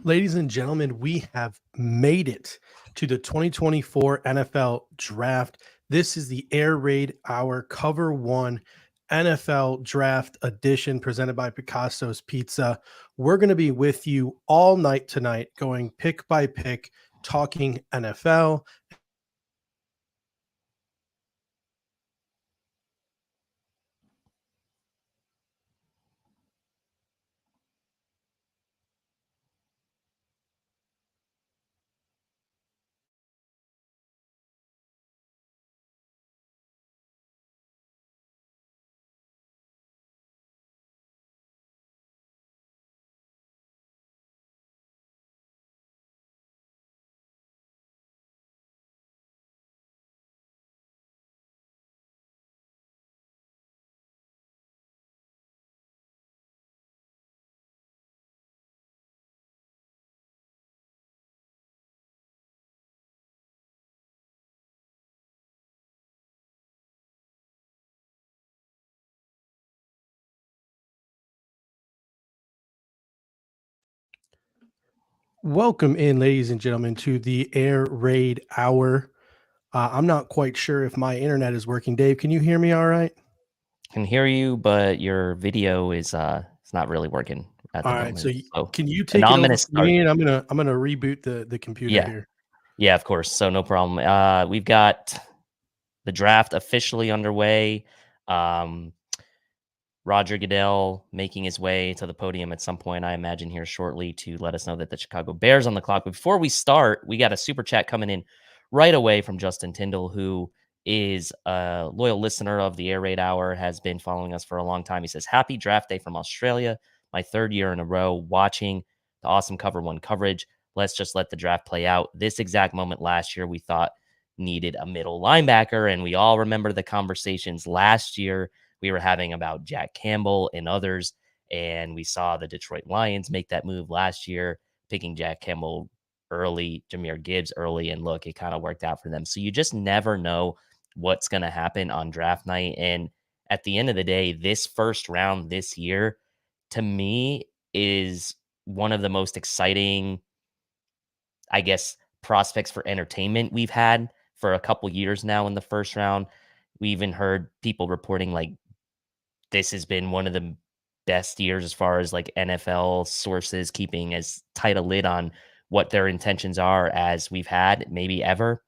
Ladies and gentlemen, we have made it to the 2024 NFL Draft. This is the Air Raid Hour Cover 1 NFL Draft Edition presented by Picasso's Pizza. We're going to be with you all night tonight, going pick by pick, talking NFL. Welcome in, ladies and gentlemen, to the Air Raid Hour. I'm not quite sure if my internet is working. Dave, can you hear me all right? Can hear you, but your video is it's not really working at the All right, moment. so can you and take now it I'm gonna over from start. me, and I'm gonna reboot the computer Yeah, here. yeah, of course. So no problem. We've got the draft officially underway. Um, Roger Goodell making his way to the podium at some point, I imagine here shortly, to let us know that the Chicago Bears on the clock. But before we start, we got a super chat coming in right away from Justin Tyndall, who is a loyal listener of the Air Raid Hour, has been following us for a long time. He says, "Happy draft day from Australia. My third year in a row watching the awesome Cover One coverage. Let's just let the draft play out. This exact moment last year, we thought needed a middle linebacker, and we all remember the conversations last year we were having about Jack Campbell and others. And we saw the Detroit Lions make that move last year, picking Jack Campbell early, Jahmyr Gibbs early. And look, it kind of worked out for them. So you just never know what's going to happen on draft night. And at the end of the day, this first round this year, to me, is one of the most exciting, I guess, prospects for entertainment we've had for a couple years now in the first round. We even heard people reporting like this has been one of the best years as far as like NFL sources keeping as tight a lid on what their intentions are as we've had maybe ever.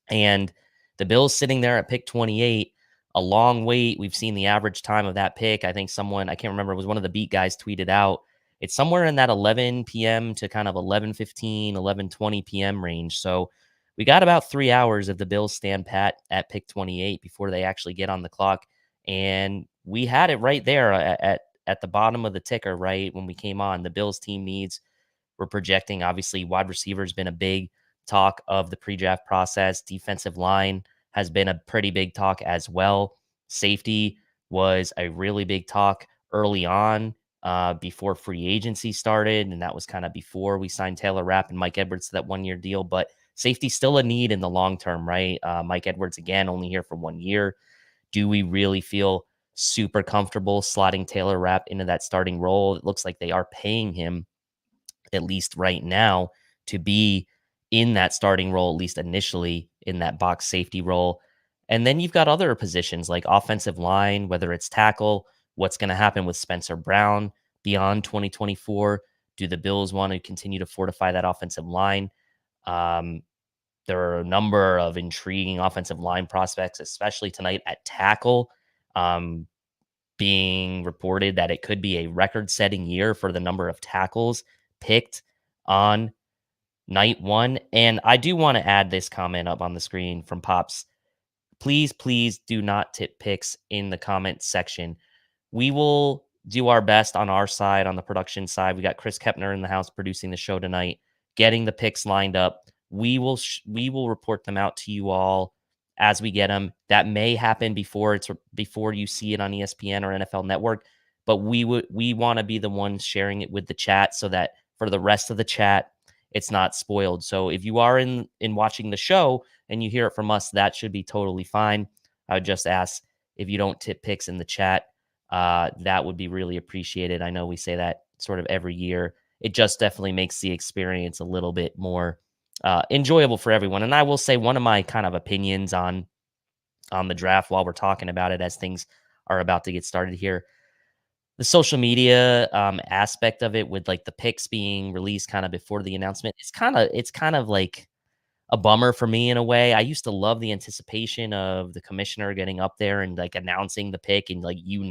And the Bills sitting there at pick 28, a long wait. We've seen the average time of that pick. I think someone, I can't remember, it was one of the beat guys tweeted out. It's somewhere in that 11 p.m. to kind of 11:15, 11:20 p.m. range. So we got about 3 hours of the Bills stand pat at pick 28 before they actually get on the clock. And we had it right there at the bottom of the ticker, right? When we came on, the Bills team needs, we're projecting, obviously, wide receiver has been a big talk of the pre-draft process. Defensive line has been a pretty big talk as well. Safety was a really big talk early on before free agency started. And that was kind of before we signed Taylor Rapp and Mike Edwards to that 1-year deal. But safety still a need in the long term, right? Mike Edwards, again, only here for 1 year. Do we really feel super comfortable slotting Taylor Rapp into that starting role? It looks like they are paying him, at least right now, to be in that starting role, at least initially in that box safety role. And then you've got other positions like offensive line, whether it's tackle, what's going to happen with Spencer Brown beyond 2024? Do the Bills want to continue to fortify that offensive line? Um, there are a number of intriguing offensive line prospects, especially tonight at tackle. Um, Being reported that it could be a record-setting year for the number of tackles picked on night one. And I do want to add this comment up on the screen from Pops. Please, please do not tip picks in the comment section. We will do our best on our side, on the production side. We got Chris Kepner in the house producing the show tonight, getting the picks lined up. We will report them out to you all as we get them. That may happen before you see it on ESPN or NFL Network, but we want to be the ones sharing it with the chat so that for the rest of the chat, it's not spoiled. So if you are in watching the show and you hear it from us, that should be totally fine. I would just ask if you don't tip picks in the chat, that would be really appreciated. I know we say that sort of every year, it just definitely makes the experience a little bit more enjoyable for everyone. And I will say one of my kind of opinions on the draft while we're talking about it as things are about to get started here. The social media aspect of it with like the picks being released kind of before the announcement, it's kind of like a bummer for me in a way. I used to love the anticipation of the commissioner getting up there and like announcing the pick and like you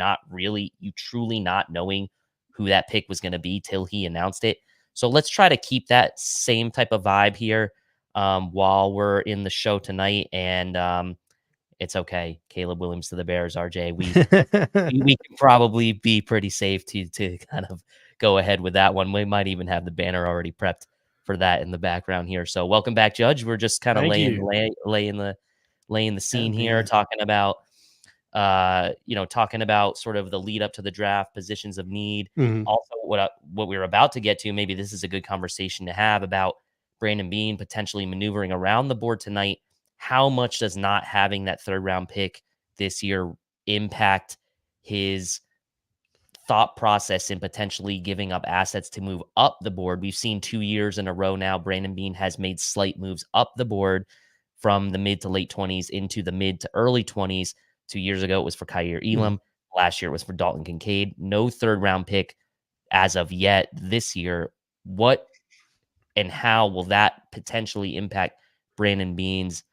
truly not knowing who that pick was going to be till he announced it. So let's try to keep that same type of vibe here while we're in the show tonight. And it's okay. Caleb Williams to the Bears, RJ. We can probably be pretty safe to kind of go ahead with that one. We might even have the banner already prepped for that in the background here. So welcome back, Judge. We're just kind of laying the scene here, talking about talking about sort of the lead up to the draft, positions of need. Mhm. Also, what we're about to get to, maybe this is a good conversation to have about Brandon Beane potentially maneuvering around the board tonight. How much does not having that third round pick this year impact his thought process in potentially giving up assets to move up the board? We've seen 2 years in a row now. Brandon Beane has made slight moves up the board from the mid to late 20s into the mid to early 20s. 2 years ago, it was for Kyer Elam. Last year, it was for Dalton Kincaid. No third round pick as of yet this year. What and how will that potentially impact Brandon Beane's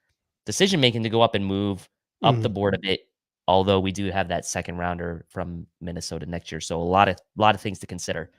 decision making to go up and move up the board a bit? Although we do have that second rounder from Minnesota next year, so a lot of things to consider.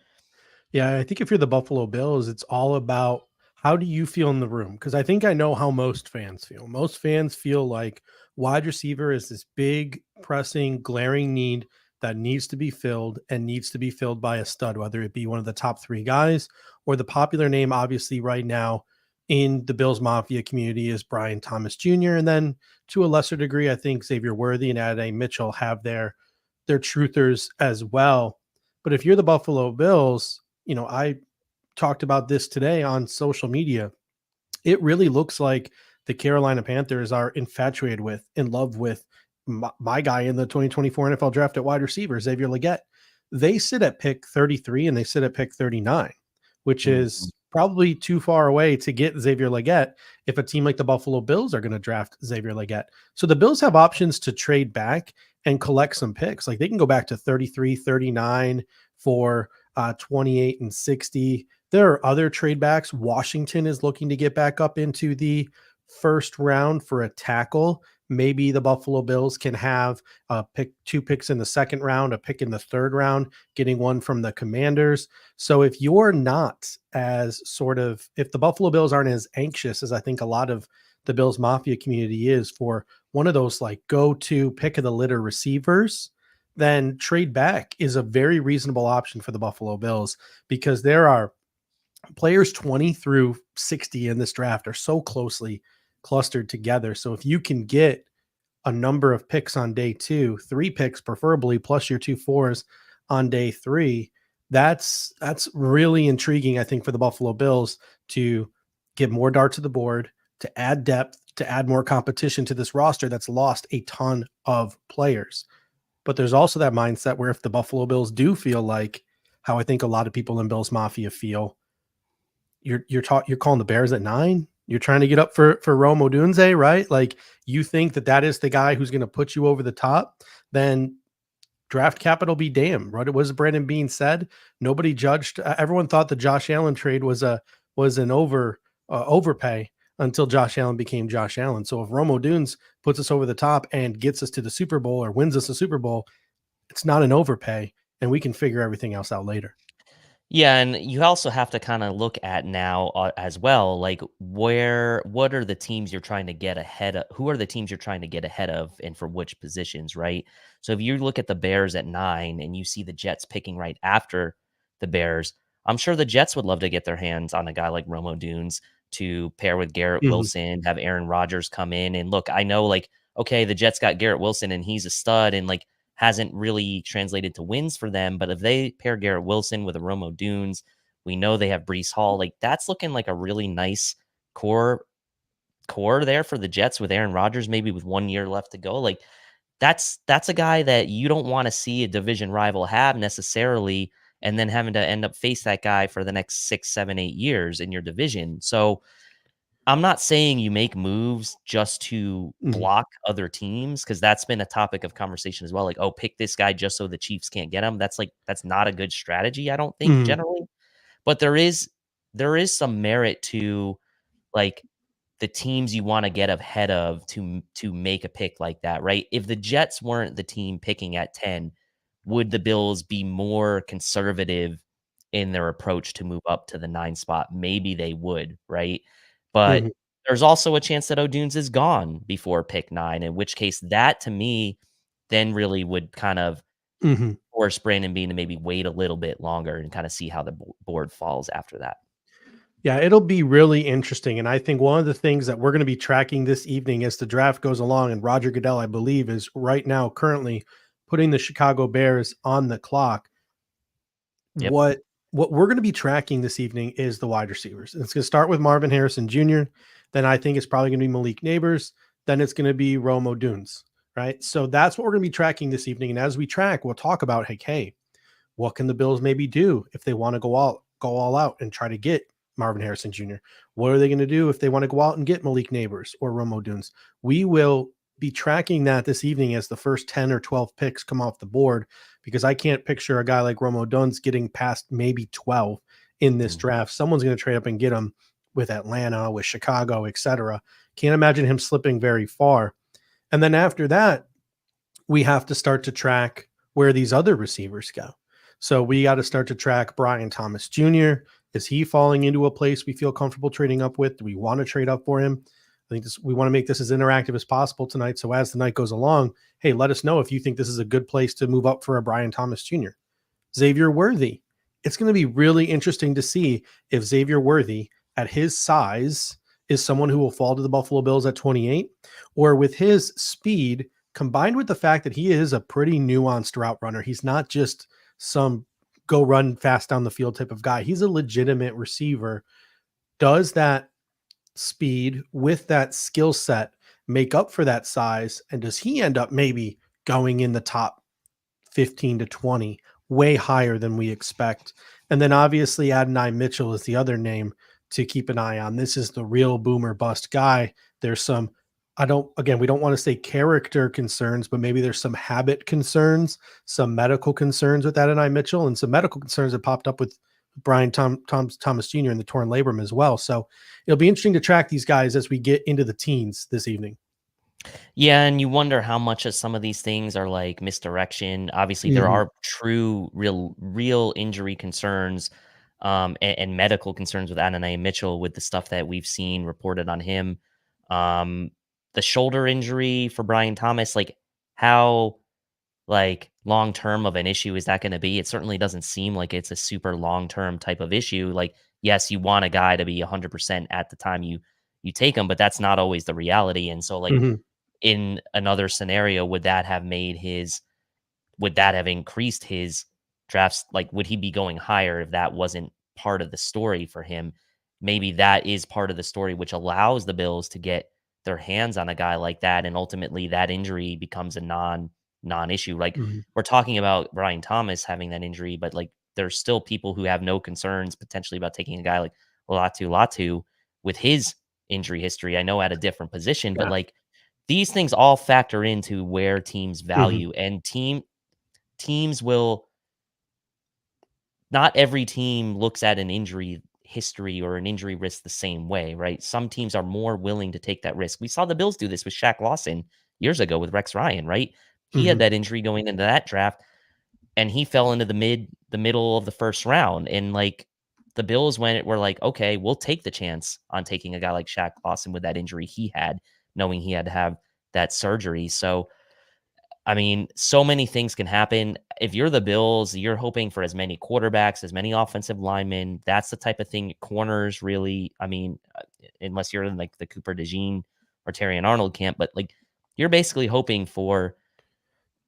Yeah, I think if you're the Buffalo Bills, it's all about how do you feel in the room? Because I think I know how most fans feel. Most fans feel like wide receiver is this big, pressing, glaring need that needs to be filled and needs to be filled by a stud, whether it be one of the top 3 guys or the popular name, obviously, right now in the Bills Mafia community is Brian Thomas Jr. And then to a lesser degree, I think Xavier Worthy and Ade Mitchell have their truthers as well. But if you're the Buffalo Bills, I talked about this today on social media. It really looks like the Carolina Panthers are infatuated with, in love with my guy in the 2024 NFL draft at wide receiver, Xavier Legette. They sit at pick 33 and they sit at pick 39, which is probably too far away to get Xavier Legette if a team like the Buffalo Bills are going to draft Xavier Legette. So the Bills have options to trade back and collect some picks. Like they can go back to 33, 39 for 28 and 60. There are other trade backs. Washington is looking to get back up into the first round for a tackle. Maybe the Buffalo Bills can have pick 2 picks in the second round, a pick in the third round, getting one from the Commanders. So if you're not as if the Buffalo Bills aren't as anxious as I think a lot of the Bills Mafia community is for one of those like go-to pick of the litter receivers, then trade back is a very reasonable option for the Buffalo Bills because there are players 20 through 60 in this draft are so closely clustered together. So if you can get a number of picks on day 2, 3 picks preferably, plus your 2 4s on day 3, that's really intriguing, I think, for the Buffalo Bills to get more darts at the board, to add depth, to add more competition to this roster that's lost a ton of players. But there's also that mindset where if the Buffalo Bills do feel like how I think a lot of people in Bills Mafia feel, you're calling the Bears at 9. You're trying to get up for Rome Odunze, right? Like you think that is the guy who's going to put you over the top, then draft capital be damned. What it was Brandon Beane said. Nobody judged. Everyone thought the Josh Allen trade was an overpay until Josh Allen became Josh Allen. So if Rome Odunze puts us over the top and gets us to the Super Bowl or wins us a Super Bowl, it's not an overpay, and we can figure everything else out later. Yeah, and you also have to kind of look at now as well, like what are the teams you're trying to get ahead of? Who are the teams you're trying to get ahead of, and for which positions, right? So if you look at the Bears at 9 and you see the Jets picking right after the Bears, I'm sure the Jets would love to get their hands on a guy like Rome Odunze to pair with Garrett Wilson, have Aaron Rodgers come in. And look, I know like, okay, the Jets got Garrett Wilson and he's a stud and like hasn't really translated to wins for them. But if they pair Garrett Wilson with a Rome Odunze, we know they have Breece Hall. Like that's looking like a really nice core there for the Jets with Aaron Rodgers, maybe with 1 year left to go. Like that's a guy that you don't want to see a division rival have necessarily. and then having to end up face that guy for the next 6, 7, 8 years in your division. So I'm not saying you make moves just to Mhm. block other teams, because that's been a topic of conversation as well. Like, oh, pick this guy just so the Chiefs can't get him. That's not a good strategy, I don't think, Mhm. generally. But there is some merit to, like, the teams you want to get ahead of to make a pick like that, right? If the Jets weren't the team picking at 10, would the Bills be more conservative in their approach to move up to the 9 spot? Maybe they would, right? But Mhm. there's also a chance that Odunze is gone before pick 9, in which case that to me then really would kind of Mhm. force Brandon Beane to maybe wait a little bit longer and kind of see how the board falls after that. Yeah, it'll be really interesting. And I think one of the things that we're going to be tracking this evening as the draft goes along, and Roger Goodell, I believe, is right now currently putting the Chicago Bears on the clock. Yep. What we're going to be tracking this evening is the wide receivers. It's going to start with Marvin Harrison Jr. Then I think it's probably going to be Malik Neighbors. Then it's going to be Rome Odunze, right? So that's what we're going to be tracking this evening. And as we track, we'll talk about, hey, what can the Bills maybe do if they want to go all out and try to get Marvin Harrison Jr.? What are they going to do if they want to go out and get Malik Neighbors or Rome Odunze? We will be tracking that this evening as the first 10 or 12 picks come off the board, because I can't picture a guy like Rome Odunze getting past maybe 12 in this Mhm. draft. Someone's going to trade up and get him with Atlanta, with Chicago, etc. Can't imagine him slipping very far. And then after that, we have to start to track where these other receivers go. So we got to start to track Brian Thomas Jr. Is he falling into a place we feel comfortable trading up with? Do we want to trade up for him? I think we want to make this as interactive as possible tonight. So as the night goes along, hey, let us know if you think this is a good place to move up for a Brian Thomas Jr. Xavier Worthy. It's going to be really interesting to see if Xavier Worthy, at his size, is someone who will fall to the Buffalo Bills at 28, or with his speed, combined with the fact that he is a pretty nuanced route runner. He's not just some go run fast down the field type of guy. He's a legitimate receiver. Does that speed with that skill set make up for that size? And does he end up maybe going in the top 15 to 20, way higher than we expect? And then obviously Adonai Mitchell is the other name to keep an eye on. This is the real boomer bust guy. There's some, we don't want to say character concerns, but maybe there's some habit concerns, some medical concerns with Adonai Mitchell, and some medical concerns that popped up with Brian Thomas Jr. and the torn labrum as well. So it'll be interesting to track these guys as we get into the teens this evening. Yeah, and you wonder how much of some of these things are like misdirection. Obviously, there Mhm. are true, real injury concerns, and medical concerns with Adonai Mitchell with the stuff that we've seen reported on him. Um, the shoulder injury for Brian Thomas, like how long term of an issue is that going to be? It certainly doesn't seem like it's a super long term type of issue. Like, yes, you want a guy to be 100% at the time you take him, but that's not always the reality. And so, like, Mhm. in another scenario, would that have increased his drafts? Like, would he be going higher if that wasn't part of the story for him? Maybe that is part of the story, which allows the Bills to get their hands on a guy like that, and ultimately that injury becomes a non-issue. Like, Mhm. we're talking about Brian Thomas having that injury, but like there's still people who have no concerns potentially about taking a guy like Latu with his injury history. I know at a different position, but Yeah. like these things all factor into where teams Mhm. value, and teams will not every team looks at an injury history or an injury risk the same way, right? Some teams are more willing to take that risk. We saw the Bills do this with Shaq Lawson years ago with Rex Ryan, right? He had Mhm. that injury going into that draft, and he fell into the middle of the first round. And like the Bills were like, okay, we'll take the chance on taking a guy like Shaq Lawson with that injury he had, knowing he had to have that surgery. So I mean, so many things can happen. If you're the Bills, you're hoping for as many quarterbacks, as many offensive linemen. That's the type of thing. Corners, really. I mean, unless you're in like the Cooper DeJean or Terry and Arnold camp, but like you're basically hoping for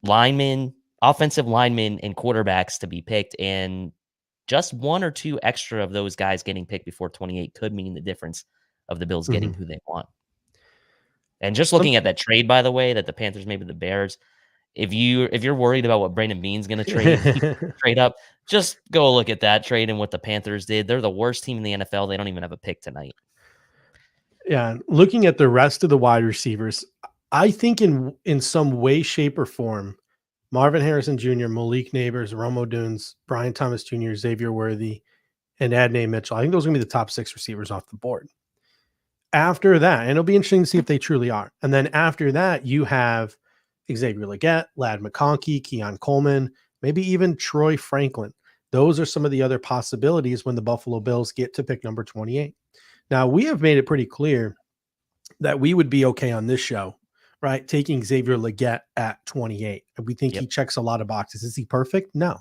linemen, offensive linemen, and quarterbacks to be picked. And just one or two extra of those guys getting picked before 28 could mean the difference of the Bills getting Mhm. who they want. And just Some looking at that trade, by the way, that the Panthers made with the Bears, if you're worried about what Brandon Beane's gonna trade trade up, Just go look at that trade and what the Panthers did. They're the worst team in the NFL. They don't even have a pick tonight. Yeah, looking at the rest of the wide receivers, I think in some way, shape, or form, Marvin Harrison Jr., Malik Neighbors, Rome Odunze, Brian Thomas Jr., Xavier Worthy, and Adney Mitchell. I think those are going to be the top 6 receivers off the board. After that, and it'll be interesting to see if they truly are. And then after that, you have Xavier Legette, Lad McConkey, Keon Coleman, maybe even Troy Franklin. Those are some of the other possibilities when the Buffalo Bills get to pick number 28. Now, we have made it pretty clear that we would be okay on this show, right? Taking Xavier Legette at 28. And we think he checks a lot of boxes. Is he perfect? No.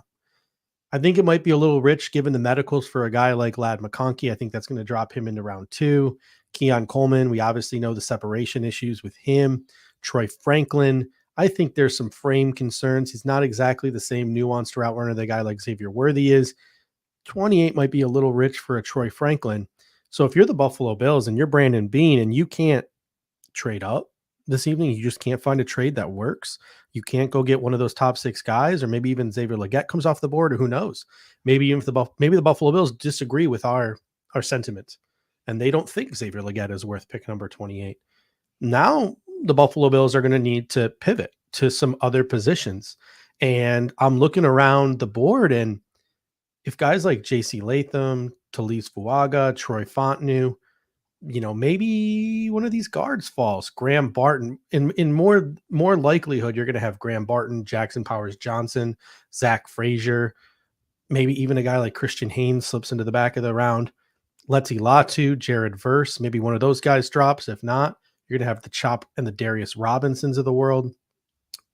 I think it might be a little rich given the medicals for a guy like Lad McConkey. I think that's going to drop him into round 2. Keon Coleman, we obviously know the separation issues with him. Troy Franklin, I think there's some frame concerns. He's not exactly the same nuanced route runner that a guy like Xavier Worthy is. 28 might be a little rich for a Troy Franklin. So if you're the Buffalo Bills and you're Brandon Beane and you can't trade up this evening, you just can't find a trade that works. You can't go get one of those top 6 guys, or maybe even Xavier Legette comes off the board, or who knows? Maybe even if maybe the Buffalo Bills disagree with our sentiment, and they don't think Xavier Legette is worth pick number 28. Now the Buffalo Bills are going to need to pivot to some other positions, and I'm looking around the board, and if guys like J.C. Latham, Talise Fuaga, Troy Fautanu, maybe one of these guards falls. Graham Barton, in more likelihood, you're going to have Graham Barton, Jackson Powers Johnson, Zach Frazier, maybe even a guy like Christian Haynes slips into the back of the round. Letty Latu, Jared Verse, maybe one of those guys drops. If not, you're going to have the Chop and the Darius Robinsons of the world.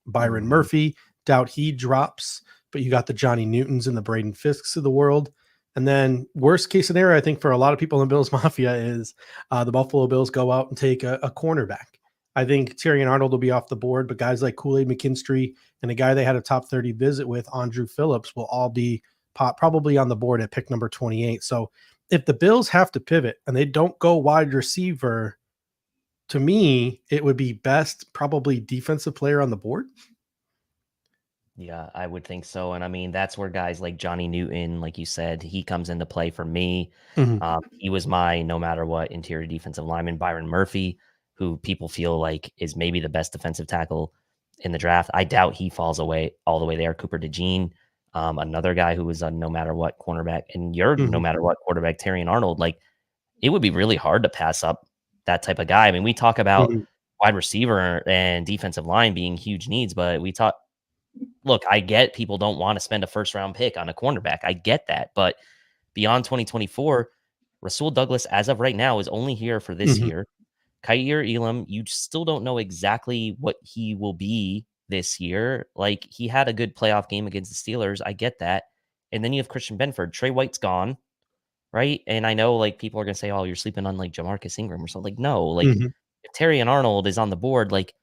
Byron Murphy, doubt he drops, but you got the Johnny Newtons and the Braden Fisks of the world. And then worst case scenario, I think for a lot of people in Bills Mafia is the Buffalo Bills go out and take a cornerback. I think Terry and Arnold will be off the board, but guys like Kool-Aid McKinstry and a guy they had a top 30 visit with, Andrew Phillips, will all be probably on the board at pick number 28. So if the Bills have to pivot and they don't go wide receiver, to me, it would be best probably defensive player on the board. Yeah, I would think so. And I mean, that's where guys like Johnny Newton, like you said, he comes into play for me. He was my no matter what interior defensive lineman. Byron Murphy, who people feel like is maybe the best defensive tackle in the draft. I doubt he falls away all the way there. Cooper DeJean, another guy who was a no matter what cornerback, and your no matter what quarterback, Terry and Arnold. Like, it would be really hard to pass up that type of guy. I mean, we talk about wide receiver and defensive line being huge needs, but look, I get people don't want to spend a first round pick on a cornerback. I get that. But beyond 2024, Rasul Douglas, as of right now, is only here for this year. Kaiir Elam, you still don't know exactly what he will be this year. Like, he had a good playoff game against the Steelers. I get that. And then you have Christian Benford. Trey White's gone, right? And I know, like, people are going to say, oh, you're sleeping on, like, Jamarcus Ingram or something. Like, no. Like, if Terry and Arnold is on the board, like,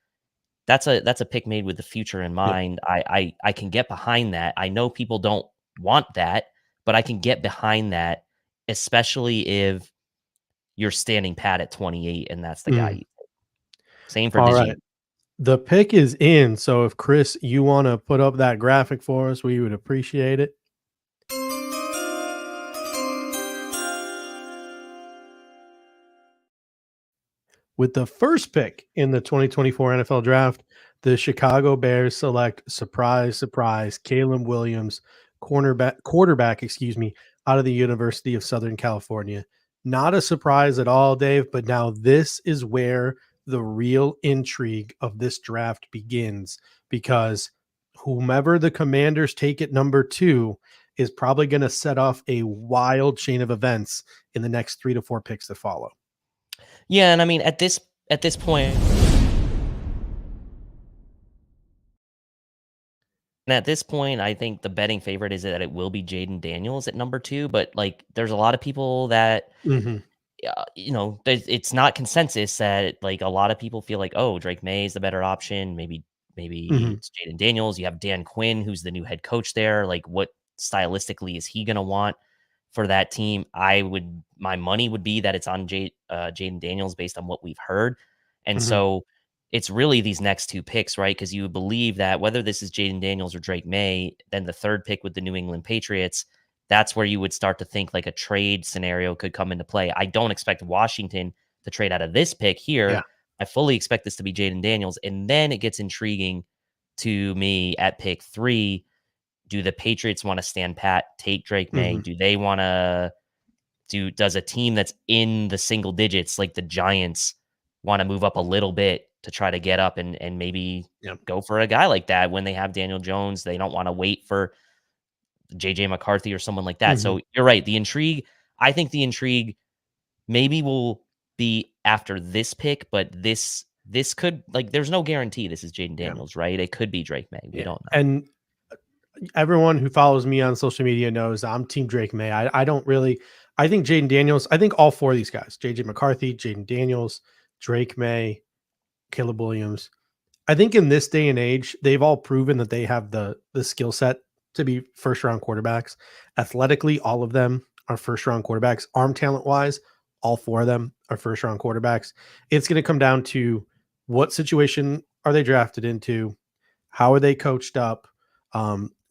that's a pick made with the future in mind. Yep. I can get behind that. I know people don't want that, but I can get behind that, especially if you're standing pat at 28 and that's the guy you take. Same for DeJean. Right. The pick is in. So if Chris, you want to put up that graphic for us, we would appreciate it. With the first pick in the 2024 NFL Draft, the Chicago Bears select surprise, Caleb Williams, quarterback, out of the University of Southern California. Not a surprise at all, Dave, but now this is where the real intrigue of this draft begins, because whomever the Commanders take at number 2 is probably going to set off a wild chain of events in the next 3 to 4 picks that follow. Yeah, and I mean, at this point, I think the betting favorite is that it will be Jaden Daniels at number 2. But, like, there's a lot of people that, it's not consensus that, like, a lot of people feel like, oh, Drake May is the better option. Maybe it's Jaden Daniels. You have Dan Quinn, who's the new head coach there. Like, what stylistically is he going to want for that team? My money would be that it's on Jaden Daniels based on what we've heard. And so it's really these next two picks, right? Because you would believe that whether this is Jaden Daniels or Drake May, then the third pick with the New England Patriots, that's where you would start to think like a trade scenario could come into play. I don't expect Washington to trade out of this pick here. Yeah. I fully expect this to be Jaden Daniels. And then it gets intriguing to me at pick 3. Do the Patriots want to stand pat, take Drake May? Do they want to does a team that's in the single digits like the Giants want to move up a little bit to try to get up and maybe go for a guy like that when they have Daniel Jones? They don't want to wait for JJ McCarthy or someone like that. So you're right. I think the intrigue maybe will be after this pick, but this could, like, there's no guarantee this is Jaden Daniels, right? It could be Drake May. We don't know. And everyone who follows me on social media knows I'm Team Drake May. I think Jaden Daniels, I think all 4 of these guys, JJ McCarthy, Jaden Daniels, Drake May, Caleb Williams, I think in this day and age, they've all proven that they have the skill set to be first round quarterbacks. Athletically, all of them are first round quarterbacks. Arm talent wise, all 4 of them are first round quarterbacks. It's going to come down to what situation are they drafted into? How are they coached up?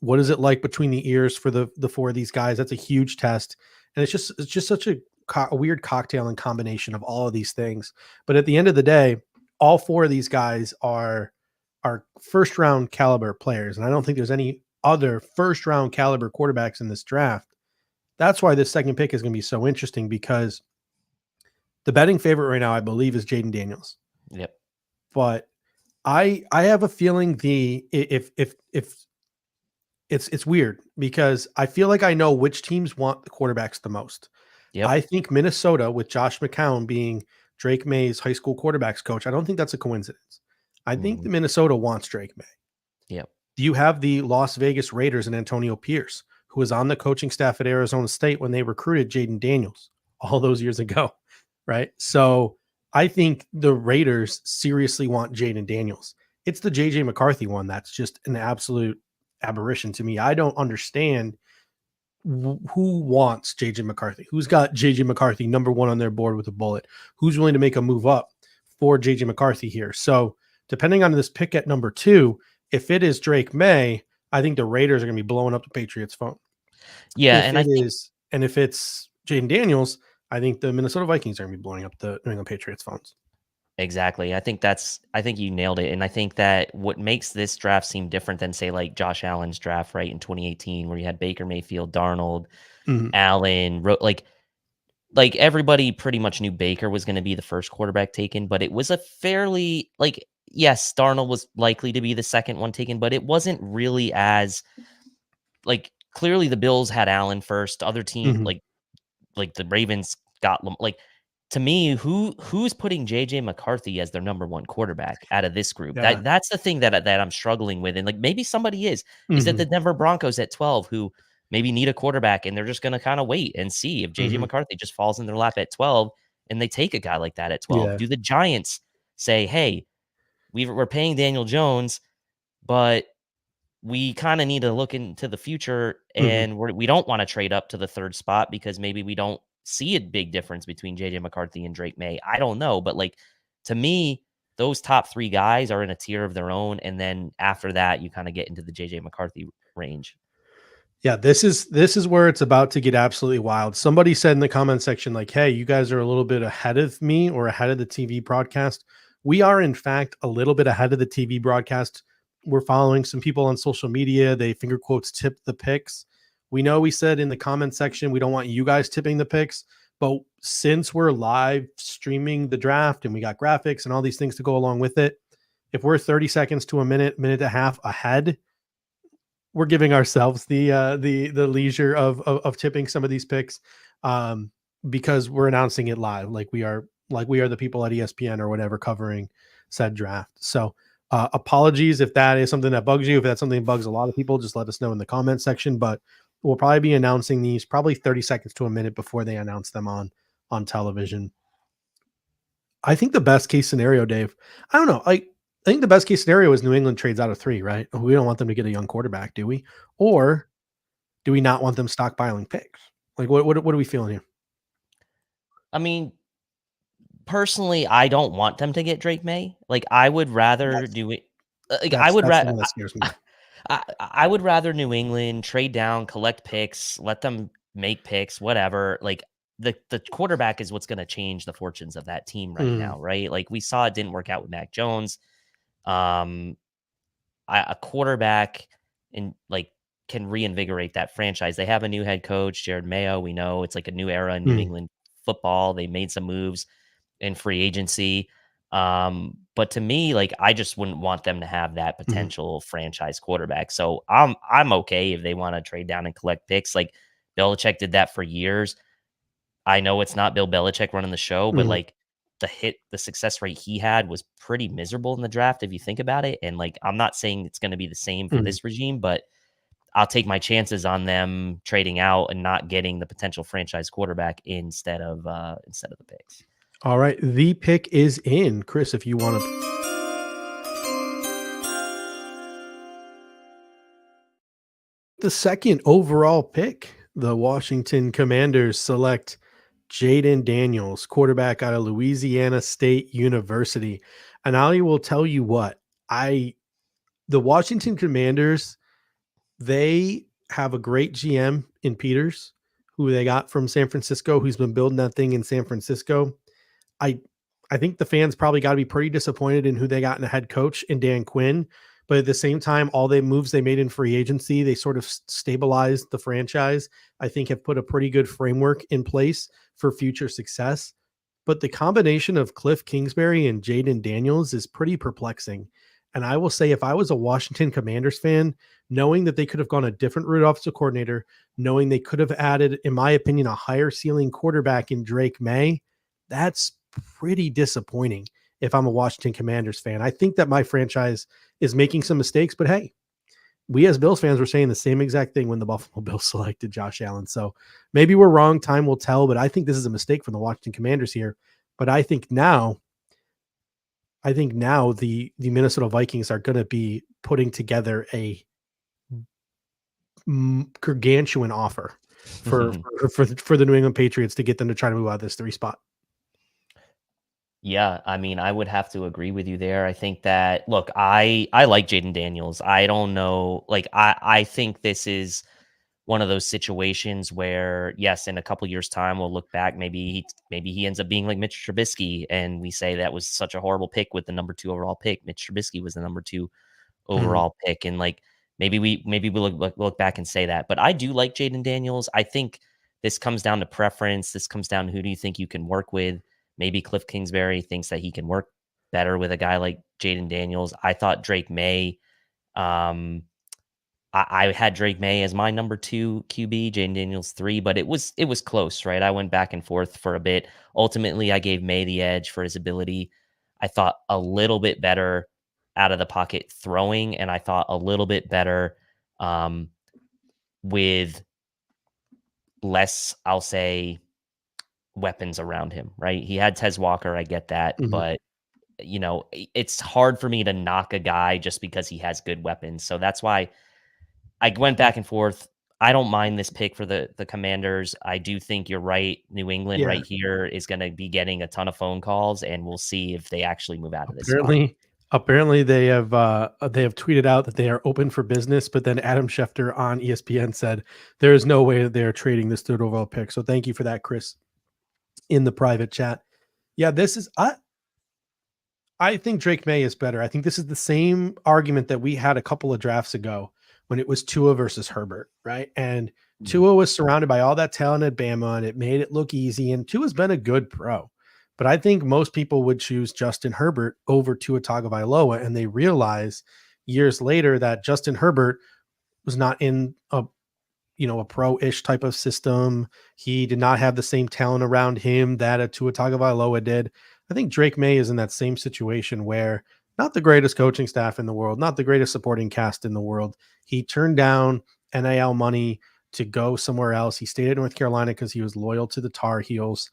What is it like between the ears for the 4 of these guys? That's a huge test. And it's just such a weird cocktail and combination of all of these things. But at the end of the day, all 4 of these guys are first round caliber players. And I don't think there's any other first round caliber quarterbacks in this draft. That's why this second pick is going to be so interesting, because the betting favorite right now, I believe, is Jaden Daniels. Yep. But I have a feeling if it's weird, because I feel like I know which teams want the quarterbacks the most. Yep. I think Minnesota, with Josh McCown being Drake May's high school quarterbacks coach, I don't think that's a coincidence. I think the Minnesota wants Drake May. Yep. You have the Las Vegas Raiders and Antonio Pierce, who was on the coaching staff at Arizona State when they recruited Jaden Daniels all those years ago, right? So I think the Raiders seriously want Jaden Daniels. It's the JJ McCarthy one that's just an absolute aberration to me. I don't understand who wants JJ McCarthy. Who's got JJ McCarthy number 1 on their board with a bullet? Who's willing to make a move up for JJ McCarthy here? So depending on this pick at number 2, if it is Drake May, I think the Raiders are going to be blowing up the Patriots' phone. Yeah, and if it's Jaden Daniels, I think the Minnesota Vikings are going to be blowing up the New England Patriots' phones. Exactly. I think you nailed it. And I think that what makes this draft seem different than, say, like Josh Allen's draft, right, in 2018, where you had Baker Mayfield, Darnold, Allen, like everybody pretty much knew Baker was going to be the first quarterback taken, but it was a fairly, like, yes, Darnold was likely to be the second one taken, but it wasn't really as, like, clearly the Bills had Allen first. Other team, like the Ravens got, like, to me, who's putting JJ McCarthy as their number 1 quarterback out of this group? Yeah. That's the thing that I'm struggling with. And, like, maybe somebody is that the Denver Broncos at 12, who maybe need a quarterback, and they're just going to kind of wait and see if JJ McCarthy just falls in their lap at 12 and they take a guy like that at 12. Yeah. Do the Giants say, hey, we're paying Daniel Jones, but we kind of need to look into the future, and we don't want to trade up to the 3rd spot because maybe we don't see a big difference between JJ McCarthy and Drake May. I don't know, but, like, to me, those top 3 guys are in a tier of their own, and then after that, you kind of get into the JJ McCarthy range. Yeah, this is where it's about to get absolutely wild. Somebody said in the comment section, like, hey, you guys are a little bit ahead of me or ahead of the TV broadcast. We are, in fact, a little bit ahead of the TV broadcast. We're following some people on social media. They finger quotes tip the picks. We know we said in the comment section, we don't want you guys tipping the picks, but since we're live streaming the draft and we got graphics and all these things to go along with it, if we're 30 seconds to a minute and a half ahead, we're giving ourselves the leisure of tipping some of these picks, because we're announcing it live, like we are the people at ESPN or whatever covering said draft. So apologies if that is something that bugs you. If that's something that bugs a lot of people, just let us know in the comment section. But we'll probably be announcing these probably 30 seconds to a minute before they announce them on television. I think the best case scenario, Dave, I don't know. I think the best case scenario is New England trades out of 3, right? We don't want them to get a young quarterback, do we? Or do we not want them stockpiling picks? Like, what are we feeling here? I mean, personally, I don't want them to get Drake May. Like, I would rather do it. Like, That's the one that scares me. I would rather New England trade down, collect picks, let them make picks, whatever. Like, the quarterback is what's going to change the fortunes of that team right now, right? Like, we saw it didn't work out with Mac Jones. A quarterback can reinvigorate that franchise. They have a new head coach, Jared Mayo. We know it's like a new era in New England football. They made some moves in free agency. But to me, like, I just wouldn't want them to have that potential franchise quarterback. So I'm okay if they want to trade down and collect picks. Like, Belichick did that for years. I know it's not Bill Belichick running the show, but like, the success rate he had was pretty miserable in the draft if you think about it. And like, I'm not saying it's going to be the same for this regime, but I'll take my chances on them trading out and not getting the potential franchise quarterback instead of the picks. All right, the pick is in. Chris, if you want to. The second overall pick, the Washington Commanders select Jayden Daniels, quarterback out of Louisiana State University. And I will tell you what, the Washington Commanders, they have a great GM in Peters, who they got from San Francisco, who's been building that thing in San Francisco. I think the fans probably got to be pretty disappointed in who they got in a head coach in Dan Quinn. But at the same time, all the moves they made in free agency, they sort of stabilized the franchise. I think have put a pretty good framework in place for future success. But the combination of Cliff Kingsbury and Jayden Daniels is pretty perplexing. And I will say, if I was a Washington Commanders fan, knowing that they could have gone a different route offensive coordinator, knowing they could have added, in my opinion, a higher ceiling quarterback in Drake May, that's pretty disappointing if I'm a Washington Commanders fan. I think that my franchise is making some mistakes, but hey, we as Bills fans were saying the same exact thing when the Buffalo Bills selected Josh Allen. So maybe we're wrong. Time will tell, but I think this is a mistake from the Washington Commanders here. But I think now the Minnesota Vikings are going to be putting together a gargantuan offer for the New England Patriots to get them to try to move out of this 3 spot. Yeah, I mean, I would have to agree with you there. I think that, look, I like Jayden Daniels. I don't know, like, I think this is one of those situations where, yes, in a couple years' time, we'll look back. Maybe he ends up being like Mitch Trubisky, and we say that was such a horrible pick with the number 2 overall pick. Mitch Trubisky was the number 2 overall pick, and like, maybe we look back and say that. But I do like Jayden Daniels. I think this comes down to preference. This comes down to who do you think you can work with. Maybe Cliff Kingsbury thinks that he can work better with a guy like Jayden Daniels. I thought Drake May. I had Drake May as my number 2 QB, Jayden Daniels 3, but it was close, right? I went back and forth for a bit. Ultimately, I gave May the edge for his ability. I thought a little bit better out of the pocket throwing, and I thought a little bit better with less, I'll say, weapons around him, right? He had Tez Walker, I get that, but you know, it's hard for me to knock a guy just because he has good weapons. So that's why I went back and forth. I don't mind this pick for the Commanders. I do think you're right. New England right here is going to be getting a ton of phone calls, and we'll see if they actually move out of this spot. Apparently they have tweeted out that they are open for business, but then Adam Schefter on ESPN said there is no way that they are trading this 3rd overall pick. So thank you for that, Chris, in the private chat. Yeah, this is I think Drake May is better. I think this is the same argument that we had a couple of drafts ago when it was Tua versus Herbert, right? And Tua was surrounded by all that talent at Bama, and it made it look easy. And Tua's been a good pro. But I think most people would choose Justin Herbert over Tua Tagovailoa, and they realize years later that Justin Herbert was not in a pro-ish type of system. He did not have the same talent around him that a Tua Tagovailoa did. I think Drake May is in that same situation where not the greatest coaching staff in the world, not the greatest supporting cast in the world. He turned down NIL money to go somewhere else. He stayed at North Carolina because he was loyal to the Tar Heels.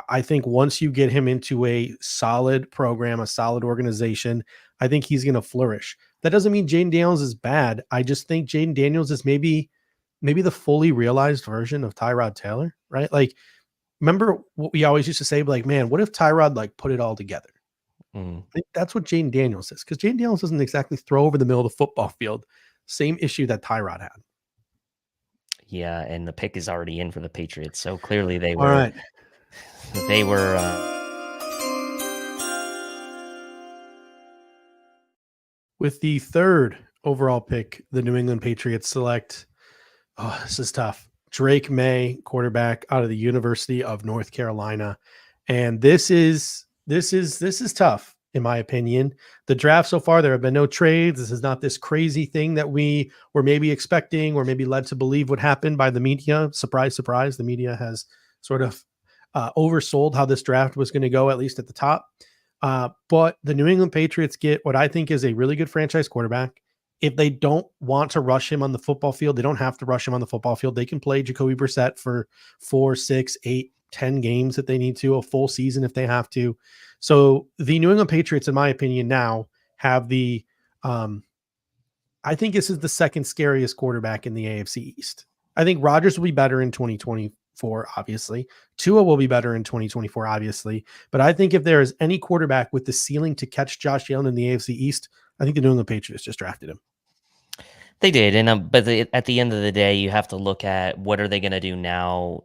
I think once you get him into a solid program, a solid organization, I think he's going to flourish. That doesn't mean Jayden Daniels is bad. I just think Jayden Daniels is maybe the fully realized version of Tyrod Taylor, right? Like, remember what we always used to say, like, man, what if Tyrod like put it all together? Mm. I think that's what Jaden Daniels is, because Jaden Daniels doesn't exactly throw over the middle of the football field. Same issue that Tyrod had. Yeah, and the pick is already in for the Patriots, so clearly they All were right. they were With the third overall pick, the New England Patriots select, oh, this is tough, Drake May, quarterback out of the University of North Carolina. And this is tough, in my opinion. The draft so far, there have been no trades. This is not this crazy thing that we were maybe expecting or maybe led to believe would happen by the media. Surprise, surprise. The media has sort of oversold how this draft was going to go, at least at the top. But the New England Patriots get what I think is a really good franchise quarterback. If they don't want to rush him on the football field, they don't have to rush him on the football field. They can play Jacoby Brissett for 4, 6, 8, 10 games if they need to, a full season if they have to. So the New England Patriots, in my opinion, now have the, I think this is the second scariest quarterback in the AFC East. I think Rodgers will be better in 2024, obviously. Tua will be better in 2024, obviously. But I think if there is any quarterback with the ceiling to catch Josh Allen in the AFC East, I think the New England Patriots just drafted him. They did, and but at the end of the day, you have to look at what are they going to do now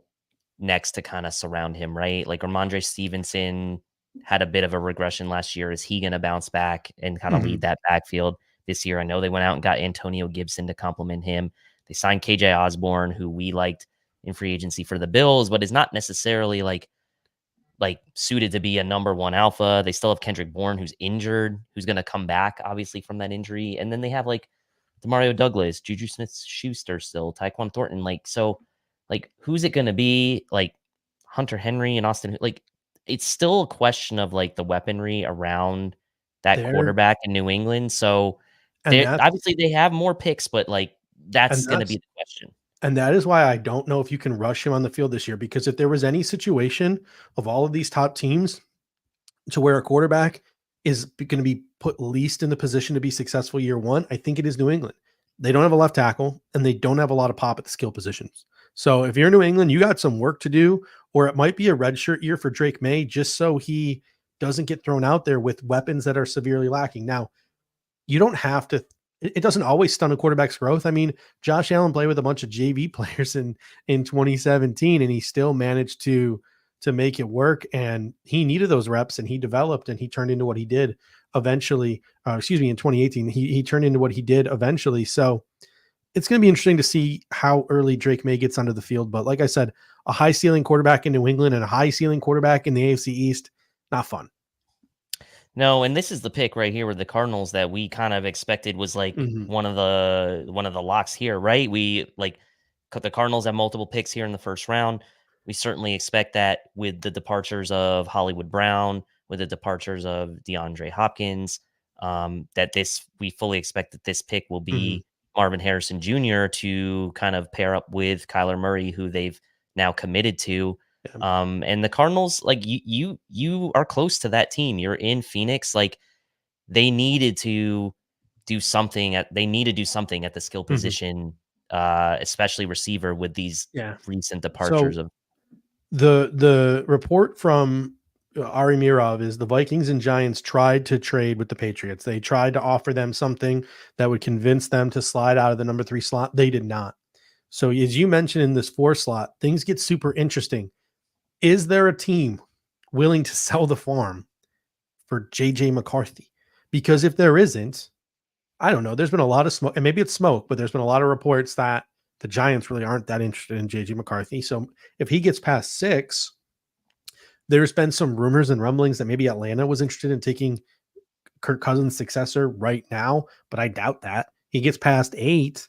next to kind of surround him, right? Like Ramondre Stevenson had a bit of a regression last year. Is he going to bounce back and kind of lead that backfield this year? I know they went out and got Antonio Gibson to complement him. They signed KJ Osborne, who we liked in free agency for the Bills, but is not necessarily like suited to be a number one alpha. They still have Kendrick Bourne, who's injured, who's going to come back obviously from that injury. And then they have like Demario Douglas, Juju Smith-Schuster still, Tyquan Thornton. Who's it going to be? Like Hunter Henry and Austin. Like, it's still a question of like the weaponry around that quarterback in New England. So obviously they have more picks, but like that's going to be the question. And that is why I don't know if you can rush him on the field this year, because if there was any situation of all of these top teams to where a quarterback is going to be put least in the position to be successful year one, I think it is New England. They don't have a left tackle and they don't have a lot of pop at the skill positions. So if you're New England, you got some work to do, or it might be a redshirt year for Drake May just so he doesn't get thrown out there with weapons that are severely lacking. Now, you don't have to, it doesn't always stun a quarterback's growth. I mean, Josh Allen played with a bunch of JV players in 2017, and he still managed to make it work. And he needed those reps, and he developed, and he turned into what he did eventually. In 2018, he turned into what he did eventually. So it's going to be interesting to see how early Drake May gets onto the field. But like I said, a high ceiling quarterback in New England and a high ceiling quarterback in the AFC East, not fun. No, and this is the pick right here with the Cardinals that we kind of expected was like one of the locks here, right? We like the Cardinals have multiple picks here in the first round. We certainly expect that with the departures of Hollywood Brown, with the departures of DeAndre Hopkins, we fully expect that this pick will be Marvin Harrison Jr. to kind of pair up with Kyler Murray, who they've now committed to. And the Cardinals, like you are close to that team. You're in Phoenix. Like they needed to do something at the skill position, especially receiver with these recent departures. So the report from Ari Mirov is the Vikings and Giants tried to trade with the Patriots. They tried to offer them something that would convince them to slide out of the number 3 slot. They did not. So as you mentioned in this 4 slot, things get super interesting. Is there a team willing to sell the farm for JJ McCarthy? Because if there isn't, I don't know. There's been a lot of smoke, and maybe it's smoke, but there's been a lot of reports that the Giants really aren't that interested in JJ McCarthy. So if he gets past 6, there's been some rumors and rumblings that maybe Atlanta was interested in taking Kirk Cousins' successor right now, but I doubt that. He gets past 8.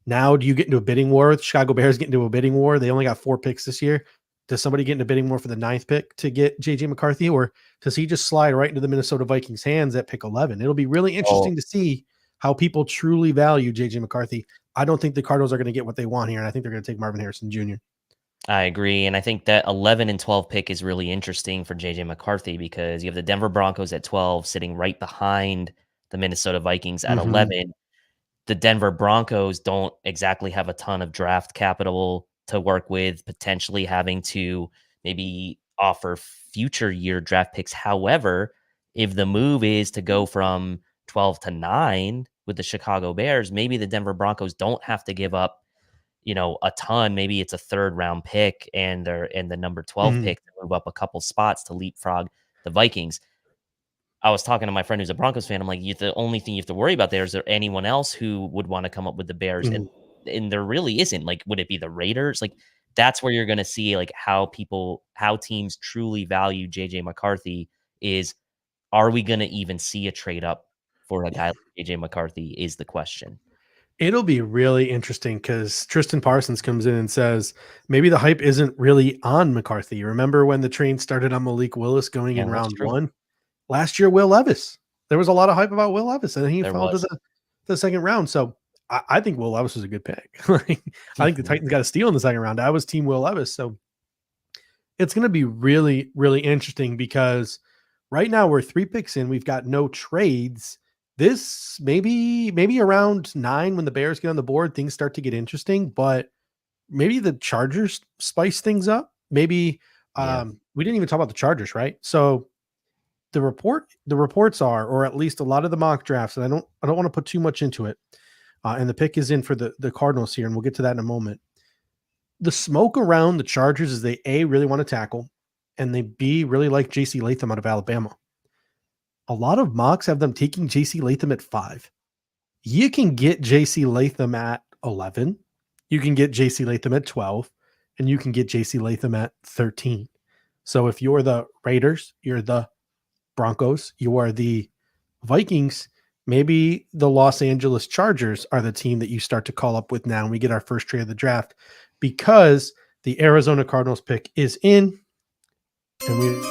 Now, do you get into a bidding war? The Chicago Bears get into a bidding war. They only got 4 picks this year. Does somebody get into bidding more for the 9th pick to get JJ McCarthy, or does he just slide right into the Minnesota Vikings hands at pick 11? It'll be really interesting to see how people truly value JJ McCarthy. I don't think the Cardinals are going to get what they want here, and I think they're going to take Marvin Harrison Jr. I agree, and I think that 11 and 12 pick is really interesting for JJ McCarthy because you have the Denver Broncos at 12 sitting right behind the Minnesota Vikings at 11. The Denver Broncos don't exactly have a ton of draft capital to work with, potentially having to maybe offer future year draft picks. However, if the move is to go from 12 to 9 with the Chicago Bears, maybe the Denver Broncos don't have to give up, a ton. Maybe it's a third round pick and the number 12 Mhm. pick to move up a couple spots to leapfrog the Vikings. I was talking to my friend who's a Broncos fan. I'm like, the only thing you have to worry about there is there anyone else who would want to come up with the Bears? Mhm. And there really isn't. Like, would it be the Raiders? Like, that's where you're going to see like how teams truly value JJ McCarthy is. Are we going to even see a trade up for a guy like JJ McCarthy is the question. It'll be really interesting because Tristan Parsons comes in and says maybe the hype isn't really on McCarthy. Remember when the train started on Malik Willis going in Yeah, that's round true. one? Last year, Will Levis. There was a lot of hype about Will Levis, and then he There fell to was. the second round. So I think Will Levis was a good pick. Like, I think the Titans got a steal in the second round. I was team Will Levis. So it's going to be really, really interesting because right now we're 3 picks in. We've got no trades. This maybe around 9 when the Bears get on the board, things start to get interesting. But maybe the Chargers spice things up. Maybe Yeah. we didn't even talk about the Chargers, right? So the reports are, or at least a lot of the mock drafts, and I don't want to put too much into it. And the pick is in for the Cardinals here, and we'll get to that in a moment. The smoke around the Chargers is they A, really want to tackle, and they B, really like JC Latham out of Alabama. A lot of mocks have them taking JC Latham at 5. You can get JC Latham at 11. You can get JC Latham at 12, and you can get JC Latham at 13. So if you're the Raiders, you're the Broncos, you are the Vikings, maybe the Los Angeles Chargers are the team that you start to call up with now. And we get our first trade of the draft because the Arizona Cardinals pick is in. And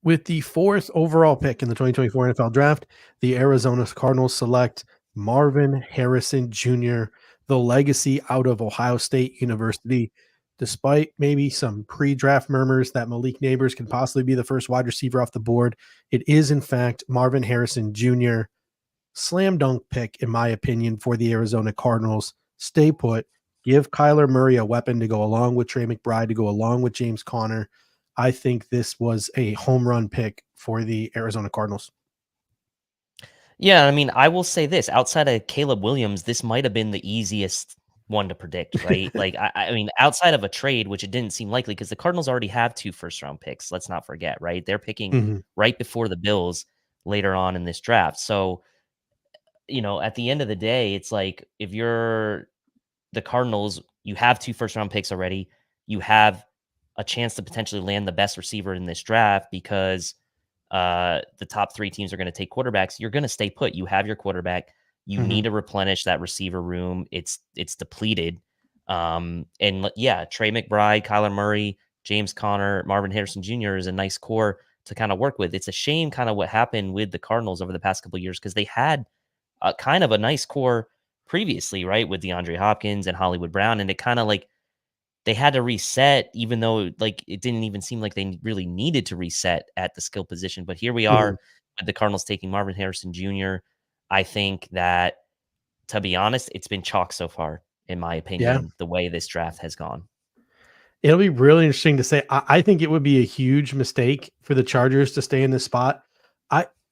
with the 4th overall pick in the 2024 NFL draft, the Arizona Cardinals select Marvin Harrison Jr., the legacy out of Ohio State University. Despite maybe some pre-draft murmurs that Malik Neighbors can possibly be the first wide receiver off the board, it is in fact Marvin Harrison Jr. Slam dunk pick, in my opinion, for the Arizona Cardinals. Stay put. Give Kyler Murray a weapon to go along with Trey McBride, to go along with James Conner. I think this was a home run pick for the Arizona Cardinals. Yeah, I mean, I will say this, outside of Caleb Williams, this might have been the easiest one to predict, right? Like, I mean, outside of a trade, which it didn't seem likely because the Cardinals already have 2 first-round picks, let's not forget, right? They're picking Mhm. right before the Bills later on in this draft. So, at the end of the day, it's like if you're the Cardinals, you have 2 first-round picks already. You have a chance to potentially land the best receiver in this draft because the top 3 teams are going to take quarterbacks. You're going to stay put. You have your quarterback. You need Mhm. to replenish that receiver room. It's depleted. Yeah, Trey McBride, Kyler Murray, James Conner, Marvin Harrison Jr. is a nice core to kind of work with. It's a shame kind of what happened with the Cardinals over the past couple of years because they had kind of a nice core previously, right, with DeAndre Hopkins and Hollywood Brown, and it kind of like they had to reset, even though like it didn't even seem like they really needed to reset at the skill position. But here we Mhm. are with the Cardinals taking Marvin Harrison Jr. I think that, to be honest, it's been chalk so far, in my Yeah. opinion, the way this draft has gone. It'll be really interesting to say. I think it would be a huge mistake for the Chargers to stay in this spot.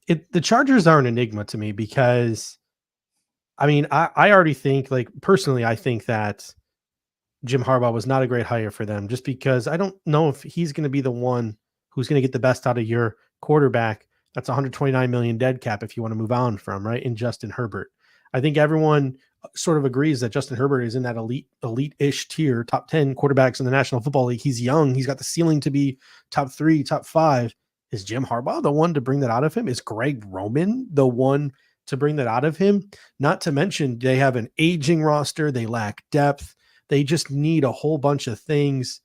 The Chargers are an enigma to me because I mean, I already think, like, personally, I think that Jim Harbaugh was not a great hire for them just because I don't know if he's going to be the one who's going to get the best out of your quarterback. That's 129 million dead cap if you want to move on from, right? In Justin Herbert. I think everyone sort of agrees that Justin Herbert is in that elite-ish tier, top 10 quarterbacks in the National Football League. He's young. He's got the ceiling to be top 3, top 5. Is Jim Harbaugh the one to bring that out of him? Is Greg Roman the one to bring that out of him? Not to mention they have an aging roster. They lack depth. They just need a whole bunch of things.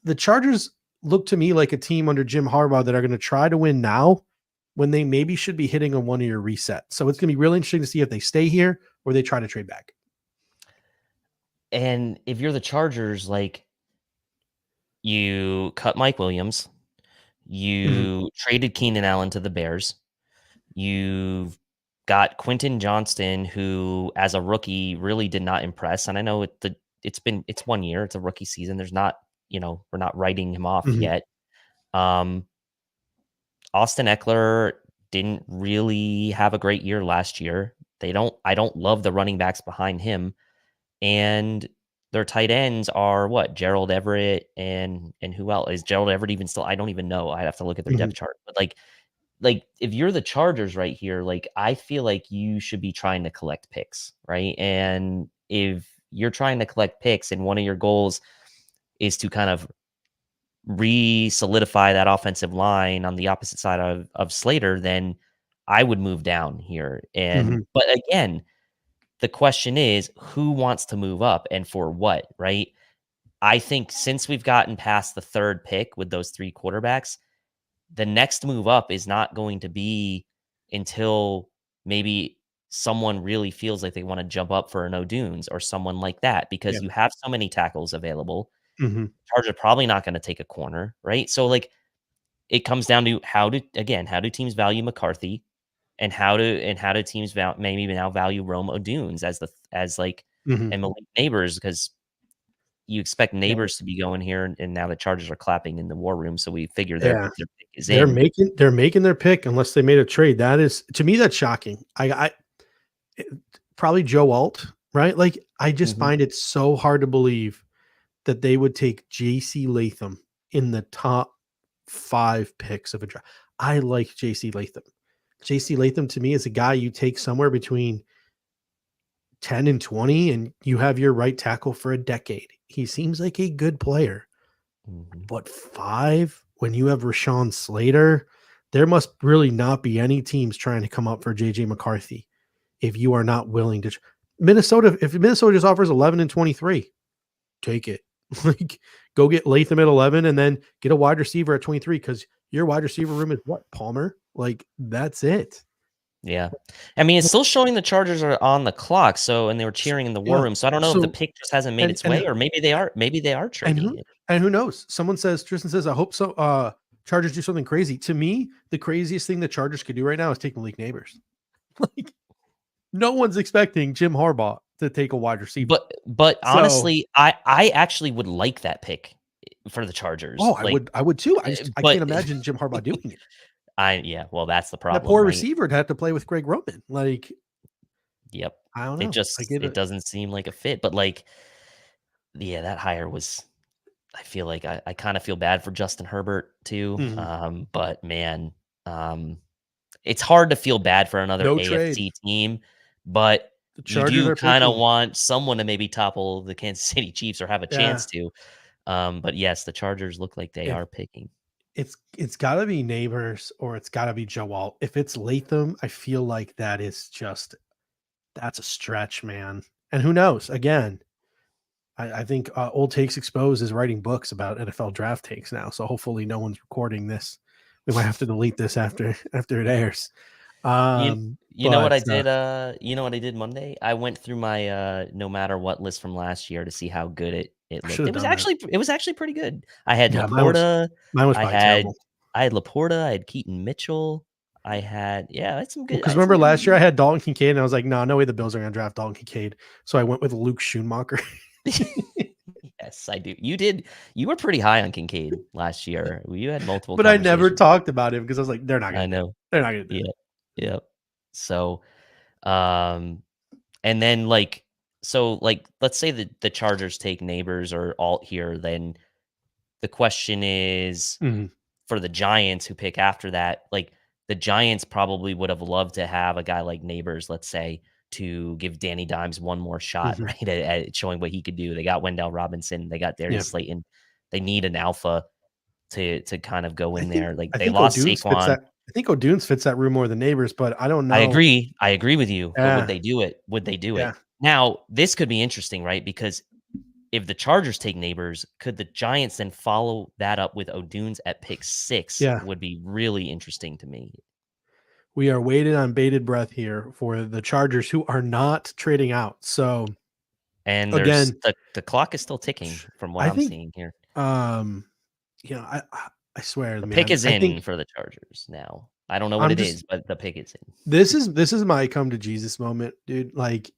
The Chargers look to me like a team under Jim Harbaugh that are going to try to win now when they maybe should be hitting a one-year reset. So it's going to be really interesting to see if they stay here or they try to trade back. And if you're the Chargers, like you cut Mike Williams, Mhm. you traded Keenan Allen to the Bears, you've got Quentin Johnston, who as a rookie really did not impress. And I know it's 1 year, it's a rookie season. There's not, we're not writing him off Mhm. yet. Austin Eckler didn't really have a great year last year. I don't love the running backs behind him. And their tight ends are what? Gerald Everett and who else? Is Gerald Everett even still? I don't even know. I'd have to look at their Mhm. depth chart. But like if you're the Chargers right here, like I feel like you should be trying to collect picks, right? And if you're trying to collect picks and one of your goals is to kind of re-solidify that offensive line on the opposite side of Slater, then I would move down here. Mhm. But again, the question is who wants to move up and for what, right? I think since we've gotten past the third pick with those three quarterbacks, the next move up is not going to be until maybe someone really feels like they want to jump up for an Odunze or someone like that Yeah. because you have so many tackles available. Mhm. Chargers are probably not going to take a corner, right? So like it comes down to how do teams value McCarthy and how do teams maybe now value Rome Odunze as like Mhm. and Malik Neighbors because you expect Yeah. Neighbors to be going here and now the Chargers are clapping in the war room, so we figure Yeah. their pick is They're in. making their pick unless they made a trade. That is, to me, that's shocking. It- Probably Joe Alt, right? Like, I just Mhm. find it so hard to believe that they would take JC Latham in the top 5 picks of a draft. I like JC Latham. JC Latham to me is a guy you take somewhere between 10 and 20 and you have your right tackle for a decade. He seems like a good player. Mhm. But 5 when you have Rashawn Slater, there must really not be any teams trying to come up for JJ McCarthy if you are not willing to Minnesota, if Minnesota just offers 11 and 23, take it. Like, go get Latham at 11 and then get a wide receiver at 23 because your wide receiver room is what? Palmer? Like, that's it. Yeah. I mean, it's still showing the Chargers are on the clock, and they were S- cheering in the war Yeah. room. So I don't know if the So pick just hasn't made and its way and or maybe they are and trading who it. and who knows? Someone says Tristan says, I hope so. Chargers do something crazy. To me, the craziest thing the Chargers could do right now is take Malik Neighbors. Like, no one's expecting Jim Harbaugh to take a wide receiver. But So, honestly, I actually would like that pick for the Chargers. Like, I would too. I but can't imagine Jim Harbaugh doing it. yeah, well, that's the That problem, poor right? receiver would have to play with Greg Roman. Like, Yep. I don't know. I get It it. doesn't seem like a fit, but like, yeah, that hire was. I feel like I kind of feel bad for Justin Herbert too. Mhm. But man, um, it's hard to feel bad for another No trade. AFC team, but The you Chargers do are kind of picking. want someone to maybe topple the Kansas City Chiefs or have a Yeah. chance to. But yes, the Chargers look like they If are picking. it's got to be Neighbors or it's got to be Joe Alt. If it's Latham, I feel like that's a stretch, man. And who knows? Again, I think Old Takes Exposed is writing books about NFL draft takes now. So hopefully no one's recording this. We might have to delete this after it airs. You you know what But I did? You know what I did Monday? I went through my no matter what list from last year to see how good it I should looked. have done that. It was actually pretty good. I had Yeah, Laporta, mine was I probably had terrible. I had Laporta, I had Keaton Mitchell, I had some Well, good I because had some remember good last year I had Dalton Kincaid, and I was like, no way the Bills are going to draft Dalton Kincaid. So I went with Luke Schumacher. Yes, I do. You were pretty high on Kincaid last year. You had multiple But I never conversations. talked about him because I was like, they're not I going to do it. know. They're not going to do it. Yeah. Yeah. So, um and then let's say the Chargers take Neighbors or Alt here, then the question is Mhm, for the Giants who pick after that, like the Giants probably would have loved to have a guy like Neighbors, let's say, to give Danny Dimes one more shot, mhm. right? At showing what he could do. They got Wendell Robinson, they got Yeah. Darius Slayton. They need an alpha to kind of go I in think there. Like I they think lost Odunze fits Saquon. that I think Odunze fits that room more than Neighbors, but I don't know. I agree with you, but would Yeah, they do it? Would they do yeah, it? Now, this could be interesting, right? Because if the Chargers take Neighbors, could the Giants then follow that up with Odunze at pick 6 yeah. would be really interesting to me. We are waiting on bated breath here for the Chargers who are not trading out. So, And there's again, the clock is still ticking from what I I'm think, seeing here. um, I swear, The pick man, is I think in for the Chargers now. I don't know what it is, but the pick is in. This is my come to Jesus moment, dude. Like,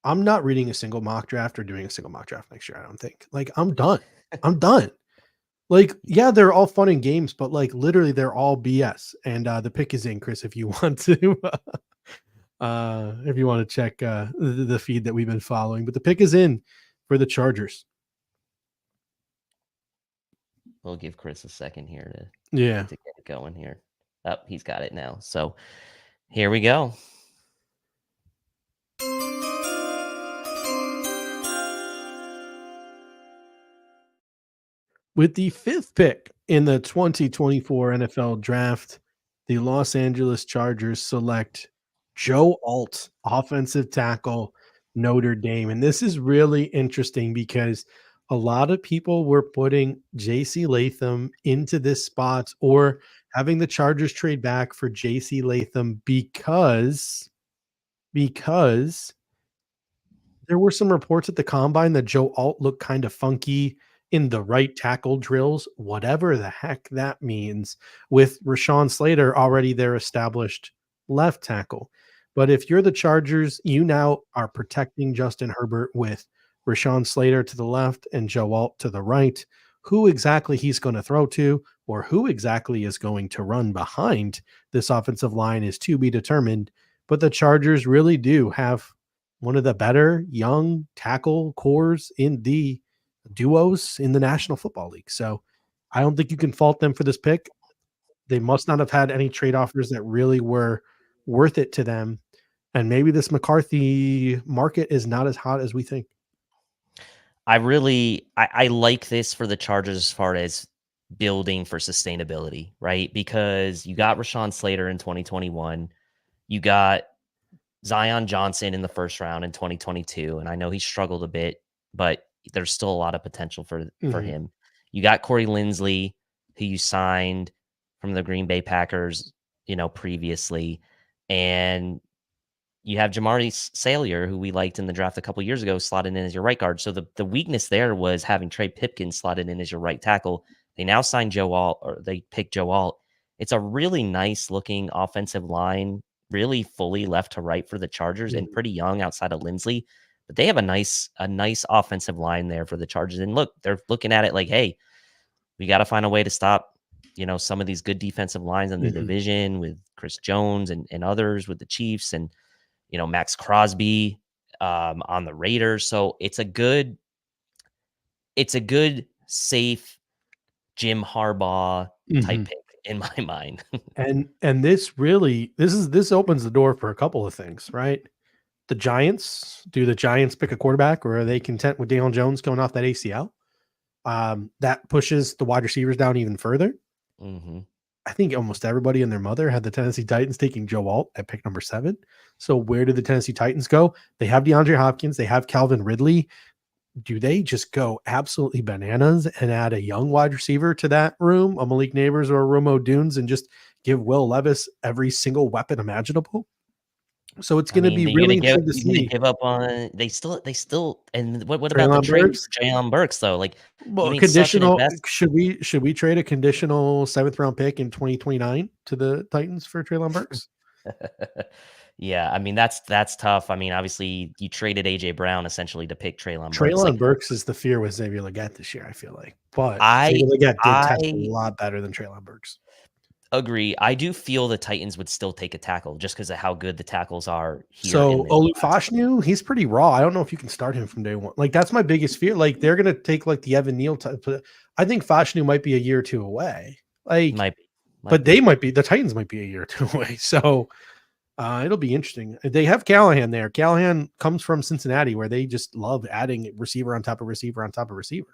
I'm not reading a single mock draft or doing a single mock draft next year. I don't think. Like, I'm done. I'm done. Like, yeah, they're all fun and games, but like literally they're all BS. And the pick is in, Chris, if you want to check the feed that we've been following. But the pick is in for the Chargers. We'll give Chris a second here to get it going here. Oh, he's got it now. So here we go. With the 5th pick in the 2024 NFL Draft, the Los Angeles Chargers select Joe Alt, offensive tackle, Notre Dame. And this is really interesting because a lot of people were putting J.C. Latham into this spot or having the Chargers trade back for J.C. Latham because there were some reports at the combine that Joe Alt looked kind of funky in the right tackle drills, whatever the heck that means, with Rashawn Slater already their established left tackle. But if you're the Chargers, you now are protecting Justin Herbert with Rashawn Slater to the left and Joe Alt to the right. Who exactly he's going to throw to or who exactly is going to run behind this offensive line is to be determined. But the Chargers really do have one of the better young tackle cores in the duos in the National Football League. So I don't think you can fault them for this pick. They must not have had any trade offers that really were worth it to them. And maybe this McCarthy market is not as hot as we think. I like this for the Chargers as far as building for sustainability, right? Because you got Rashawn Slater in 2021. You got Zion Johnson in the first round in 2022. And I know he struggled a bit, but there's still a lot of potential for him. You got Corey Linsley, who you signed from the Green Bay Packers, previously. And you have Jamari Salyer, who we liked in the draft a couple years ago, slotted in as your right guard. So the weakness there was having Trey Pipkins slotted in as your right tackle. They now signed Joe Alt, or they picked Joe Alt. It's a really nice looking offensive line, really fully left to right for the Chargers and pretty young outside of Linsley. But they have a nice offensive line there for the Chargers. And look, they're looking at it like, hey, we got to find a way to stop, some of these good defensive lines in the division with Chris Jones and others with the Chiefs and, Max Crosby on the Raiders. So it's a good, safe Jim Harbaugh type pick in my mind. and this opens the door for a couple of things, right? The Giants, do the Giants pick a quarterback or are they content with Daniel Jones going off that ACL? That pushes the wide receivers down even further. I think almost everybody and their mother had the Tennessee Titans taking Joe Alt at pick number 7. So where did the Tennessee Titans go? They have DeAndre Hopkins. They have Calvin Ridley. Do they just go absolutely bananas and add a young wide receiver to that room, a Malik Neighbors or a Romo Dunes, and just give Will Levis every single weapon imaginable? So it's going to be really interesting to see. Give up on they still and what about the trade for Treylon Burks though? Like, conditional. Should we trade a conditional 7th round pick in 2029 to the Titans for Treylon Burks? Yeah, I mean that's tough. I mean, obviously you traded AJ Brown essentially to pick Treylon Burks. Treylon Burks is the fear with Xavier Legette this year, I feel like. But Xavier Legette did test a lot better than Treylon Burks. Agree. I do feel the Titans would still take a tackle just because of how good the tackles are here. So Fashanu, he's pretty raw. I don't know if you can start him from day one. Like, that's my biggest fear. Like, they're gonna take like the Evan Neal type. I think Fashanu might be a year or two away. Like, the Titans might be a year or two away. So it'll be interesting. They have Callahan there. Callahan comes from Cincinnati, where they just love adding receiver on top of receiver on top of receiver.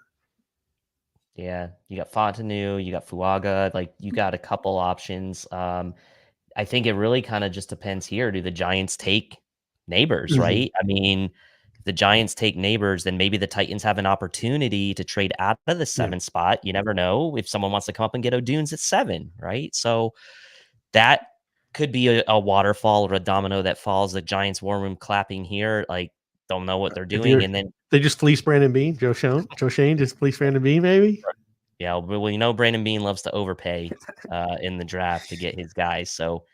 Yeah, you got Fautanu, you got Fuaga, like you got a couple options. I think it really kind of just depends here. Do the Giants take Neighbors, right? I mean, if the Giants take Neighbors, then maybe the Titans have an opportunity to trade out of the 7 spot. You never know if someone wants to come up and get Odunze at 7, right? So that could be a waterfall or a domino that falls. The Giants war room clapping here, like don't know what they're doing, and then they just fleece Brandon Beane. Joe Shane just fleece Brandon Beane, maybe. Yeah, well, Brandon Beane loves to overpay in the draft to get his guys, so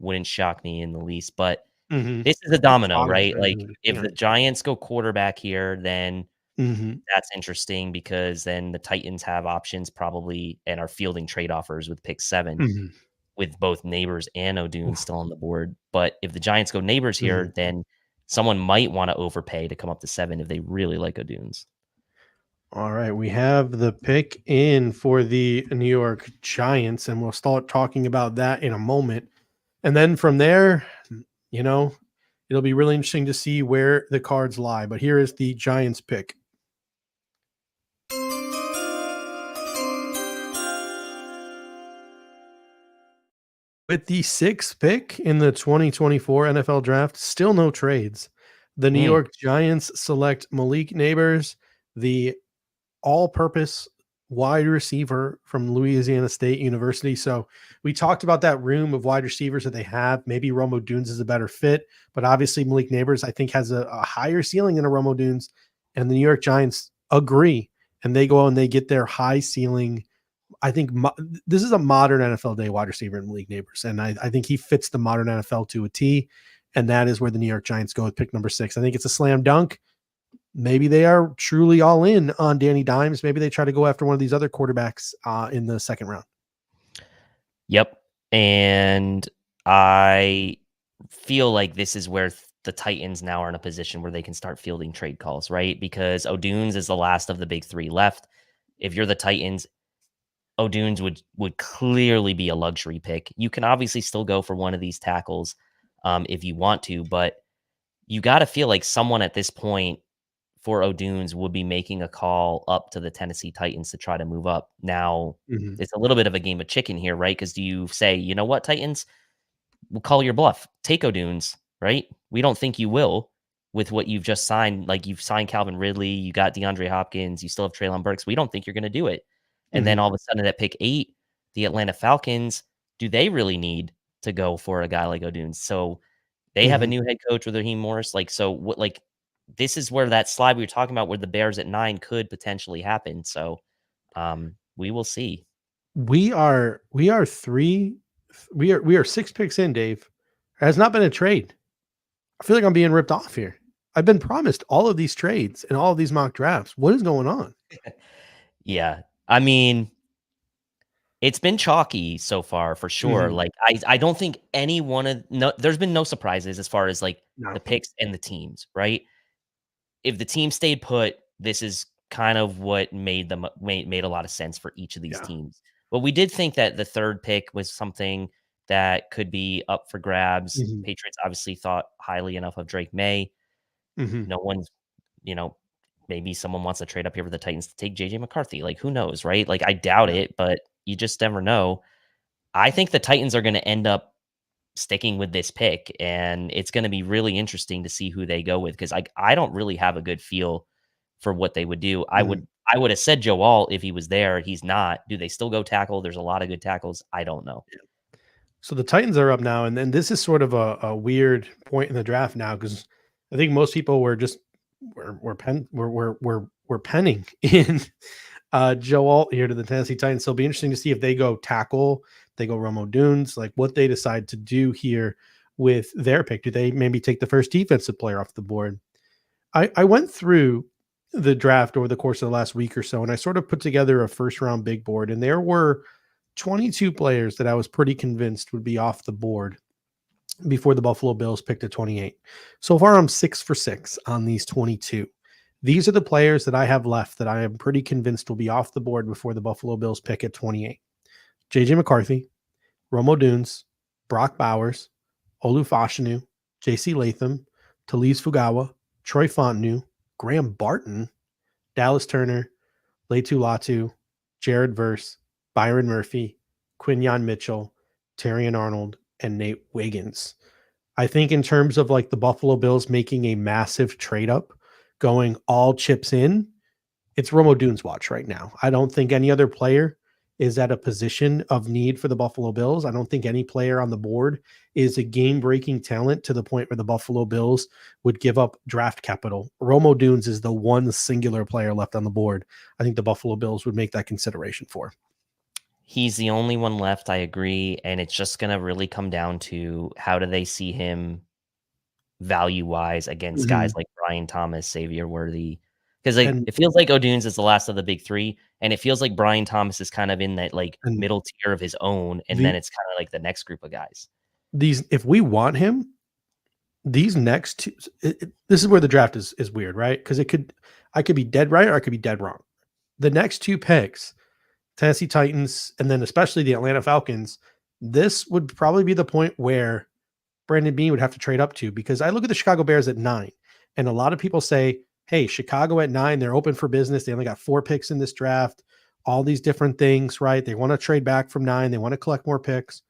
wouldn't shock me in the least. But Mhm. this is a It's domino, Father's right? Day, Like, if yeah. the Giants go quarterback here, then Mhm. that's interesting because then the Titans have options probably and are fielding trade offers with pick 7 Mhm. with both Neighbors and Odunze Oof. still on the board. But if the Giants go Neighbors Mhm. here, then someone might want to overpay to come up to 7 if they really like Odunze. All right, we have the pick in for the New York Giants, and we'll start talking about that in a moment. And then from there, you know, it'll be really interesting to see where the cards lie. But here is the Giants pick. With the sixth pick in the 2024 NFL draft, still no trades. The New Mm, York Giants select Malik Neighbors, the all-purpose wide receiver from Louisiana State University. So we talked about that room of wide receivers that they have. Maybe Romo Dunes is a better fit, but obviously Malik Neighbors, I think, has a higher ceiling than a Romo Dunes. And the New York Giants agree, and they go and they get their high ceiling. I think this is a modern NFL day wide receiver in Malik Neighbors, and I think he fits the modern NFL to a T. And that is where the New York Giants go with pick number 6. I think it's a slam dunk. Maybe they are truly all in on Danny Dimes. Maybe they try to go after one of these other quarterbacks in the second round. yep. And I feel like this is where the Titans now are in a position where they can start fielding trade calls, right? Because Odunze is the last of the big 3 left. If you're the Titans, Odunze would clearly be a luxury pick. You can obviously still go for one of these tackles if you want to, but you got to feel like someone at this point for Odunze would be making a call up to the Tennessee Titans to try to move up. Now, Mhm. it's a little bit of a game of chicken here, right? Because do you say, you know what, Titans, we'll call your bluff, take Odunze, right? We don't think you will with what you've just signed. Like you've signed Calvin Ridley, you got DeAndre Hopkins, you still have Treylon Burks. We don't think you're going to do it. And then Mhm. all of a sudden at pick 8, the Atlanta Falcons, do they really need to go for a guy like Odunze? So they have a Mhm. new head coach with Raheem Morris. Like, so what, like, this is where that slide we were talking about where the Bears at 9 could potentially happen. So we will see. We are 6 picks in, Dave. There has not been a trade. I feel like I'm being ripped off here. I've been promised all of these trades and all of these mock drafts. What is going on? Yeah. I mean, it's been chalky so far for sure. Mhm. Like I don't think any one of no there's been no surprises as far as like No. the picks and the teams, right? If the team stayed put, this is kind of what made a lot of sense for each of these Yeah. teams. But we did think that the third pick was something that could be up for grabs. Mhm. Patriots obviously thought highly enough of Drake May. Mhm. No one's, you know, maybe someone wants to trade up here with the Titans to take JJ McCarthy. Like, who knows, right? Like, I doubt Yeah. it, but you just never know. I think the Titans are going to end up sticking with this pick, and it's going to be really interesting to see who they go with because I don't really have a good feel for what they would do. Mhm. I would have said Joe Alt if he was there. He's not. Do they still go tackle? There's a lot of good tackles. I don't know. So the Titans are up now, and then this is sort of a weird point in the draft now because I think most people were just we're penning in Joe Alt here to the Tennessee Titans. So it'll be interesting to see if they go tackle, they go Romo Dunes, like what they decide to do here with their pick. Do they maybe take the first defensive player off the board? I went through the draft over the course of the last week or so, and I sort of put together a first round big board, and there were 22 players that I was pretty convinced would be off the board before the Buffalo Bills picked at 28. So far, I'm 6 for 6 on these 22. These are the players that I have left that I am pretty convinced will be off the board before the Buffalo Bills pick at 28. JJ McCarthy, Romo Dunes, Brock Bowers, Olu Fashanu, JC Latham, Talise Fugawa, Troy Fontanu, Graham Barton, Dallas Turner, Latu, Jared Verse, Byron Murphy, Quinyon Mitchell, Terrion Arnold, and Nate Wiggins. I think in terms of like the Buffalo Bills making a massive trade up, going all chips in, it's Romo Dunes watch right now. I don't think any other player is at a position of need for the Buffalo Bills. I don't think any player on the board is a game-breaking talent to the point where the Buffalo Bills would give up draft capital. Romo Dunes is the one singular player left on the board I think the Buffalo Bills would make that consideration for. He's the only one left, I agree, and it's just gonna really come down to how do they see him value-wise against guys like Brian Thomas, Xavier Worthy, because And it feels like Odunze is the last of the big 3, and it feels like Brian Thomas is kind of in that, like, and middle tier of his own, and then it's kinda like the next group of guys. if we want him, these next two, this is where the draft is weird, right? Because I could be dead right or I could be dead wrong. The next 2 picks, Tennessee Titans, and then especially the Atlanta Falcons, this would probably be the point where Brandon Beane would have to trade up to, because I look at the Chicago Bears at 9, and a lot of people say, hey, Chicago at 9, they're open for business. They only got 4 picks in this draft, all these different things, right? They want to trade back from 9. They want to collect more picks.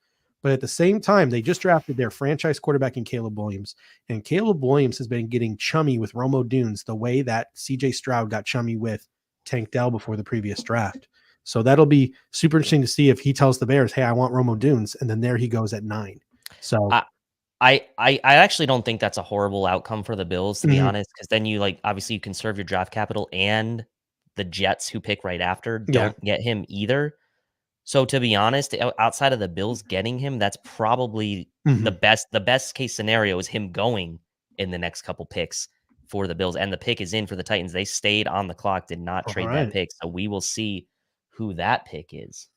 But at the same time, they just drafted their franchise quarterback in Caleb Williams. And Caleb Williams has been getting chummy with Romo Dunes the way that CJ Stroud got chummy with Tank Dell before the previous draft. So that'll be super interesting to see if he tells the Bears, hey, I want Romo Dunes. And then there he goes at 9. So I actually don't think that's a horrible outcome for the Bills, to be honest, because then you obviously you conserve your draft capital, and the Jets who pick right after don't get him either. So to be honest, outside of the Bills getting him, that's probably the best case scenario is him going in the next couple picks for the Bills. And the pick is in for the Titans. They stayed on the clock, did not trade that pick. So we will see who that pick is.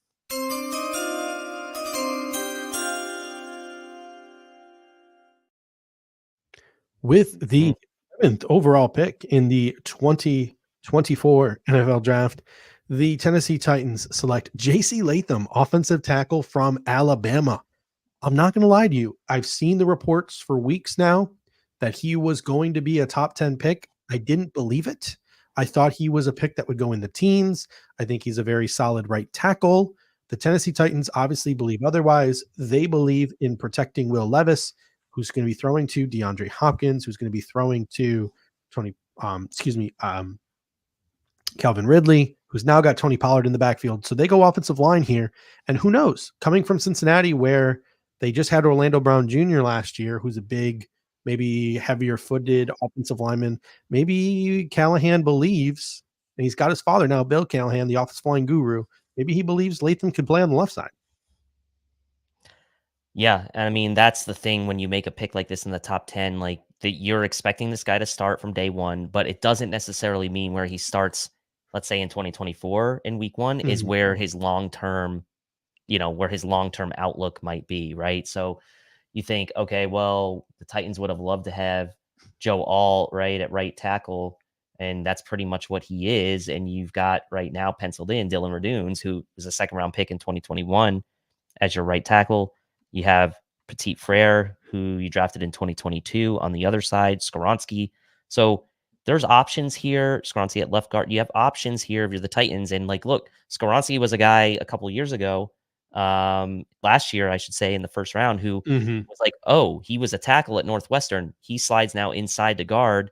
With the 7th overall pick in the 2024 NFL Draft, the Tennessee Titans select J.C. Latham, offensive tackle from Alabama. I'm not going to lie to you. I've seen the reports for weeks now that he was going to be a top 10 pick. I didn't believe it. I thought he was a pick that would go in the teens. I think he's a very solid right tackle. The Tennessee Titans obviously believe otherwise. They believe in protecting Will Levis, who's going to be throwing to DeAndre Hopkins, who's going to be throwing to Calvin Ridley, who's now got Tony Pollard in the backfield. So they go offensive line here. And who knows, coming from Cincinnati, where they just had Orlando Brown Jr. last year, who's a big, maybe heavier footed offensive lineman. Maybe Callahan believes, and he's got his father now, Bill Callahan, the offensive line guru. Maybe he believes Latham could play on the left side. Yeah, I mean, that's the thing when you make a pick like this in the top 10, that you're expecting this guy to start from day one, but it doesn't necessarily mean where he starts, let's say in 2024 in week 1 is where his long-term, where his long-term outlook might be, right? So you think, okay, well, the Titans would have loved to have Joe Alt, right, at right tackle, and that's pretty much what he is. And you've got right now penciled in Dylan Radunes, who was a 2nd-round pick in 2021 as your right tackle. You have Petit Frere, who you drafted in 2022 on the other side, Skoronski. So there's options here. Skoronski at left guard. You have options here if you're the Titans. And look, Skoronski was a guy a couple of years ago, last year, I should say, in the 1st round, who was oh, he was a tackle at Northwestern. He slides now inside to guard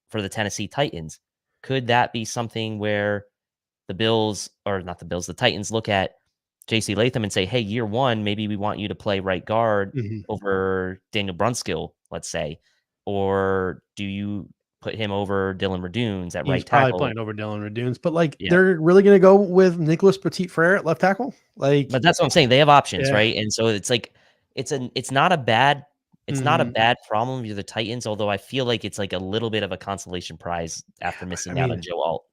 for the Tennessee Titans. Could that be something where the Titans look at J.C. Latham and say, hey, year 1, maybe we want you to play right guard over Daniel Brunskill, let's say, or do you put him over Dylan Radunes at right tackle? He's probably playing over Dylan Radunes, but they're really going to go with Nicholas Petit Frere at left tackle. But that's what I'm saying. They have options, right? And so it's it's not a bad problem if you're the Titans, although I feel like it's a little bit of a consolation prize after missing out on Joe Alt.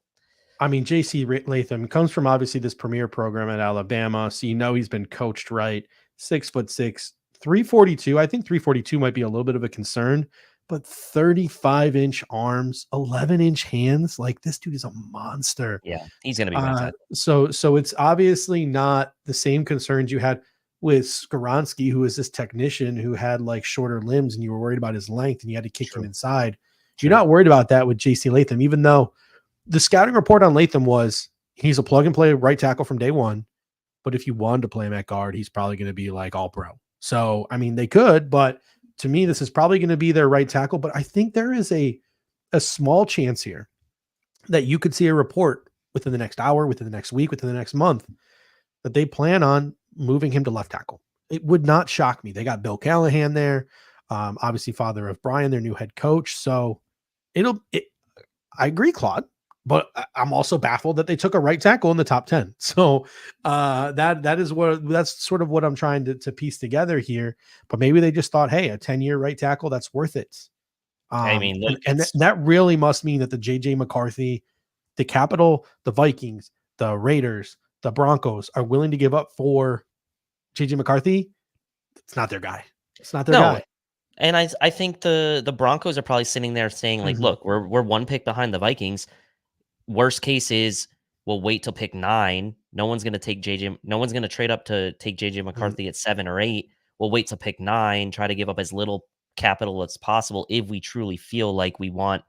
I mean, J.C. Latham comes from obviously this premier program at Alabama, so he's been coached right. 6'6", 342. I think 342 might be a little bit of a concern, but 35-inch arms, 11-inch hands. This dude is a monster. Yeah, he's going to be right. So it's obviously not the same concerns you had with Skoronski, who is this technician who had shorter limbs, and you were worried about his length, and you had to kick him inside. You're not worried about that with J.C. Latham, even though the scouting report on Latham was he's a plug-and-play right tackle from day 1, but if you wanted to play him at guard, he's probably going to be all-pro. So, I mean, they could, but to me, this is probably going to be their right tackle. But I think there is a small chance here that you could see a report within the next hour, within the next week, within the next month that they plan on moving him to left tackle. It would not shock me. They got Bill Callahan there, obviously father of Brian, their new head coach. So I agree, Claude, but I'm also baffled that they took a right tackle in the top 10. So that's sort of what I'm trying to piece together here. But maybe they just thought, hey, a 10-year right tackle, that's worth it. I mean, look, and that really must mean that the JJ McCarthy, the Capital, the Vikings, the Raiders, the Broncos are willing to give up for JJ McCarthy. It's not their guy. It's not their guy. And I think the Broncos are probably sitting there saying, like, look, we're one pick behind the Vikings. Worst case is we'll wait till pick 9. No one's going to take JJ. No one's going to trade up to take JJ McCarthy at 7 or 8. We'll wait till pick 9, try to give up as little capital as possible if we truly feel like we want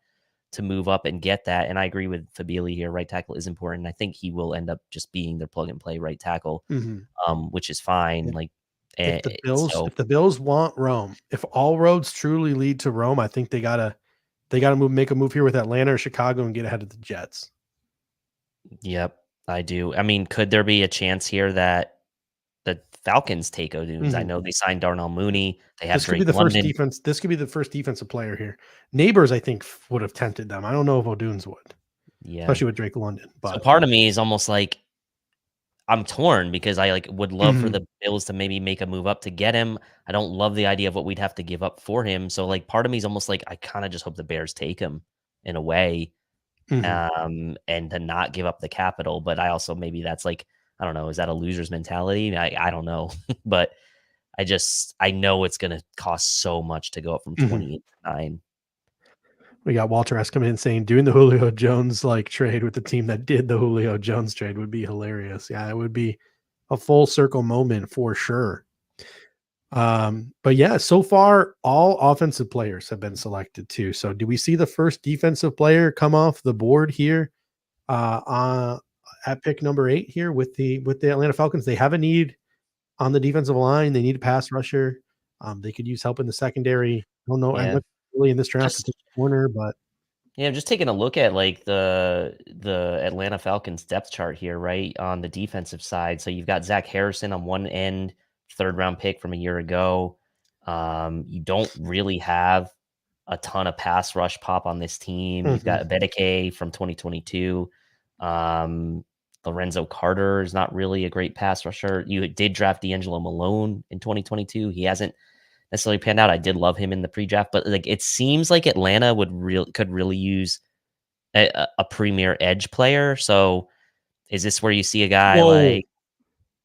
to move up and get that. And I agree with Fabili here. Right tackle is important. I think he will end up just being their plug and play right tackle, which is fine. Yeah. Like, if the Bills want Rome, if all roads truly lead to Rome, I think they gotta make a move here with Atlanta or Chicago and get ahead of the Jets. Yep, I do. I mean, could there be a chance here that the Falcons take Odunze? I know they signed Darnell Mooney. They have Drake London. This could be the first defensive player here. Neighbors, I think, would have tempted them. I don't know if Odunze would. Yeah, especially with Drake London. But so part of me is almost like I'm torn because I would love for the Bills to maybe make a move up to get him. I don't love the idea of what we'd have to give up for him. So part of me is almost like I kind of just hope the Bears take him in a way, and to not give up the capital. But I also maybe that's I don't know. Is that a loser's mentality? I don't know, but I know it's going to cost so much to go up from 28 to 9. We got Walter S coming in saying doing the Julio Jones trade with the team that did the Julio Jones trade would be hilarious. Yeah, it would be a full circle moment for sure. But yeah, so far all offensive players have been selected too. So do we see the first defensive player come off the board here at pick number 8 here with the Atlanta Falcons? They have a need on the defensive line. They need a pass rusher. They could use help in the secondary. I don't know. Yeah. I'm not really in this draft to take a corner, but yeah, just taking a look at the Atlanta Falcons depth chart here, right, on the defensive side. So you've got Zach Harrison on one end, 3rd round pick from a year ago. You don't really have a ton of pass rush pop on this team. You've got Abedeke from 2022. Lorenzo Carter is not really a great pass rusher. You did draft D'Angelo Malone in 2022. He hasn't necessarily panned out. I did love him in the pre-draft, but it seems like Atlanta could really use a premier edge player. So is this where you see a guy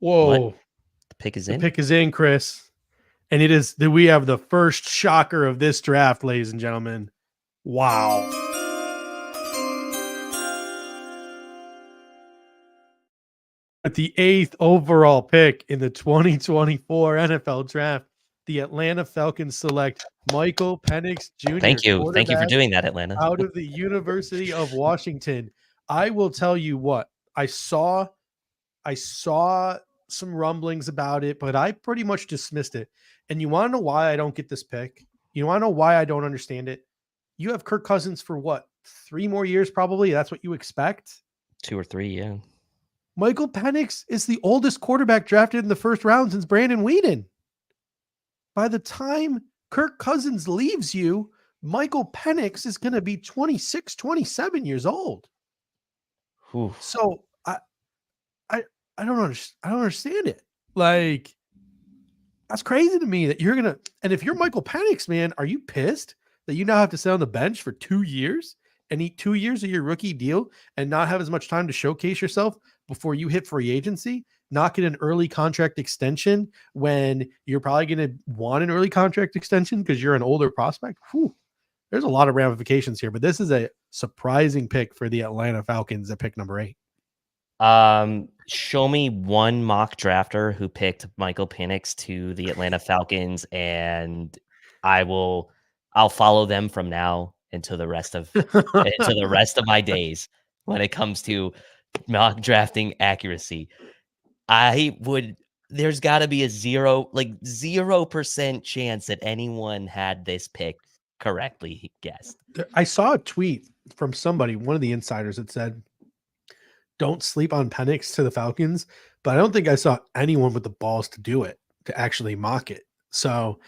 whoa, the pick is in? The pick is in, Chris. And it is that we have the first shocker of this draft, ladies and gentlemen. Wow. At the 8th overall pick in the 2024 NFL draft, the Atlanta Falcons select Michael Penix Jr. Thank you for doing that, Atlanta. Out of the University of Washington. I will tell you what, I saw some rumblings about it, but I pretty much dismissed it. And you want to know why I don't get this pick? You want to know why I don't understand it? You have Kirk Cousins for what? 3 more years, probably. That's what you expect? 2 or 3, yeah. Michael Penix is the oldest quarterback drafted in the first round since Brandon Beane. By the time Kirk Cousins leaves you, Michael Penix is going to be 26, 27 years old. Oof. So I don't understand it. That's crazy to me that you're going to, and if you're Michael Penix, man, are you pissed that you now have to sit on the bench for 2 years and eat 2 years of your rookie deal and not have as much time to showcase yourself before you hit free agency, not get an early contract extension when you're probably going to want an early contract extension because you're an older prospect? Whew. There's a lot of ramifications here, but this is a surprising pick for the Atlanta Falcons at pick number 8. Show me one mock drafter who picked Michael Penix to the Atlanta Falcons, and I'll follow them from now into the rest of my days when it comes to mock drafting accuracy. There's got to be a 0% chance that anyone had this pick correctly guessed. I saw a tweet from somebody, one of the insiders, that said, don't sleep on Penix to the Falcons, but I don't think I saw anyone with the balls to do it, to actually mock it. So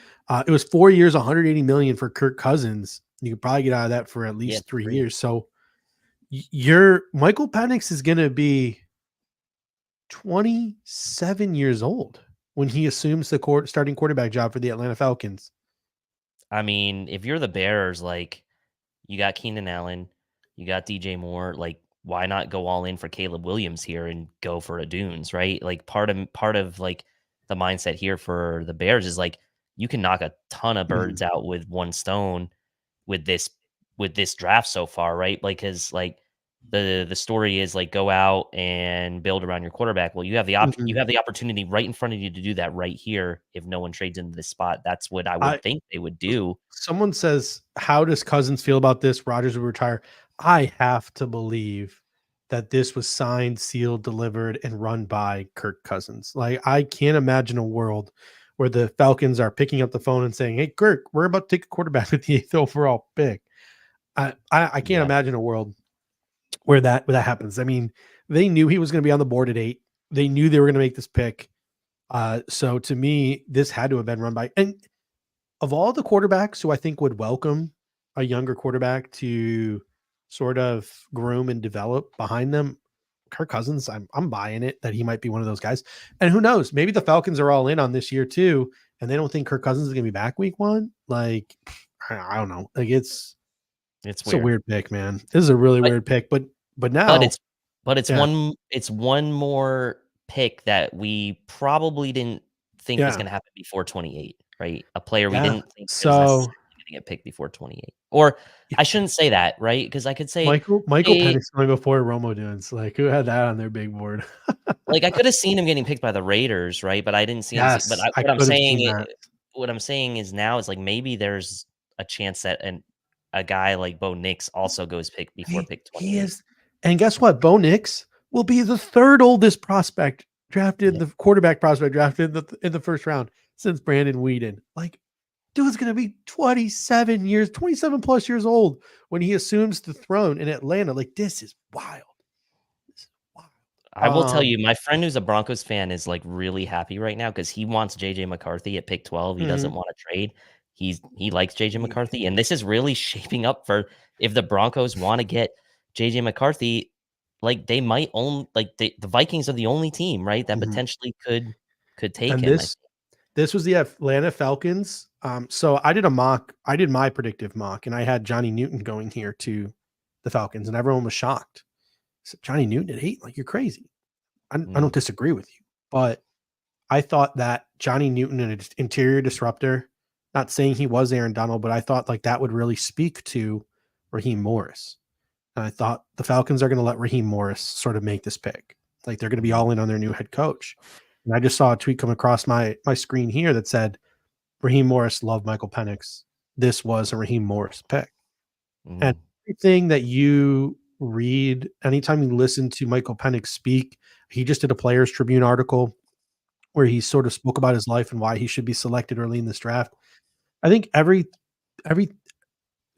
it was 4 years, 180 million for Kirk Cousins. You could probably get out of that for at Yeah, least 3 3. years. So your Michael Penix is going to be 27 years old when he assumes the starting quarterback job for the Atlanta Falcons. I mean, if you're the Bears, like, you got Keenan Allen, you got DJ Moore, like, why not go all in for Caleb Williams here and go for a Dunes, right? Like, part of like the mindset here for the Bears is like you can knock a ton of birds out with one stone with this draft so far, right? Like, because like the story is like go out and build around your quarterback. Well, you have you Mhm. have the opportunity right in front of you to do that right here. If no one trades into this spot, that's what I I would think they would do. Someone says, "How does Cousins feel about this? Rodgers will retire." I have to believe that this was signed, sealed, delivered, and run by Kirk Cousins. Like, I can't imagine a world where the Falcons are picking up the phone and saying, "Hey, Kirk, we're about to take a quarterback with the eighth overall pick." I can't Yeah. imagine a world where that happens. I mean, they knew he was going to be on the board at 8. They knew they were going to make this pick. So to me, this had to have been run by, and of all the quarterbacks who I think would welcome a younger quarterback to sort of groom and develop behind them, Kirk Cousins, I'm buying it that he might be one of those guys. And who knows? Maybe the Falcons are all in on this year too, and they don't think Kirk Cousins is going to be back week 1. Like, I don't know. Like, It's it's a weird. weird pick, man. This is a really But weird pick. But but now, it's but it's yeah, one more pick that we probably didn't think was yeah, gonna happen before 28, right? A player we yeah. didn't think was So necessarily gonna get picked before 28. Or yeah, I shouldn't say that, right? Because I could say, Michael "Hey," Penix going before Romo Dunes. Like, who had that on their big board? like, I could have seen him getting picked by the Raiders, right? But I didn't see him but Yes, I what I'm could have saying seen that. what I'm saying is now is, like, maybe there's a chance that a guy like Bo Nix also goes pick before pick He 28. is, and guess what? Bo Nix will be the third oldest prospect drafted, Yeah. the quarterback prospect drafted in the first round since Brandon Weeden. Like, dude's gonna be 27 years, 27 plus years old when he assumes the throne in Atlanta. Like, this is wild. This is I will wild. tell you, my friend who's a Broncos fan is, like, really happy right now because he wants JJ McCarthy at pick 12. He doesn't Mhm. wanna trade. He likes JJ Ye McCarthy, and this is really shaping up for if the Broncos wanna get JJ McCarthy, like, they might own like, the Vikings are the only team, right, that Mhm. potentially could take And him, I think. this was the Atlanta Falcons. So I did my predictive mock, and I had Johnny Newton going here to the Falcons, and everyone was shocked. I said, Johnny Newton at 8? Like, you're crazy. I Mm, don't disagree with you, but I thought that Johnny Newton, an interior disruptor, not saying he was Aaron Donald, but I thought like that would really speak to Raheem Morris. And I thought the Falcons are going to let Raheem Morris sort of make this pick. Like, they're going to be mhm, all in on their new head coach. And I just saw a tweet come across my screen here that said Raheem Morris loved Michael Penix. This was a Raheem Morris pick. And mhm. everything that you read, anytime you listen to Michael Penix speak, he just did a Players Tribune article where he sort of spoke about his life and why he should be selected early in this draft. I think every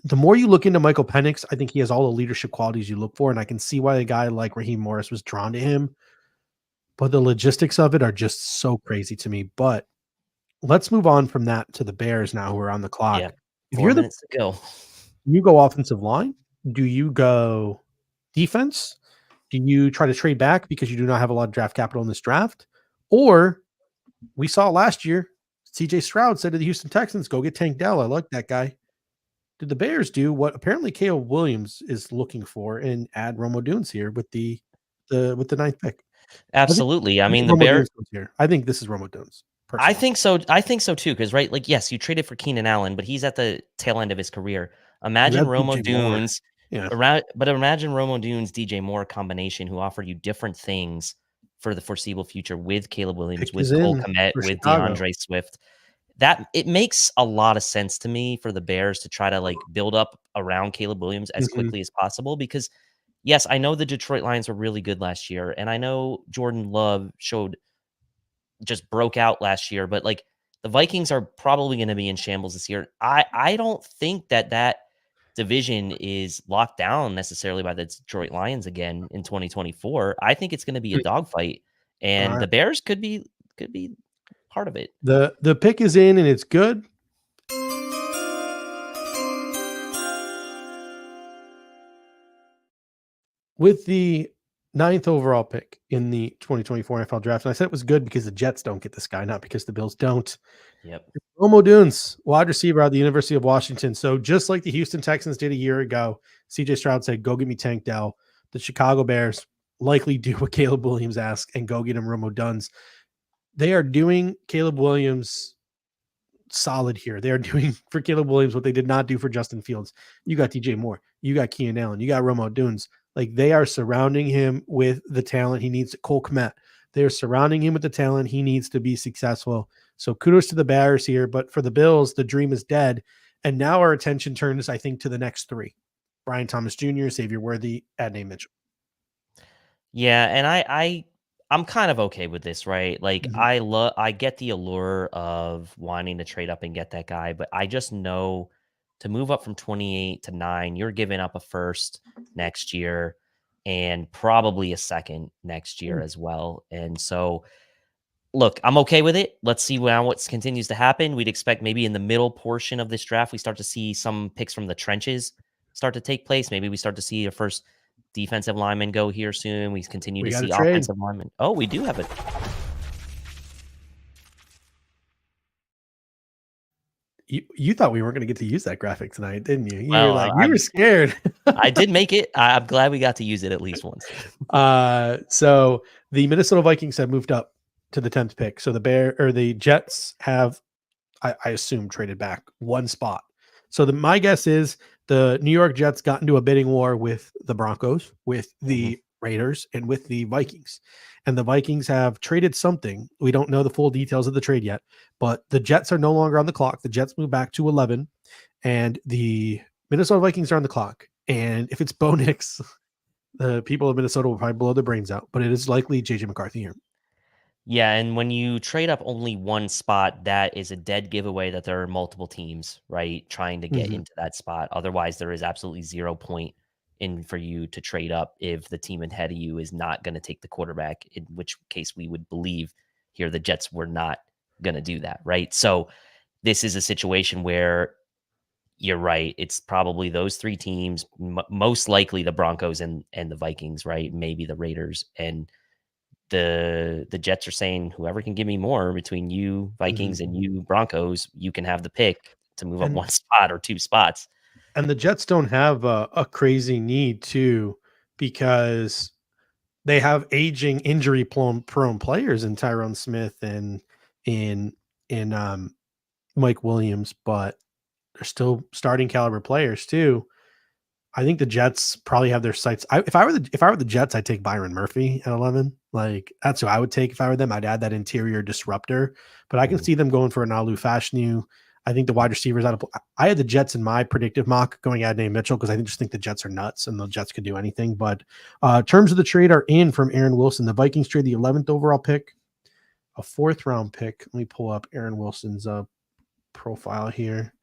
the more you look into Michael Penix, I think he has all the leadership qualities you look for, and I can see why a guy like Raheem Morris was drawn to him. But the logistics of it are just so crazy to me. But let's move on from that to the Bears now, who are on the Yeah, clock. If 4 you're the minutes to go. you go offensive line, do you go defense? Do you try to trade back because you do not have a lot of draft capital in this draft? Or we saw last year, CJ Stroud said to the Houston Texans, "Go get Tank Dell. I like that guy." Did the Bears do what apparently Caleb Williams is looking for and add Romo Dunes here with the ninth pick? I think Absolutely. I I mean, think Romo Dunes goes here. I think this is Romo Dunes personally. I think so too, because right, like, yes, you traded for Keenan Allen, but he's at the tail end of his career. You Imagine have Romo DJ Moore. Dunes Yeah. imagine Romo Dunes, DJ Moore combination who offer you different things for the foreseeable future with Caleb Williams, Pick is with Cole in Kmet, for with Chicago. DeAndre Swift. That it makes a lot of sense to me for the Bears to try to, like, build up around Caleb Williams as Mhm, quickly as possible because, yes, I know the Detroit Lions were really good last year, and I know Jordan Love showed just broke out last year, but, like, the Vikings are probably gonna be in shambles this year. I don't think that division is locked down necessarily by the Detroit Lions again in 2024. I think it's gonna be a mm. dogfight, and the Bears could be part of it. The pick is in, and it's good. With the 9th overall pick in the 2024 NFL draft, and I said it was good because the Jets don't get this guy, not because the Bills don't. Yep. Odunze, wide receiver out of the University of Washington. So just like the Houston Texans did a year ago, CJ Stroud said, go get me Tank Dell. The Chicago Bears likely do what Caleb Williams asked and go get him Odunze. They are doing Caleb Williams solid here. They are doing for Caleb Williams what they did not do for Justin Fields. You got DJ Moore. You got Keenan Allen. You got Odunze. Like, they are surrounding him with the talent he needs. Cole Kmet. They're surrounding him with the talent he needs to be successful. So kudos to the Bears here. But for the Bills, the dream is dead. And now our attention turns, I think, to the next three. Brian Thomas Jr., Xavier Worthy, Adney Mitchell. Yeah, and I'm kind of okay with this, right? Like, I get the allure of wanting to trade up and get that guy, but I just know to move up from 28 to 9, you're giving up a first next year and probably a second next year as well. And so, look, I'm okay with it. Let's see now what continues to happen. We'd expect maybe in the middle portion of this draft, we start to see some picks from the trenches start to take place. Maybe we start to see our first defensive lineman go here soon. We continue to see offensive linemen. Oh, we do have it. You thought we weren't going to get to use that graphic tonight, didn't you? You Well, were like, you were scared. I did make it. I'm glad we got to use it at least once. So the Minnesota Vikings have moved up to the 10th pick. So the Jets have, I assume, traded back one spot. So my guess is the New York Jets got into a bidding war with the Broncos, with the Raiders, and with the Vikings. And the Vikings have traded something. We don't know the full details of the trade yet, but the Jets are no longer on the clock. The Jets move back to 11, and the Minnesota Vikings are on the clock. And if it's Bo Nix, the people of Minnesota will probably blow their brains out, but it is likely JJ McCarthy here. Yeah, and when you trade up only one spot, that is a dead giveaway that there are multiple teams, right, trying to get into that spot. Otherwise, there is absolutely 0 point in for you to trade up if the team ahead of you is not going to take the quarterback, in which case we would believe here the Jets were not going to do that, right? So this is a situation where you're right. It's probably those three teams, most likely the Broncos and the Vikings, right? Maybe the Raiders. And the Jets are saying, whoever can give me more between you Vikings and you Broncos, you can have the pick to move up one spot or two spots. And the Jets don't have a crazy need too, because they have aging, injury prone players in Tyron Smith and in Mike Williams, but they're still starting caliber players too. I think the Jets probably have their sights. If I were the Jets, I'd take Byron Murphy at 11. Like, that's who I would take if I were them. I'd add that interior disruptor, but I can see them going for an Alu Fashanu. I think the wide receivers I had the Jets in my predictive mock going Adney Mitchell because I just think the Jets are nuts and the Jets could do anything. But terms of the trade are in from Aaron Wilson. The Vikings trade the 11th overall pick, a 4th round pick. Let me pull up Aaron Wilson's profile here.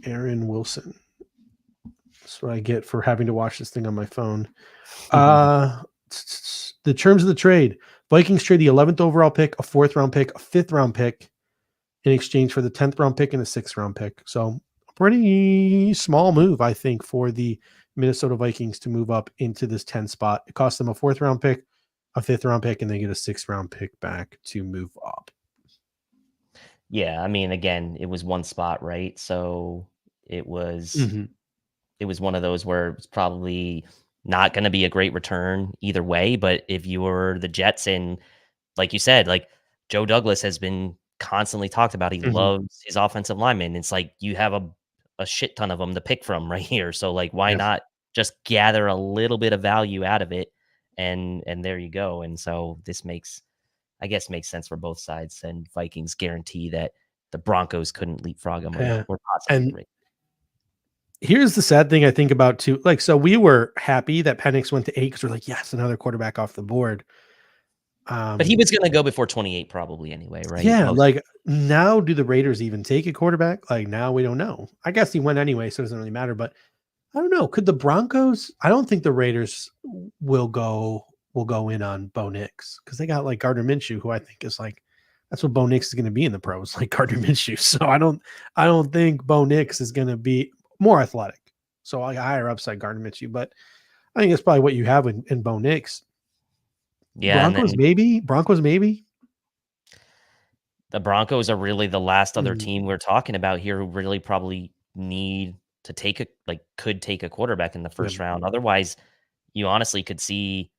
Aaron Wilson. That's what I get for having to watch this thing on my phone. The terms of the trade: Vikings trade the 11th overall pick, a 4th round pick, a 5th round pick in exchange for the 10th round pick and a 6th round pick. So a pretty small move, I think, for the Minnesota Vikings to move up into this 10 spot. It cost them a 4th round pick, a 5th round pick, and they get a 6th round pick back to move up. Yeah, I mean, again, it was one spot, right? So it was it was one of those where it's probably not going to be a great return either way. But if you were the Jets, and like you said, like Joe Douglas has been constantly talked about, he loves his offensive linemen. It's like you have a shit ton of them to pick from right here. So like, why not just gather a little bit of value out of it? And there you go. And so this makes sense for both sides, and Vikings guarantee that the Broncos couldn't leapfrog them or possibly. Here's the sad thing I think about too. Like, so we were happy that Penix went to 8 because we're like, yes, another quarterback off the board. But he was going to go before 28 probably anyway, right? Yeah. Like, now do the Raiders even take a quarterback? Like, now we don't know. I guess he went anyway, so it doesn't really matter. But I don't know. Could the Broncos? I don't think the Raiders will go in on Bo Nix because they got like Gardner Minshew, who I think is like that's what Bo Nix is going to be in the pros, like Gardner Minshew. So I don't think Bo Nix is going to be more athletic. So like higher upside Gardner Minshew, but I think that's probably what you have in Bo Nix. Yeah, and then Broncos maybe. the Broncos are really the last other Mm, team we're talking about here who really probably need to could take a quarterback in the first yeah. round. Otherwise, you honestly could see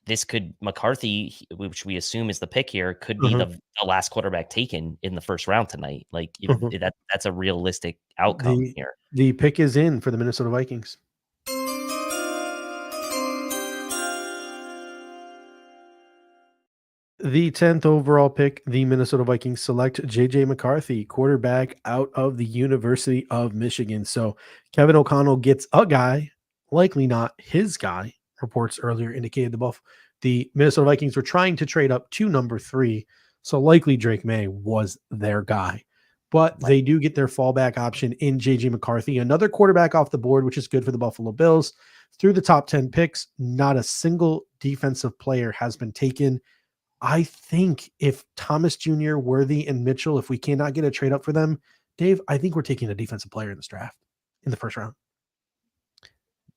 this could McCarthy, which we assume is the pick here, could be Uh-huh. the last quarterback taken in the first round tonight. Like if Uh-huh. that's a realistic outcome here. The pick is in for the Minnesota Vikings. The 10th overall pick, the Minnesota Vikings select J.J. McCarthy, quarterback out of the University of Michigan. So Kevin O'Connell gets a guy, likely not his guy. Reports earlier indicated the Minnesota Vikings were trying to trade up to number 3. So likely Drake May was their guy. But they do get their fallback option in J.J. McCarthy, another quarterback off the board, which is good for the Buffalo Bills. Through the top 10 picks, not a single defensive player has been taken. I think if Thomas Jr., Worthy, and Mitchell, if we cannot get a trade up for them, Dave, I think we're taking a defensive player in this draft in the first round.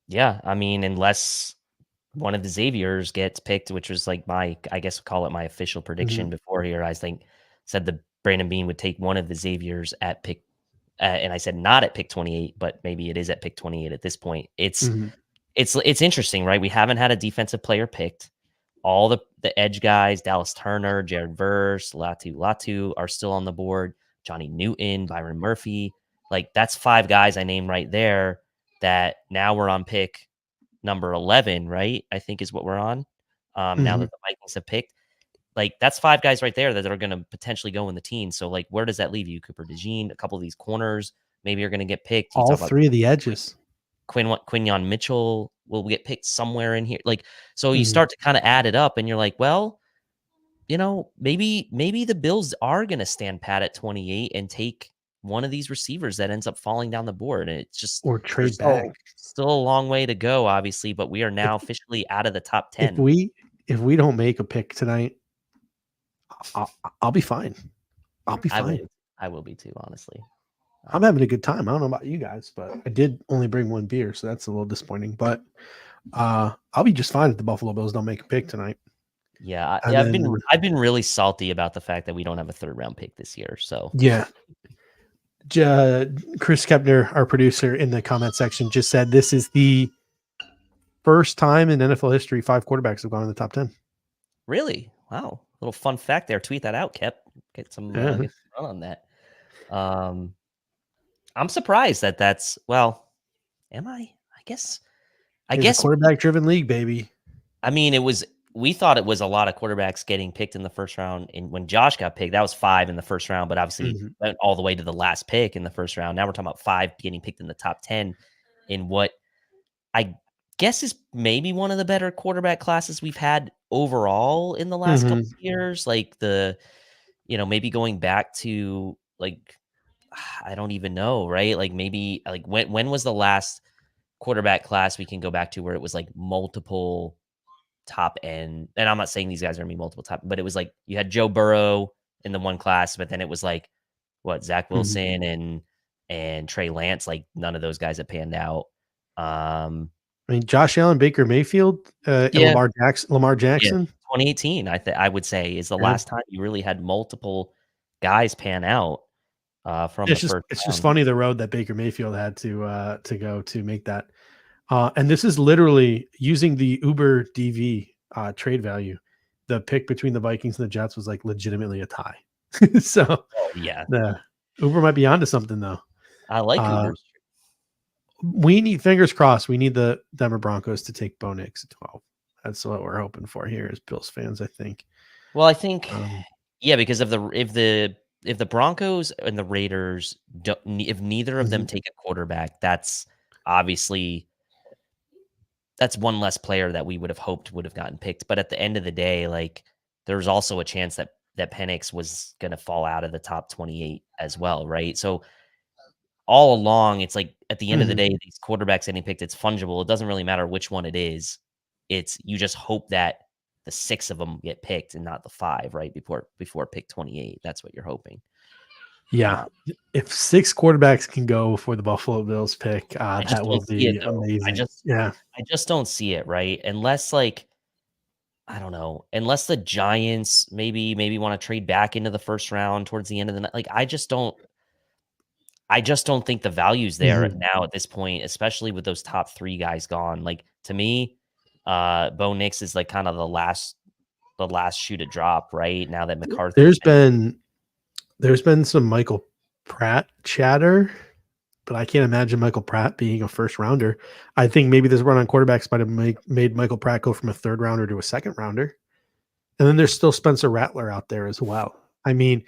Yeah, I mean, unless one of the Xaviers gets picked, which was like I guess we'll call it my official prediction before here. I think said the Brandon Beane would take one of the Xaviers at pick, and I said not at pick 28, but maybe it is at pick 28 at this point. It's interesting, right? We haven't had a defensive player picked. All the edge guys, Dallas Turner, Jared Verse, Latu are still on the board. Johnny Newton, Byron Murphy. Like that's 5 guys I named right there that now we're on pick number 11, right? I think is what we're on. Now that the Vikings have picked. Like that's 5 guys right there that are going to potentially go in the teens. So like where does that leave you? Cooper DeJean, a couple of these corners maybe are going to get picked. You All talk about 3 of the edges. Quinyon Mitchell will get picked somewhere in here. Like, so you start to kind of add it up and you're like, well, you know, maybe the Bills are going to stand pat at 28 and take one of these receivers that ends up falling down the board. And it's just, Or trade back. Still a long way to go, obviously, but we are now officially out of the top 10. If we don't make a pick tonight, I'll be fine. I'll be fine. I will be too, honestly. I'm having a good time. I don't know about you guys, but I did only bring 1 beer, so that's a little disappointing. But I'll be just fine if the Buffalo Bills don't make a pick tonight. Yeah, I've been really salty about the fact that we don't have a 3rd round pick this year. So yeah, Chris Kepner, our producer, in the comment section, just said this is the first time in NFL history 5 quarterbacks have gone in the top 10. Really? Wow. Little fun fact there. Tweet that out, Kep. Get some run on that. I'm surprised that's am I? I guess quarterback driven league, baby. I mean, we thought it was a lot of quarterbacks getting picked in the first round. And when Josh got picked, that was 5 in the first round, but obviously went all the way to the last pick in the first round. Now we're talking about 5 getting picked in the top 10 in what I guess is maybe one of the better quarterback classes we've had overall in the last couple of years. Like maybe going back to like, I don't even know, right? Like maybe like when was the last quarterback class we can go back to where it was like multiple top end? And I'm not saying these guys are gonna be multiple top, but it was like you had Joe Burrow in the one class, but then it was like Zach Wilson and Trey Lance. Like none of those guys have panned out. I mean, Josh Allen, Baker Mayfield, and Lamar Jackson. 2018, I would say is the last time you really had multiple guys pan out. It's just funny the road that Baker Mayfield had to go to make that. And this is literally using the Uber DV trade value. The pick between the Vikings and the Jets was like legitimately a tie. So the Uber might be onto something though. I like Uber. We need, fingers crossed, we need the Denver Broncos to take Bo Nix at 12. That's what we're hoping for here as Bills fans, I think. Well, I think because if the Broncos and the Raiders if neither of them take a quarterback, that's obviously one less player that we would have hoped would have gotten picked. But at the end of the day, like there's also a chance that Penix was going to fall out of the top 28 as well, right? So all along, it's like at the end of the day, these quarterbacks getting picked, it's fungible. It doesn't really matter which one it is. It's you just hope that the 6 of them get picked and not the 5, right? Before pick 28. That's what you're hoping. Yeah. If 6 quarterbacks can go for the Buffalo Bills pick, that will be amazing. I just don't see it, right? Unless like I don't know, unless the Giants maybe want to trade back into the first round towards the end of the night. Like I just don't think the value's there now at this point, especially with those top 3 guys gone. Like to me, Bo Nix is like kind of the last shoe to drop, right? Now that McCarthy there's been some Michael Pratt chatter, but I can't imagine Michael Pratt being a first rounder. I think maybe this run on quarterbacks might have made Michael Pratt go from a 3rd rounder to a 2nd rounder. And then there's still Spencer Rattler out there as well. I mean,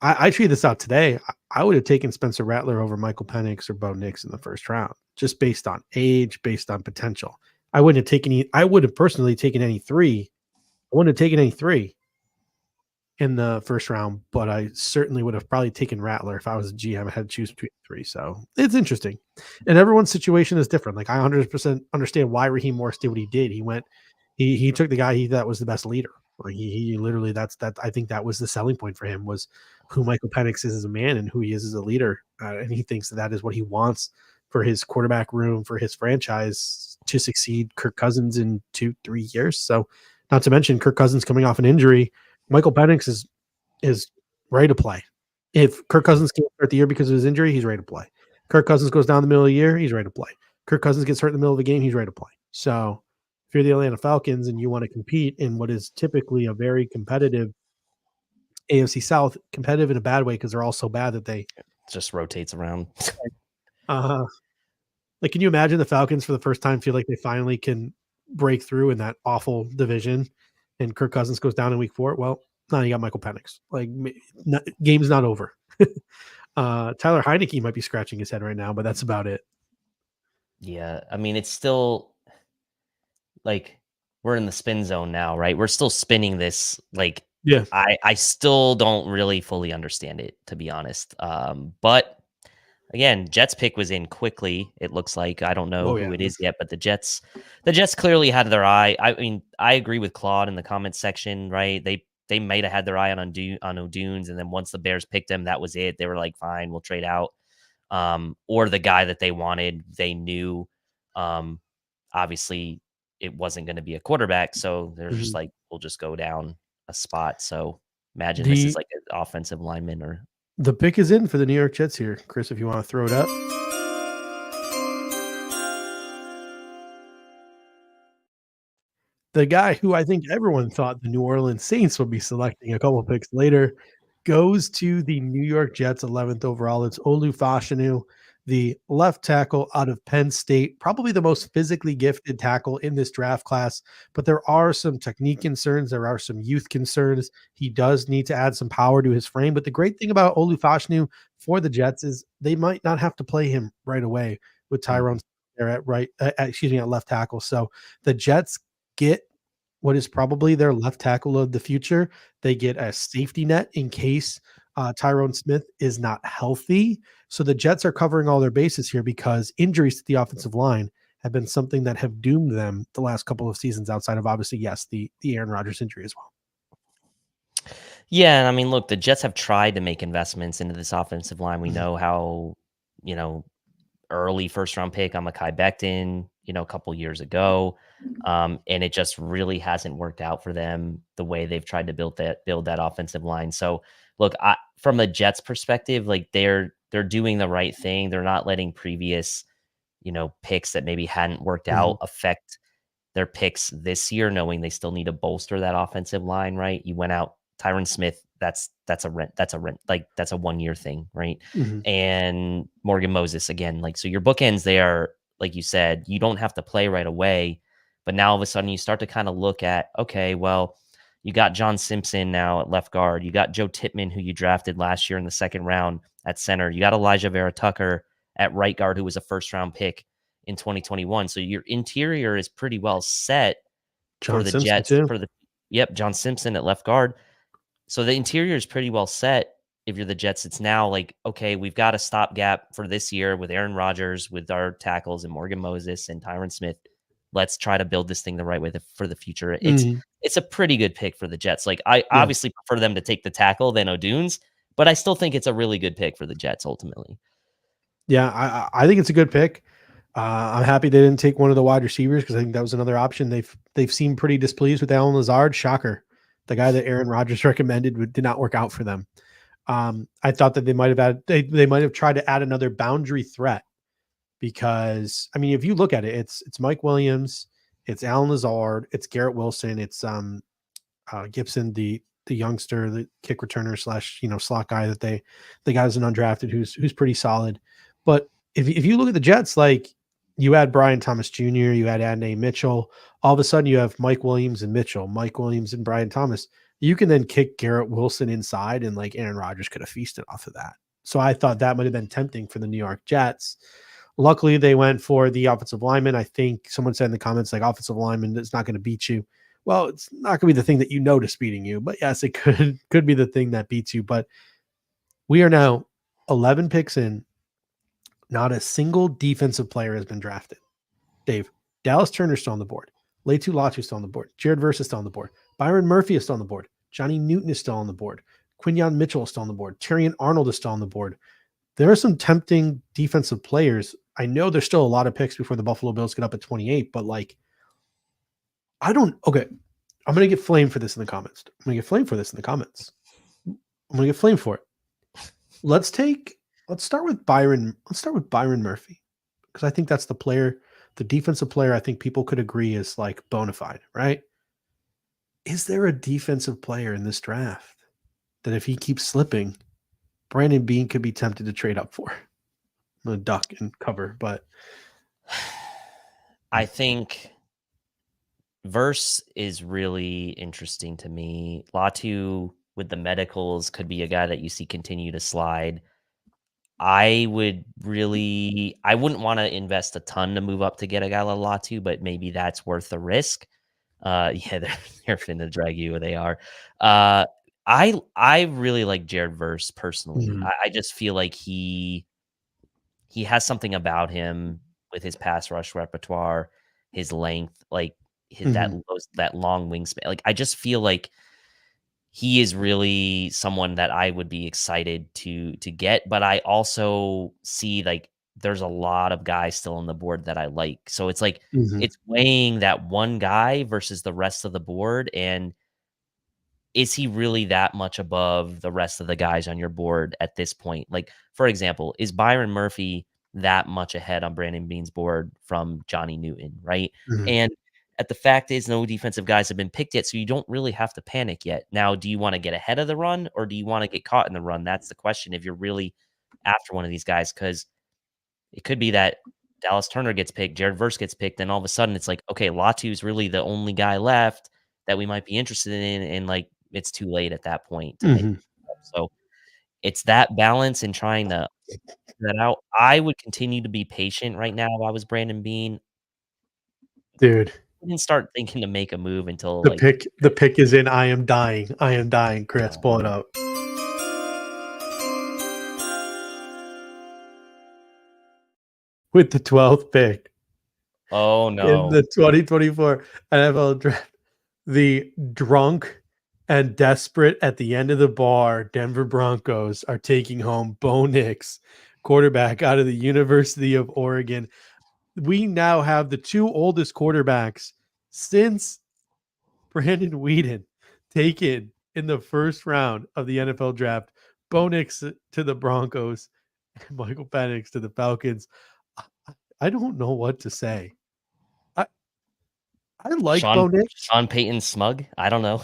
I tweeted this out today. I would have taken Spencer Rattler over Michael Penix or Bo Nix in the first round, just based on age, based on potential. I would have personally taken any 3. I wouldn't have taken any 3 in the first round, but I certainly would have probably taken Rattler if I was a GM. I had to choose between 3. So it's interesting. And everyone's situation is different. Like I 100% understand why Raheem Morris did what he did. He took the guy he thought was the best leader. Like he literally I think that was the selling point for him, was who Michael Penix is as a man and who he is as a leader. And he thinks that is what he wants for his quarterback room, for his franchise to succeed Kirk Cousins in 2-3 years. So not to mention Kirk Cousins coming off an injury, Michael Penix is ready to play. If Kirk Cousins can't start the year because of his injury, he's ready to play. Kirk Cousins goes down the middle of the year, he's ready to play. Kirk Cousins gets hurt in the middle of the game, he's ready to play. So if you're the Atlanta Falcons and you want to compete in what is typically a very competitive AFC South, competitive in a bad way because they're all so bad that they just rotates around. Like, can you imagine the Falcons for the first time feel like they finally can break through in that awful division, and Kirk Cousins goes down in week 4? Well, now you got Michael Penix. Like, game's not over. Tyler Heineke might be scratching his head right now, but that's about it. Yeah, I mean, it's still like we're in the spin zone now, right? We're still spinning this. Like, yeah, I still don't really fully understand it, to be honest. But again, Jets pick was in quickly. It looks like I don't know who it is yet, but the Jets clearly had their eye. I mean, I agree with Claude in the comments section, right? They might have had their eye on Odunze, and then once the Bears picked him, that was it. They were like, fine, we'll trade out. Or the guy that they wanted, they knew. Obviously, it wasn't going to be a quarterback, so they're just like, we'll just go down a spot. So imagine this is like an offensive lineman or. The pick is in for the New York Jets here, Chris, if you want to throw it up. The guy who I think everyone thought the New Orleans Saints would be selecting a couple picks later goes to the New York Jets, 11th overall. It's Olu Fashanu, the left tackle out of Penn State, probably the most physically gifted tackle in this draft class, but there are some technique concerns. There are some youth concerns. He does need to add some power to his frame, but the great thing about Olu Fashanu for the Jets is they might not have to play him right away with Tyrone there at left tackle. So the Jets get what is probably their left tackle of the future. They get a safety net in case Tyrone Smith is not healthy. So the Jets are covering all their bases here because injuries to the offensive line have been something that have doomed them the last couple of seasons, outside of obviously, yes, the Aaron Rodgers injury as well. Yeah, and I mean, look, the Jets have tried to make investments into this offensive line. We know how, early first-round pick on Mekhi Becton, a couple years ago, and it just really hasn't worked out for them the way they've tried to build that offensive line. So, look, from the Jets' perspective, like they're doing the right thing. They're not letting previous, picks that maybe hadn't worked out affect their picks this year, knowing they still need to bolster that offensive line. Right? You went out Tyron Smith. That's a rent. Like that's a 1-year thing, right? And Morgan Moses again. Like, so your bookends there, like you said, you don't have to play right away, but now all of a sudden you start to kind of look at, okay, well, you got John Simpson now at left guard. You got Joe Tippmann, who you drafted last year in the 2nd round at center. You got Elijah Vera Tucker at right guard, who was a 1st-round pick in 2021. So your interior is pretty well set for the Jets. John Simpson at left guard. So the interior is pretty well set. if you're the Jets, it's now like, okay, we've got a stopgap for this year with Aaron Rodgers, with our tackles and Morgan Moses and Tyron Smith. Let's try to build this thing the right way for the future. It's a pretty good pick for the Jets. Like, I Yeah. obviously prefer them to take the tackle than Odunze, but I still think it's a really good pick for the Jets ultimately. Yeah, I think it's a good pick. I'm happy they didn't take one of the wide receivers because I think that was another option. They've seemed pretty displeased with Alan Lazard. Shocker. The guy that Aaron Rodgers recommended did not work out for them. I thought that they might have tried to add another boundary threat because I mean, if you look at it, it's Mike Williams, it's Alan Lazard, it's Garrett Wilson, it's Gibson, the youngster, the kick returner / slot guy that the guy's an undrafted who's pretty solid. But if you look at the Jets, like you add Brian Thomas Jr., you add Adney Mitchell, all of a sudden you have Mike Williams and Mitchell, Mike Williams and Brian Thomas. You can then kick Garrett Wilson inside, and like Aaron Rodgers could have feasted off of that. So I thought that might have been tempting for the New York Jets. Luckily, they went for the offensive lineman. I think someone said in the comments, like, offensive lineman is not going to beat you. Well, it's not going to be the thing that you notice beating you, but yes, it could be the thing that beats you. But we are now 11 picks in. Not a single defensive player has been drafted. Dave, Dallas Turner's still on the board. Latu still on the board. Jared Verse is still on the board. Byron Murphy is still on the board. Johnny Newton is still on the board. Quinyon Mitchell is still on the board. Terrion Arnold is still on the board. There are some tempting defensive players. I know there's still a lot of picks before the Buffalo Bills get up at 28, but like, I'm going to get flamed for this in the comments. I'm going to get flamed for it. Let's start with Byron. Let's start with Byron Murphy because I think that's the defensive player I think people could agree is like bona fide, right? Is there a defensive player in this draft that if he keeps slipping, Brandon Beane could be tempted to trade up for? I'm going to duck and cover, but I think Verse is really interesting to me. Latu with the medicals could be a guy that you see continue to slide. I wouldn't want to invest a ton to move up to get a guy like Latu, but maybe that's worth the risk. Yeah, they're finna drag you. They are. I really like Jared Verse personally. I just feel like he has something about him with his pass rush repertoire, his length, like that long wingspan. Like I just feel like he is really someone that I would be excited to get. But I also see like there's a lot of guys still on the board that I like. So it's like it's weighing that one guy versus the rest of the board. And is he really that much above the rest of the guys on your board at this point? Like, for example, is Byron Murphy that much ahead on Brandon Beane's board from Johnny Newton, right? And the fact is no defensive guys have been picked yet, so you don't really have to panic yet. Now, do you want to get ahead of the run or do you want to get caught in the run? That's the question if you're really after one of these guys, because it could be that Dallas Turner gets picked, Jared Verse gets picked, and all of a sudden it's like, okay, Latu's really the only guy left that we might be interested in, and like it's too late at that point to make it up. So it's that balance and trying to figure that out. I would continue to be patient right now if I was Brandon Beane. Dude, I didn't start thinking to make a move until the pick is in. I am dying. Chris, pull it up. With the 12th pick. Oh no. In the 2024 NFL draft, the drunk and desperate at the end of the bar Denver Broncos are taking home Bo Nix, quarterback out of the University of Oregon. We now have the two oldest quarterbacks since Brandon Weeden taken in the first round of the NFL draft. Bo Nix to the Broncos and Michael Penix to the Falcons. I don't know what to say. I like Bo Nix. Sean Payton smug? I don't know.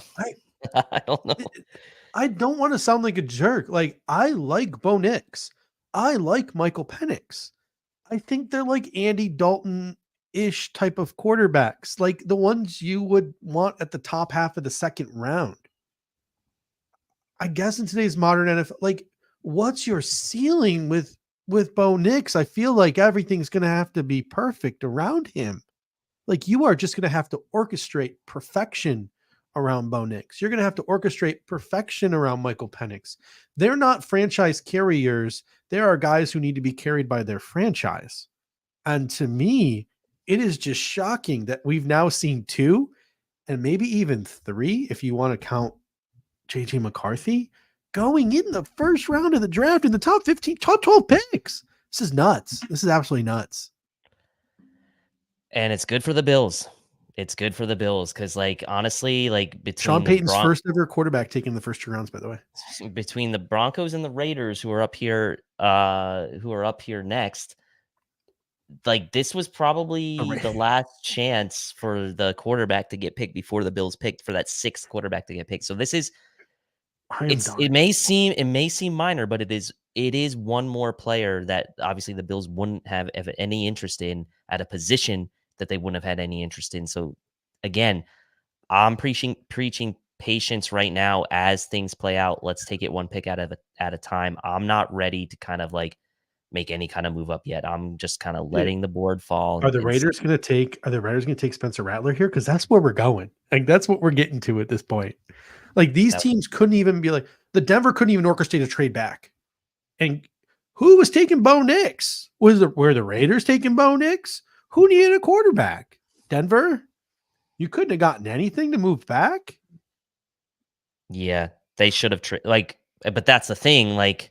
I don't know. I don't want to sound like a jerk. Like, I like Bo Nix. I like Michael Penix. I think they're like Andy Dalton-ish type of quarterbacks, like the ones you would want at the top half of the second round. I guess in today's modern NFL, like, what's your ceiling with Bo Nix? I feel like everything's going to have to be perfect around him. Like, you are just going to have to orchestrate perfection around Bo Nix. You're going to have to orchestrate perfection around Michael Penix. They're not franchise carriers. There are guys who need to be carried by their franchise. And to me, it is just shocking that we've now seen 2 and maybe even 3, if you want to count JJ McCarthy, going in the first round of the draft in the top 15, top 12 picks. This is nuts. This is absolutely nuts. And it's good for the Bills. It's good for the Bills because, like, honestly, like Sean Payton's first ever quarterback taken in the first 2 rounds, by the way. Between the Broncos and the Raiders, who are up here next, like this was probably the last chance for the quarterback to get picked before the Bills picked for that 6th quarterback to get picked. So this is it may seem minor, but it is one more player that obviously the Bills wouldn't have any interest in at a position that they wouldn't have had any interest in. So again, I'm preaching patience right now as things play out. Let's take it one pick at a time. I'm not ready to kind of like make any kind of move up yet. I'm just kind of letting the board fall. Are the Raiders going to take Spencer Rattler here? Because that's where we're going. Like that's what we're getting to at this point. Like these teams couldn't even be like the Denver couldn't even orchestrate a trade back. And who was taking Bo Nix? Were the Raiders taking Bo Nix? Who needed a quarterback? Denver? You couldn't have gotten anything to move back? Yeah, they should have but that's the thing, like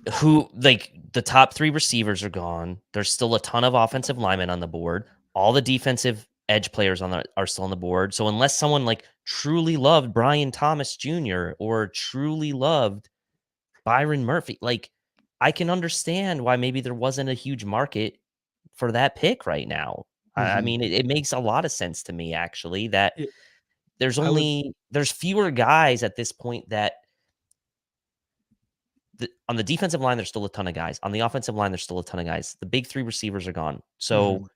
the top 3 receivers are gone. There's still a ton of offensive linemen on the board. All the defensive edge players are still on the board. So unless someone like truly loved Brian Thomas Jr. or truly loved Byron Murphy, like I can understand why maybe there wasn't a huge market for that pick right now. I mean, it makes a lot of sense to me actually that there's fewer guys at this point that on the defensive line, there's still a ton of guys. On the offensive line, there's still a ton of guys. The big 3 receivers are gone. So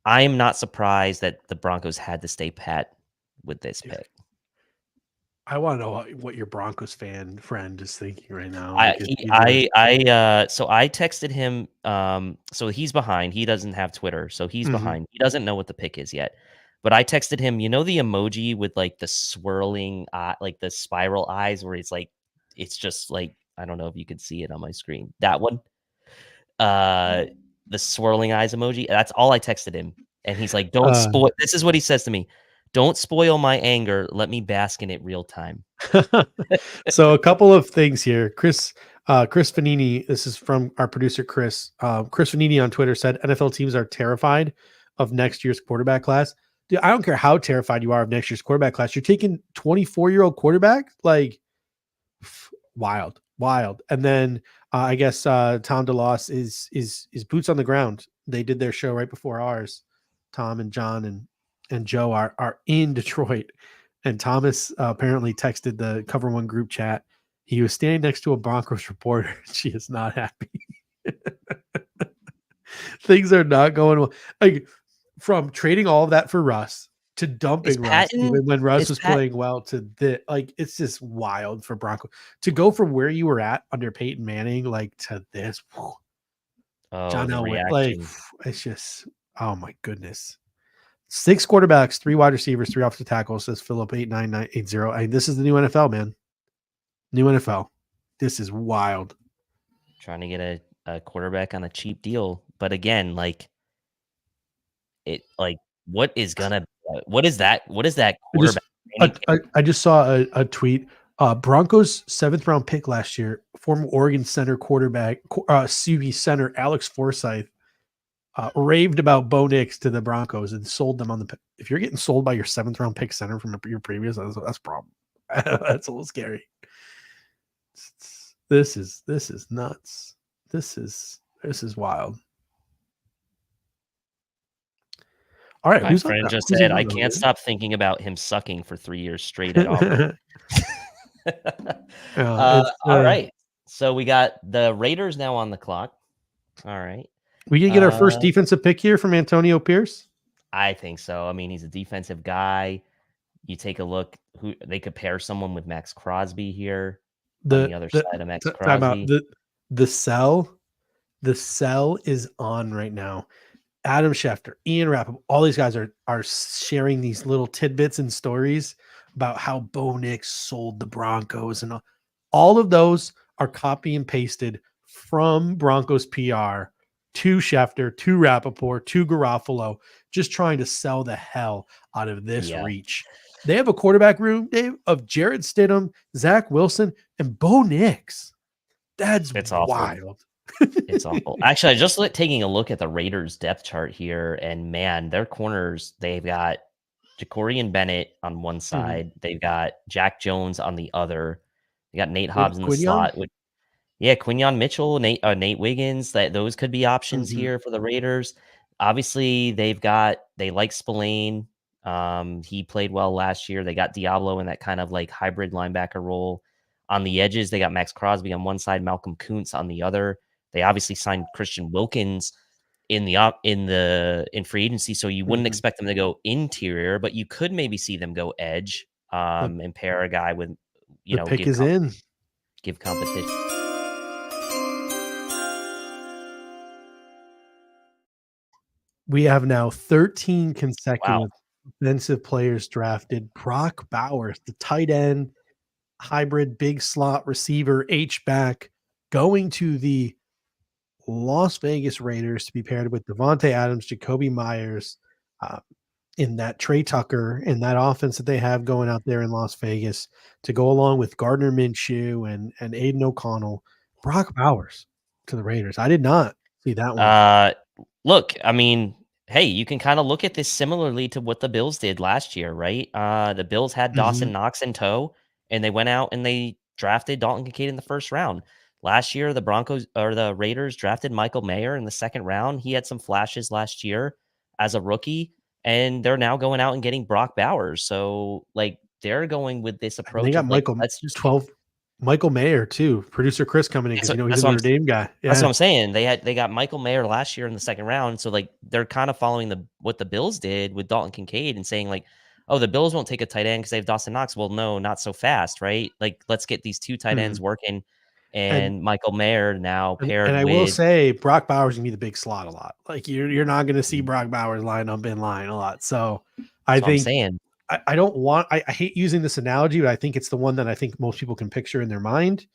I am not surprised that the Broncos had to stay pat with this pick. I want to know what your Broncos friend is thinking right now. So I texted him. So he's behind. He doesn't have Twitter, so he's behind. He doesn't know what the pick is yet. But I texted him. You know the emoji with like the swirling, like the spiral eyes, where it's just like I don't know if you could see it on my screen. That one, the swirling eyes emoji. That's all I texted him, and he's like, "Don't spoil." This is what he says to me. Don't spoil my anger. Let me bask in it real time. So a couple of things here. Chris Fanini, this is from our producer, Chris. Chris Fanini on Twitter said NFL teams are terrified of next year's quarterback class. Dude, I don't care how terrified you are of next year's quarterback class. You're taking 24-year-old quarterback, like wild. And then I guess Tom DeLoss is boots on the ground. They did their show right before ours. Tom and John and Joe are in Detroit, and Thomas apparently texted the Cover One group chat. He was standing next to a Broncos reporter. She is not happy. Things are not going well. Like from trading all of that for Russ to dumping Russ, even when Russ was playing well, to the it's just wild for Broncos to go from where you were at under Peyton Manning, like to this. John Elway, like it's just my goodness. 6 quarterbacks, 3 wide receivers, 3 offensive tackles, says Philip 89980. I mean, this is the new NFL, man. New NFL. This is wild. Trying to get a quarterback on a cheap deal. But again, what is that quarterback? I just saw a tweet. Broncos 7th round pick last year, former Oregon center quarterback, center Alex Forsyth, raved about Bo Nix to the Broncos and sold them on the. If you're getting sold by your 7th round pick center from your previous, that's a problem. That's a little scary. This is nuts. This is wild. All right, my friend just said, "I can't stop thinking about him sucking for 3 years straight at Auburn." All right, so we got the Raiders now on the clock. All right. We can get our first defensive pick here from Antonio Pierce. I think so. I mean, he's a defensive guy. You take a look who they could pair someone with Max Crosby here on the other side of Max Crosby. The sell is on right now. Adam Schefter, Ian Rappaport, all these guys are sharing these little tidbits and stories about how Bo Nix sold the Broncos, and all of those are copy and pasted from Broncos PR to Schefter, to Rappaport, to Garofalo, just trying to sell the hell out of this reach. They have a quarterback room, Dave, of Jared Stidham, Zach Wilson, and Bo Nix. That's wild. It's awful. Actually, I just taking a look at the Raiders depth chart here, and man, their corners, they've got Jacorian Bennett on one side. They've got Jack Jones on the other. They got Nate Hobbs in the slot. Quinyon Mitchell, Nate Wiggins. Those could be options here for the Raiders. Obviously, they like Spillane. He played well last year. They got Diablo in that kind of like hybrid linebacker role. On the edges, they got Max Crosby on one side, Malcolm Kuntz on the other. They obviously signed Christian Wilkins in free agency, so you wouldn't expect them to go interior, but you could maybe see them go edge and pair a guy with, the pick is in. Give competition. We have now 13 consecutive offensive players drafted. Brock Bowers, the tight end, hybrid big slot receiver, H-back, going to the Las Vegas Raiders to be paired with Devontae Adams, Jacoby Myers, in that Trey Tucker, in that offense that they have going out there in Las Vegas, to go along with Gardner Minshew and Aiden O'Connell. Brock Bowers to the Raiders. I did not see that one. Look, I mean, hey, you can kind of look at this similarly to what the Bills did last year, right? The Bills had Dawson Knox in tow, and they went out and they drafted Dalton Kincaid in the first round. Last year, the Raiders drafted Michael Mayer in the second round. He had some flashes last year as a rookie, and they're now going out and getting Brock Bowers. So, like, they're going with this approach. And they got Michael Mayer too. Producer Chris coming in because he's a Notre Dame guy. Yeah. That's what I'm saying. They got Michael Mayer last year in the second round. So like they're kind of following what the Bills did with Dalton Kincaid and saying like, oh, the Bills won't take a tight end because they have Dawson Knox. Well, no, not so fast, right? Like let's get these two tight ends working, and Michael Mayer now paired. And I will say Brock Bowers can be the big slot a lot. Like you're not going to see Brock Bowers line up in line a lot. So I think I hate using this analogy, but I think it's the one that I think most people can picture in their mind.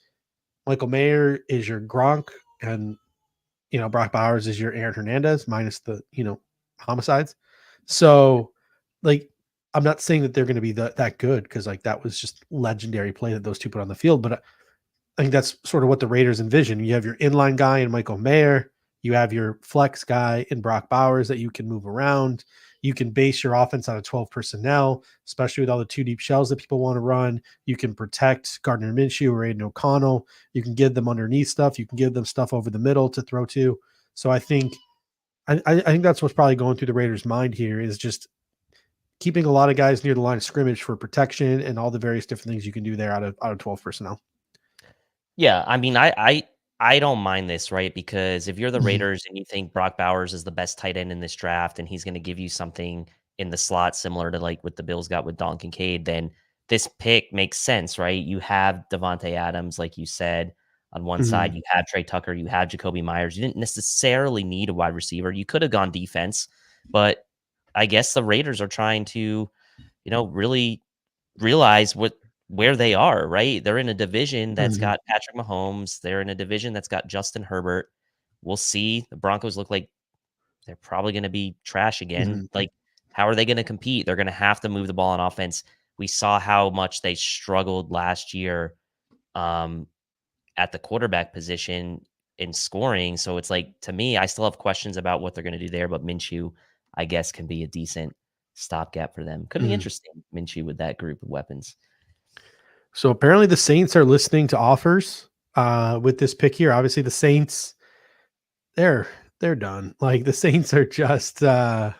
Michael Mayer is your Gronk, and Brock Bowers is your Aaron Hernandez minus the homicides. So like I'm not saying that they're going to be that good because like that was just legendary play that those two put on the field, but I think that's sort of what the Raiders envision. You have your inline guy in Michael Mayer, you have your flex guy in Brock Bowers that you can move around. You can base your offense out of 12 personnel, especially with all the two deep shells that people want to run. You can protect Gardner Minshew or Aiden O'Connell. You can give them underneath stuff. You can give them stuff over the middle to throw to. So I think that's what's probably going through the Raiders' mind here is just keeping a lot of guys near the line of scrimmage for protection and all the various different things you can do there out of 12 personnel. Yeah, I mean, I don't mind this, right? Because if you're the Raiders and you think Brock Bowers is the best tight end in this draft and he's going to give you something in the slot similar to like what the Bills got with Dalton Kincaid, then this pick makes sense, right? You have Devontae Adams, like you said, on one side. You have Trey Tucker. You have Jacoby Myers. You didn't necessarily need a wide receiver. You could have gone defense, but I guess the Raiders are trying to, really realize where they are, right? They're in a division that's got Patrick Mahomes. They're in a division that's got Justin Herbert. We'll see. The Broncos look like they're probably going to be trash again. Like, how are they going to compete? They're going to have to move the ball on offense. We saw how much they struggled last year at the quarterback position in scoring. So it's like, to me, I still have questions about what they're going to do there, but Minshew, I guess, can be a decent stopgap for them. Could be interesting, Minshew, with that group of weapons. So apparently the Saints are listening to offers with this pick here. Obviously the Saints, they're done. Like the Saints are just, they're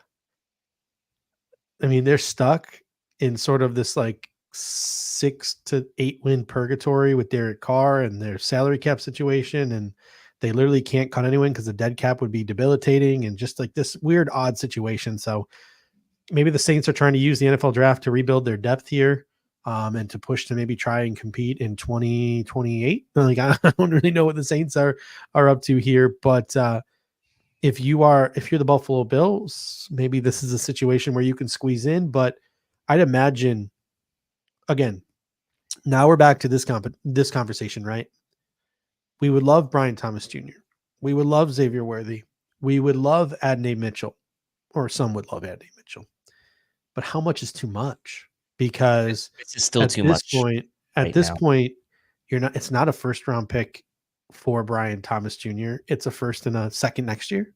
stuck in sort of this like 6 to 8 win purgatory with Derek Carr and their salary cap situation. And they literally can't cut anyone because the dead cap would be debilitating and just like this weird, odd situation. So maybe the Saints are trying to use the NFL draft to rebuild their depth here. And to push to maybe try and compete in 2028. Like I don't really know what the Saints are up to here, but if you're the Buffalo Bills, maybe this is a situation where you can squeeze in, but I'd imagine, again, now we're back to this conversation, right? We would love Brian Thomas Jr. We would love Xavier Worthy. We would love Adney Mitchell, or some would love Adney Mitchell. But how much is too much? Because This is still too much. At this point, it's not a first round pick for Brian Thomas Jr. It's a first and a second next year.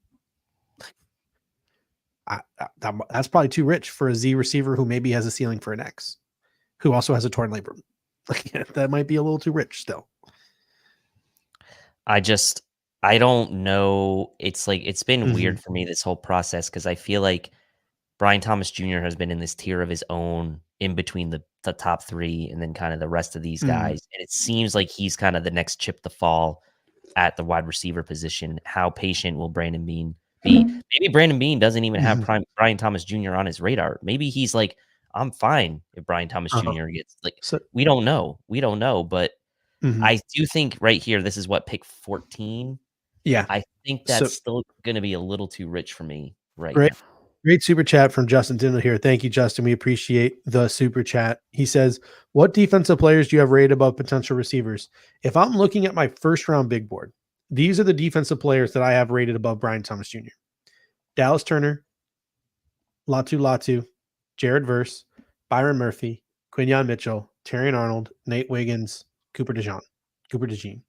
That's probably too rich for a Z receiver who maybe has a ceiling for an X, who also has a torn labrum. That might be a little too rich still. I don't know. It's like, it's been weird for me, this whole process, because I feel like Brian Thomas Jr. has been in this tier of his own in between the top three and then kind of the rest of these guys. And it seems like he's kind of the next chip to fall at the wide receiver position. How patient will Brandon Beane be? Maybe Brandon Beane doesn't even have Brian Thomas Jr. on his radar. Maybe he's like, I'm fine if Brian Thomas Jr. gets we don't know. But I do think right here, this is what, pick 14. Yeah. I think that's still going to be a little too rich for me now. Great super chat from Justin Tindall here. Thank you, Justin. We appreciate the super chat. He says, what defensive players do you have rated above potential receivers? If I'm looking at my first round big board, these are the defensive players that I have rated above Brian Thomas Jr. Dallas Turner, Latu, Jared Verse, Byron Murphy, Quinyon Mitchell, Terrion Arnold, Nate Wiggins, Cooper DeJean.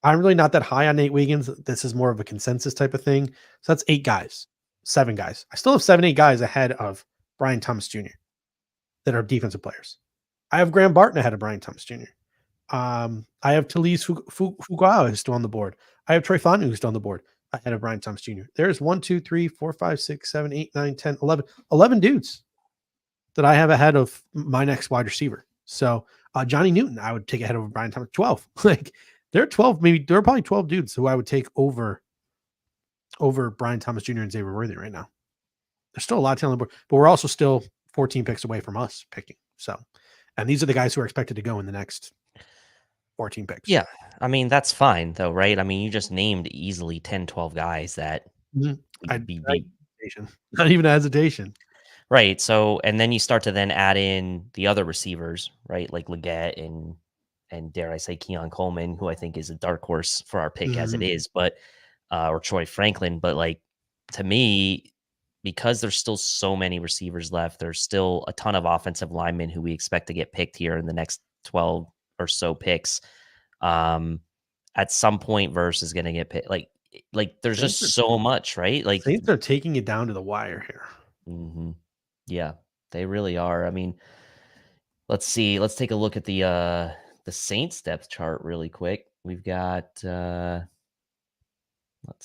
I'm really not that high on Nate Wiggins. This is more of a consensus type of thing. So that's 7 guys. I still have 7-8 guys ahead of Brian Thomas Jr. that are defensive players. I have Graham Barton ahead of Brian Thomas Jr. I have Talise Fuaga who's still on the board. I have Troy Fautanu who's still on the board ahead of Brian Thomas Jr. There's 1, 2, 3, 4, 5, 6, 7, 8, 9, 10, 11 dudes that I have ahead of my next wide receiver. So Johnny Newton, I would take ahead of Brian Thomas. 12. There are 12, there are probably 12 dudes who I would take over Brian Thomas Jr. and Xavier Worthy right now. There's still a lot of talent on the board, but we're also still 14 picks away from us picking. So, and these are the guys who are expected to go in the next 14 picks. Yeah. I mean, that's fine though, right? I mean, you just named easily 10, 12 guys that I'd be not even a hesitation. Right. So, and then you start to then add in the other receivers, right? Like Leggett and dare I say Keon Coleman, who I think is a dark horse for our pick as it is, but or Troy Franklin. But like, to me, because there's still so many receivers left, there's still a ton of offensive linemen who we expect to get picked here in the next 12 or so picks. At some point, Verse is going to get picked. Like there's just so much, right? Like Saints are taking it down to the wire here. Yeah, they really are. I mean, let's see. Let's take a look at the Saints depth chart really quick. We've got let's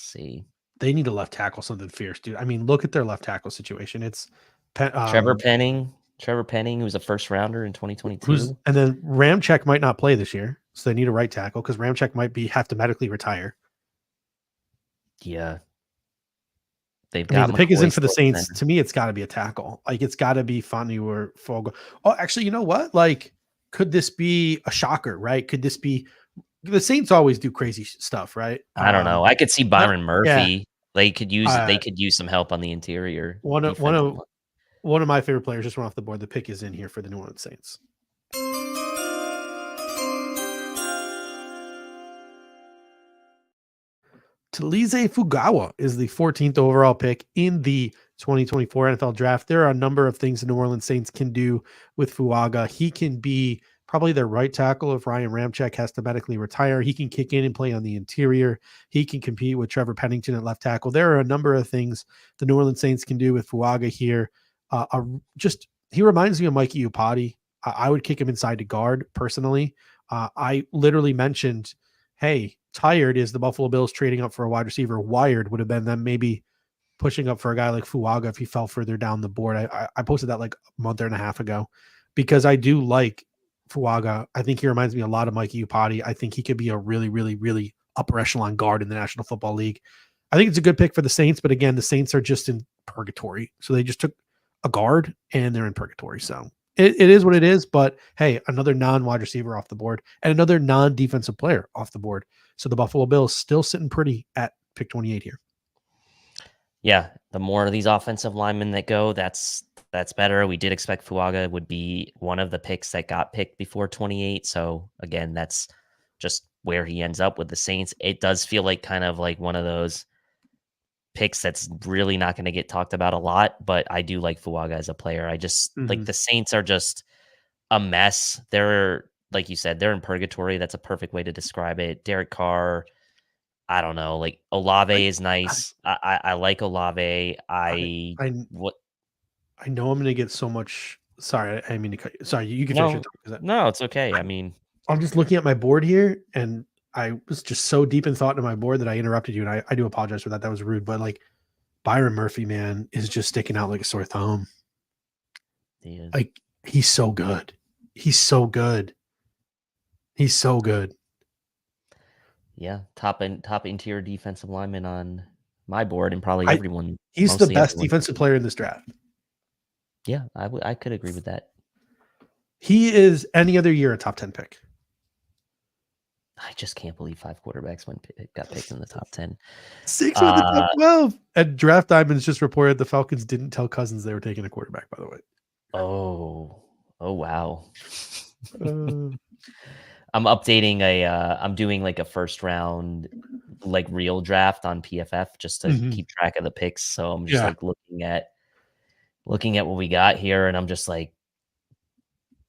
see. They need a left tackle, something fierce, dude. I mean, look at their left tackle situation. It's Trevor Penning, who's a first rounder in 2022. And then Ramczyk might not play this year, so they need a right tackle because Ramczyk might have to medically retire. Yeah. The pick is in for the Saints. To me, it's got to be a tackle. Like, it's got to be Fautanu or Fuaga. Oh, actually, you know what? Like, could this be a shocker, right? Could this be – the Saints always do crazy stuff, right? I don't know. I could see Byron Murphy. Yeah. They could use some help on the interior. One of my favorite players just went off the board. The pick is in here for the New Orleans Saints. Talise Fuaga is the 14th overall pick in the 2024 NFL draft. There are a number of things the New Orleans Saints can do with Fuaga. He can be probably their right tackle if Ryan Ramczyk has to medically retire. He can kick in and play on the interior. He can compete with Trevor Pennington at left tackle. There are a number of things the New Orleans Saints can do with Fuaga here. He reminds me of Mikey Upati. I would kick him inside to guard personally. I literally mentioned, hey, tired is the Buffalo Bills trading up for a wide receiver. Wired would have been them maybe pushing up for a guy like Fuaga if he fell further down the board. I posted that like a month and a half ago because I do like Fuaga. I think he reminds me a lot of Mikey Upati. I think he could be a really, really, really upper echelon guard in the National Football League. I think it's a good pick for the Saints, but again, the Saints are just in purgatory. So they just took a guard and they're in purgatory. So it is what it is, but hey, another non-wide receiver off the board and another non-defensive player off the board. So the Buffalo Bills still sitting pretty at pick 28 here. Yeah, the more of these offensive linemen that go, that's better. We did expect Fuaga would be one of the picks that got picked before 28. So again, that's just where he ends up with the Saints. It does feel like kind of like one of those picks that's really not going to get talked about a lot, but I do like Fuaga as a player. I just like the Saints are just a mess. They're like you said, they're in purgatory. That's a perfect way to describe it. Derek Carr, I don't know. Like Olave is nice. I like Olave. I What? I know I'm going to get so much. Sorry, I didn't mean to cut you. Sorry, you can finish your No, talk. 'Cause no, it's okay. I mean, I'm just looking at my board here, and I was just so deep in thought into my board that I interrupted you, and I do apologize for that. That was rude, but like Byron Murphy, man, is just sticking out like a sore thumb. he is. Like he's so good. He's so good. He's so good. Yeah, top interior defensive lineman on my board, and probably I everyone. he's the Mostly best everyone. defensive player in this draft. Yeah, I could agree with that. He is any other year a top 10 pick. I just can't believe 5 quarterbacks got picked in the top 10. 6 are the top 12. And Draft Diamonds just reported the Falcons didn't tell Cousins they were taking a quarterback, by the way. Oh wow. I'm updating I'm doing like a first round like real draft on PFF just to keep track of the picks. So I'm just like looking at what we got here, and I'm just like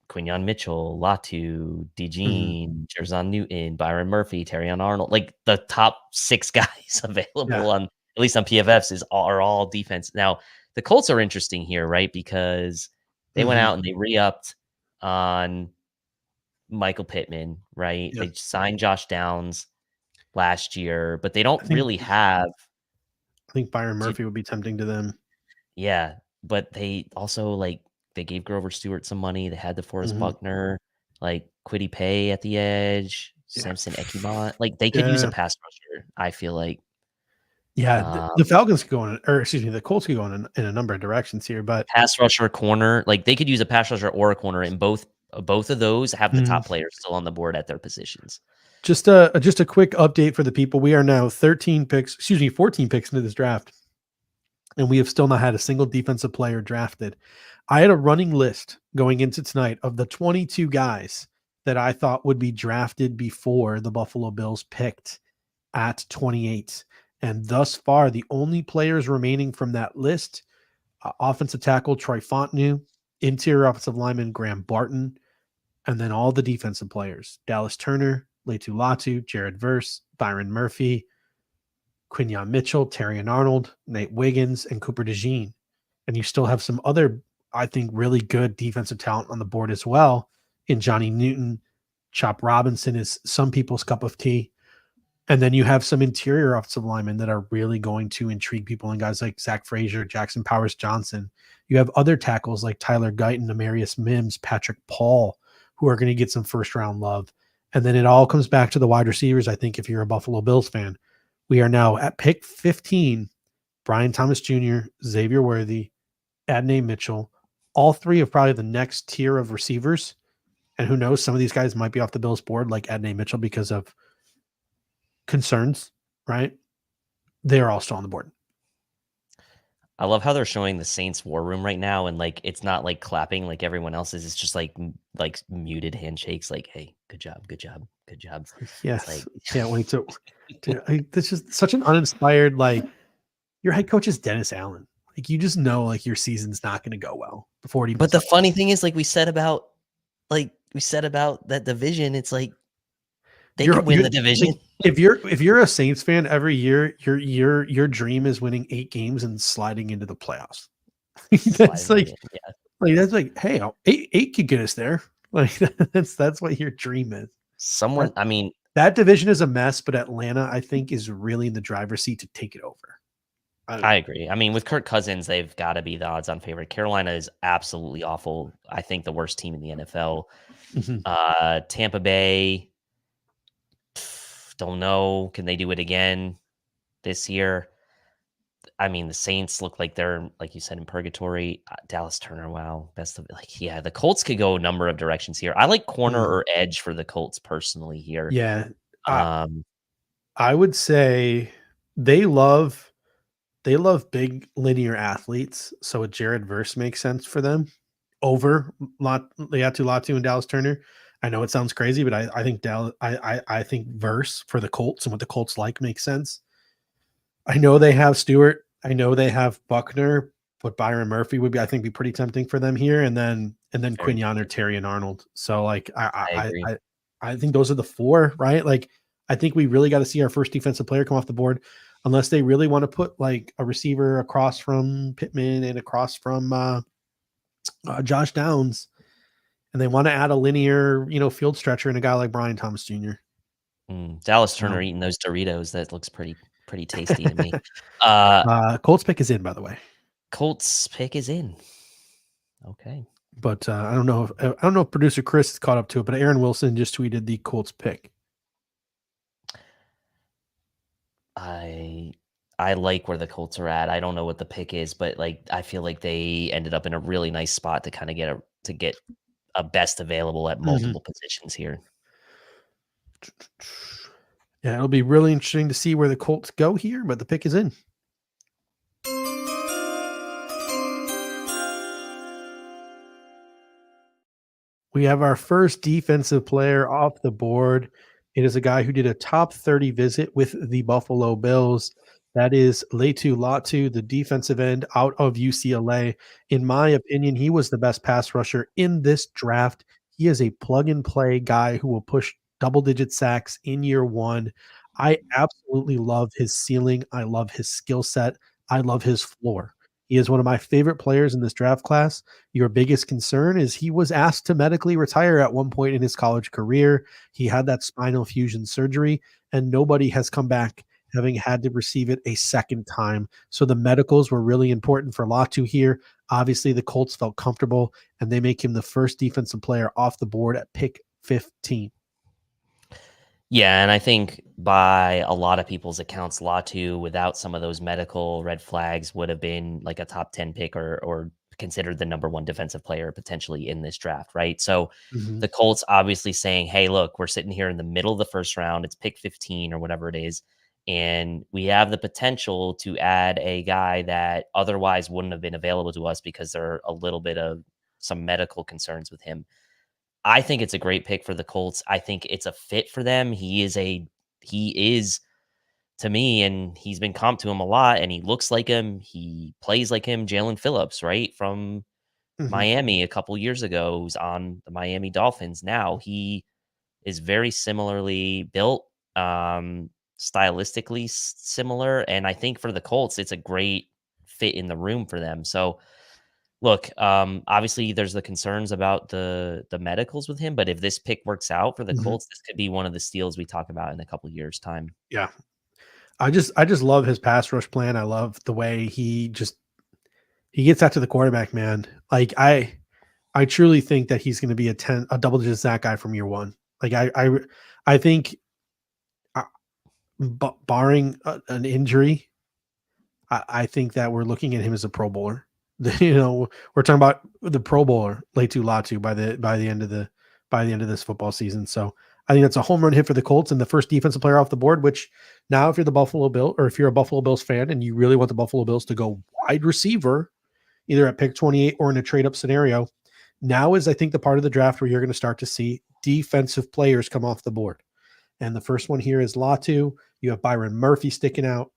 Quinyon Mitchell, Latu, DeJean, Jerzon Newton, Byron Murphy, Terrion Arnold, like the top 6 guys available on at least on PFFs are all defense. Now the Colts are interesting here, right? Because they went out and they re-upped on Michael Pittman, right? Yeah. They signed Josh Downs last year, but they don't really have. I think Byron Murphy would be tempting to them. Yeah, but they also like they gave Grover Stewart some money. They had DeForest Buckner, like Kwity Paye at the edge, Samson Ekimon. Like they could use a pass rusher. I feel like. Yeah, the Falcons could go in, or excuse me, the Colts could go in a number of directions here, but pass rusher, corner, like they could use a pass rusher or a corner, and both of those have the top players still on the board at their positions. Just a quick update for the people. We are now 14 picks into this draft, and we have still not had a single defensive player drafted. I had a running list going into tonight of the 22 guys that I thought would be drafted before the Buffalo Bills picked at 28. And thus far, the only players remaining from that list, offensive tackle Troy Fautanu, interior offensive lineman Graham Barton, and then all the defensive players, Dallas Turner, Latu, Jared Verse, Byron Murphy, Quinyon Mitchell, Terrion Arnold, Nate Wiggins, and Cooper DeJean. And you still have some other, I think, really good defensive talent on the board as well in Johnny Newton. Chop Robinson is some people's cup of tea. And then you have some interior offensive linemen that are really going to intrigue people, and guys like Zach Frazier, Jackson Powers Johnson. You have other tackles like Tyler Guyton, Amarius Mims, Patrick Paul, who are going to get some first-round love. And then it all comes back to the wide receivers, I think, if you're a Buffalo Bills fan. We are now at pick 15, Brian Thomas Jr., Xavier Worthy, Adney Mitchell, all three of probably the next tier of receivers. And who knows, some of these guys might be off the Bills board, like Adney Mitchell, because of concerns, right? They're all still on the board. I love how they're showing the Saints war room right now, and like it's not like clapping like everyone else's. It's just like muted handshakes, like "Hey, good job, good job, good job." Yes, like, can't wait to. This is such an uninspired. Like your head coach is Dennis Allen. Like you just know, like your season's not going to go well before it even. But the funny thing is, like we said about that division, it's like they could win the division. Like, if you're a Saints fan, every year your dream is winning 8 games and sliding into the playoffs. That's like that's like, hey, 8 could get us there. Like that's what your dream is. That division is a mess, but Atlanta, I think, is really in the driver's seat to take it over. I agree. I mean, with Kirk Cousins, they've got to be the odds-on favorite. Carolina is absolutely awful. I think the worst team in the NFL. Tampa Bay, don't know. Can they do it again this year? I mean, the Saints look like they're, like you said, in purgatory. Dallas Turner, wow, best of the Colts could go a number of directions here. I like corner or edge for the Colts personally here. Yeah, I would say they love they love big linear athletes, so a Jared Verse makes sense for them over Latu Latu and Dallas Turner. I know it sounds crazy, but I think I think Verse for the Colts and what the Colts like makes sense. I know they have Stewart. I know they have Buckner, but Byron Murphy would be, I think, be pretty tempting for them here, and then Very Quinyon or tempting. Terry and Arnold. So like I agree. I think those are the four, right? Like I think we really got to see our first defensive player come off the board, unless they really want to put like a receiver across from Pittman and across from Josh Downs, and they want to add a linear, field stretcher and a guy like Brian Thomas Jr. Dallas Turner So, eating those Doritos, that looks pretty tasty to me. Uh, Colts pick is in, by the way. Colts pick is in. Okay. But I don't know if producer Chris is caught up to it, but Aaron Wilson just tweeted the Colts pick. I like where the Colts are at. I don't know what the pick is, but like I feel like they ended up in a really nice spot to kind of get a best available at multiple positions here. Yeah, it'll be really interesting to see where the Colts go here, but the pick is in. We have our first defensive player off the board. It is a guy who did a top 30 visit with the Buffalo Bills. That is Latu, the defensive end out of UCLA. In my opinion, he was the best pass rusher in this draft. He is a plug-and-play guy who will push double-digit sacks in year one. I absolutely love his ceiling. I love his skill set. I love his floor. He is one of my favorite players in this draft class. Your biggest concern is he was asked to medically retire at one point in his college career. He had that spinal fusion surgery, and nobody has come back having had to receive it a second time. So the medicals were really important for Latu here. Obviously, the Colts felt comfortable, and they make him the first defensive player off the board at pick 15. Yeah, and I think by a lot of people's accounts, Latu, without some of those medical red flags, would have been like a top 10 pick or considered the number one defensive player potentially in this draft, right? So the Colts obviously saying, hey, look, we're sitting here in the middle of the first round. It's pick 15 or whatever it is. And we have the potential to add a guy that otherwise wouldn't have been available to us because there are a little bit of some medical concerns with him. I think it's a great pick for the Colts. I think it's a fit for them. He is to me, and he's been comped to him a lot, and he looks like him. He plays like him. Jalen Phillips, right, from Miami a couple years ago, who's on the Miami Dolphins now. He is very similarly built, stylistically similar, and I think for the Colts, it's a great fit in the room for them. So look, obviously there's the concerns about the medicals with him, but if this pick works out for the Colts, this could be one of the steals we talk about in a couple years' time. Yeah. I just love his pass rush plan. I love the way he gets after the quarterback, man. Like I truly think that he's going to be a double digit sack guy from year one. Like I think barring an injury, I think that we're looking at him as a Pro Bowler. We're talking about the Pro Bowler Latu by the end of this football season. So I think that's a home run hit for the Colts and the first defensive player off the board. Which now, if you're the Buffalo Bill or if you're a Buffalo Bills fan and you really want the Buffalo Bills to go wide receiver, either at pick 28 or in a trade up scenario, now is I think the part of the draft where you're going to start to see defensive players come off the board. And the first one here is Latu. You have Byron Murphy sticking out,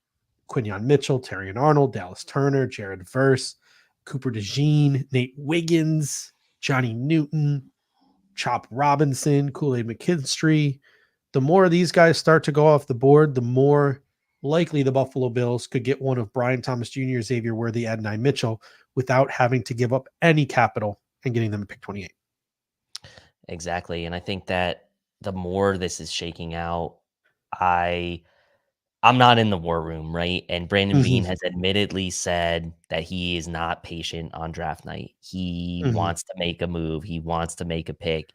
Quinyon Mitchell, Terry and Arnold, Dallas Turner, Jared Verse, Cooper DeJean, Nate Wiggins, Johnny Newton, Chop Robinson, Kool-Aid McKinstry. The more of these guys start to go off the board, the more likely the Buffalo Bills could get one of Brian Thomas Jr., Xavier Worthy, Adonai Mitchell without having to give up any capital and getting them at pick 28. Exactly. And I think that the more this is shaking out, I'm not in the war room, right? And Brandon Beane has admittedly said that he is not patient on draft night. He wants to make a move. He wants to make a pick.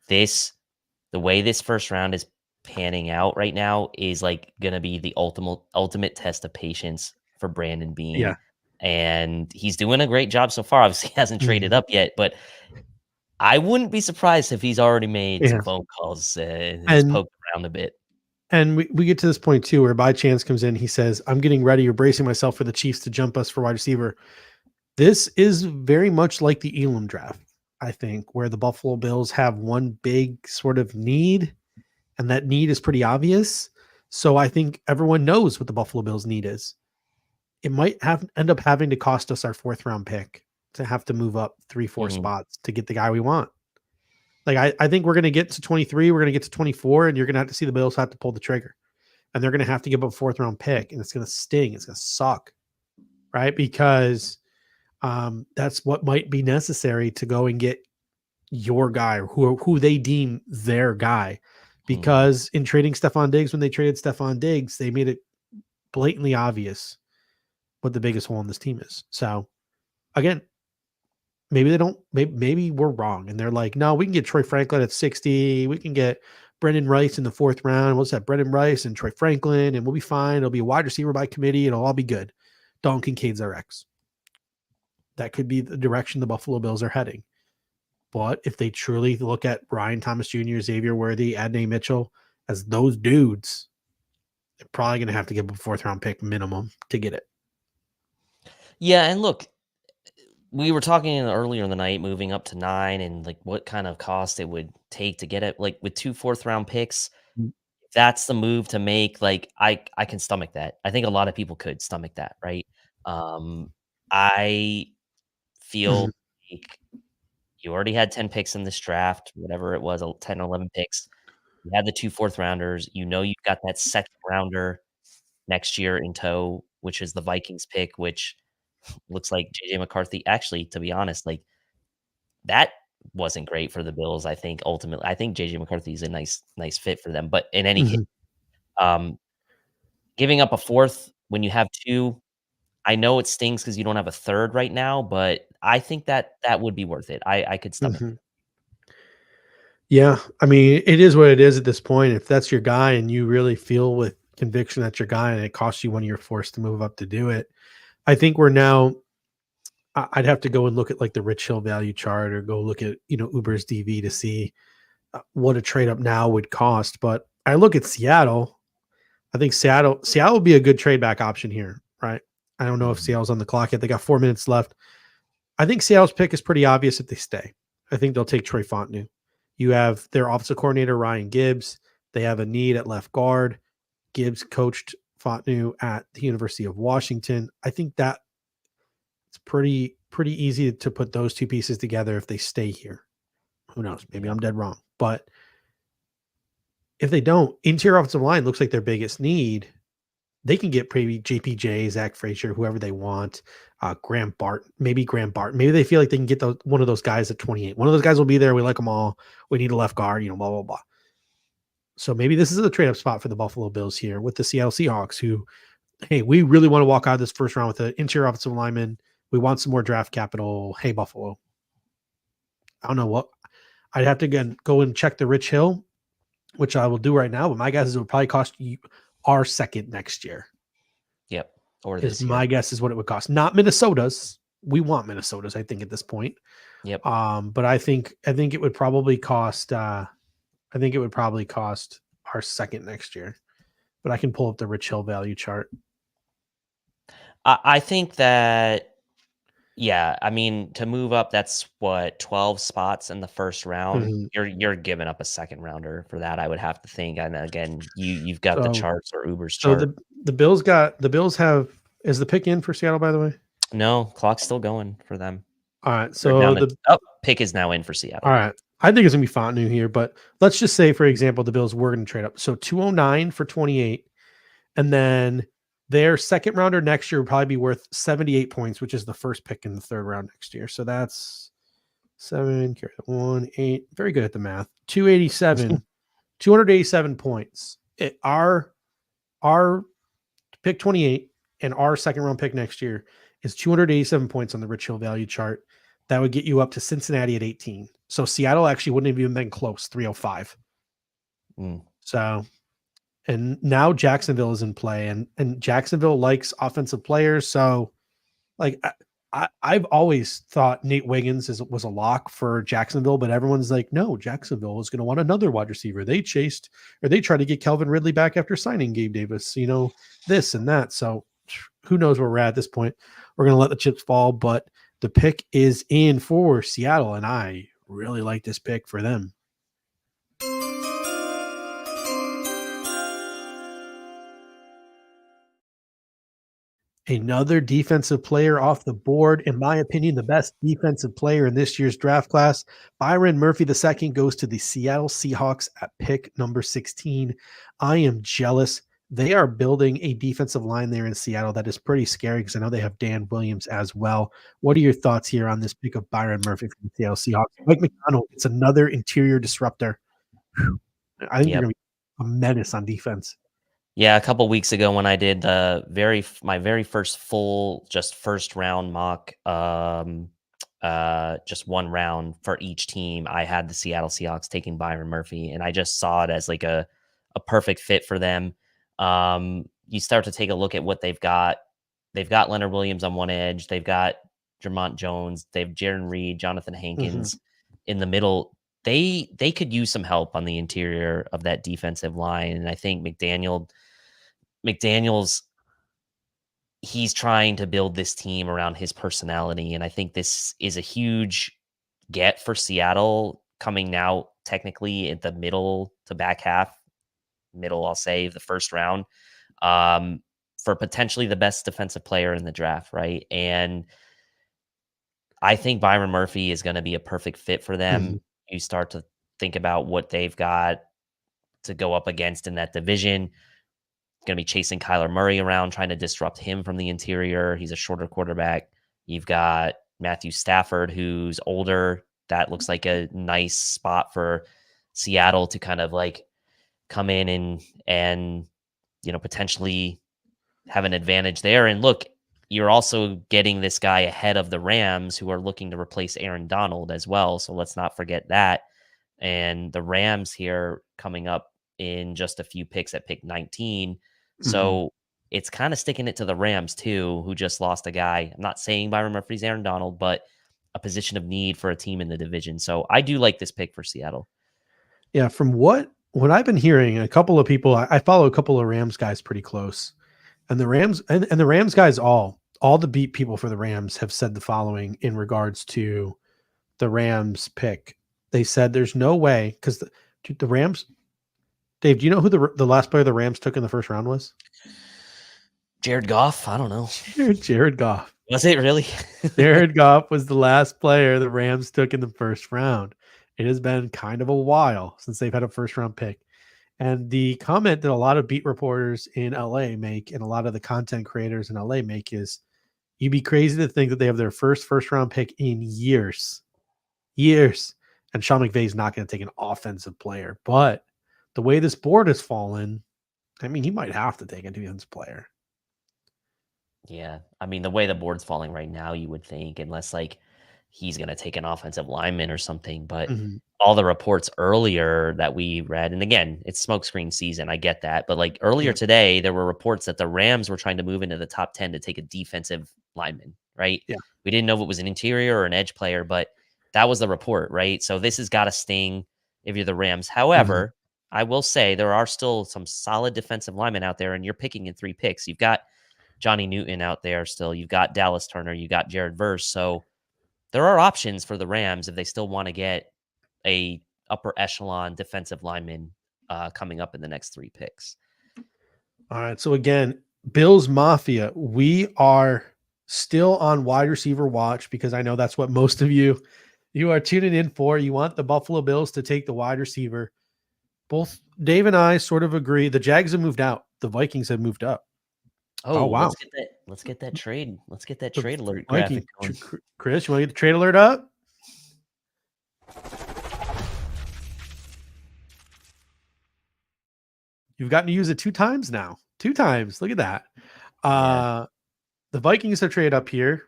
The way this first round is panning out right now is like going to be the ultimate test of patience for Brandon Beane. Yeah. And he's doing a great job so far. Obviously, he hasn't traded up yet, but I wouldn't be surprised if he's already made some phone calls and poked around a bit. And we get to this point too, where by chance comes in, he says, I'm getting ready or bracing myself for the Chiefs to jump us for wide receiver. This is very much like the Elam draft, I think, where the Buffalo Bills have one big sort of need, and that need is pretty obvious. So I think everyone knows what the Buffalo Bills need is. It might end up having to cost us our 4th round pick to have to move up 3-4 spots to get the guy we want. Like I think we're going to get to 23, we're going to get to 24, and you're going to have to see the Bills have to pull the trigger. And they're going to have to give up a 4th round pick, and it's going to sting. It's going to suck, right? Because that's what might be necessary to go and get your guy, or who they deem their guy. Because in trading Stephon Diggs, when they traded Stephon Diggs, they made it blatantly obvious what the biggest hole in this team is. So again, maybe they don't, maybe we're wrong. And they're like, no, we can get Troy Franklin at 60. We can get Brendan Rice in the 4th round. We'll just have Brendan Rice and Troy Franklin, and we'll be fine. It'll be a wide receiver by committee. It'll all be good. Dalton Kincaid's our X. That could be the direction the Buffalo Bills are heading. But if they truly look at Brian Thomas Jr., Xavier Worthy, Adney Mitchell as those dudes, they're probably going to have to give a 4th round pick minimum to get it. Yeah, and look, we were talking earlier in the night, moving up to 9, and like what kind of cost it would take to get it. Like with 2 4th round picks, that's the move to make. Like I can stomach that. I think a lot of people could stomach that, right? I feel like you already had 10 picks in this draft, whatever it was, 10 or 11 picks. You had the 2 4th rounders. You know you've got that 2nd rounder next year in tow, which is the Vikings pick, which looks like JJ McCarthy. Actually, to be honest, like that wasn't great for the Bills. I think ultimately, I think JJ McCarthy is a nice fit for them. But in any case, giving up a 4th when you have 2, I know it stings because you don't have a 3rd right now, but I think that would be worth it. I could stomach it. Yeah, I mean, it is what it is at this point. If that's your guy and you really feel with conviction that's your guy and it costs you one of your forced to move up to do it, I think we're now, I'd have to go and look at like the Rich Hill value chart or go look at, Uber's DV to see what a trade up now would cost. But I look at Seattle. I think Seattle would be a good trade back option here, right? I don't know if Seattle's on the clock yet. They got 4 minutes left. I think Seattle's pick is pretty obvious if they stay. I think they'll take Troy Fautanu. You have their offensive coordinator, Ryan Gibbs. They have a need at left guard. Gibbs coached Fautanu at the University of Washington. I think that it's pretty easy to put those 2 pieces together if they stay here. Who knows? Maybe I'm dead wrong. But if they don't, interior offensive line looks like their biggest need. They can get maybe JPJ, Zach Frazier, whoever they want. Graham Barton. Maybe they feel like they can get one of those guys at 28. One of those guys will be there. We like them all. We need a left guard, blah, blah, blah. So maybe this is a trade-up spot for the Buffalo Bills here with the Seattle Seahawks who, hey, we really want to walk out of this 1st round with an interior offensive lineman. We want some more draft capital. Hey, Buffalo. I don't know what. I'd have to again go and check the Rich Hill, which I will do right now. But my guess is it would probably cost you our 2nd next year. Yep. Or this my guess is what it would cost. Not Minnesota's. We want Minnesota's, I think, at this point. Yep. But I think it would probably cost our 2nd next year. But I can pull up the Rich Hill value chart. I think that, yeah, I mean, to move up, that's what, 12 spots in the 1st round. You're giving up a 2nd rounder for that, I would have to think. And again, you've got the charts or Uber's chart. So the Bills have, is the pick in for Seattle, by the way? No, clock's still going for them. All right. So the pick is now in for Seattle. All right. I think it's gonna be Fautanu here, but let's just say, for example, the Bills were going to trade up. So 209 for 28, and then their 2nd rounder next year would probably be worth 78 points, which is the 1st pick in the 3rd round next year. So that's 7, carry 1, 8. Very good at the math. 287 points. Our pick 28 and our 2nd round pick next year is 287 points on the Rich Hill value chart. That would get you up to Cincinnati at 18. So Seattle actually wouldn't have even been close, 305. So, and now Jacksonville is in play, and Jacksonville likes offensive players. So, like, I've always thought Nate Wiggins was a lock for Jacksonville, but everyone's like, no, Jacksonville is going to want another wide receiver. They tried to get Calvin Ridley back after signing Gabe Davis, this and that. So who knows where we're at this point. We're going to let the chips fall, but the pick is in for Seattle, and I really like this pick for them. Another defensive player off the board. In my opinion, the best defensive player in this year's draft class. Byron Murphy II goes to the Seattle Seahawks at pick number 16. I am jealous. They are building a defensive line there in Seattle that is pretty scary because I know they have Dan Williams as well. What are your thoughts here on this pick of Byron Murphy from the Seattle Seahawks? Mike McDonald, it's another interior disruptor. I think you're going to be a menace on defense. Yeah, a couple weeks ago when I did my very first full first round mock, just one round for each team, I had the Seattle Seahawks taking Byron Murphy, and I just saw it as like a perfect fit for them. You start to take a look at what they've got. They've got Leonard Williams on one edge. They've got Jermont Jones. They have Jaron Reed, Jonathan Hankins in the middle. They could use some help on the interior of that defensive line, and I think McDaniel's he's trying to build this team around his personality, and I think this is a huge get for Seattle coming now technically at the middle to back half, I'll say, the first round, for potentially the best defensive player in the draft, right? And I think Byron Murphy is going to be a perfect fit for them. You start to think about what they've got to go up against in that division. Going to be chasing Kyler Murray around, trying to disrupt him from the interior. He's a shorter quarterback. You've got Matthew Stafford, who's older. That looks like a nice spot for Seattle to kind of like come in and potentially have an advantage there. And look, you're also getting this guy ahead of the Rams, who are looking to replace Aaron Donald as well. So let's not forget that. And the Rams here coming up in just a few picks at pick 19. So it's kind of sticking it to the Rams too, who just lost a guy. I'm not saying Byron Murphy's Aaron Donald, but a position of need for a team in the division. So I do like this pick for Seattle. Yeah, from what I've been hearing, a couple of people, I follow a couple of Rams guys pretty close. And the Rams and the Rams guys, all the beat people for the Rams have said the following in regards to the Rams pick. They said there's no way, because the Rams, Dave, do you know who the last player the Rams took in the first round was? Jared Goff? I don't know. Jared Goff. Was it really? Jared Goff was the last player the Rams took in the first round. It has been kind of a while since they've had a first round pick. And the comment that a lot of beat reporters in LA make and a lot of the content creators in LA make is, you'd be crazy to think that they have their first round pick in years. And Sean McVay is not going to take an offensive player. But the way this board has fallen, I mean, he might have to take a defensive player. Yeah. I mean, the way the board's falling right now, you would think, unless like he's going to take an offensive lineman or something. But all the reports earlier that we read, and again, it's smokescreen season, I get that. But like earlier today, there were reports that the Rams were trying to move into the top 10 to take a defensive lineman, right? Yeah. We didn't know if it was an interior or an edge player, but that was the report, right? So this has got to sting if you're the Rams. However, I will say there are still some solid defensive linemen out there, and you're picking in 3 picks. You've got Johnny Newton out there still. You've got Dallas Turner. You got Jared Verse. So there are options for the Rams if they still want to get a upper echelon defensive lineman coming up in the next 3 picks. All right. So again, Bills Mafia, we are still on wide receiver watch because I know that's what most of you are tuning in for. You want the Buffalo Bills to take the wide receiver. Both Dave and I sort of agree. The Jags have moved out. The Vikings have moved up. Oh wow! Let's get that trade. Let's get that trade alert graphic going. Chris, you want to get the trade alert up? You've gotten to use it 2 times now. 2 times. Look at that. The Vikings have traded up here.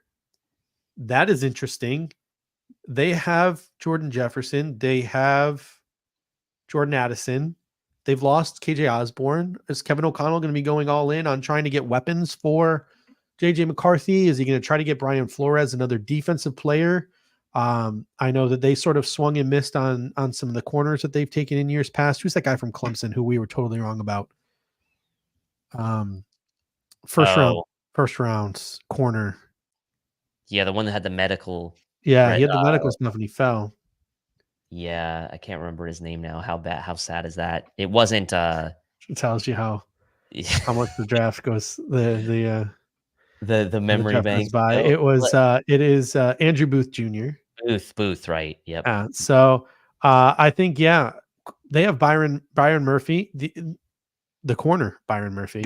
That is interesting. They have Jordan Jefferson. They have Jordan Addison. They've lost KJ Osborne. Is Kevin O'Connell going to be going all in on trying to get weapons for JJ McCarthy? Is he going to try to get Brian Flores, another defensive player? I know that they sort of swung and missed on some of the corners that they've taken in years past. Who's that guy from Clemson who we were totally wrong about? First rounds corner. Yeah, the one that had the medical. Yeah, he had the medical stuff and he fell. Yeah, I can't remember his name now. How sad is that? It wasn't. It tells you how much the draft goes. The memory bank. By. No, it is Andrew Booth Jr. Booth, right? Yep. So I think they have Byron Murphy, the corner Byron Murphy,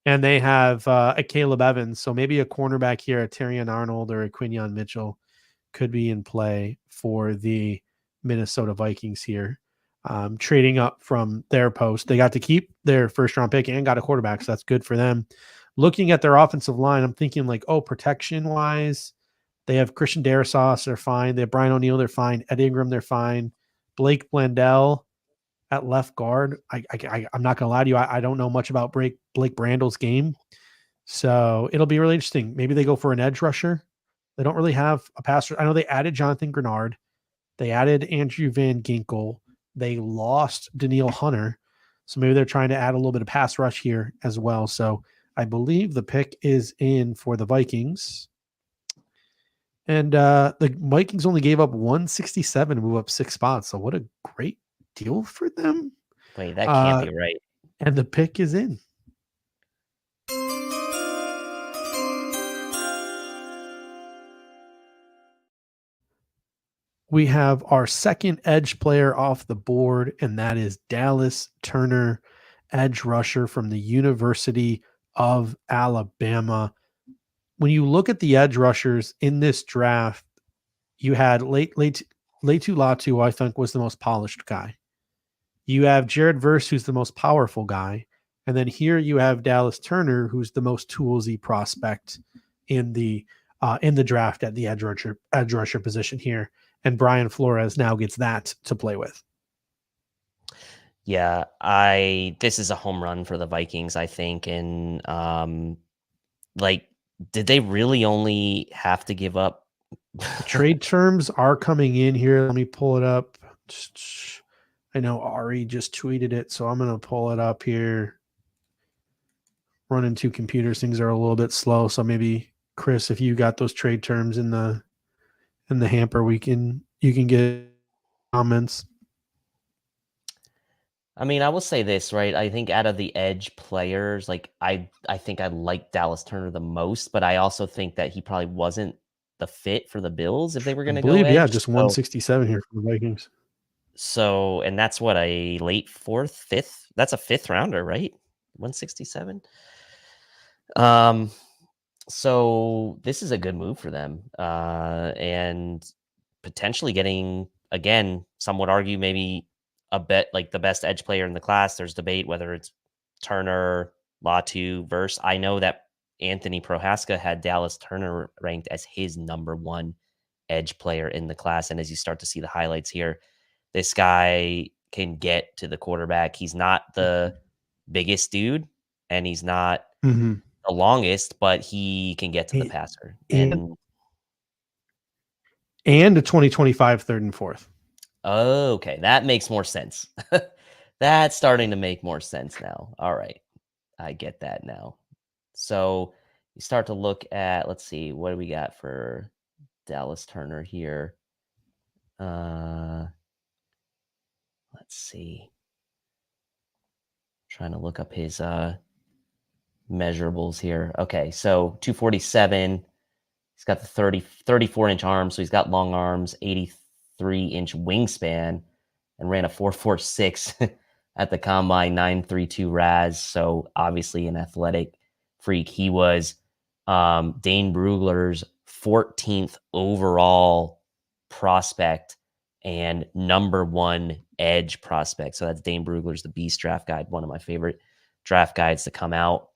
and they have a Caleb Evans. So maybe a cornerback here, a Terrion Arnold or a Quinion Mitchell could be in play for the Minnesota Vikings here. Trading up from their post. They got to keep their first round pick and got a quarterback, so that's good for them. Looking at their offensive line, I'm thinking like, protection wise, they have Christian Darrisaw, they're fine. They have Brian O'Neill, they're fine. Ed Ingram, they're fine. Blake Blandell at left guard. I'm not gonna lie to you, I don't know much about Blake Brandel's game, so it'll be really interesting. Maybe they go for an edge rusher. They don't really have a passer. I know they added Jonathan Grenard, they added Andrew Van Ginkel, they lost Daniil Hunter, so maybe they're trying to add a little bit of pass rush here as well. So I believe the pick is in for the Vikings. And the Vikings only gave up 167 to move up 6 spots. So what a great deal for them. Wait, that can't be right. And the pick is in. We have our second edge player off the board, and that is Dallas Turner, edge rusher from the University of Alabama. When you look at the edge rushers in this draft, you had Latu Latu, I think, was the most polished guy. You have Jared Verse, who's the most powerful guy. And then here you have Dallas Turner, who's the most toolsy prospect in the draft at the edge rusher position here. And Brian Flores now gets that to play with. Yeah, this is a home run for the Vikings, I think. And did they really only have to give up? Trade terms are coming in here. Let me pull it up. I know Ari just tweeted it, so I'm going to pull it up here. Running two computers, things are a little bit slow, so maybe Chris, if you got those trade terms in the hamper, you can get comments. I mean, I will say this, right? I think out of the edge players, I think I like Dallas Turner the most, but I also think that he probably wasn't the fit for the Bills if they were going to go edge. Yeah, just 167 here for the Vikings. So, and that's what, a late fourth, fifth? That's a fifth rounder, right? 167. So this is a good move for them, and potentially getting, again, some would argue maybe a bet like the best edge player in the class. There's debate whether it's Turner, Latu, Verse. I know that Anthony Prohaska had Dallas Turner ranked as his number one edge player in the class. And as you start to see the highlights here, this guy can get to the quarterback. He's not the biggest dude, and he's not the longest, but he can get to the passer. And a 2025 third and fourth. Okay, that makes more sense. That's starting to make more sense now. All right, I get that now. So you start to look at, let's see, what do we got for Dallas Turner here? Let's see. Trying to look up his measurables here. Okay, so 247. He's got the 34-inch arms, so he's got long arms, 83-inch wingspan, and ran a 4.46 at the combine, 9.32 RAS. So obviously an athletic freak. He was Dane Brugler's 14th overall prospect and number one edge prospect. So that's Dane Brugler's The Beast Draft Guide, one of my favorite draft guides to come out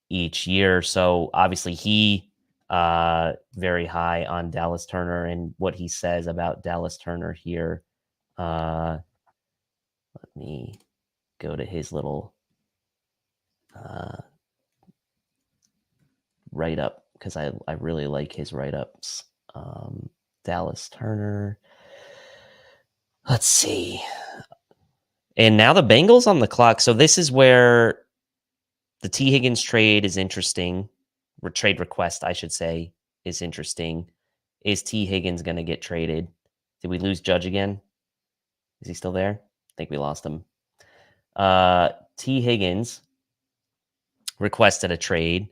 each year. So obviously he very high on Dallas Turner, and what he says about Dallas Turner here. Let me go to his little write-up because I really like his write-ups. Dallas Turner. Let's see. And now the Bengals on the clock. So this is where the T. Higgins trade is interesting. Or trade request, I should say, is interesting. Is T. Higgins going to get traded? Did we lose Judge again? Is he still there? I think we lost him. T. Higgins requested a trade.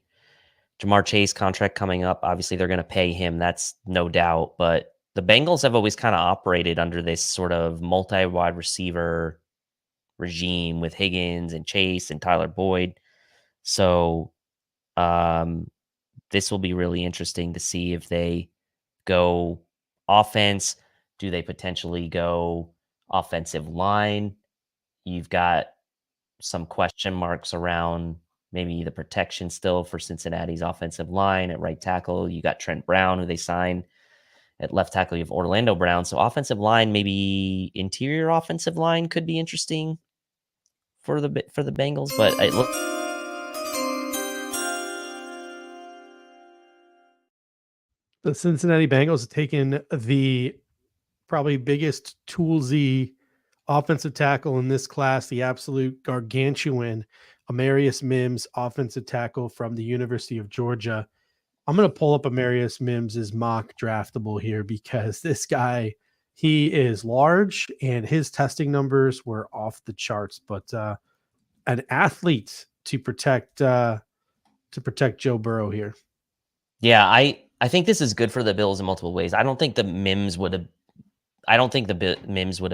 Jamar Chase contract coming up. Obviously, they're going to pay him. That's no doubt. But the Bengals have always kind of operated under this sort of multi-wide receiver regime with Higgins and Chase and Tyler Boyd. So this will be really interesting to see if they go offense. Do they potentially go offensive line? You've got some question marks around maybe the protection still for Cincinnati's offensive line at right tackle. You got Trent Brown, who they signed at left tackle. You have Orlando Brown. So offensive line, maybe interior offensive line could be interesting for the Bengals, but it looks. The Cincinnati Bengals have taken the probably biggest toolsy offensive tackle in this class, the absolute gargantuan Amarius Mims, offensive tackle from the University of Georgia. I'm going to pull up Amarius Mims' mock draftable here because this guy, he is large and his testing numbers were off the charts, but an athlete to protect Joe Burrow here. Yeah, I think this is good for the Bills in multiple ways. I don't think the Mims would have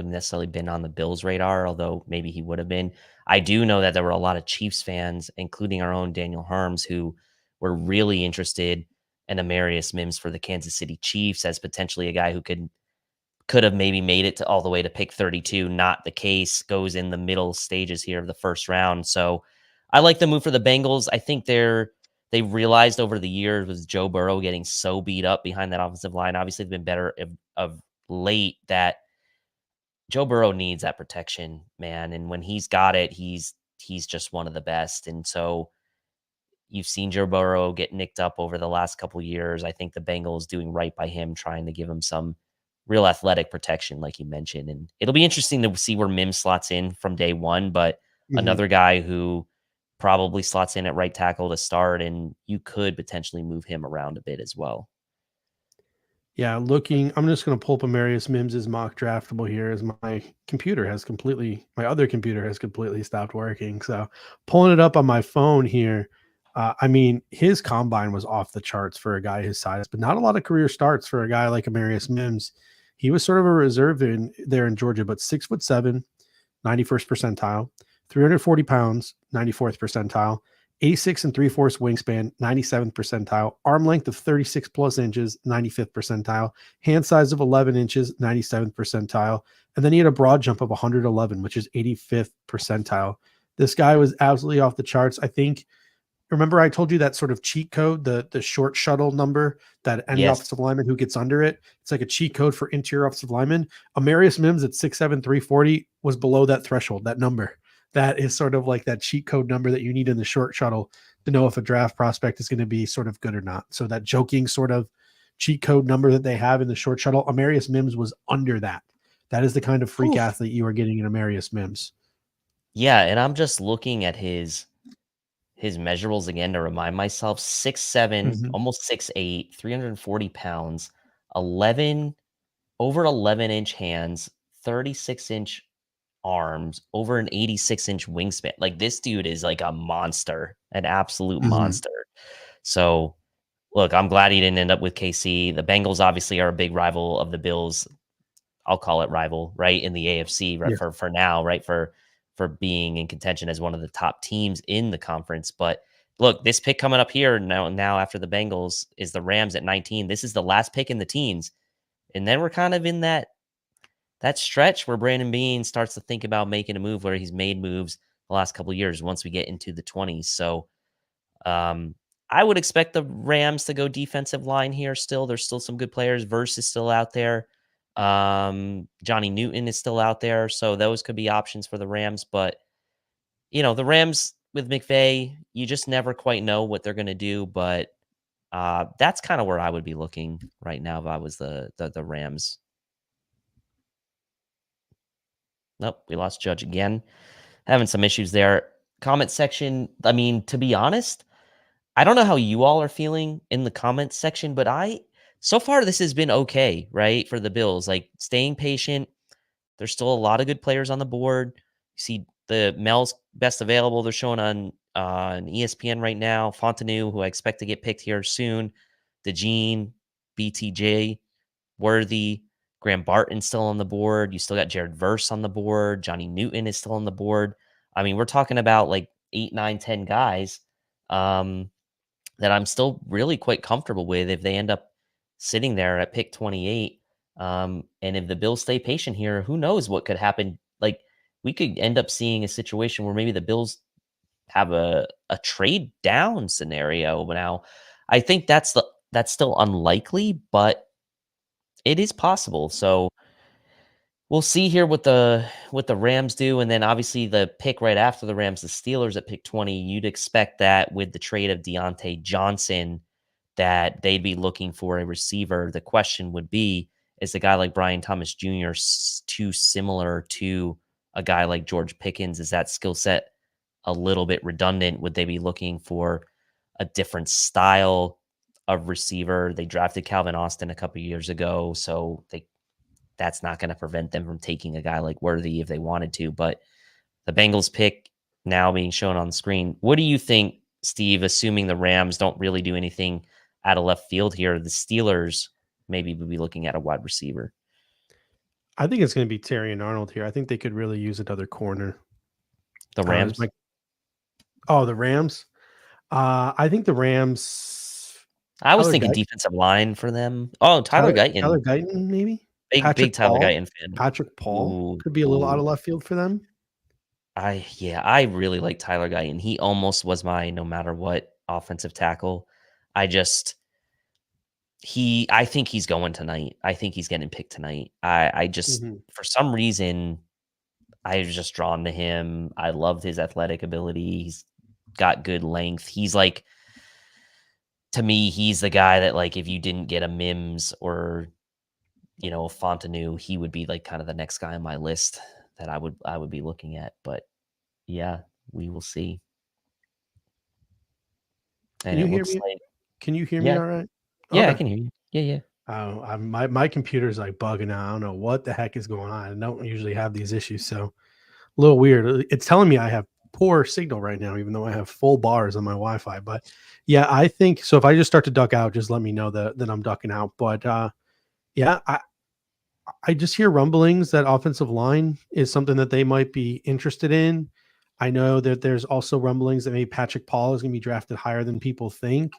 necessarily been on the Bills' radar, although maybe he would have been. I do know that there were a lot of Chiefs fans, including our own Daniel Harms, who were really interested in Amarius Mims for the Kansas City Chiefs as potentially a guy who could have maybe made it to all the way to pick 32. Not the case. Goes in the middle stages here of the first round. So I like the move for the Bengals. I think they realized over the years with Joe Burrow getting so beat up behind that offensive line. Obviously, they've been better of late, that Joe Burrow needs that protection, man. And when he's got it, he's just one of the best. And so you've seen Joe Burrow get nicked up over the last couple of years. I think the Bengals doing right by him, trying to give him some real athletic protection, like you mentioned. And it'll be interesting to see where Mims slots in from day one, but another guy who probably slots in at right tackle to start, and you could potentially move him around a bit as well. Yeah, I'm just going to pull up Amarius Mims' mock draftable here as my other computer has completely stopped working. So pulling it up on my phone here. I mean, his combine was off the charts for a guy his size, but not a lot of career starts for a guy like Amarius Mims. He was sort of a reserve there in Georgia, but 6'7", 91st percentile, 340 pounds, 94th percentile, 86 3/4 wingspan, 97th percentile, arm length of 36 plus inches, 95th percentile, hand size of 11 inches, 97th percentile. And then he had a broad jump of 111, which is 85th percentile. This guy was absolutely off the charts. I think, remember I told you that sort of cheat code, the short shuttle number that any offensive lineman who gets under it, it's like a cheat code for interior offensive lineman. Amarius Mims at 6'7", 340 was below that threshold, that number. That is sort of like that cheat code number that you need in the short shuttle to know if a draft prospect is going to be sort of good or not. So that joking sort of cheat code number that they have in the short shuttle, Amarius Mims was under that. That is the kind of freak athlete you are getting in Amarius Mims. Yeah, and I'm just looking at his measurables again to remind myself. 6'7", almost 6'8", 340 pounds, over 11-inch hands, 36-inch arms, over an 86-inch wingspan. Like, this dude is like a monster, an absolute monster. So look, I'm glad he didn't end up with KC. The Bengals obviously are a big rival of the Bills. I'll call it rival, right, in the AFC, right, for now, right, for being in contention as one of the top teams in the conference. But look, this pick coming up here now after the Bengals is the Rams at 19. This is the last pick in the teens. And then we're kind of in that stretch where Brandon Beane starts to think about making a move, where he's made moves the last couple of years once we get into the 20s. So I would expect the Rams to go defensive line here still. There's still some good players. Verse is still out there. Johnny Newton is still out there. So those could be options for the Rams. But, the Rams with McVay, you just never quite know what they're going to do. But That's kind of where I would be looking right now if I was the Rams. Nope, we lost Judge again. Having some issues there. Comment section. I mean, to be honest, I don't know how you all are feeling in the comments section, but so far this has been okay, right? For the Bills, like staying patient. There's still a lot of good players on the board. You see the Mel's best available. They're showing on ESPN right now. Fautanu, who I expect to get picked here soon. DeJean, BTJ, Worthy, Graham Barton still on the board. You still got Jared Verse on the board. Johnny Newton is still on the board. I mean, we're talking about like 8, 9, 10 guys that I'm still really quite comfortable with if they end up sitting there at pick 28. And if the Bills stay patient here, who knows what could happen? Like we could end up seeing a situation where maybe the Bills have a trade down scenario. Now, I think that's still unlikely, but it is possible. So we'll see here what the Rams do, and then obviously the pick right after the Rams, the Steelers at pick 20. You'd expect that with the trade of Deontay Johnson, that they'd be looking for a receiver. The question would be, is a guy like Brian Thomas Jr. too similar to a guy like George Pickens? Is that skill set a little bit redundant? Would they be looking for a different style of receiver? They drafted Calvin Austin a couple years ago, so that's not going to prevent them from taking a guy like Worthy if they wanted to. But the Bengals pick now being shown on the screen. What do you think, Steve, assuming the Rams don't really do anything out of left field here? The Steelers maybe would be looking at a wide receiver. I think it's going to be Terry and Arnold here. I think they could really use another corner. The Rams? The Rams? I think the Rams... I was thinking defensive line for them. Oh, Tyler Guyton. Tyler Guyton, maybe? Big Tyler Guyton fan. Patrick Paul could be a little out of left field for them. I really like Tyler Guyton. He almost was my no matter what offensive tackle. I think he's going tonight. I think he's getting picked tonight. I just for some reason I was just drawn to him. I loved his athletic ability. He's got good length. He's like, to me, he's the guy that, like, if you didn't get a Mims or a Fautanu, he would be like kind of the next guy on my list that I would be looking at. But yeah, we will see. And Can you hear me? Can you hear me all right? Yeah, okay. I can hear you. Yeah. My computer's like bugging out. I don't know what the heck is going on. I don't usually have these issues, so a little weird. It's telling me I have poor signal right now, even though I have full bars on my Wi-Fi. But yeah, I think so. If I just start to duck out, just let me know that I'm ducking out. But yeah, I just hear rumblings that offensive line is something that they might be interested in. I know that there's also rumblings that maybe Patrick Paul is going to be drafted higher than people think.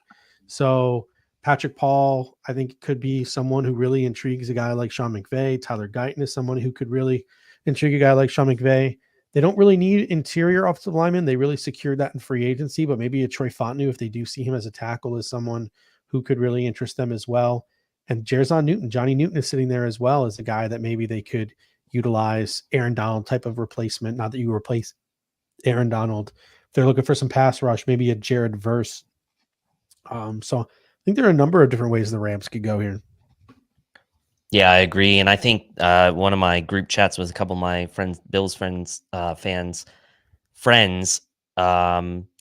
So Patrick Paul, I think, could be someone who really intrigues a guy like Sean McVay. Tyler Guyton is someone who could really intrigue a guy like Sean McVay. They don't really need interior offensive linemen. They really secured that in free agency, but maybe a Troy Fautanu, if they do see him as a tackle, is someone who could really interest them as well. And Johnny Newton is sitting there as well as a guy that maybe they could utilize Aaron Donald type of replacement. Not that you replace Aaron Donald. If they're looking for some pass rush, maybe a Jared Verse. So I think there are a number of different ways the Rams could go here. Yeah, I agree. And I think one of my group chats with a couple of my friends, Bills fans,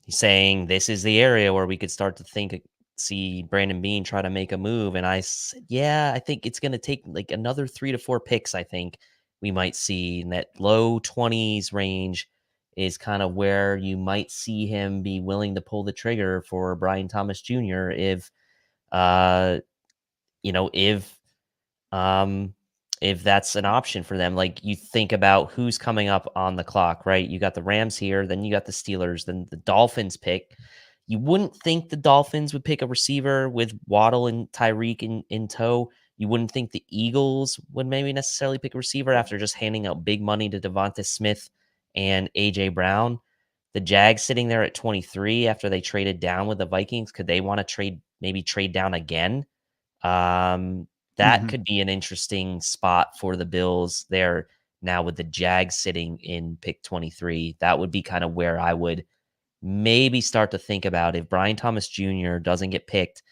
saying this is the area where we could start to see Brandon Beane try to make a move. And I said, yeah, I think it's going to take like another 3 to 4 picks. I think we might see in that low 20s range is kind of where you might see him be willing to pull the trigger for Brian Thomas Jr. If that's an option for them. Like, you think about who's coming up on the clock, right? You got the Rams here, then you got the Steelers, then the Dolphins pick. You wouldn't think the Dolphins would pick a receiver with Waddle and Tyreek in tow. You wouldn't think the Eagles would maybe necessarily pick a receiver after just handing out big money to Devonta Smith and A.J. Brown. The Jags sitting there at 23 after they traded down with the Vikings. Could they want to trade down again? That could be an interesting spot for the Bills there now with the Jags sitting in pick 23. That would be kind of where I would maybe start to think about if Brian Thomas Jr. doesn't get picked.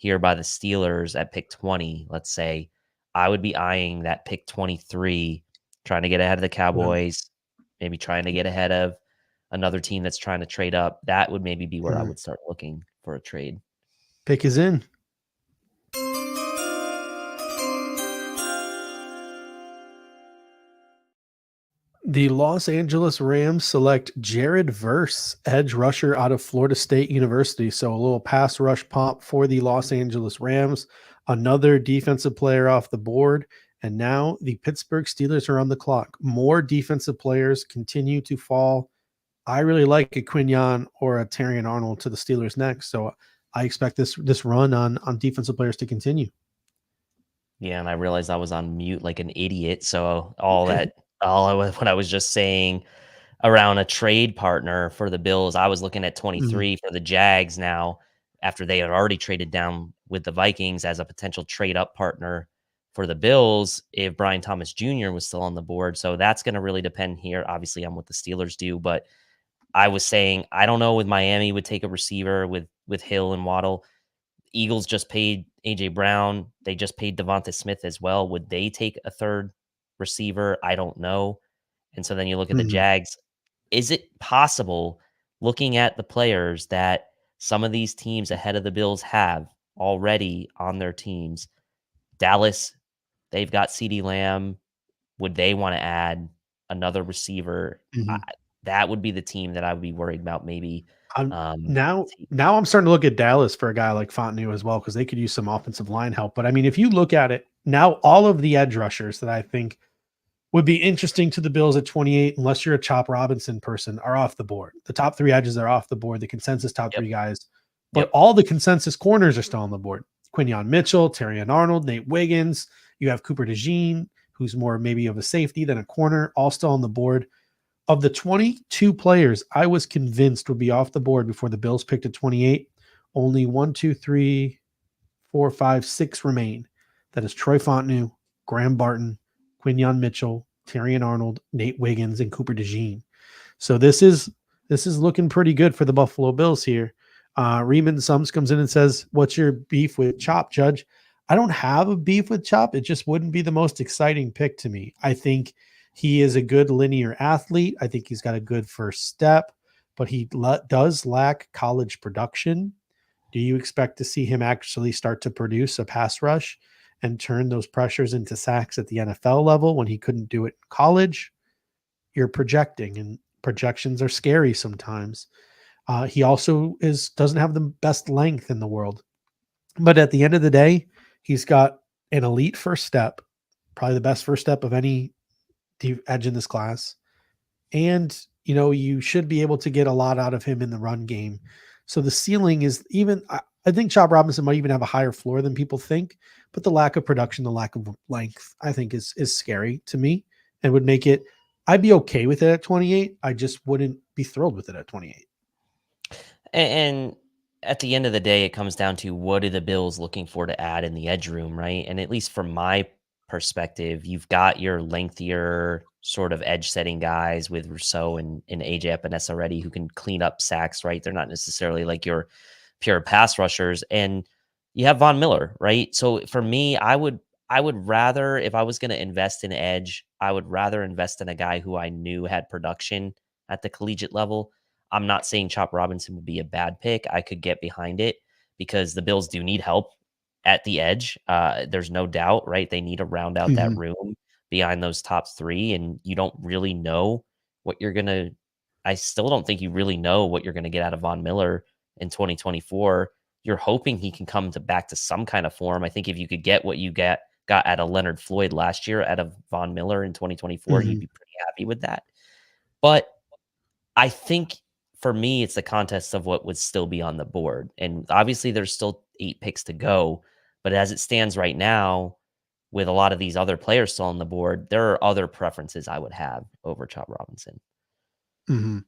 here by the Steelers at pick 20, let's say, I would be eyeing that pick 23, trying to get ahead of the Cowboys, maybe trying to get ahead of another team that's trying to trade up. That would maybe be where I would start looking for a trade. Pick is in. The Los Angeles Rams select Jared Verse, edge rusher out of Florida State University. So a little pass rush pop for the Los Angeles Rams. Another defensive player off the board. And now the Pittsburgh Steelers are on the clock. More defensive players continue to fall. I really like a Quinyon or a Terrion Arnold to the Steelers next. So I expect this run on defensive players to continue. Yeah, and I realized I was on mute like an idiot. So what I was just saying around a trade partner for the Bills, I was looking at 23 for the Jags now after they had already traded down with the Vikings as a potential trade up partner for the Bills if Brian Thomas Jr. was still on the board. So that's going to really depend here, obviously, on what the Steelers do. But I was saying, I don't know, with Miami would take a receiver with Hill and Waddle. Eagles just paid AJ Brown. They just paid Devonta Smith as well. Would they take a third receiver? I don't know. And so then you look at the Jags. Is it possible, looking at the players that some of these teams ahead of the Bills have already on their teams? Dallas, they've got CeeDee Lamb. Would they want to add another receiver? That would be the team that I would be worried about maybe. Now I'm starting to look at Dallas for a guy like Fautanu as well, because they could use some offensive line help. But I mean, if you look at it now, all of the edge rushers that I think would be interesting to the Bills at 28, unless you're a Chop Robinson person, are off the board. The top three edges are off the board, the consensus top three guys. But all the consensus corners are still on the board. Quinyon Mitchell, Terrion Arnold, Nate Wiggins. You have Cooper DeJean, who's more maybe of a safety than a corner, all still on the board. Of the 22 players I was convinced would be off the board before the Bills picked at 28, only 6 remain. That is Troy Fautanu, Graham Barton, Quinyon Mitchell, Terrion Arnold, Nate Wiggins, and Cooper DeJean. So this is looking pretty good for the Buffalo Bills here. Riemann Sums comes in and says, "What's your beef with Chop, Judge?" I don't have a beef with Chop. It just wouldn't be the most exciting pick to me. I think he is a good linear athlete. I think he's got a good first step, but he does lack college production. Do you expect to see him actually start to produce a pass rush and turn those pressures into sacks at the NFL level when he couldn't do it in college? You're projecting, and projections are scary sometimes. He also doesn't have the best length in the world. But at the end of the day, he's got an elite first step, probably the best first step of any edge in this class. And, you should be able to get a lot out of him in the run game. So the ceiling is I think Chop Robinson might even have a higher floor than people think, but the lack of production, the lack of length, I think is scary to me and would make it, I'd be okay with it at 28. I just wouldn't be thrilled with it at 28. And at the end of the day, it comes down to what are the Bills looking for to add in the edge room, right? And at least from my perspective, you've got your lengthier sort of edge setting guys with Rousseau and AJ Epinesa already who can clean up sacks, right? They're not necessarily like your pure pass rushers. And you have Von Miller, right? So for me, I would rather, if I was going to invest in edge, I would rather invest in a guy who I knew had production at the collegiate level. I'm not saying Chop Robinson would be a bad pick. I could get behind it because the Bills do need help at the edge. There's no doubt, right? They need to round out that room behind those top three, and you don't really know what you're going to – I still don't think you really know what you're going to get out of Von Miller in 2024. You're hoping he can come back to some kind of form. I think if you could get what you got out of Leonard Floyd last year out of Von Miller in 2024, you'd be pretty happy with that. But I think – for me, it's the contest of what would still be on the board. And obviously there's still 8 picks to go, but as it stands right now, with a lot of these other players still on the board, there are other preferences I would have over Chop Robinson.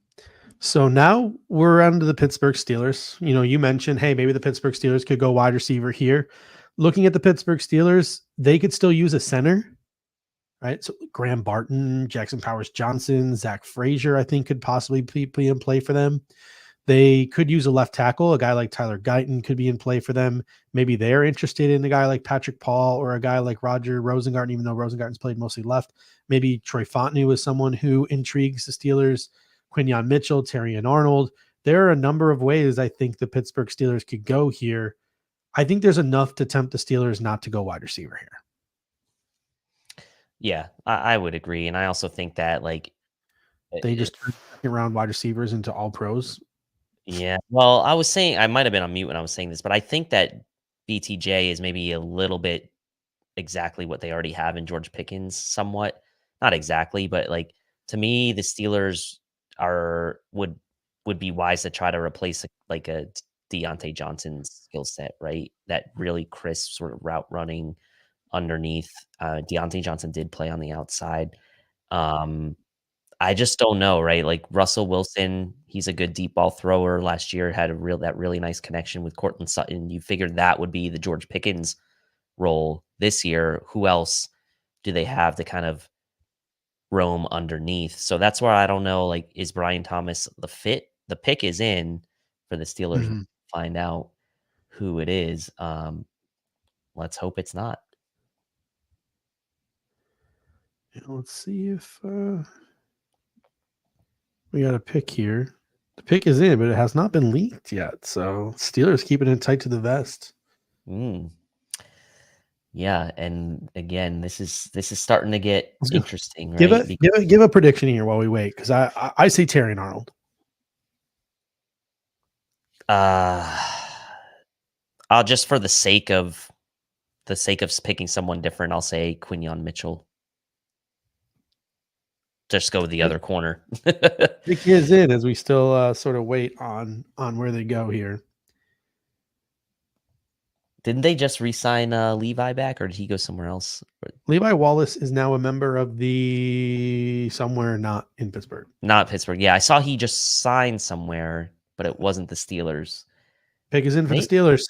So now we're on to the Pittsburgh Steelers. You mentioned, hey, maybe the Pittsburgh Steelers could go wide receiver here. Looking at the Pittsburgh Steelers, they could still use a center, right? So Graham Barton, Jackson Powers Johnson, Zach Frazier, I think could possibly be in play for them. They could use a left tackle. A guy like Tyler Guyton could be in play for them. Maybe they're interested in a guy like Patrick Paul or a guy like Roger Rosengarten, even though Rosengarten's played mostly left. Maybe Troy Fautanu is someone who intrigues the Steelers. Quinyon Mitchell, Terry and Arnold. There are a number of ways I think the Pittsburgh Steelers could go here. I think there's enough to tempt the Steelers not to go wide receiver here. Yeah, I would agree. And I also think that they just turn second-round wide receivers into all pros. Yeah. Well, I was saying, I might have been on mute when I was saying this, but I think that BTJ is maybe a little bit exactly what they already have in George Pickens, somewhat. Not exactly, but to me, the Steelers would be wise to try to replace a Deontay Johnson skill set, right? That really crisp sort of route running underneath. Deontay Johnson did play on the outside. I just don't know, right? Like Russell Wilson, he's a good deep ball thrower. Last year had that really nice connection with Courtland Sutton. You figured that would be the George Pickens role. This year, who else do they have to kind of roam underneath? So that's where I don't know, is Brian Thomas the fit? The pick is in for the Steelers. Mm-hmm. Find out who it is. Let's hope it's not. Yeah, let's see if we got a pick here. The pick is in, but it has not been leaked yet. So Steelers keeping it tight to the vest. Yeah, and again, this is starting to get interesting. Right? Give a prediction here while we wait, because I say Terry and Arnold. I'll just for the sake of picking someone different, I'll say Quinyon Mitchell. Just go with the other corner. Pick is in as we still sort of wait on where they go here. Didn't they just re-sign Levi back, or did he go somewhere else? Levi Wallace is now a member of the somewhere not in Pittsburgh. Not Pittsburgh. Yeah, I saw he just signed somewhere, but it wasn't the Steelers. Pick is in for the Steelers.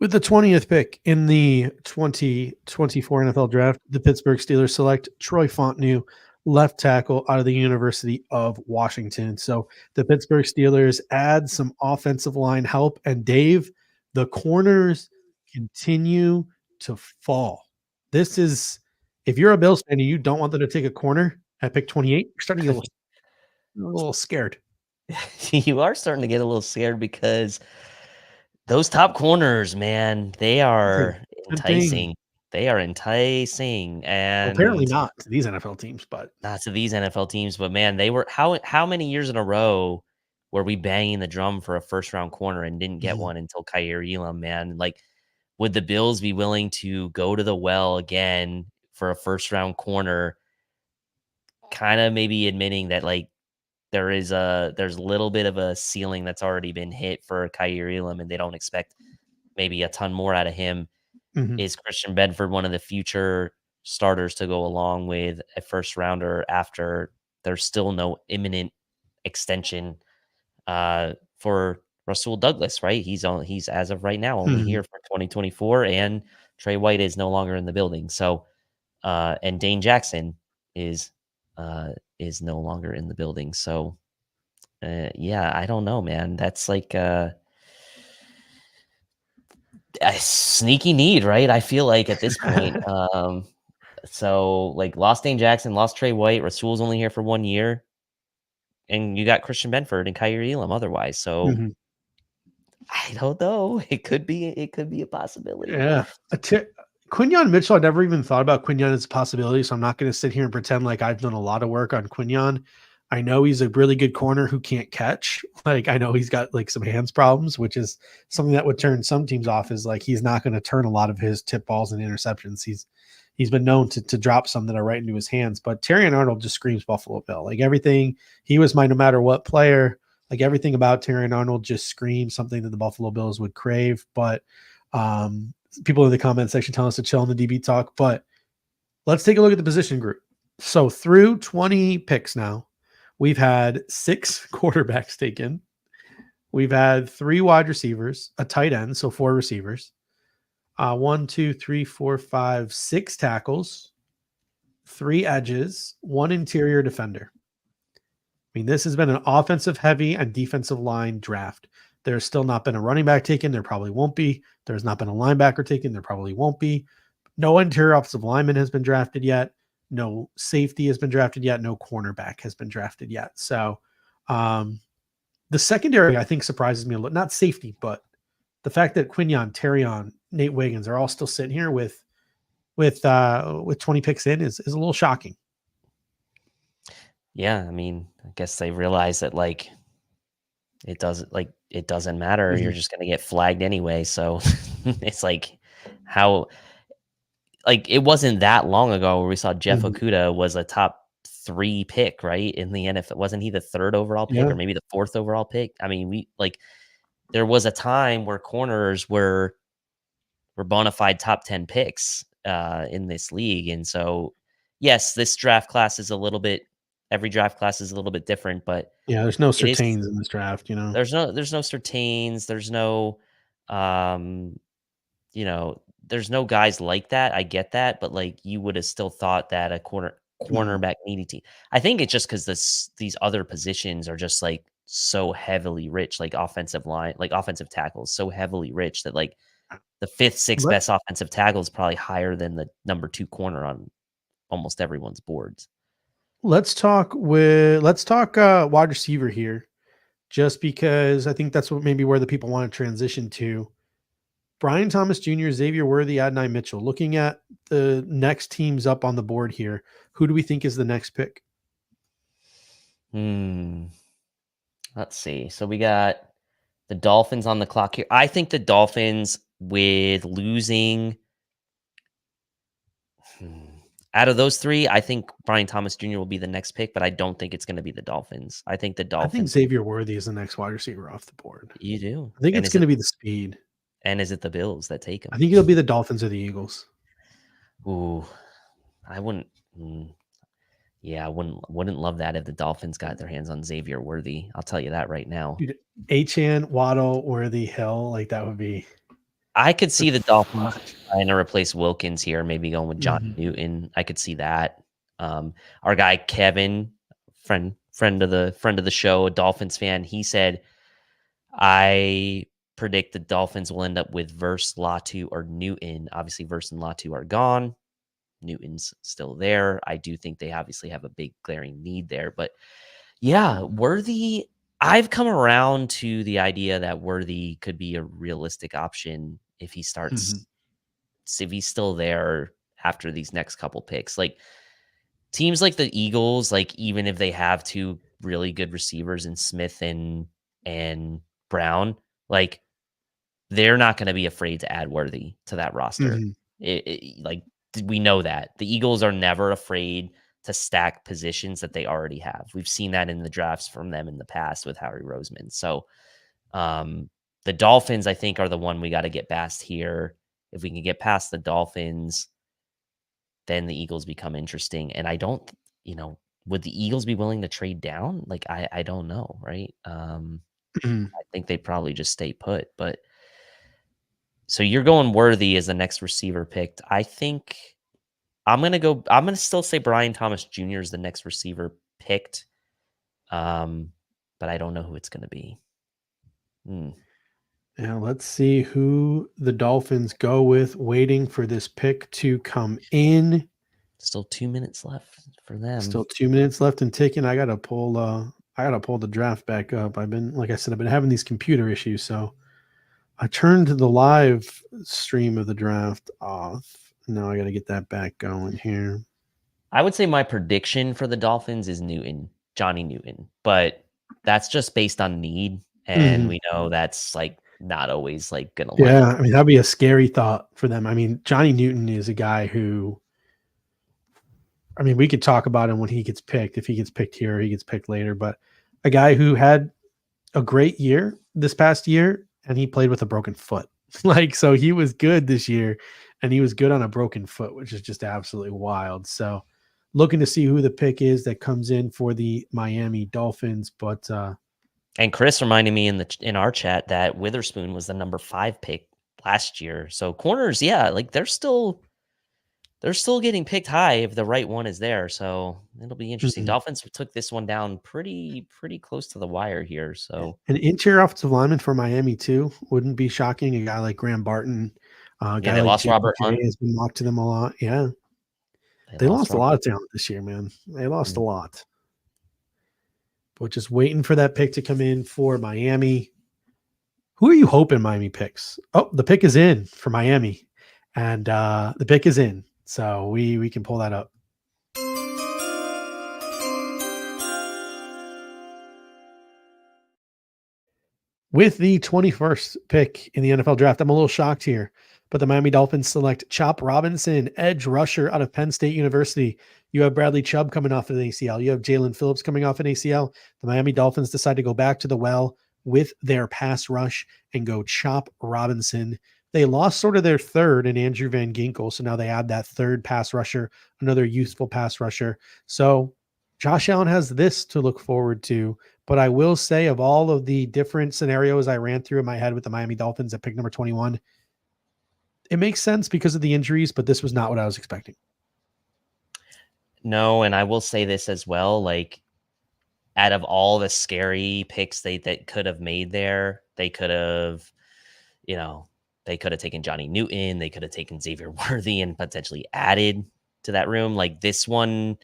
With the 20th pick in the 2024 NFL Draft, the Pittsburgh Steelers select Troy Fautanu, left tackle out of the University of Washington. So the Pittsburgh Steelers add some offensive line help, and Dave, the corners continue to fall. This is, if you're a Bills fan and you don't want them to take a corner at pick 28, you're starting to get a little scared. You are starting to get a little scared because those top corners, man, they are enticing. They are enticing, and well, apparently not to these NFL teams, but not to these NFL teams. But man, they were how many years in a row were we banging the drum for a first round corner and didn't get one until Kaiir Elam? Man, would the Bills be willing to go to the well again for a first round corner? Kind of maybe admitting that there's a little bit of a ceiling that's already been hit for Kaiir Elam, and they don't expect maybe a ton more out of him. Mm-hmm. Is Christian Bedford one of the future starters to go along with a first rounder after there's still no imminent extension for Rasul Douglas, right? He's as of right now only here for 2024, and Trey White is no longer in the building. So, and Dane Jackson is no longer in the building. So, yeah, I don't know, man. That's a sneaky need, right? I feel like at this point. So lost Dane Jackson, lost Trey White. Rasul's only here for 1 year, and you got Christian Benford and Kaiir Elam otherwise. So I don't know. It could be a possibility. Yeah. Quinyon Mitchell, I never even thought about Quinyon as a possibility, so I'm not going to sit here and pretend like I've done a lot of work on Quinyon. I know he's a really good corner who can't catch. I know he's got some hands problems, which is something that would turn some teams off, is he's not going to turn a lot of his tip balls and interceptions. He's been known to drop some that are right into his hands. But Terry and Arnold just screams Buffalo Bill. Everything, he was my no matter what player. Everything about Terry and Arnold just screams something that the Buffalo Bills would crave. But people in the comment section tell us to chill on the DB talk. But let's take a look at the position group. So through 20 picks now, we've had 6 quarterbacks taken. We've had 3 wide receivers, a tight end, so 4 receivers. 1, 2, 3, 4, 5, 6 tackles, 3 edges, 1 interior defender. I mean, this has been an offensive heavy and defensive line draft. There's still not been a running back taken. There probably won't be. There's not been a linebacker taken. There probably won't be. No interior offensive lineman has been drafted yet. No safety has been drafted yet. No cornerback has been drafted yet. So the secondary, I think, surprises me a little. Not safety, but the fact that Quinion, Terrion, Nate Wiggins are all still sitting here with 20 picks in is a little shocking. Yeah, I mean, I guess they realize that like it doesn't matter. Mm-hmm. You're just gonna get flagged anyway. So it's like how like it wasn't that long ago where we saw Jeff Okudah was a top 3 pick, right? In the NFL. Wasn't he the 3rd overall pick or maybe the 4th overall pick? I mean, there was a time where corners were bona fide top 10 picks in this league. And so yes, this draft class is every draft class is a little bit different, but there's no certains in this draft, There's no certains, there's no there's no guys like that. I get that, but like you would have still thought that a cornerback needed to. I think it's just because these other positions are just like so heavily rich, like offensive line, like offensive tackles, so heavily rich that like the 5th, 6th best offensive tackle is probably higher than the number 2 corner on almost everyone's boards. Let's talk wide receiver here, just because I think that's where the people want to transition to. Brian Thomas Jr., Xavier Worthy, Adonai Mitchell. Looking at the next teams up on the board here, who do we think is the next pick? Let's see. So we got the Dolphins on the clock here. I think the Dolphins, with losing out of those 3, I think Brian Thomas Jr. will be the next pick, but I don't think it's going to be the Dolphins. I think the Dolphins. I think Xavier Worthy is the next wide receiver off the board. You do? I think it's going to be the speed. And is it the Bills that take him? I think it'll be the Dolphins or the Eagles. Ooh, I wouldn't. Yeah, I wouldn't love that if the Dolphins got their hands on Xavier Worthy. I'll tell you that right now. Dude, Achane, Waddle, Worthy, Hill, like that would be. I could see the Dolphins trying to replace Wilkins here, maybe going with John Newton. I could see that. Our guy Kevin, friend of the show, a Dolphins fan, he said, I predict the Dolphins will end up with Verse, Latu, or Newton. Obviously, Verse and Latu are gone. Newton's still there. I do think they obviously have a big glaring need there. But yeah, Worthy, I've come around to the idea that Worthy could be a realistic option if he starts, if he's still there after these next couple picks. Like teams like the Eagles, like even if they have 2 really good receivers in Smith and Brown, like they're not going to be afraid to add Worthy to that roster. Like we know that the Eagles are never afraid to stack positions that they already have. We've seen that in the drafts from them in the past with Howie Roseman. So the Dolphins, I think, are the one we got to get past here. If we can get past the Dolphins, then the Eagles become interesting. And I don't, would the Eagles be willing to trade down? Like, I don't know, right? I think they'd probably just stay put. But so you're going Worthy as the next receiver picked. I think I'm going to still say Brian Thomas Jr. is the next receiver picked. But I don't know who it's going to be. Now let's see who the Dolphins go with, waiting for this pick to come in. Still 2 minutes left for them. Still 2 minutes left and ticking. I gotta pull the draft back up. I've been having these computer issues, so I turned the live stream of the draft off. Now I gotta get that back going here. I would say my prediction for the Dolphins is Johnny Newton, but that's just based on need, and we know that's like not always like gonna. Yeah, I mean that'd be a scary thought for them. I mean Johnny Newton is a guy who. I mean, we could talk about him when he gets picked, if he gets picked here or he gets picked later, but a guy who had a great year this past year and he played with a broken foot. So he was good this year and he was good on a broken foot, which is just absolutely wild. So looking to see who the pick is that comes in for the Miami Dolphins. But, and Chris reminded me in our chat that Witherspoon was the number 5 pick last year. So corners, yeah, like they're still they're still getting picked high if the right one is there. So it'll be interesting. Mhm. Dolphins took this one down pretty close to the wire here. So An interior offensive lineman for Miami too wouldn't be shocking. A guy like Graham Barton, a yeah, guy they like lost Robert JPJ Hunt. has been mocked to them a lot. Yeah, They they lost lost a lot Robert. of talent this year, man. They lost a Mm. lot. But just waiting for that pick to come in for Miami. Who are you hoping Miami picks? Oh, the pick is in for Miami, and the pick is in, so we can pull that up. With the 21st pick in the NFL draft, I'm a little shocked here, but the Miami Dolphins select Chop Robinson, edge rusher out of Penn State University. You have Bradley Chubb coming off an ACL. You have Jalen Phillips coming off an ACL. The Miami Dolphins decide to go back to the well with their pass rush and go Chop Robinson. They lost sort of their third in Andrew Van Ginkel, so now they add that third pass rusher, another youthful pass rusher. So Josh Allen has this to look forward to. But I will say, of all of the different scenarios I ran through in my head with the Miami Dolphins at pick number 21, it makes sense because of the injuries, but this was not what I was expecting. No, and I will say this as well. Like, out of all the scary picks that could have made there, they could have, you know, they could have taken Johnny Newton, they could have taken Xavier Worthy and potentially added to that room. Like this one,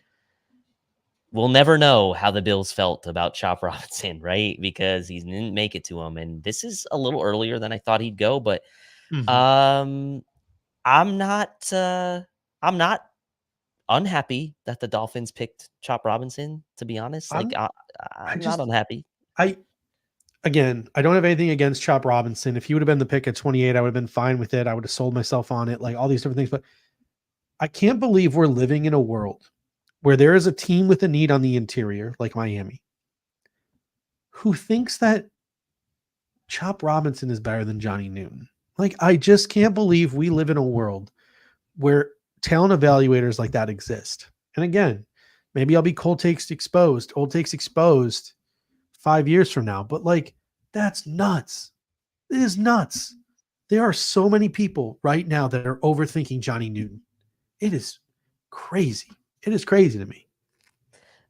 we'll never know how the Bills felt about Chop Robinson, right? Because he didn't make it to him. And this is a little earlier than I thought he'd go, but Mm-hmm. um I'm not unhappy that the Dolphins picked Chop Robinson, to be honest. Like I I'm not just, unhappy. again, I don't have anything against Chop Robinson. If he would have been the pick at 28, I would have been fine with it. I would have sold myself on it, like all these different things. But I can't believe we're living in a world where there is a team with a need on the interior, like Miami, who thinks that Chop Robinson is better than Johnny Newton. Like, I just can't believe we live in a world where talent evaluators like that exist. And again, maybe I'll be old takes exposed 5 years from now, but like, that's nuts. It is nuts. There are so many people right now that are overthinking Johnny Newton. It is crazy. It is crazy to me.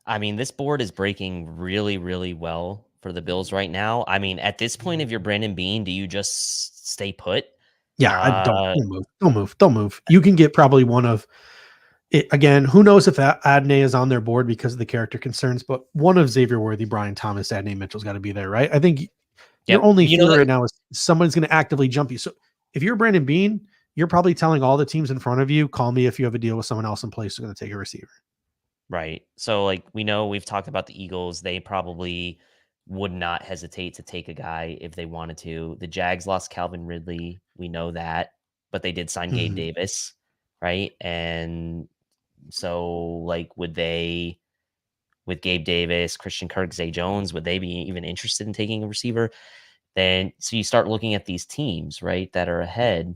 I mean, this board is breaking really well for the Bills right now. I mean, at this point, if you're Brandon Beane, do you just stay put? Yeah, I Uh, don't move. You can get probably one of it again. Who knows if Adney is on their board because of the character concerns, but one of Xavier Worthy, Brian Thomas, Adney Mitchell's got to be there, right? I think your yep. only You know fear that right now is someone's going to actively jump you. So if you're Brandon Beane, you're probably telling all the teams in front of you, call me if you have a deal with someone else in place who's going to take a receiver. right. So like we know we've talked about the Eagles. They probably would not hesitate to take a guy if they wanted to. The Jags lost Calvin Ridley. We know that, but they did sign Gabe Mhm. Davis, right? And so like would they with Gabe Davis, Christian Kirk, Zay Jones, would they be even interested in taking a receiver? Then so you start looking at these teams, right, that are ahead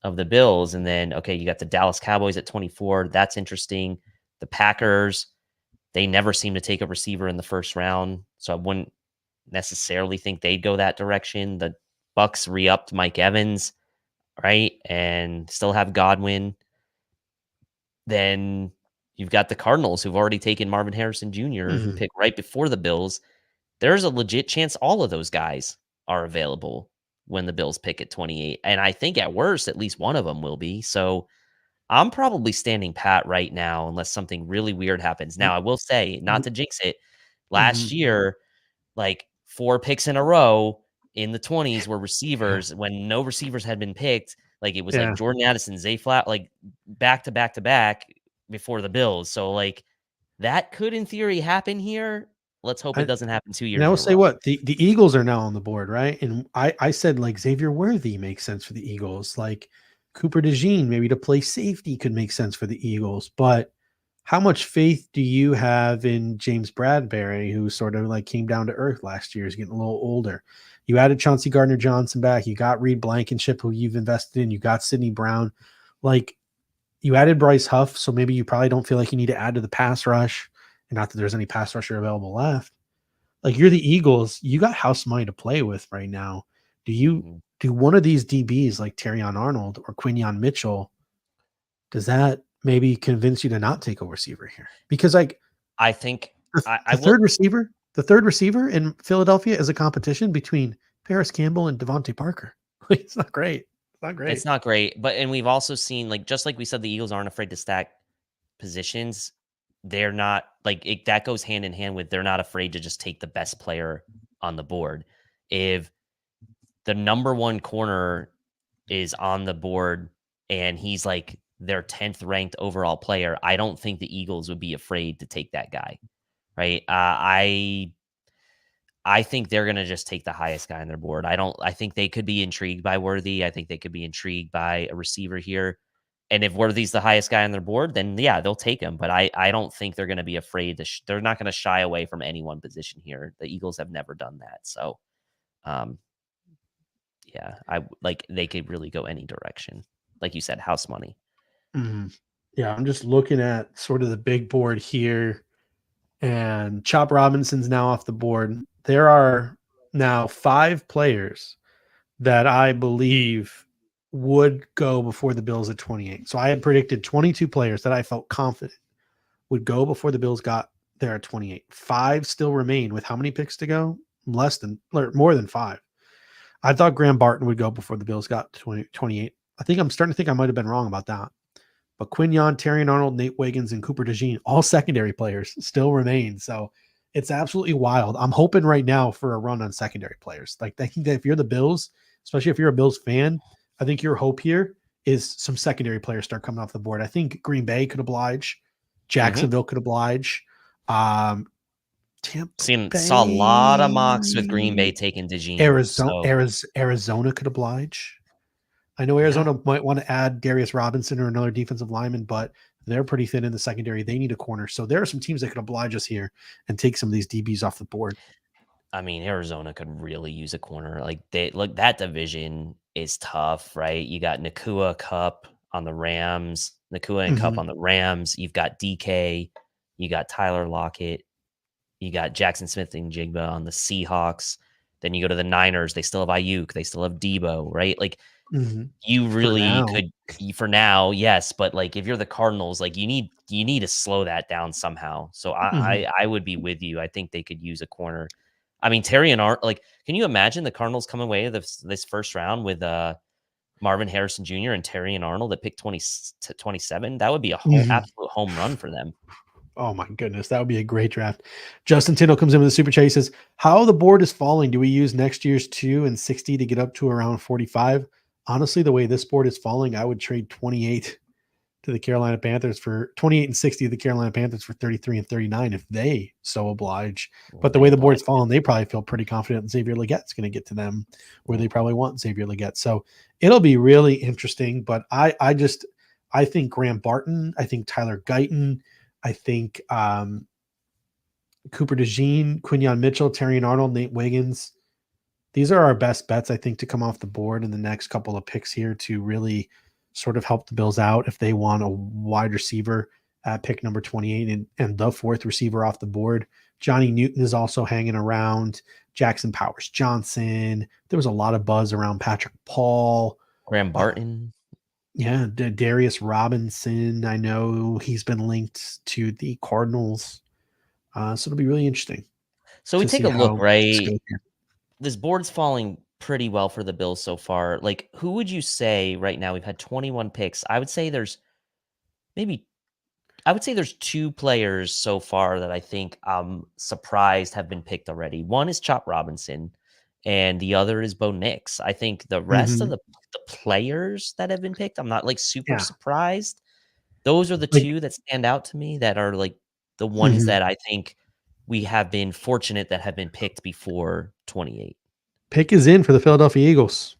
of the Bills. And then, okay, you got the Dallas Cowboys at 24. That's interesting. The Packers, they never seem to take a receiver in the first round. So I wouldn't necessarily think they'd go that direction. The Bucks re-upped Mike Evans, right? And still have Godwin. Then you've got the Cardinals who've already taken Marvin Harrison Jr., who Mhm. picked right before the Bills. There's a legit chance all of those guys are available when the Bills pick at 28. And I think at worst, at least one of them will be. So I'm probably standing pat right now unless something really weird happens. Now, I will say, not to jinx it, last Mhm. year, like 4 picks in a row in the 20s were receivers when no receivers had been picked. Like it was like Yeah. Jordan Addison, Zay Flat, like back to back to back before the Bills. So like that could in theory happen here. Let's hope it I, doesn't happen 2 and I years will in a say row. what the Eagles are now on the board, right? And I said like Xavier Worthy makes sense for the Eagles. Like Cooper DeJean, maybe to play safety could make sense for the Eagles. But how much faith do you have in James Bradbury, who sort of like came down to earth last year? He's getting a little older. You added Chauncey Gardner Johnson back. You got Reed Blankenship, who you've invested in. You got Sidney Brown. Like you added Bryce Huff, so maybe you probably don't feel like you need to add to the pass rush. And not that there's any pass rusher available left. Like you're the Eagles, you got house money to play with right now. Do you Mhm. do one of these DBs like Terrion Arnold or Quinion Mitchell? does that maybe convince you to not take a receiver here? Because like I think the I third will. receiver in Philadelphia is a competition between Paris Campbell and Devontae Parker. It's not great. It's not great. It's not great, but and we've also seen like just like we said, the Eagles aren't afraid to stack positions. They're not like that goes hand in hand with they're not afraid to just take the best player on the board. If the number one corner is on the board and he's like their 10th ranked overall player, I don't think the Eagles would be afraid to take that guy, right? I think they're going to just take the highest guy on their board. I think they could be intrigued by Worthy. I think they could be intrigued by a receiver here. And if Worthy's the highest guy on their board, then yeah, they'll take him. But I don't think they're going to be afraid they're not going to shy away from any one position here. The Eagles have never done that. So, yeah, they could really go any direction. Like you said, house money. Mhm. Yeah, I'm just looking at sort of the big board here, and Chop Robinson's now off the board. There are now 5 players that I believe would go before the Bills at 28. So I had predicted 22 players that I felt confident would go before the Bills got there at 28. 5 still remain with how many picks to go? More than 5. I thought Graham Barton would go before the Bills got to 28. I think I'm starting to think I might have been wrong about that. But Quinyon, Terrion Arnold, Nate Wiggins, and Cooper DeJean, all secondary players, still remain. So it's absolutely wild. I'm hoping right now for a run on secondary players. Like I think that if you're the Bills, especially if you're a Bills fan, I think your hope here is some secondary players start coming off the board. I think Green Bay could oblige. Jacksonville could oblige. Tampa Saw a lot of mocks with Green Bay taking DeJean. Arizona could oblige. I know Arizona might want to add Darius Robinson or another defensive lineman, but they're pretty thin in the secondary. They need a corner. So there are some teams that could oblige us here and take some of these DBs off the board. I mean, Arizona could really use a corner. Like that division is tough, right? You got Nakua Cup on the Rams, Nakua and Cup on the Rams. You've got DK, you got Tyler Lockett, you got Jackson Smith and Jigba on the Seahawks. Then you go to the Niners. They still have Ayuk. They still have Debo, right? Like you really could for now, yes. But like if you're the Cardinals, like you need to slow that down somehow. So I would be with you. I think they could use a corner. I mean, Terry and Art, like, can you imagine the Cardinals come away this first round with Marvin Harrison Jr. and Terry and Arnold at pick 27? That would be a absolute home run for them. Oh my goodness, that would be a great draft. Justin Tindall comes in with a super chat. He says, how the board is falling, do we use next year's 2 and 60 to get up to around 45? Honestly, the way this board is falling, I would trade 28 to the Carolina Panthers for 28 and 60 to the Carolina Panthers for 33 and 39 if they so oblige. But the way the board's falling, they probably feel pretty confident that Xavier Legette's going to get to them where they probably want Xavier Legette. So it'll be really interesting. But I think Graham Barton, I think Tyler Guyton, I think Cooper DeJean, Quinyon Mitchell, Terrion Arnold, Nate Wiggins. These are our best bets, I think, to come off the board in the next couple of picks here to really sort of help the Bills out if they want a wide receiver at pick number 28 and the 4th receiver off the board. Johnny Newton is also hanging around. Jackson Powers Johnson. There was a lot of buzz around Patrick Paul. Graham Barton. Yeah, Darius Robinson. I know he's been linked to the Cardinals. So it'll be really interesting. So we take a look, right? This board's falling pretty well for the Bills so far. Like, who would you say right now? We've had 21 picks. I would say there's 2 players so far that I think I'm surprised have been picked already. One is Chop Robinson, and the other is Bo Nix. I think the rest of the players that have been picked, I'm not like super surprised. Those are the 2 that stand out to me that are like the ones that I think we have been fortunate that have been picked before 28. Pick is in for the Philadelphia Eagles.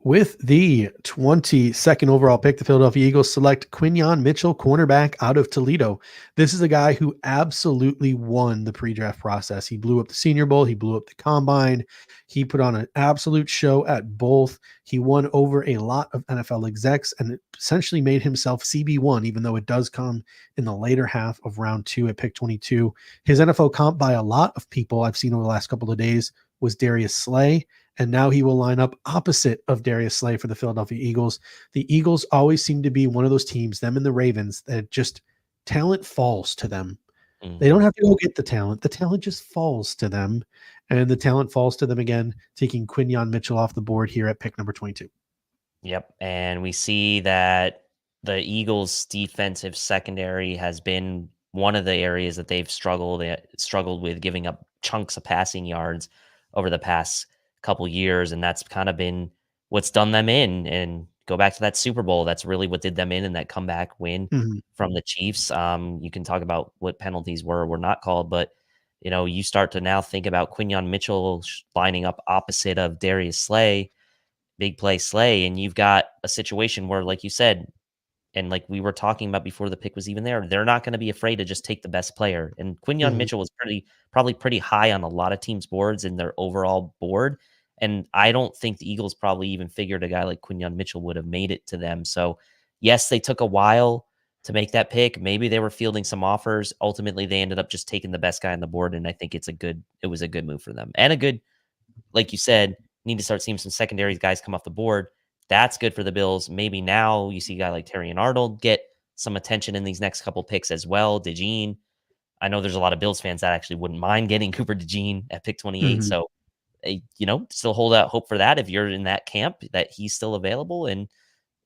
With the 22nd overall pick, the Philadelphia Eagles select Quinyon Mitchell, cornerback out of Toledo. This is a guy who absolutely won the pre-draft process. He blew up the Senior Bowl. He blew up the Combine. He put on an absolute show at both. He won over a lot of NFL execs and essentially made himself CB1, even though it does come in the later half of round 2 at pick 22. His NFL comp by a lot of people I've seen over the last couple of days was Darius Slay, and now he will line up opposite of Darius Slay for the Philadelphia Eagles. The Eagles always seem to be one of those teams, them and the Ravens, that just talent falls to them. They don't have to go get the talent. The talent just falls to them. And the talent falls to them again, taking Quinyon Mitchell off the board here at pick number 22. Yep. And we see that the Eagles' defensive secondary has been one of the areas that they've struggled with, giving up chunks of passing yards over the past couple years, and that's kind of been what's done them in. And go back to that Super Bowl, that's really what did them in that comeback win from the Chiefs. You can talk about what penalties were not called, but you start to now think about Quinyon Mitchell lining up opposite of Darius Slay, big play Slay, and you've got a situation where, like you said, and like we were talking about before the pick was even there, they're not going to be afraid to just take the best player. And Quinyon Mitchell was probably pretty high on a lot of teams' boards in their overall board. And I don't think the Eagles probably even figured a guy like Quinyon Mitchell would have made it to them. So yes, they took a while to make that pick. Maybe they were fielding some offers. Ultimately, they ended up just taking the best guy on the board. And I think it was a good move for them. And a good, like you said, need to start seeing some secondary guys come off the board. That's good for the Bills. Maybe now you see a guy like Terry and Arnold get some attention in these next couple picks as well. DeJean, I know there's a lot of Bills fans that actually wouldn't mind getting Cooper DeJean at pick 28. So, still hold out hope for that if you're in that camp that he's still available,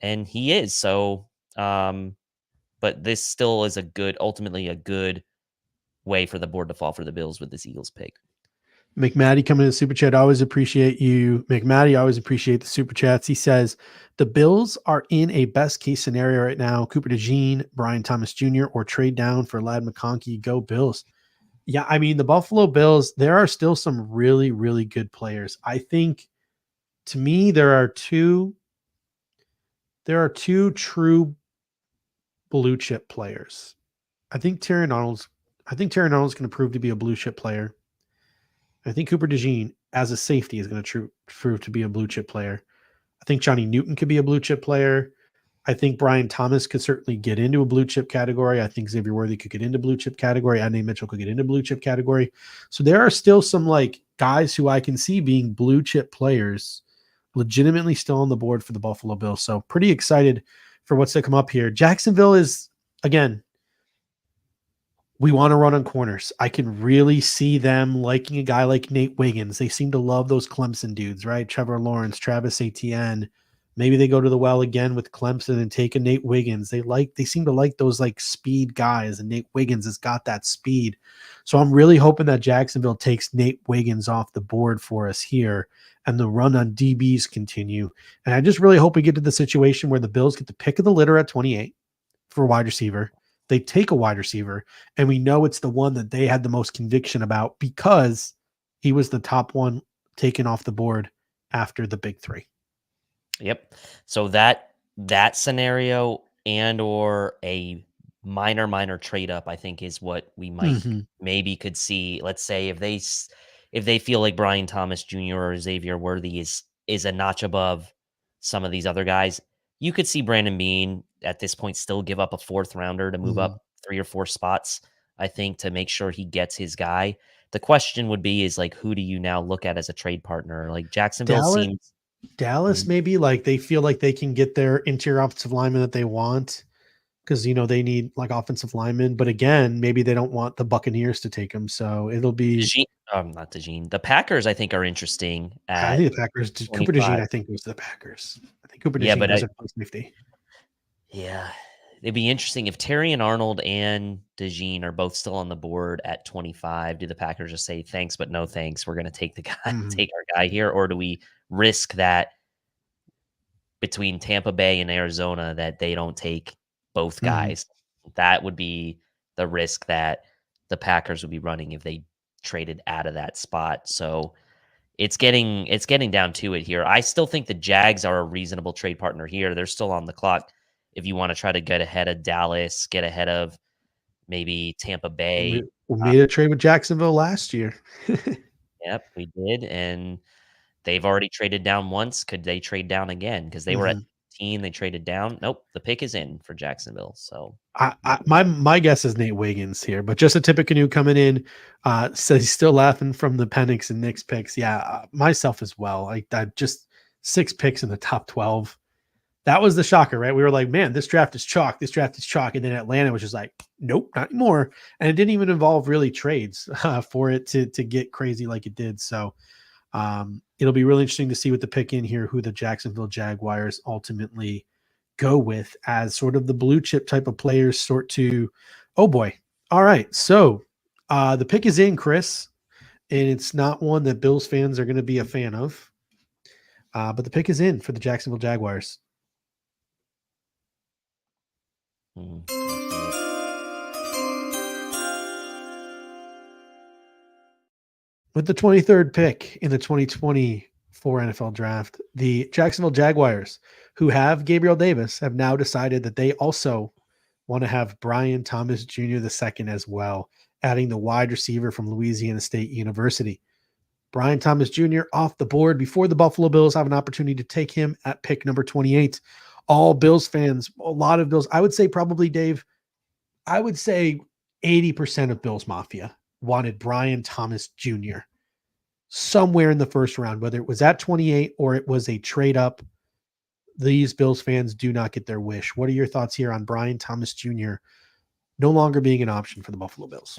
and he is. So, but this still is ultimately a good way for the board to fall for the Bills with this Eagles pick. McMaddy coming in the super chat. I always appreciate you, McMaddy. I always appreciate the super chats. He says the Bills are in a best case scenario right now. Cooper DeJean, Brian Thomas Jr., or trade down for Ladd McConkey. Go Bills. Yeah, I mean, the Buffalo Bills, there are still some really, really good players. I think, to me, there are two true blue chip players. I think Terry Arnold's going to prove to be a blue chip player. I think Cooper DeJean as a safety is going to prove to be a blue chip player. I think Johnny Newton could be a blue chip player. I think Brian Thomas could certainly get into a blue chip category. I think Xavier Worthy could get into blue chip category. Adney Mitchell could get into blue chip category. So there are still some like guys who I can see being blue chip players legitimately still on the board for the Buffalo Bills. So pretty excited for what's to come up here. Jacksonville is, again, we want to run on corners. I can really see them liking a guy like Nate Wiggins. They seem to love those Clemson dudes, right? Trevor Lawrence, Travis Etienne. Maybe they go to the well again with Clemson and take a Nate Wiggins. They seem to like those like speed guys, and Nate Wiggins has got that speed. So I'm really hoping that Jacksonville takes Nate Wiggins off the board for us here, and the run on DBs continue. And I just really hope we get to the situation where the Bills get the pick of the litter at 28 for wide receiver. They take a wide receiver, and we know it's the one that they had the most conviction about because he was the top one taken off the board after the big three. Yep. So that scenario and or a minor trade up, I think, is what we might maybe could see. Let's say if they feel like Brian Thomas Jr. or Xavier Worthy is a notch above some of these other guys, you could see Brandon Beane at this point still give up a fourth rounder to move up 3 or 4 spots, I think, to make sure he gets his guy. The question would be is like, who do you now look at as a trade partner? Like Jacksonville Dallas maybe like they feel like they can get their interior offensive lineman that they want because they need like offensive linemen, but again, maybe they don't want the Buccaneers to take them, so it'll be not DeJean. The Packers, I think, are interesting. I think the Packers. Cooper DeJean, I think, goes to the Packers. I think Cooper DeJean goes at safety. Yeah, it'd be interesting if Terry and Arnold and DeJean are both still on the board at 25. Do the Packers just say thanks, but no thanks? We're going to take take our guy here, or do we risk that between Tampa Bay and Arizona that they don't take both guys? That would be the risk that the Packers would be running if they traded out of that spot. So it's getting down to it here. I still think the Jags are a reasonable trade partner here. They're still on the clock. If you want to try to get ahead of Dallas, get ahead of maybe Tampa Bay. We made a trade with Jacksonville last year. Yep, we did. And they've already traded down once. Could they trade down again? Because they were at 16. They traded down. Nope, the pick is in for Jacksonville. So my guess is Nate Wiggins here, but just a Tippecanoe coming in, says he's still laughing from the Penix and Knicks picks. Yeah, myself as well. I just 6 picks in the top 12. That was the shocker, right? We were like, man, this draft is chalk. This draft is chalk. And then Atlanta was just like, nope, not anymore. And it didn't even involve really trades for it to get crazy like it did. So it'll be really interesting to see with the pick in here who the Jacksonville Jaguars ultimately go with as sort of the blue chip type of players sort to, oh boy. All right. So the pick is in, Chris, and it's not one that Bills fans are going to be a fan of. But the pick is in for the Jacksonville Jaguars. With the 23rd pick in the 2024 NFL draft, the Jacksonville Jaguars, who have Gabriel Davis, have now decided that they also want to have Brian Thomas Jr. II as well, adding the wide receiver from Louisiana State University. Brian Thomas Jr. off the board before the Buffalo Bills have an opportunity to take him at pick number 28. All Bills fans, a lot of Bills, I would say probably, Dave, I would say 80% of Bills Mafia wanted Brian Thomas Jr. somewhere in the first round, whether it was at 28 or it was a trade up. These Bills fans do not get their wish. What are your thoughts here on Brian Thomas Jr. no longer being an option for the Buffalo Bills?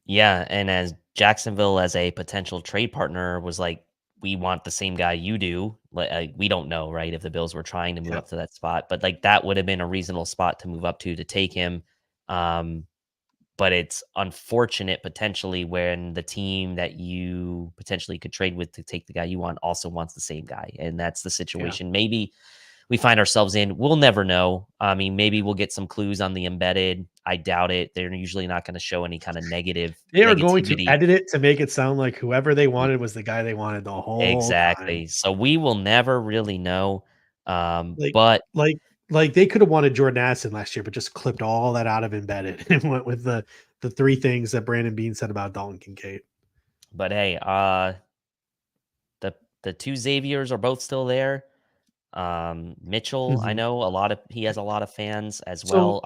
Yeah, and as Jacksonville as a potential trade partner was like, we want the same guy you do. Like, we don't know, right? If the Bills were trying to move up to that spot, but like that would have been a reasonable spot to move up to take him. But it's unfortunate potentially when the team that you potentially could trade with to take the guy you want also wants the same guy. And that's the situation. Maybe we find ourselves in. We'll never know. I mean, maybe we'll get some clues on the embedded. I doubt it. They're usually not going to show any kind of negative. They are going to edit it to make it sound like whoever they wanted was the guy they wanted the whole time. So we will never really know. Like they could have wanted Jordan Addison last year, but just clipped all that out of embedded and went with the 3 things that Brandon Beane said about Dalton Kincaid. But hey, the 2 Xaviers are both still there. Mitchell, I know he has a lot of fans as well.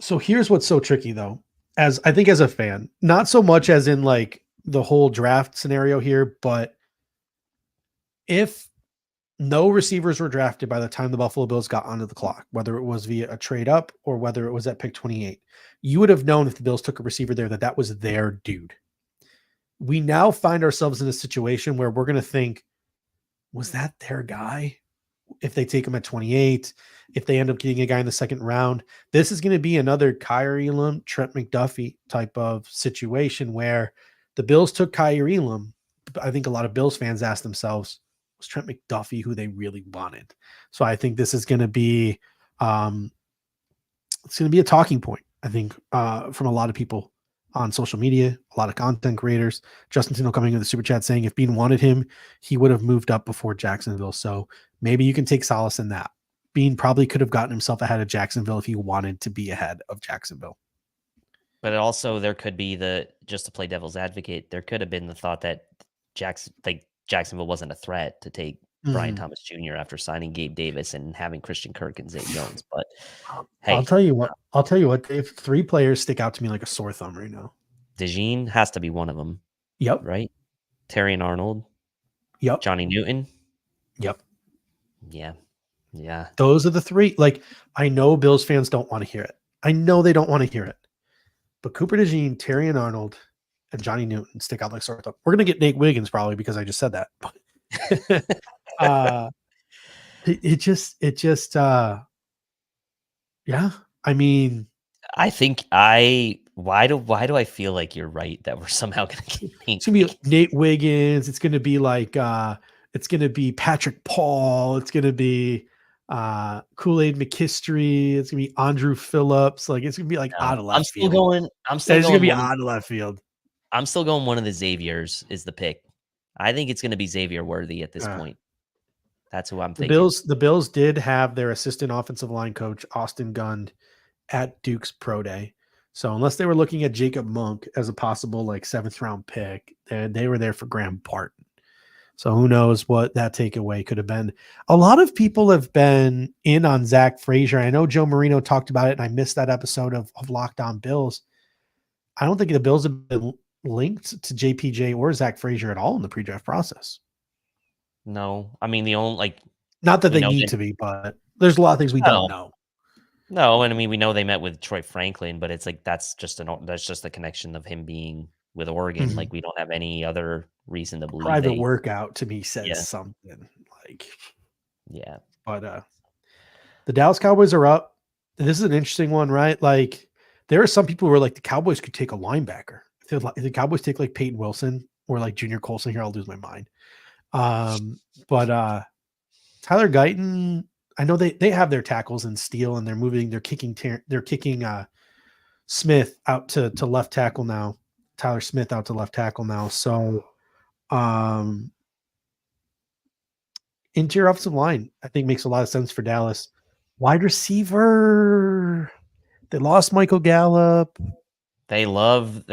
So here's what's so tricky though, as I think as a fan, not so much as in like the whole draft scenario here, but if no receivers were drafted by the time the Buffalo Bills got onto the clock, whether it was via a trade up or whether it was at pick 28, you would have known if the Bills took a receiver there that was their dude. We now find ourselves in a situation where we're going to think, was that their guy? If they take him at 28, if they end up getting a guy in the second round, this is going to be another Kyle Elam, Trent McDuffie type of situation where the Bills took Kyle Elam. I think a lot of Bills fans ask themselves, was Trent McDuffie who they really wanted? So I think this is going to be, it's going to be a talking point, I think, from a lot of people on social media, a lot of content creators. Justin Tino coming in the super chat saying if Beane wanted him, he would have moved up before Jacksonville. So maybe you can take solace in that. Beane probably could have gotten himself ahead of Jacksonville if he wanted to be ahead of Jacksonville. But also there could be just to play devil's advocate, there could have been the thought that Jacksonville wasn't a threat to take Brian Thomas Jr. after signing Gabe Davis and having Christian Kirk and Zay Jones. But hey, I'll tell you what, Dave, 3 players stick out to me like a sore thumb right now. DeJean has to be one of them. Yep. Right? Terry and Arnold. Yep. Johnny Newton. Yep. Yeah. Those are the 3. Like, I know Bills fans don't want to hear it. I know they don't want to hear it. But Cooper DeJean, Terry and Arnold, and Johnny Newton stick out like sore thumb. We're going to get Nate Wiggins probably because I just said that. But yeah. I mean, I think why do I feel like you're right that we're somehow going to get it's going to be Nate Wiggins. It's going to be like, it's going to be Patrick Paul. It's going to be Kool-Aid McKistry. It's going to be Andrew Phillips. Like, it's going to be like out of left field. It's going to be out of left field. I'm still going one of the Xaviers is the pick. I think it's going to be Xavier Worthy at this point. That's who I'm thinking. The Bills did have their assistant offensive line coach, Austin Gund, at Duke's Pro Day. So unless they were looking at Jacob Monk as a possible like 7th round pick, they were there for Graham Barton. So who knows what that takeaway could have been. A lot of people have been in on Zach Frazier. I know Joe Marino talked about it, and I missed that episode of Locked On Bills. I don't think the Bills have been linked to JPJ or Zach Frazier at all in the pre-draft process. No, I mean the only Not that we they know need to be, but there's a lot of things we don't know. No, and I mean we know they met with Troy Franklin, but it's like that's just the connection of him being with Oregon. Mhm. Like we don't have any other reason to believe Private workout to me says Yeah. something like, yeah. but the Dallas Cowboys are up. This is an interesting one, right? Like there are some people who are like the Cowboys could take a linebacker. If the Cowboys take like Peyton Wilson or like Junior Colson here, I'll lose my mind. But Tyler Guyton, I know they have their tackles in steel and they're kicking Smith out to left tackle now. Tyler Smith out to left tackle now. So interior offensive line, I think makes a lot of sense for Dallas. Wide receiver, they lost Michael Gallup. They love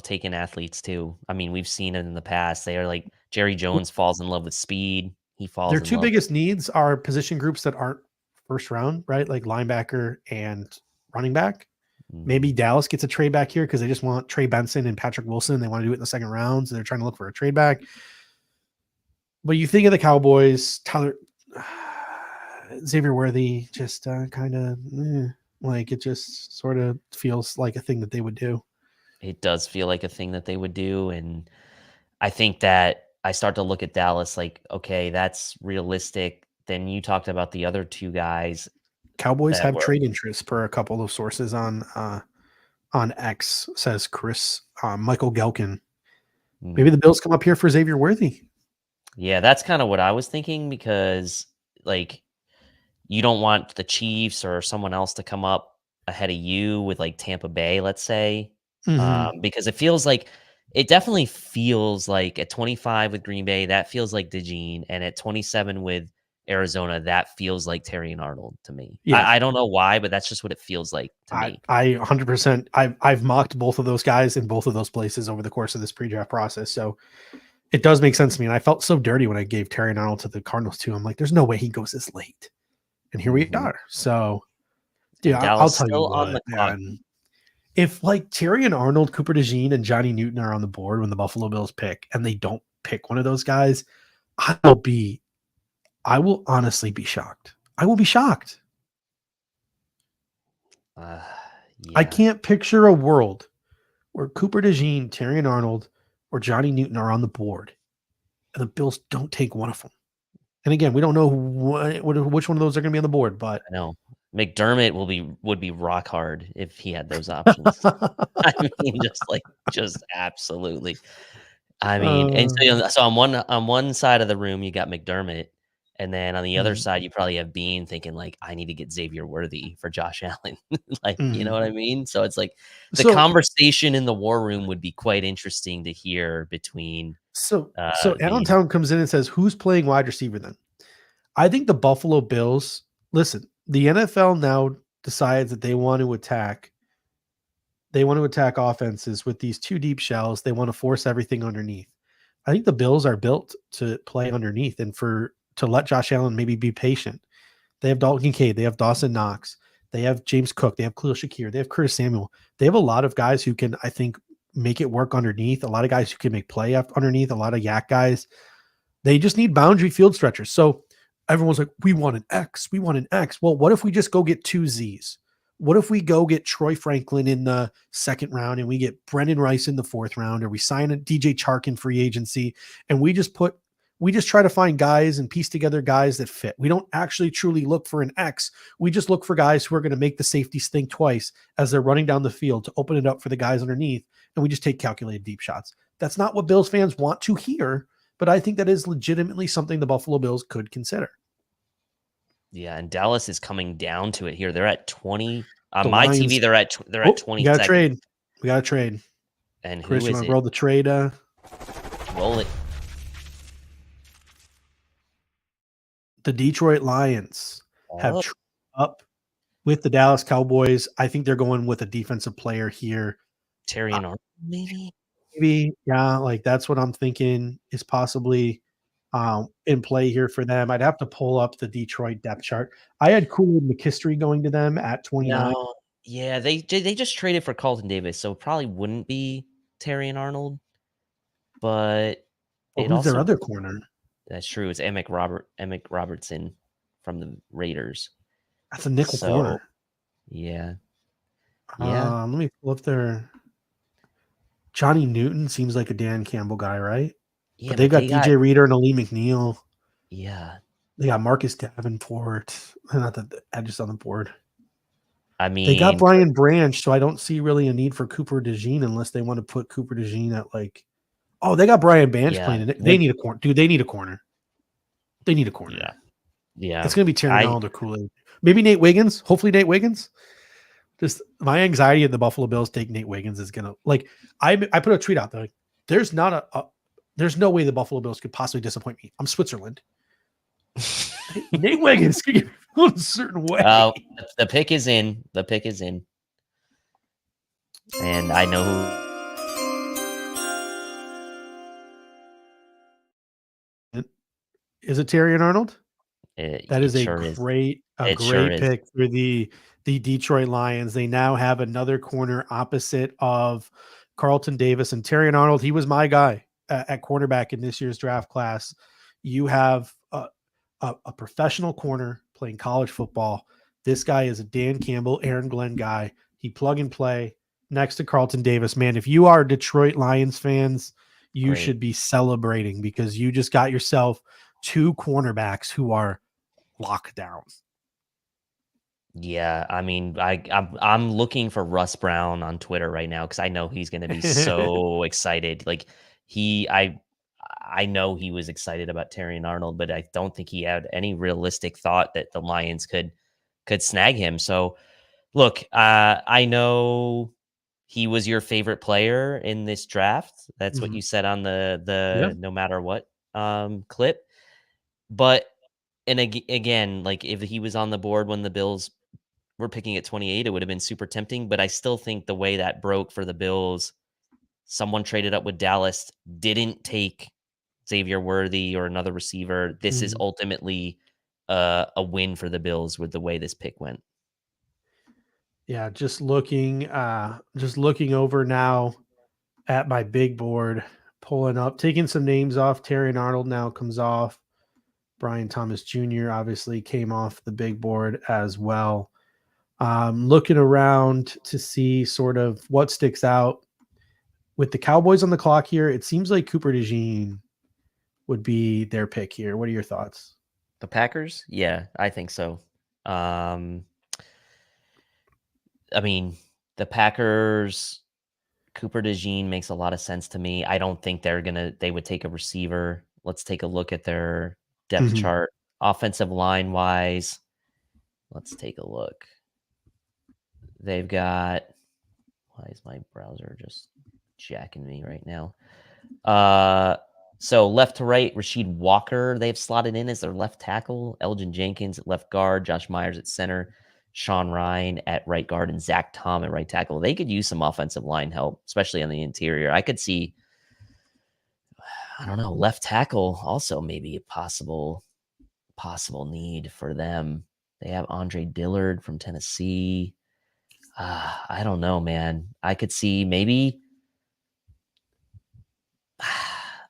taking athletes too. I mean, we've seen it in the past. They are like Jerry Jones falls in love with speed. He falls Their in two love biggest needs are position groups that aren't first round, right? Like linebacker and running back. Maybe Dallas gets a trade back here because they just want Trey Benson and Patrick Wilson. They want to do it in the second round, so they're trying to look for a trade back. But you think of the Cowboys, Tyler, Xavier Worthy, just kind of like it just sort of feels like a thing that they would do. It does feel like a thing that they would do, and I think that I start to look at Dallas like, okay, that's realistic. Then you talked about the other two guys. Cowboys have trade interest per a couple of sources on X, says Chris. Michael Gelkin. Maybe the Bills come up here for Xavier Worthy. Yeah, that's kind of what I was thinking because, like, you don't want the Chiefs or someone else to come up ahead of you with, like, Tampa Bay, let's say, because it definitely feels like at 25 with Green Bay, that feels like DeJean, and at 27 with Arizona, that feels like Terry and Arnold to me. Yeah. I don't know why, but that's just what it feels like to me. I 100%. I've mocked both of those guys in both of those places over the course of this pre-draft process, so it does make sense to me. And I felt so dirty when I gave Terry and Arnold to the Cardinals too. I'm like, there's no way he goes this late, and here we are. So, dude, I'll tell you what, man. If like Terry and Arnold, Cooper DeJean, and Johnny Newton are on the board when the Buffalo Bills pick, and they don't pick one of those guys, I will honestly be shocked. I will be shocked. Yeah. I can't picture a world where Cooper DeJean, Terry and Arnold, or Johnny Newton are on the board, and the Bills don't take one of them. And again, we don't know which one of those are going to be on the board, but I know McDermott would be rock hard if he had those options. I mean, just absolutely. I mean, and so on one side of the room you got McDermott, and then on the other side you probably have Beane thinking like, I need to get Xavier Worthy for Josh Allen, like you know what I mean. So it's like the conversation in the war room would be quite interesting to hear between. So Allentown comes in and says, "Who's playing wide receiver then?" I think the Buffalo Bills. Listen, the NFL now decides that they want to attack. They want to attack offenses with these two deep shells. They want to force everything underneath. I think the Bills are built to play underneath and to let Josh Allen maybe be patient. They have Dalton Kincaid. They have Dawson Knox. They have James Cook. They have Khalil Shakir. They have Curtis Samuel. They have a lot of guys who can, I think, make it work underneath. A lot of guys who can make play underneath. A lot of yak guys. They just need boundary field stretchers. So everyone's like, we want an X. We want an X. Well, what if we just go get two Zs? What if we go get Troy Franklin in the second round and we get Brendan Rice in the fourth round, or we sign a DJ Chark in free agency and we just try to find guys and piece together guys that fit. We don't actually truly look for an X. We just look for guys who are going to make the safeties think twice as they're running down the field to open it up for the guys underneath. And we just take calculated deep shots. That's not what Bills fans want to hear, but I think that is legitimately something the Buffalo Bills could consider. Yeah, and Dallas is coming down to it here. They're at 20. On my TV, they're at 20. We got to trade. We got to trade. And Chris, who you is want it? to roll the trade? Roll it. The Detroit Lions have traded up with the Dallas Cowboys. I think they're going with a defensive player here. Terry and Arnold, maybe? maybe, yeah, like that's what I'm thinking is possibly in play here for them. I'd have to pull up the Detroit depth chart. I had Kool-Aid McKinstry going to them at 29. No. Yeah, they just traded for Carlton Davis, so it probably wouldn't be Terry and Arnold, but Well, it who's their also other corner? that's true. It's Emick Robertson from the Raiders. That's a nickel So, corner. yeah. Yeah. Let me pull up their Johnny Newton seems like a Dan Campbell guy, right? Yeah, But they've but got they got DJ Reader and Ali McNeil. yeah. They got Marcus Davenport. Not that I just on the board. I They got mean, Brian Branch, so I don't see really a need for Cooper DeJean unless they want to put Cooper DeJean at like. Oh, they got Brian Branch yeah. playing in it. They need a corner, dude. They need a corner. They need a corner. Yeah. Yeah. It's gonna be Terry I Arnold or Kool-Aid. Maybe Nate Wiggins. Hopefully Nate Wiggins. Just my anxiety at the Buffalo Bills take Nate Wiggins is gonna like. I put a tweet out there. Like, there's not there's no way the Buffalo Bills could possibly disappoint me. I'm Switzerland. Nate Wiggins could get a certain way. the pick is in. The pick is in. And I know who Is it Terry and Arnold? That it is a sure is. great It sure is. pick for the Detroit Lions. They now have another corner opposite of Carlton Davis and Terry and Arnold. He was my guy at cornerback in this year's draft class. You have a professional corner playing college football. This guy is a Dan Campbell, Aaron Glenn guy. He plug and play next to Carlton Davis. Man, if you are Detroit Lions fans, you Great. should be celebrating because you just got yourself two cornerbacks who are locked down. Yeah, I mean, I'm looking for Russ Brown on Twitter right now because I know he's going to be so excited. Like I know he was excited about Terry and Arnold, but I don't think he had any realistic thought that the Lions could snag him. So, look, I know he was your favorite player in this draft. That's what you said on the no matter what clip. But and again, like if he was on the board when the Bills were picking at 28, it would have been super tempting. But I still think the way that broke for the Bills, someone traded up with Dallas, didn't take Xavier Worthy or another receiver. This is ultimately a win for the Bills with the way this pick went. Yeah, just looking over now at my big board, pulling up, taking some names off. Terry and Arnold now comes off. Brian Thomas Jr. obviously came off the big board as well. Looking around to see sort of what sticks out with the Cowboys on the clock here. It seems like Cooper DeJean would be their pick here. What are your thoughts? The Packers? Yeah, I think so. I mean, the Packers, Cooper DeJean makes a lot of sense to me. I don't think they would take a receiver. Let's take a look at their depth chart. Offensive line wise, let's take a look. They've got, why is my browser just jacking me right now? So left to right, Rasheed Walker, they've slotted in as their left tackle, Elgin Jenkins at left guard, Josh Myers at center, Sean Ryan at right guard, and Zach Tom at right tackle. They could use some offensive line help, especially on the interior. I could see, I don't know, left tackle also maybe a possible need for them. They have Andre Dillard from Tennessee. I don't know, man. I could see maybe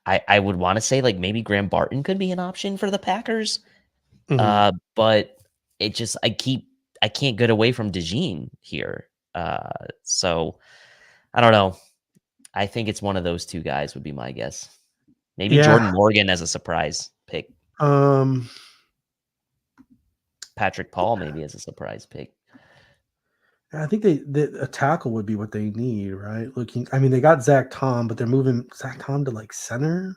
I would want to say like maybe Graham Barton could be an option for the Packers. But it just I can't get away from DeJean here. So I don't know. I think it's one of those two guys would be my guess. Maybe Jordan Morgan as a surprise pick. Patrick Paul maybe as a surprise pick. I think a tackle would be what they need, right? They got Zach Tom, but they're moving Zach Tom to like center.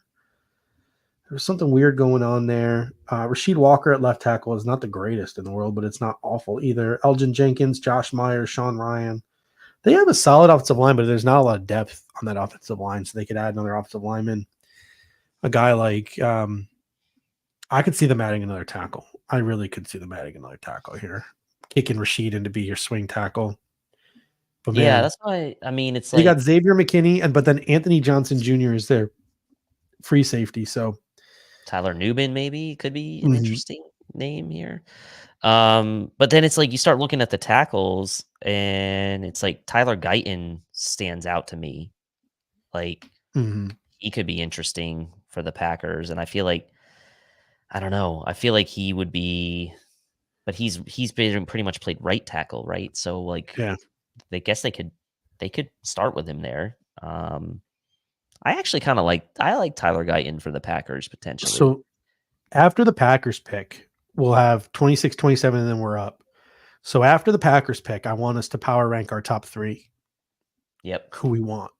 There's something weird going on there. Rasheed Walker at left tackle is not the greatest in the world, but it's not awful either. Elgin Jenkins, Josh Myers, Sean Ryan. They have a solid offensive line, but there's not a lot of depth on that offensive line, so they could add another offensive lineman. A guy like I could see them adding another tackle. I really could see them adding another tackle here. Kicking Rasheed in to be your swing tackle. But Yeah, man, that's why. I mean, it's you got like Xavier McKinney, but then Anthony Johnson Jr. is their free safety. So Tyler Newman maybe could be an mhm, interesting name here. But then it's like you start looking at the tackles, and it's like Tyler Guyton stands out to me. Like mhm. he could be interesting for the Packers, and I feel like I don't know. I feel like he would be, but he's been pretty much played right tackle, right? So like, Yeah. they guess they could start with him there. I actually kind of like Tyler Guyton for the Packers potentially. So after the Packers pick, we'll have 26, 27, and then we're up. So after the Packers pick, I want us to power rank our top three, Yep. who we want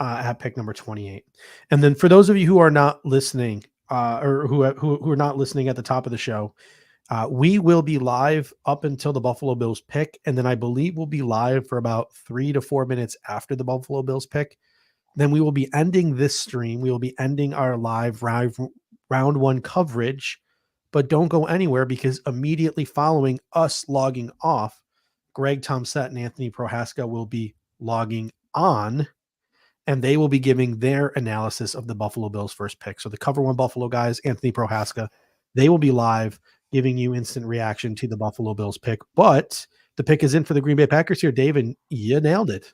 at pick number 28. And then for those of you who are not listening, or who are not listening at the top of the show, we will be live up until the Buffalo Bills pick. And then I believe we'll be live for about 3 to 4 minutes after the Buffalo Bills pick. Then we will be ending this stream. We will be ending our live round one coverage, but don't go anywhere because immediately following us logging off, Greg Tomsett and Anthony Prohaska will be logging on, and they will be giving their analysis of the Buffalo Bills first pick. So the cover one Buffalo guys, Anthony Prohaska, they will be live giving you instant reaction to the Buffalo Bills pick. But the pick is in for the Green Bay Packers here, Dave, and you nailed it.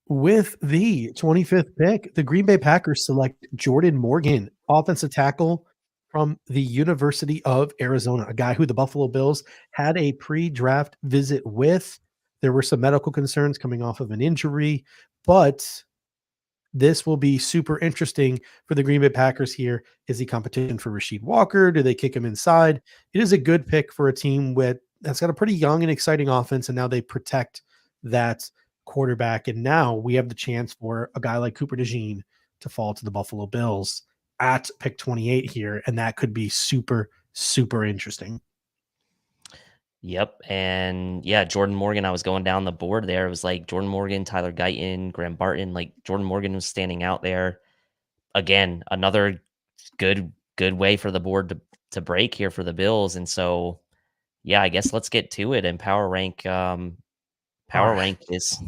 With the 25th pick, the Green Bay Packers select Jordan Morgan, offensive tackle from the University of Arizona, a guy who the Buffalo Bills had a pre-draft visit with. There were some medical concerns coming off of an injury, but this will be super interesting for the Green Bay Packers here. Is he competition for Rasheed Walker? Do they kick him inside? It is a good pick for a team that's got a pretty young and exciting offense, and now they protect that quarterback. And now we have the chance for a guy like Cooper DeJean to fall to the Buffalo Bills at pick 28 here, and that could be super, super interesting. Yep. And yeah, Jordan Morgan, I was going down the board there. It was like Jordan Morgan, Tyler Guyton, Graham Barton. Like Jordan Morgan was standing out there. Again, another good way for the board to break here for the Bills. And so yeah, I guess let's get to it and All power right. rank this.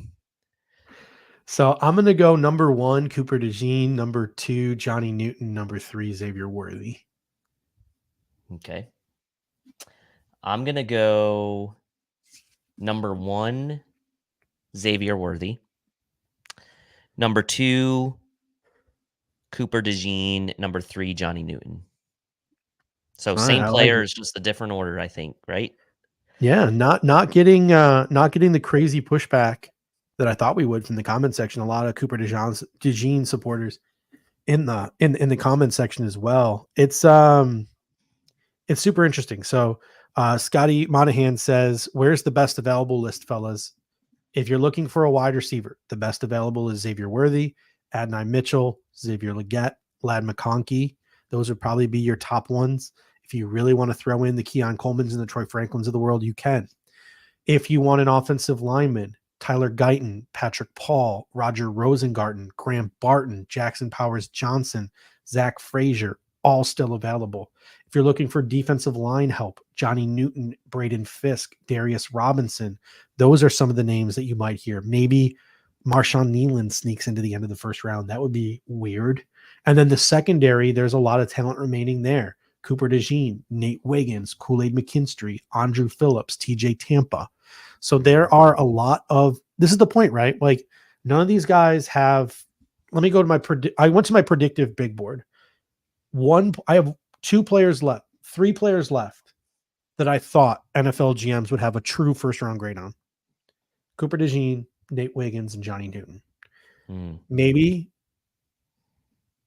So I'm going to go number 1, Cooper DeJean, number 2, Johnny Newton, number 3, Xavier Worthy. Okay. I'm gonna go number 1, Xavier Worthy. Number 2, Cooper DeJean. Number 3, Johnny Newton. So All right, same I like it. players, just a different order, I think, right? Yeah, not getting the crazy pushback that I thought we would from the comment section. A lot of Cooper DeJean supporters in the comment section as well. It's super interesting. So Scotty Monahan says, "Where's the best available list, fellas? If you're looking for a wide receiver, the best available is Xavier Worthy, Adonai Mitchell, Xavier Legette, Lad McConkey. Those would probably be your top ones. If you really want to throw in the Keon Coleman's and the Troy Franklins of the world, you can. If you want an offensive lineman, Tyler Guyton, Patrick Paul, Roger Rosengarten, Graham Barton, Jackson Powers Johnson, Zach Frazier, all still available. If you're looking for defensive line help, Johnny Newton, Braden Fisk, Darius Robinson, those are some of the names that you might hear. Maybe Marshawn Nealon sneaks into the end of the first round. That would be weird. And then the secondary, there's a lot of talent remaining there. Cooper DeJean, Nate Wiggins, Kool-Aid McKinstry, Andrew Phillips, TJ Tampa. So there are a lot of, this is the point, right? Like none of these guys have, let me go to I went to my predictive big board. I have 2 players left, 3 players left that I thought NFL GMs would have a true first round grade on. Cooper DeJean, Nate Wiggins, and Johnny Newton. Maybe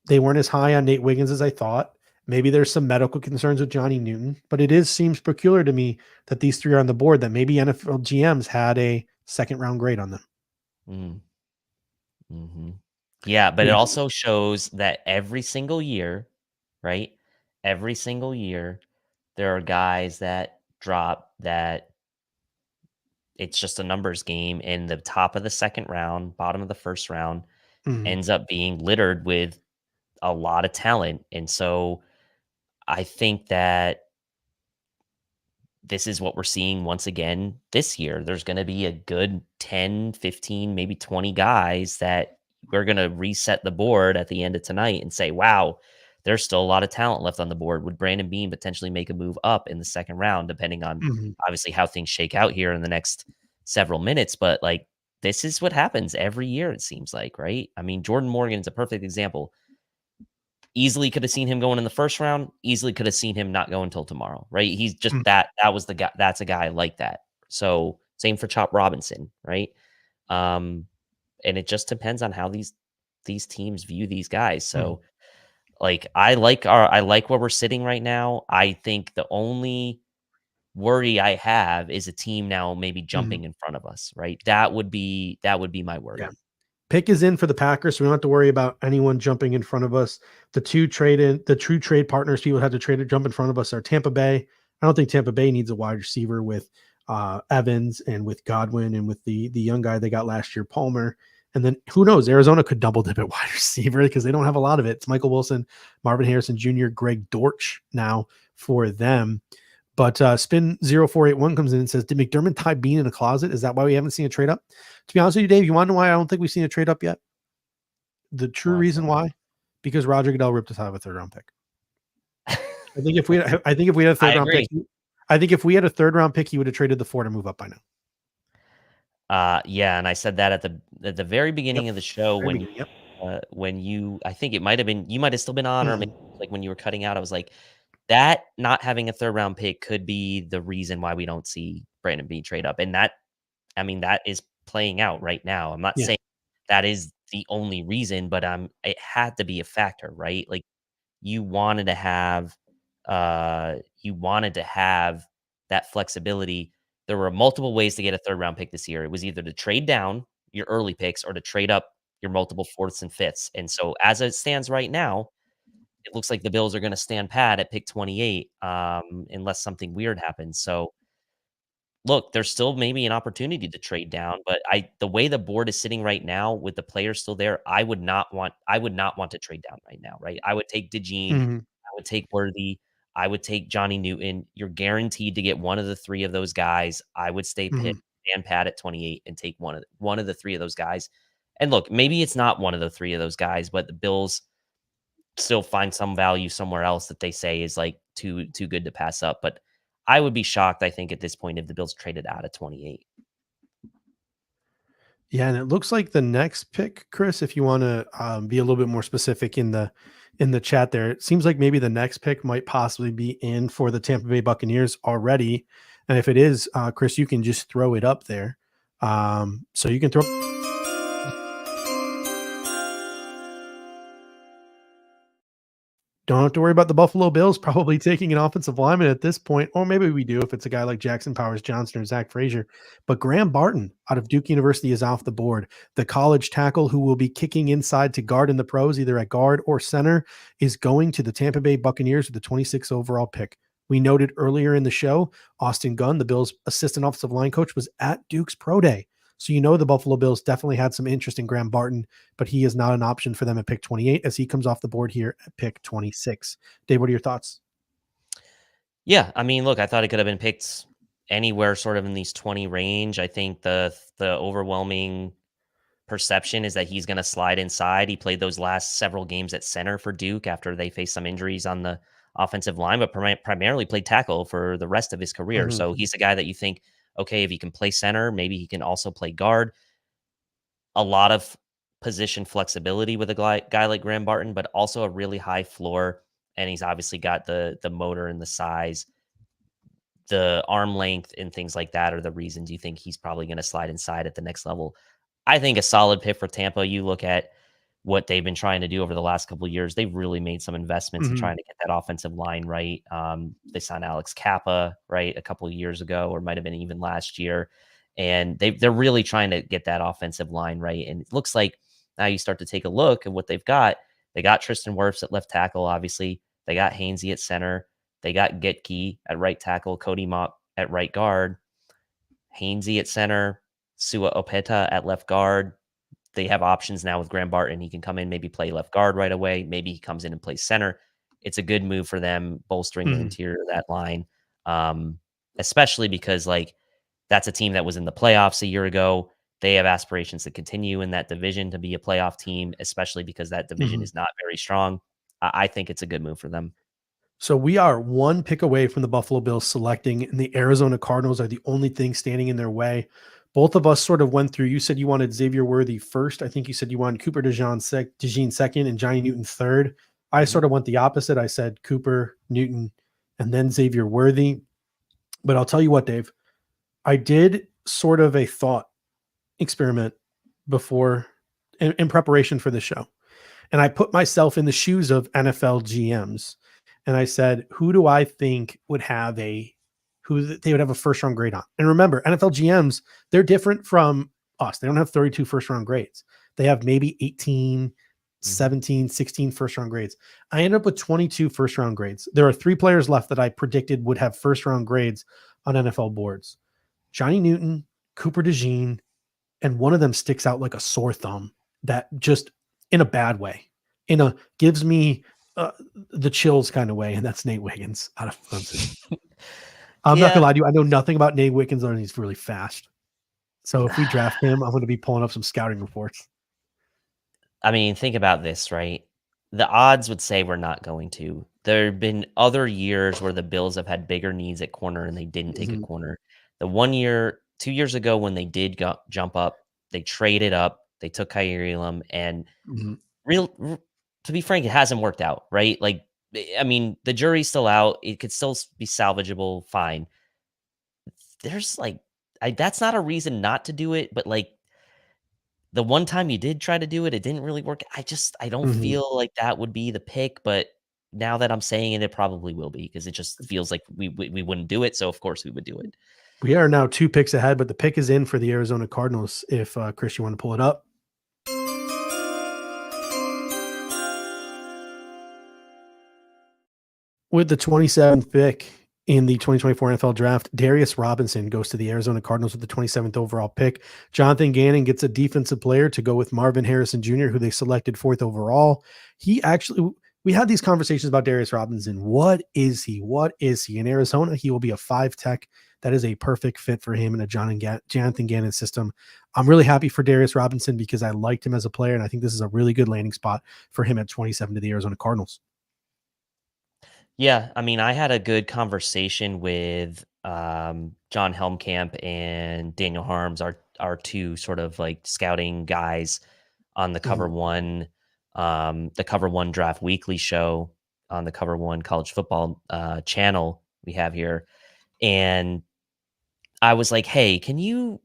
they weren't as high on Nate Wiggins as I thought. Maybe there's some medical concerns with Johnny Newton, but it seems peculiar to me that these 3 are on the board, that maybe NFL GMs had a second round grade on them. Mm-hmm. Yeah, but it also shows that every single year, right? Every single year, there are guys that drop that it's just a numbers game, and the top of the second round, bottom of the first round Mhm. ends up being littered with a lot of talent. And so I think that this is what we're seeing once again this year. There's going to be a good 10, 15, maybe 20 guys that we're going to reset the board at the end of tonight and say, wow, there's still a lot of talent left on the board. Would Brandon Beane potentially make a move up in the second round, depending on Mhm. obviously how things shake out here in the next several minutes? But like, this is what happens every year, it seems like, right? I mean, Jordan Morgan's a perfect example. Easily could have seen him going in the first round. Easily could have seen him not go until tomorrow, right? He's just Mm. that was the guy. That's a guy like that. So same for Chop Robinson, right? Um, and it just depends on how these teams view these guys. Mhm. So like I like where we're sitting right now. I think the only worry I have is a team now maybe Mhm. jumping in front of us, right? That would be my Yeah. worry. Pick is in for the Packers, so we don't have to worry about anyone jumping in front of us. The true trade partners people had to jump in front of us are Tampa Bay. I don't think Tampa Bay needs a wide receiver with Evans and with Godwin and with the young guy they got last year, Palmer. And then who knows? Arizona could double dip at wide receiver because they don't have a lot of it. It's Michael Wilson, Marvin Harrison Jr., Greg Dortch now for them. But Spin 0481 comes in and says, did McDermott tie Bean in a closet? Is that why we haven't seen a trade up? To be honest with you, Dave, you want to know why I don't think we've seen a trade up yet? The true Why? reason why? Because Roger Goodell ripped us out of a third round pick. I think if we had a I third round pick, agree. I think if we had a third round pick, he would have traded the 4 to move up by now. Yeah, and I said that at the very beginning Yep. of the show Very beginning. Yep. when you I think it might have been you might have still been on or maybe Mhm. like when you were cutting out, I was like, that not having a third round pick could be the reason why we don't see Brandon Beane trade up. And that I mean, that is playing out right now. I'm not Yeah. saying that is the only reason, but it had to be a factor, right? Like you wanted to have you wanted to have that flexibility. There were multiple ways to get a third round pick this year. It was either to trade down your early picks or to trade up your multiple fourths and fifths. And so as it stands right now, it looks like the Bills are going to stand pat at pick 28 unless something weird happens. So look, there's still maybe an opportunity to trade down, but the way the board is sitting right now with the players still there, I would not want to trade down right now, right? I would take DeJean, Mhm. I would take Worthy, I would take Johnny Newton. You're guaranteed to get one of the three of those guys. I would Mhm. stand pat at 28 and take one of the three of those guys. And look, maybe it's not one of the three of those guys, but the Bills still find some value somewhere else that they say is like too good to pass up. But I would be shocked, I think, at this point if the Bills traded out of 28. Yeah, and it looks like the next pick, Chris, if you want to be a little bit more specific in the chat there, it seems like maybe the next pick might possibly be in for the Tampa Bay Buccaneers already. And if it is, Chris, you can just throw it up there. So you can throw. Don't have to worry about the Buffalo Bills probably taking an offensive lineman at this point, or maybe we do if it's a guy like Jackson Powers Johnson or Zach Frazier. But Graham Barton out of Duke University is off the board. The college tackle who will be kicking inside to guard in the pros, either at guard or center, is going to the Tampa Bay Buccaneers with the 26th overall pick. We noted earlier in the show, Austin Gunn, the Bills' assistant offensive line coach, was at Duke's pro day. So you know the Buffalo Bills definitely had some interest in Graham Barton, but he is not an option for them at pick 28 as he comes off the board here at pick 26. Dave, what are your thoughts? Yeah, I mean, look, I thought it could have been picked anywhere sort of in these 20 range. I think the overwhelming perception is that he's going to slide inside. He played those last several games at center for Duke after they faced some injuries on the offensive line, but primarily played tackle for the rest of his career. Mhm. So he's a guy that you think, okay, if he can play center, maybe he can also play guard. A lot of position flexibility with a guy like Graham Barton, but also a really high floor. And he's obviously got the motor and the size, the arm length, and things like that are the reasons you think he's probably going to slide inside at the next level. I think a solid pick for Tampa. You look at what they've been trying to do over the last couple of years. They've really made some investments in Mhm. trying to get that offensive line right. They signed Alex Kappa right a couple of years ago, or might have been even last year, and they're really trying to get that offensive line right. And it looks like now you start to take a look at what they've got. They got Tristan Wirfs at left tackle, obviously. They got Hainsey at center. They got Getke at right tackle, Cody Mott at right guard, Hainsey at center, Sua Opeta at left guard. They have options now with Graham Barton. He can come in, maybe play left guard right away. Maybe he comes in and plays center. It's a good move for them, bolstering the Mhm. interior of that line. Um, especially because like that's a team that was in the playoffs a year ago. They have aspirations to continue in that division to be a playoff team, especially because that division is not very strong. I think it's a good move for them. So we are one pick away from the Buffalo Bills selecting, and the Arizona Cardinals are the only thing standing in their way. Both of us sort of went through. You said you wanted Xavier Worthy first. I think you said you wanted Cooper DeJean second, and Johnny Newton third. I sort of went the opposite. I said Cooper, Newton, and then Xavier Worthy. But I'll tell you what, Dave, I did sort of a thought experiment before in preparation for the show. And I put myself in the shoes of NFL GMs. And I said, who do I think would have who they would have a first round grade on? And remember, NFL GMs, they're different from us. They don't have 32 first round grades. They have maybe 18, 17, 16 first round grades. I ended up with 22 first round grades. There are 3 players left that I predicted would have first round grades on NFL boards. Johnny Newton, Cooper DeJean, and one of them sticks out like a sore thumb, that just in a bad way, gives me the chills kind of way, and that's Nate Wiggins out of Clemson. I'm not gonna lie to you, I know nothing about Nate Wiggins, and he's really fast. So if we draft him, I'm going to be pulling up some scouting reports. I mean, think about this, right? The odds would say we're not going to. There have been other years where the Bills have had bigger needs at corner and they didn't take a corner. The 1 year, 2 years ago when they did jump up, they traded up, they took Kyrie Elam, and to be frank, it hasn't worked out, right? Like, I mean, the jury's still out. It could still be salvageable, fine. There's like, that's not a reason not to do it, but like, the one time you did try to do it, it didn't really work. I don't feel like that would be the pick, but now that I'm saying it, it probably will be, because it just feels like we wouldn't do it. So of course we would do it. We are now 2 picks ahead, but the pick is in for the Arizona Cardinals. If Chris, you want to pull it up. With the 27th pick in the 2024 NFL Draft, Darius Robinson goes to the Arizona Cardinals with the 27th overall pick. Jonathan Gannon gets a defensive player to go with Marvin Harrison Jr., who they selected 4th overall. We had these conversations about Darius Robinson. What is he? In Arizona, he will be a 5 tech. That is a perfect fit for him in a Jonathan Gannon system. I'm really happy for Darius Robinson because I liked him as a player, and I think this is a really good landing spot for him at 27 to the Arizona Cardinals. Yeah, I mean, I had a good conversation with John Helmkamp and Daniel Harms, our 2 sort of like scouting guys on the Cover One Draft Weekly show on the Cover One College Football channel we have here. And I was like, hey, can you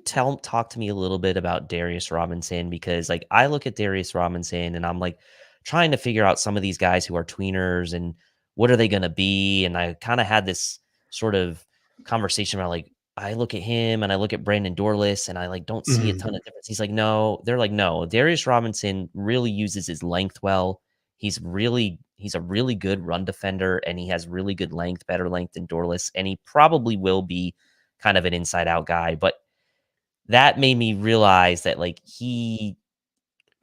talk to me a little bit about Darius Robinson? Because like, I look at Darius Robinson and I'm like trying to figure out some of these guys who are tweeners and what are they going to be? And I kind of had this sort of conversation about like, I look at him and I look at Brandon Dorless and I like don't see a ton of difference. He's like, no, they're like, no, Darius Robinson really uses his length well. He's a really good run defender, and he has really good length, better length than Dorless, and he probably will be kind of an inside out guy. But that made me realize that like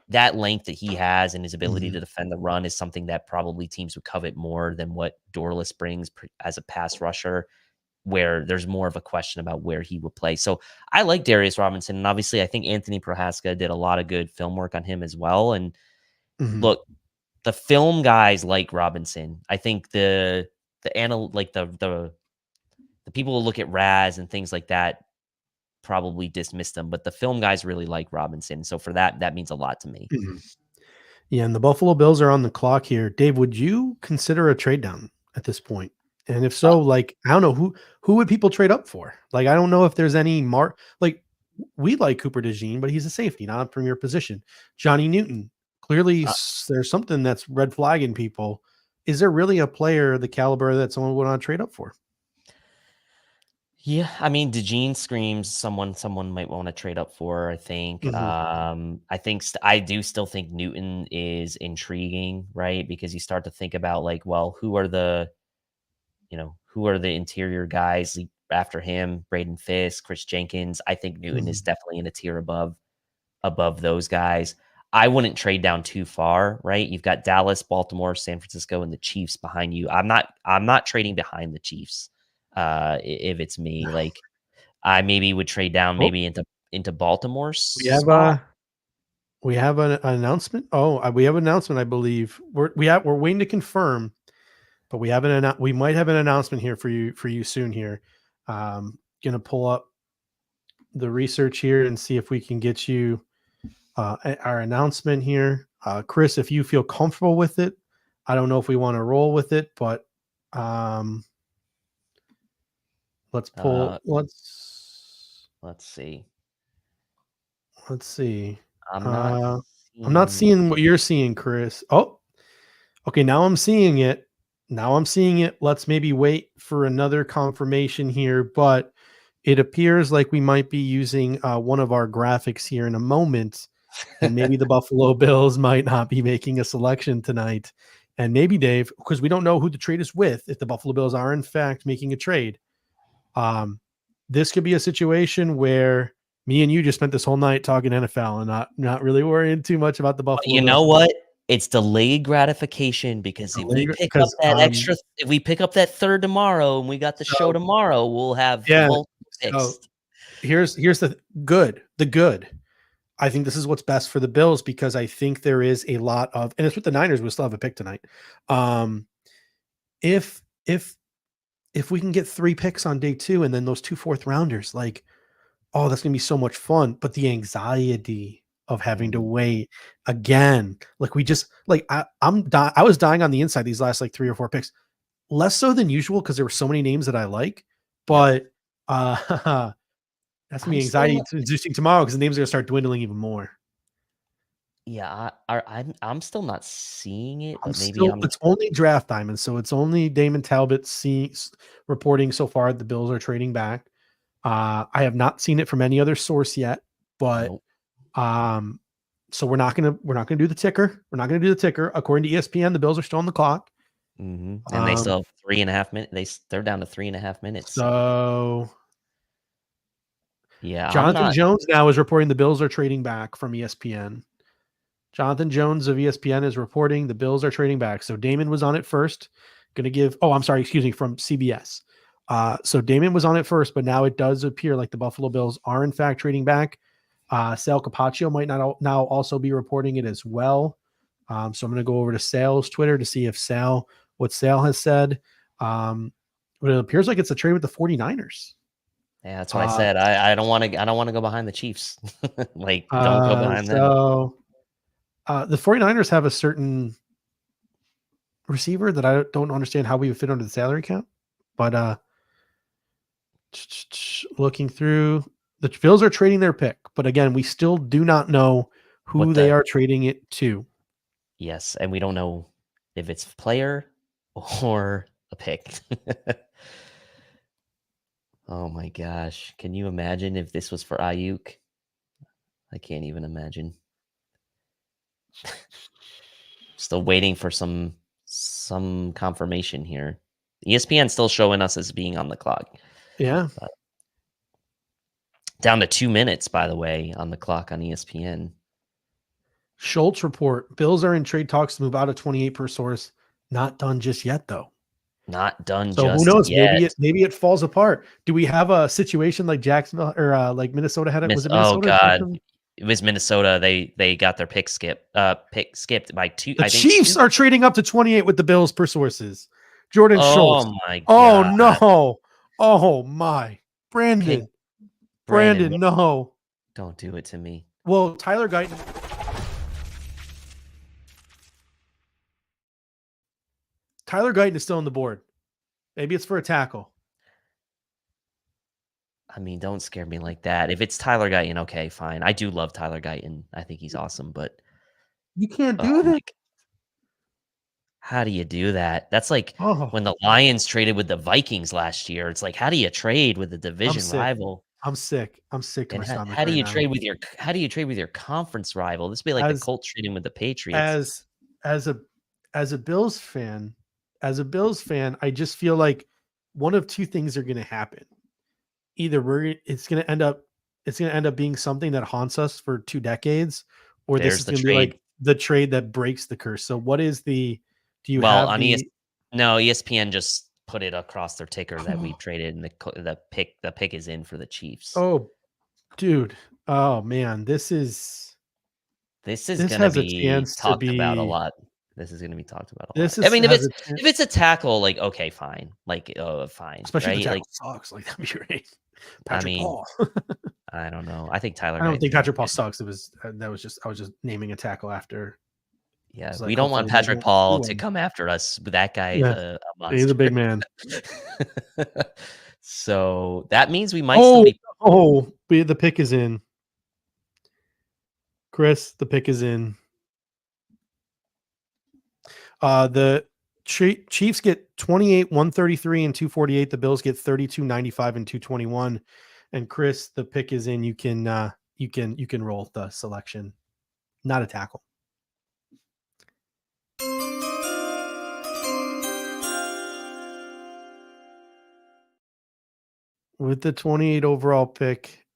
that length that he has and his ability to defend the run is something that probably teams would covet more than what Dorless brings as a pass rusher, where there's more of a question about where he would play. So I like Darius Robinson, and obviously I think Anthony Prohaska did a lot of good film work on him as well. And look, the film guys like Robinson. I think the people who look at Raz and things like that probably dismiss them, but the film guys really like Robinson. So for that means a lot to me. Yeah, and the Buffalo Bills are on the clock here. Dave, would you consider a trade down at this point? And if so, like, I don't know, who would people trade up for? Like, I don't know if there's any like, we like Cooper DeJean, but he's a safety, not a premier position. Johnny Newton, clearly there's something that's red flagging people. Is there really a player the caliber that someone would want to trade up for? Yeah, I mean, DeJean screams someone might want to trade up for, I think. I do still think Newton is intriguing, right? Because you start to think about like, well, who are the interior guys after him? Braden Fisk, Chris Jenkins. I think Newton is definitely in a tier above those guys. I wouldn't trade down too far, right? You've got Dallas, Baltimore, San Francisco, and the Chiefs behind you. I'm not trading behind the Chiefs. If it's me, like I maybe would trade down maybe into Baltimore's spot. We have an announcement. Oh, we have an announcement. I believe we're waiting to confirm, but we might have an announcement here for you soon. Here, gonna pull up the research here and see if we can get you our announcement here. Chris, if you feel comfortable with it, I don't know if we want to roll with it, but let's pull. Let's see. I'm not seeing what you're seeing, Chris. Oh, okay. Now I'm seeing it. Let's maybe wait for another confirmation here, but it appears like we might be using one of our graphics here in a moment, and maybe the Buffalo Bills might not be making a selection tonight. And maybe, Dave, because we don't know who the trade is with, if the Buffalo Bills are in fact making a trade, this could be a situation where me and you just spent this whole night talking NFL and not really worrying too much about the Buffalo Bills. You know what? It's delayed gratification because if we pick up that third tomorrow and we got the show tomorrow, we'll have multiple picks. So here's the good. I think this is what's best for the Bills because I think there is a lot of, and it's with the Niners, we'll still have a pick tonight. If we can get 3 picks on day 2 and then those 2 fourth rounders, like, oh, that's gonna be so much fun. But the anxiety of having to wait again, like I was dying on the inside these last like 3 or 4 picks, less so than usual because there were so many names that I like, but that's me anxiety inducing tomorrow because the names are gonna start dwindling even more. Yeah, I'm still not seeing it. But it's only draft time, and so it's only Damon Talbot reporting so far. The Bills are trading back. I have not seen it from any other source yet, but so we're not gonna do the ticker. We're not gonna do the ticker. According to ESPN, the Bills are still on the clock, and they still have 3.5 minutes. They're down to 3.5 minutes. So yeah, Jonathan Jones now is reporting the Bills are trading back from ESPN. Jonathan Jones of ESPN is reporting the Bills are trading back. So Damon was on it first. From CBS. So Damon was on it first, but now it does appear like the Buffalo Bills are in fact trading back. Sal Capaccio might not now also be reporting it as well. So I'm going to go over to Sal's Twitter to see if what Sal has said. But it appears like it's a trade with the 49ers. Yeah, that's what I said. I don't want to go behind the Chiefs. Don't go behind them. So the 49ers have a certain receiver that I don't understand how we would fit under the salary cap, but looking through, the Bills are trading their pick, but again, we still do not know who they are trading it to. Yes, and we don't know if it's player or a pick. Oh my gosh. Can you imagine if this was for Ayuk? I can't even imagine. Still waiting for some confirmation here. ESPN still showing us as being on the clock. Yeah. Down to 2 minutes, by the way, on the clock on ESPN. Schultz report. Bills are in trade talks to move out of 28 per source. Not done just yet, though. Not done so just who knows? Yet. Maybe it falls apart. Do we have a situation like Jacksonville or like Minnesota had it? Was it Minnesota? Oh God. It was Minnesota. They got their pick skipped by 2. The Chiefs are trading up to 28 with the Bills per sources. Jordan Schultz. Oh my God. Oh no. Oh my. Brandon, no. Don't do it to me. Well, Tyler Guyton. Tyler Guyton is still on the board. Maybe it's for a tackle. I mean, don't scare me like that. If it's Tyler Guyton, okay, fine. I do love Tyler Guyton. I think he's awesome, but you can't do that. How do you do that? That's like when the Lions traded with the Vikings last year. It's like, how do you trade with the division rival? I'm sick. To my stomach. How do you trade with your conference rival? This would be like the Colts trading with the Patriots. As a Bills fan, I just feel like one of two things are going to happen. Either it's going to end up being something that haunts us for 2 decades, or this is going to be like the trade that breaks the curse. So what is the? Do you have on no, ESPN just put it across their ticker that we traded, and the pick is in for the Chiefs. Oh, dude. Oh man, this gonna has a be chance to talked about a be. lot. This is gonna be talked about a lot. This I is mean, has a chance, if it's a tackle, like, okay, fine. Like, fine, especially if the right? Like, tackle sucks. Like that'd be great. I Patrick mean, Paul. I don't know. I think Tyler I don't think Guyton is Patrick Paul good. sucks. I was just naming a tackle after. Yeah, It's we like don't want hopefully they Patrick don't do Paul to one. come after us, but that guy is Yeah, a he's a monster. big man. So that means we might still be. The pick is in. Chris, the pick is in. The Chiefs get 28, 133, and 248. The Bills get 32, 95, and 221. And Chris, the pick is in. You can roll the selection. Not a tackle. With the 28 overall pick,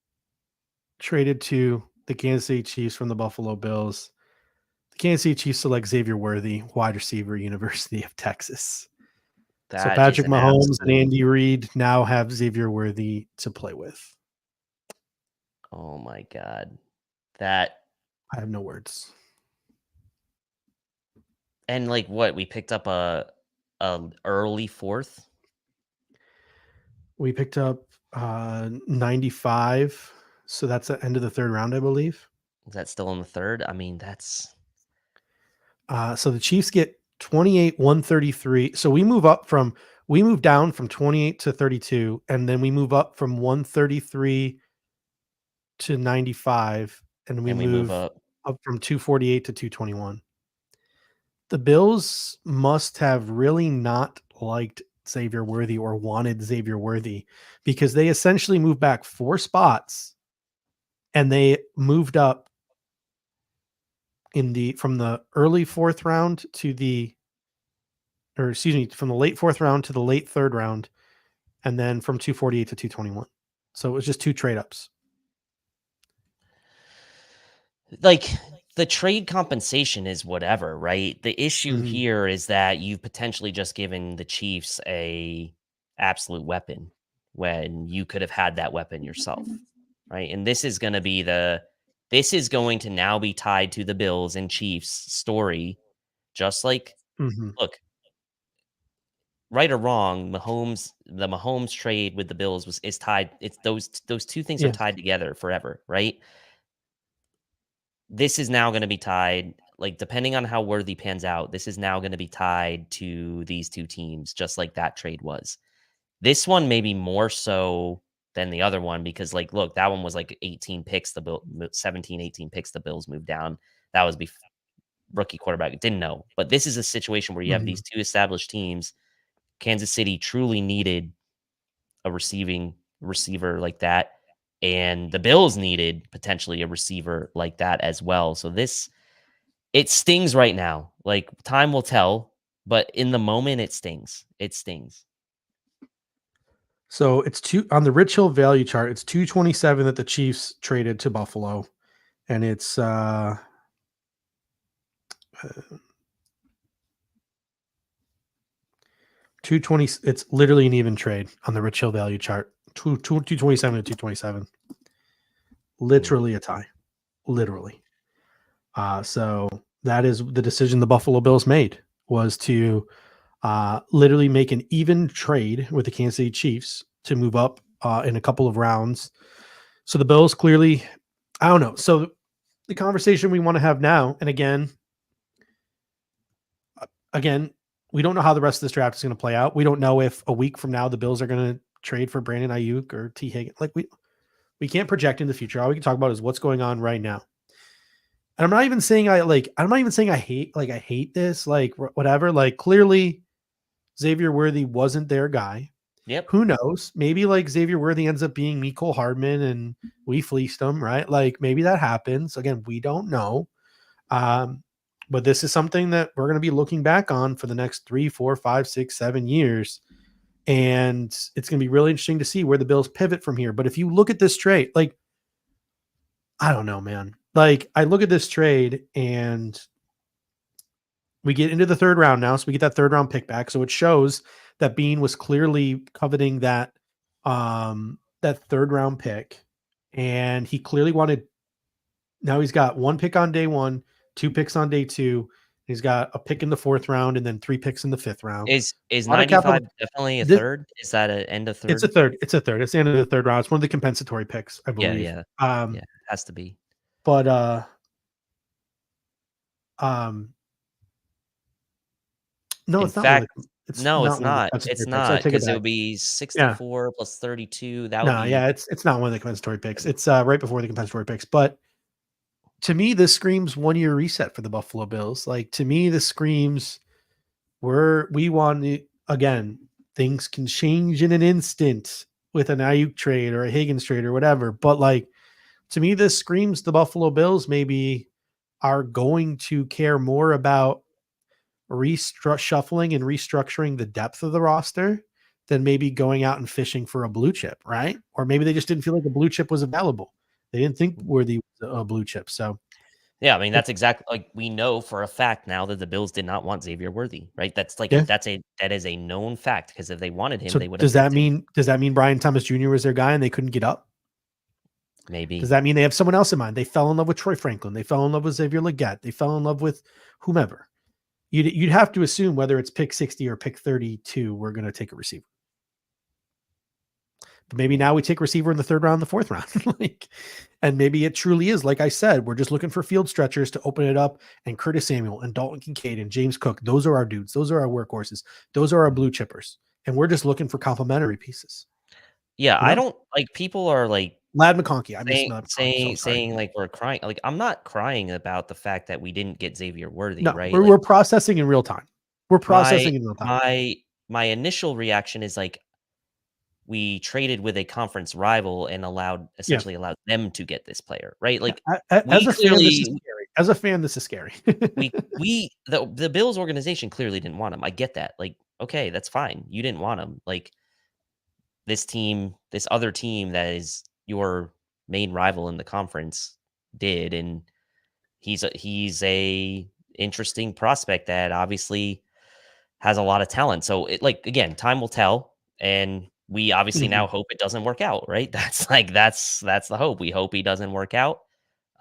traded to the Kansas City Chiefs from the Buffalo Bills. The Kansas City Chiefs select Xavier Worthy, wide receiver, University of Texas. So That is Patrick an Mahomes and absolute. Andy Reid now have Xavier Worthy to play with. Oh my God, that. I have no words. And like what we picked up a early fourth. We picked up 95. So that's the end of the third round, I believe. Is that still in the third? I mean, that's. So the Chiefs get 28, 133. So we move down from 28 to 32, and then we move up from 133 to 95, and we And we move move up. from 248 to 221. The Bills must have really not liked Xavier Worthy or wanted Xavier Worthy, because they essentially moved back 4 spots and they moved up from the early 4th round to from the late 4th round to the late 3rd round, and then from 248 to 221. So it was just 2 trade ups. Like, the trade compensation is whatever, right? The issue Mhm. here is that you've potentially just given the Chiefs a absolute weapon when you could have had that weapon yourself, right? And this is going to now be tied to the Bills and Chiefs story, just like, Mhm. look, right or wrong, the Mahomes trade with the Bills is tied. It's those two things are Yes. tied together forever, right? This is now going to be tied, like, depending on how Worthy pans out, this is now going to be tied to these two teams, just like that trade was. This one maybe more so than the other one, because, like, look, that one was like 18 picks, 17, 18 picks, the Bills moved down. That was rookie quarterback. Didn't know. But this is a situation where you have these Mhm. two established teams. Kansas City truly needed a receiver like that, and the Bills needed potentially a receiver like that as well. So it stings right now. Like, time will tell, but in the moment it stings. It stings. So it's on the Rich Hill value chart. It's 227 that the Chiefs traded to Buffalo, and it's 220. It's literally an even trade on the Rich Hill value chart. 227 to 227. Literally a tie. Literally. So that is the decision the Buffalo Bills made, was to literally make an even trade with the Kansas City Chiefs to move up in a couple of rounds. So the Bills clearly, I don't know. So the conversation we want to have now, and again, we don't know how the rest of this draft is going to play out. We don't know if a week from now the Bills are going to trade for Brandon Ayuk or T. Higgins. Like, we can't project in the future. All we can talk about is what's going on right now. And I'm not even saying I hate this, like, whatever. Like, clearly Xavier Worthy wasn't their guy. Yep. Who knows? Maybe like Xavier Worthy ends up being Mecole Hardman and we fleeced him, right? Like, maybe that happens. Again, we don't know. But this is something that we're going to be looking back on for the next 3, 4, 5, 6, 7 years. And it's going to be really interesting to see where the Bills pivot from here. But if you look at this trade, like, I don't know, man. Like, I look at this trade and we get into the 3rd round now. So we get that 3rd round pick back. So it shows that Beane was clearly coveting that third round pick, and he clearly wanted. Now he's got 1 pick on day 1, 2 picks on day 2. He's got a pick in the 4th round and then 3 picks in the 5th round. Is A lot of capital. 95 definitely a This, third? Is that an end of it's a third? third. It's a third. It's the end of the 3rd round. It's one of the compensatory picks, I Yeah, believe. yeah. Yeah, has to be. But no, In it's not fact, one of the, it's no, it's not one of the not. compensatory It's picks. I not take it because it back. would be Yeah. 64 plus 32. That would No, be yeah, it's not one of the compensatory picks. It's right before the compensatory picks. But to me, this screams 1-year reset for the Buffalo Bills. Like, to me, this screams we want to, again, things can change in an instant with an Ayuk trade or a Higgins trade or whatever. But like, to me, this screams the Buffalo Bills maybe are going to care more about shuffling and restructuring the depth of the roster than maybe going out and fishing for a blue chip, right? Or maybe they just didn't feel like a blue chip was available. They didn't think worthy was a blue chip. So Yeah, I mean, that's exactly like we know for a fact now that the Bills did not want Xavier Worthy, right? That's like yeah. that is a known fact because if they wanted him, So they would have picked him. does that mean Brian Thomas Jr. was their guy and they couldn't get up? Does Maybe. that mean they have someone else in mind? They fell in love with Troy Franklin. They fell in love with Xavier Legette. They fell in love with whomever. You'd have to assume whether it's pick 60 or pick 32, we're going to take a receiver. But maybe now we take receiver in the 3rd round, the 4th round. And maybe it truly is, like I said, we're just looking for field stretchers to open it up. And Curtis Samuel and Dalton Kincaid and James Cook, those are our dudes. Those are our workhorses. Those are our blue chippers. And we're just looking for complementary pieces. Yeah, You know? I don't like people are like Lad McConkey. I miss saying Lad McConkey. saying So sorry. saying like we're crying. Like I'm not crying about the fact that we didn't get Xavier Worthy, No, right? we're processing in real time. We're My processing in real time. my initial reaction is like we traded with a conference rival and essentially allowed them to get this player, right? Like As we a fan, this is clearly scary. As a fan, this is scary. the Bills organization clearly didn't want him. I get that. Like, okay, that's fine. You didn't want him. Like this team, this other team that is your main rival in the conference did, and he's a interesting prospect that obviously has a lot of talent. So it like again, time will tell, and we obviously now hope it doesn't work out, right? That's the hope. We hope he doesn't work out.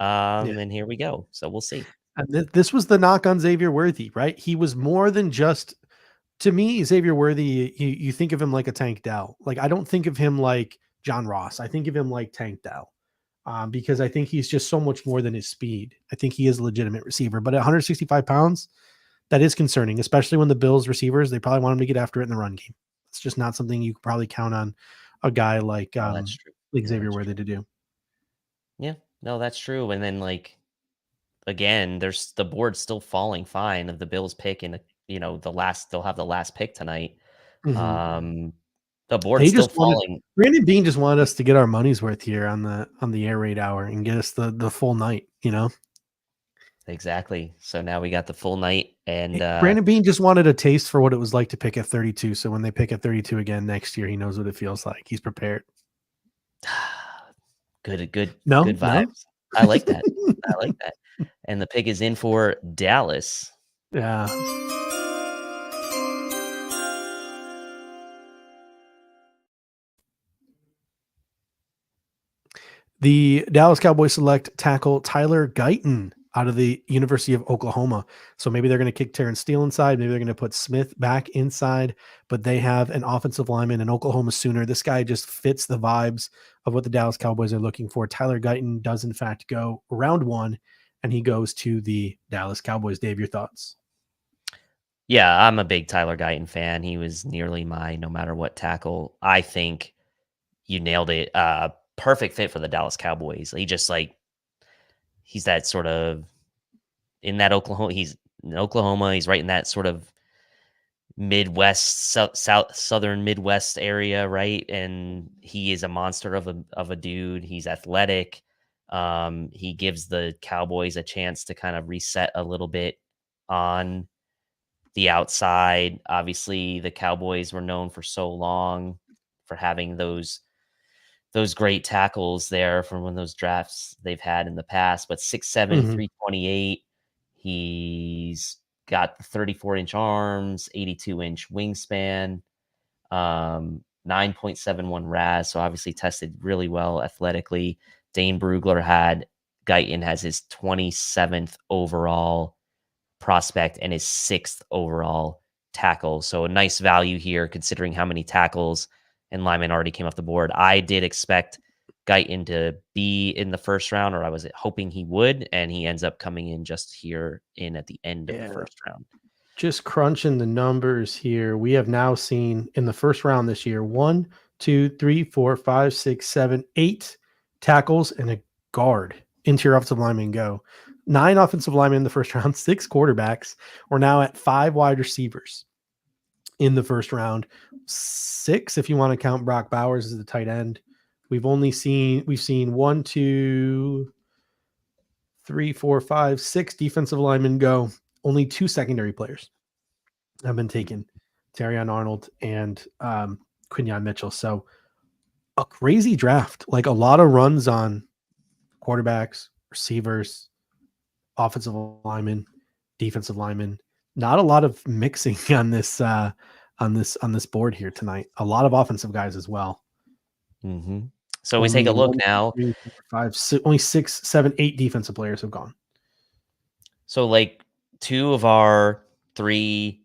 Yeah. And here we go. So we'll see. And this was the knock on Xavier Worthy, right? He was more than just, to me, Xavier Worthy. You think of him like a Tank Dell. Like, I don't think of him like John Ross. I think of him like Tank Dell. Because I think he's just so much more than his speed. I think he is a legitimate receiver, but at 165 pounds, that is concerning, especially when the Bills receivers, they probably want him to get after it in the run game. It's just not something you could probably count on a guy like, Oh, that's true. like No, Xavier that's Worthy true. to do. Yeah, no, that's true. And then like again, there's the board's still falling fine of the Bills pick and they'll have the last pick tonight. Mhm. The board's They still just wanted falling. Brandon Beane just wanted us to get our money's worth here on the air raid hour and get us the full night, you know? Exactly. So now we got the full night and Brandon Beane just wanted a taste for what it was like to pick at 32. So when they pick at 32 again next year, he knows what it feels like. He's prepared. good No, vibes. I like that. I like that. And the pick is in for Dallas. Yeah. The Dallas Cowboys select tackle Tyler Guyton out of the University of Oklahoma. So maybe they're going to kick Terrence Steele inside. Maybe they're going to put Smith back inside, but they have an offensive lineman, an Oklahoma Sooner. This guy just fits the vibes of what the Dallas Cowboys are looking for. Tyler Guyton does, in fact, go round 1, and he goes to the Dallas Cowboys. Dave, your thoughts? Yeah, I'm a big Tyler Guyton fan. He was nearly my no matter what tackle. I think you nailed it. Perfect fit for the Dallas Cowboys. He's that sort of in that Oklahoma. He's in Oklahoma. He's right in that sort of Midwest, southern Midwest area, right? And he is a monster of a dude. He's athletic. He gives the Cowboys a chance to kind of reset a little bit on the outside. Obviously, the Cowboys were known for so long for having those great tackles there from when those drafts they've had in the past. But 6'7", 328. He's got the 34-inch arms, 82-inch wingspan. 9.71 RAS, so obviously tested really well athletically. Dane Brugler had Guyton as his 27th overall prospect and his 6th overall tackle. So a nice value here considering how many tackles and linemen already came off the board. I did expect Guyton to be in the first round, or I was hoping he would, and he ends up coming in just here in at the end of the first round. Just crunching the numbers here. We have now seen in the first round this year 1, 2, 3, 4, 5, 6, 7, 8 tackles and a guard. Interior offensive linemen go. 9 offensive linemen in the first round, 6 quarterbacks. We're now at 5 wide receivers in the first round. 6 if you want to count Brock Bowers as the tight end. We've seen 1, 2, 3, 4, 5, 6 defensive linemen go. Only 2 secondary players have been taken, Terrion Arnold and Quinyon Mitchell. So a crazy draft, like a lot of runs on quarterbacks, receivers, offensive linemen, defensive linemen. Not a lot of mixing on this board here tonight. A lot of offensive guys as well. Mm-hmm. So we take a look now. 3, 4, 5, 6, only 6, 7, 8 defensive players have gone. So like 2 of our 3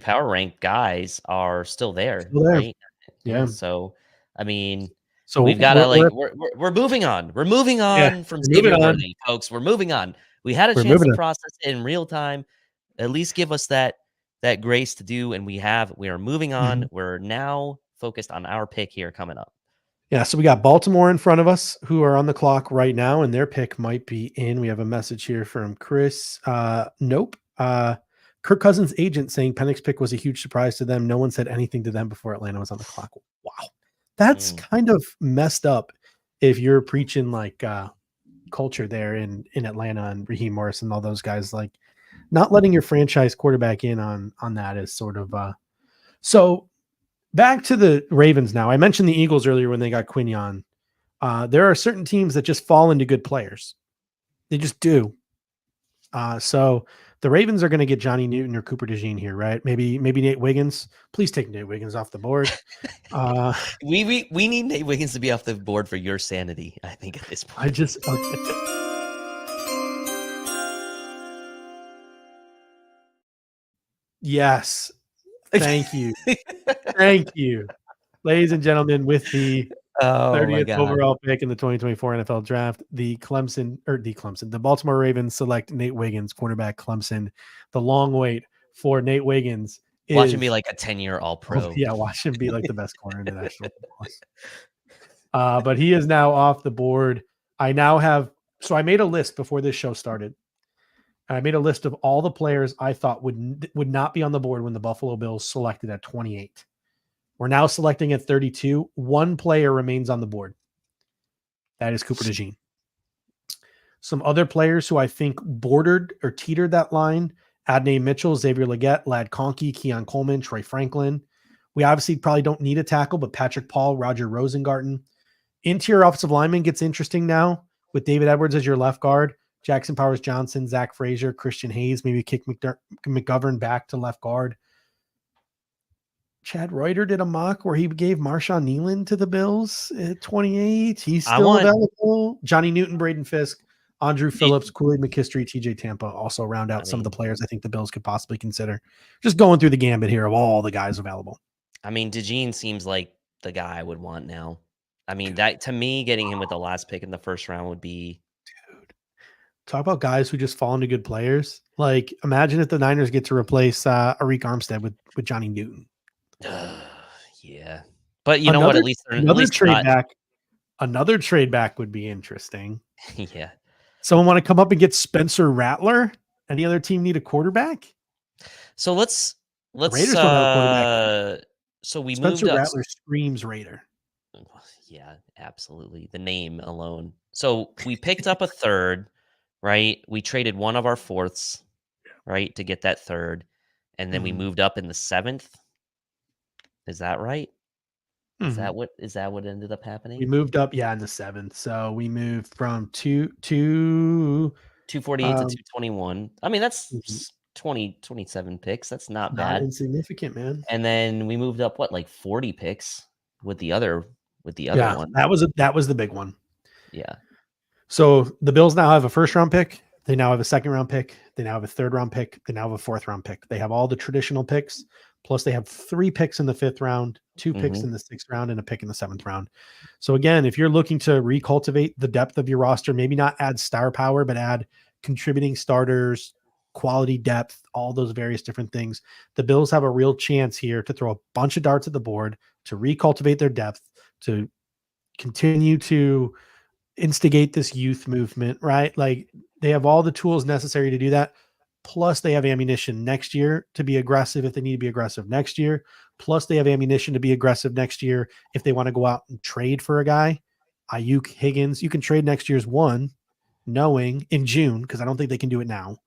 power rank guys are still there, right? Yeah. So, I mean, so we've got to we're moving on. We're moving on from Savior Worthy, folks. We're moving on. We had a chance to process it in real time. At least give us that grace to do, and we are moving on. Mm-hmm. We're now focused on our pick here coming up. Yeah, so we got Baltimore in front of us who are on the clock right now, and their pick might be in. We have a message here from Chris. Nope. Kirk Cousins' agent saying Penix's pick was a huge surprise to them. No one said anything to them before Atlanta was on the clock. Wow. That's kind of messed up if you're preaching like culture there in Atlanta and Raheem Morris and all those guys, like not letting your franchise quarterback in on that is sort of so back to the Ravens now. I mentioned the Eagles earlier when they got Quinyon. There are certain teams that just fall into good players. They just do. So the Ravens are going to get Johnny Newton or Cooper DeJean here, right? Maybe Nate Wiggins. Please take Nate Wiggins off the board. We need Nate Wiggins to be off the board for your sanity, I think, at this point. Yes. Thank you. Thank you. Ladies and gentlemen, with the 30th overall pick in the 2024 NFL draft, the Baltimore Ravens select Nate Wiggins, cornerback Clemson. The long wait for Nate Wiggins is watch him be like a 10-year All-Pro. Yeah, watch him be like the best corner in the National Football. But he is now off the board. I made a list before this show started. I made a list of all the players I thought would not be on the board when the Buffalo Bills selected at 28. We're now selecting at 32. One player remains on the board. That is Cooper DeJean. Some other players who I think bordered or teetered that line: Adney Mitchell, Xavier Legette, Lad Conkey, Keon Coleman, Troy Franklin. We obviously probably don't need a tackle, but Patrick Paul, Roger Rosengarten. Interior offensive lineman gets interesting now with David Edwards as your left guard. Jackson Powers Johnson, Zach Frazier, Christian Hayes, maybe kick McGovern back to left guard. Chad Reuter did a mock where he gave Marshawn Nealon to the Bills at 28. He's still available. Johnny Newton, Braden Fisk, Andrew Phillips, Kool-Aid McKistry, TJ Tampa also round out some of the players I think the Bills could possibly consider. Just going through the gambit here of all the guys available. I mean, DeJean seems like the guy I would want now. I mean, that to me, getting him with the last pick in the first round would be... Talk about guys who just fall into good players. Like, imagine if the Niners get to replace Arik Armstead with Johnny Newton. Yeah, but you know what? At least another trade back would be interesting. Yeah. Someone want to come up and get Spencer Rattler? Any other team need a quarterback? So let's. Raiders don't have a quarterback. So we Spencer moved Rattler screams Raider. Yeah, absolutely. The name alone. So we picked up a third, right? We traded one of our fourths, right, to get that third, and then we moved up in the 7th. Is that right? Is that what ended up happening? We moved up, in the 7th. So we moved from 248 to 221. I mean, that's 27 picks. That's not Not bad. insignificant, man. And then we moved up like 40 picks with the other Yeah, one. that was the big one. Yeah. So the Bills now have a first round pick. They now have a second round pick. They now have a third round pick. They now have a fourth round pick. They have all the traditional picks. Plus, they have 3 picks in the 5th round, 2 picks in the 6th round, and a pick in the 7th round. So again, if you're looking to recultivate the depth of your roster, maybe not add star power, but add contributing starters, quality depth, all those various different things, the Bills have a real chance here to throw a bunch of darts at the board, to recultivate their depth, to continue to instigate this youth movement, right? Like they have all the tools necessary to do that. Plus, they have ammunition next year to be aggressive if they need to be aggressive next year. Plus, they have ammunition to be aggressive next year if they want to go out and trade for a guy. Ayuk, Higgins, you can trade next year's one, knowing in June, because I don't think they can do it now.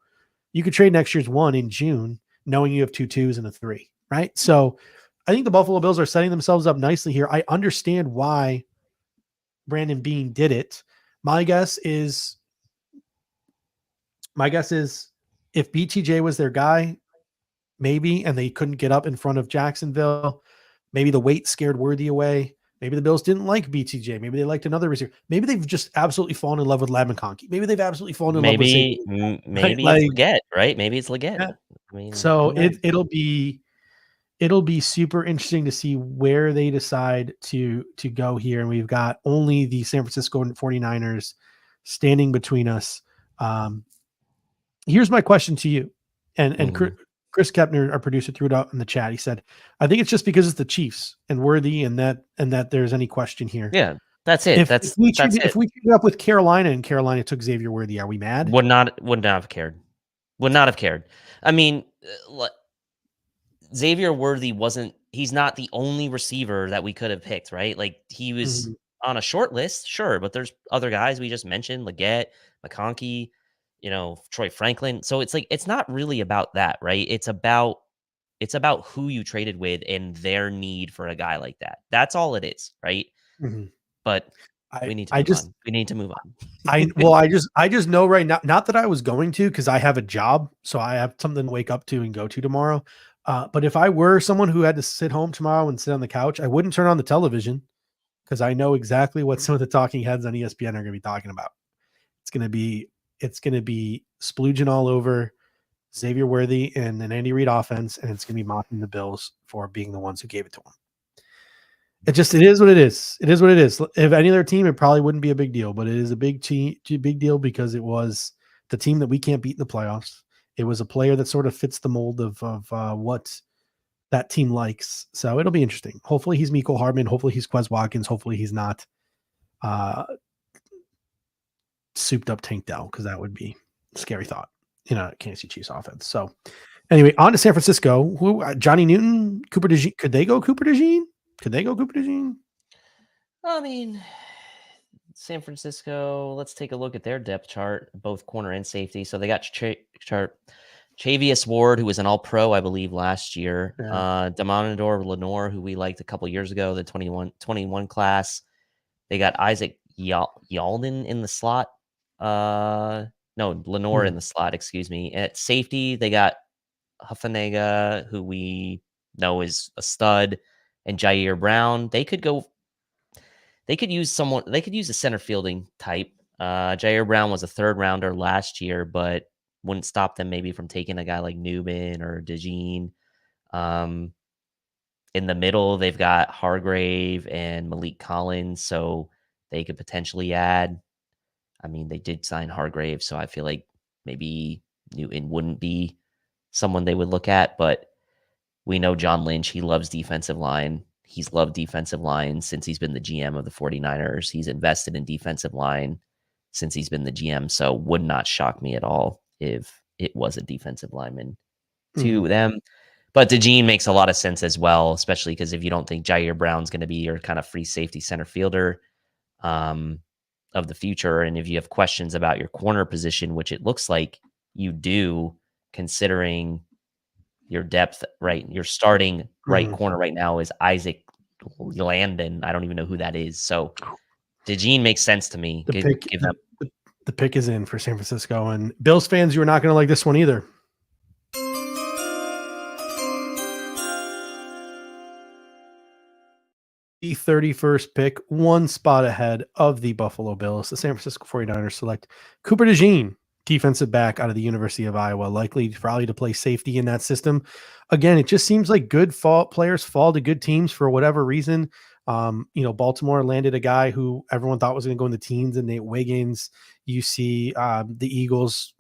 You could trade next year's one in June, knowing you have 2 2s and a 3, right? So I think the Buffalo Bills are setting themselves up nicely here. I understand why Brandon Beane did it. My guess is if BTJ was their guy, maybe, and they couldn't get up in front of Jacksonville, maybe the weight scared Worthy away. Maybe the Bills didn't like BTJ. Maybe they liked another receiver. Maybe they've just absolutely fallen in love with Lab McConkey. Maybe they've absolutely fallen in love with Maybe right? it's Leggett, right? Maybe it's Leggett. Yeah. I mean, So it'll be super interesting to see where they decide to go here. And we've got only the San Francisco 49ers standing between us. Here's my question to you. And Chris Kepner, our producer, threw it out in the chat. He said, I think it's just because it's the Chiefs and Worthy and that there's any question here. Yeah, that's it. If we teamed up with Carolina and Carolina took Xavier Worthy, are we mad? Would not have cared. Would not have cared. I mean, Xavier Worthy he's not the only receiver that we could have picked, right? Like he was on a short list, sure, but there's other guys we just mentioned, Leggett, McConkey, Troy Franklin. So it's like, it's not really about that, right? It's about who you traded with and their need for a guy like that. That's all it is, right? But we need to move on. We need to move on. I just know right now, not that I was going to, because I have a job, so I have something to wake up to and go to tomorrow. But if I were someone who had to sit home tomorrow and sit on the couch, I wouldn't turn on the television because I know exactly what some of the talking heads on ESPN are going to be talking about. It's going to be splooging all over Xavier Worthy and an Andy Reid offense, and it's going to be mocking the Bills for being the ones who gave it to them. It is what it is. It is what it is. If any other team, it probably wouldn't be a big deal, but it is a big deal because it was the team that we can't beat in the playoffs. It was a player that sort of fits the mold of what that team likes. So it'll be interesting. Hopefully he's Mecole Hardman. Hopefully he's Quez Watkins. Hopefully he's not souped up Tank Dell, because that would be a scary thought in a Kansas City Chiefs offense. So anyway, on to San Francisco. Johnny Newton, Cooper DeJean. Could they go Cooper DeJean? I mean, San Francisco, let's take a look at their depth chart, both corner and safety. So they got Chavius Ward, who was an All-Pro, I believe, last year. Yeah. Demonador Lenore, who we liked a couple years ago, the 21 class. They got Isaac Yalden in the slot. Lenore in the slot, excuse me. At safety, they got Huffanega, who we know is a stud, and Jair Brown. They could use a center fielding type. Jair Brown was a 3rd rounder last year, but wouldn't stop them maybe from taking a guy like Newman or DeJean. In the middle, they've got Hargrave and Malik Collins, so they could potentially add. I mean, they did sign Hargrave, so I feel like maybe Newton wouldn't be someone they would look at, but we know John Lynch, he loves defensive line. He's loved defensive line since he's been the GM of the 49ers. He's invested in defensive line since he's been the GM, so would not shock me at all if it was a defensive lineman to them. But DeJean makes a lot of sense as well, especially because if you don't think Jair Brown's going to be your kind of free safety center fielder of the future, and if you have questions about your corner position, which it looks like you do, considering your depth, right? Your starting right corner right now is Isaac Landon. I don't even know who that is. So DeJean makes sense to me. The pick is in for San Francisco, and Bills fans, you are not going to like this one either. the 31st pick, one spot ahead of the Buffalo Bills. The San Francisco 49ers select Cooper DeJean, defensive back out of the University of Iowa, likely probably to play safety in that system. Again, it just seems like good players fall to good teams for whatever reason. Baltimore landed a guy who everyone thought was going to go in the teens, and Nate Wiggins. You see the Eagles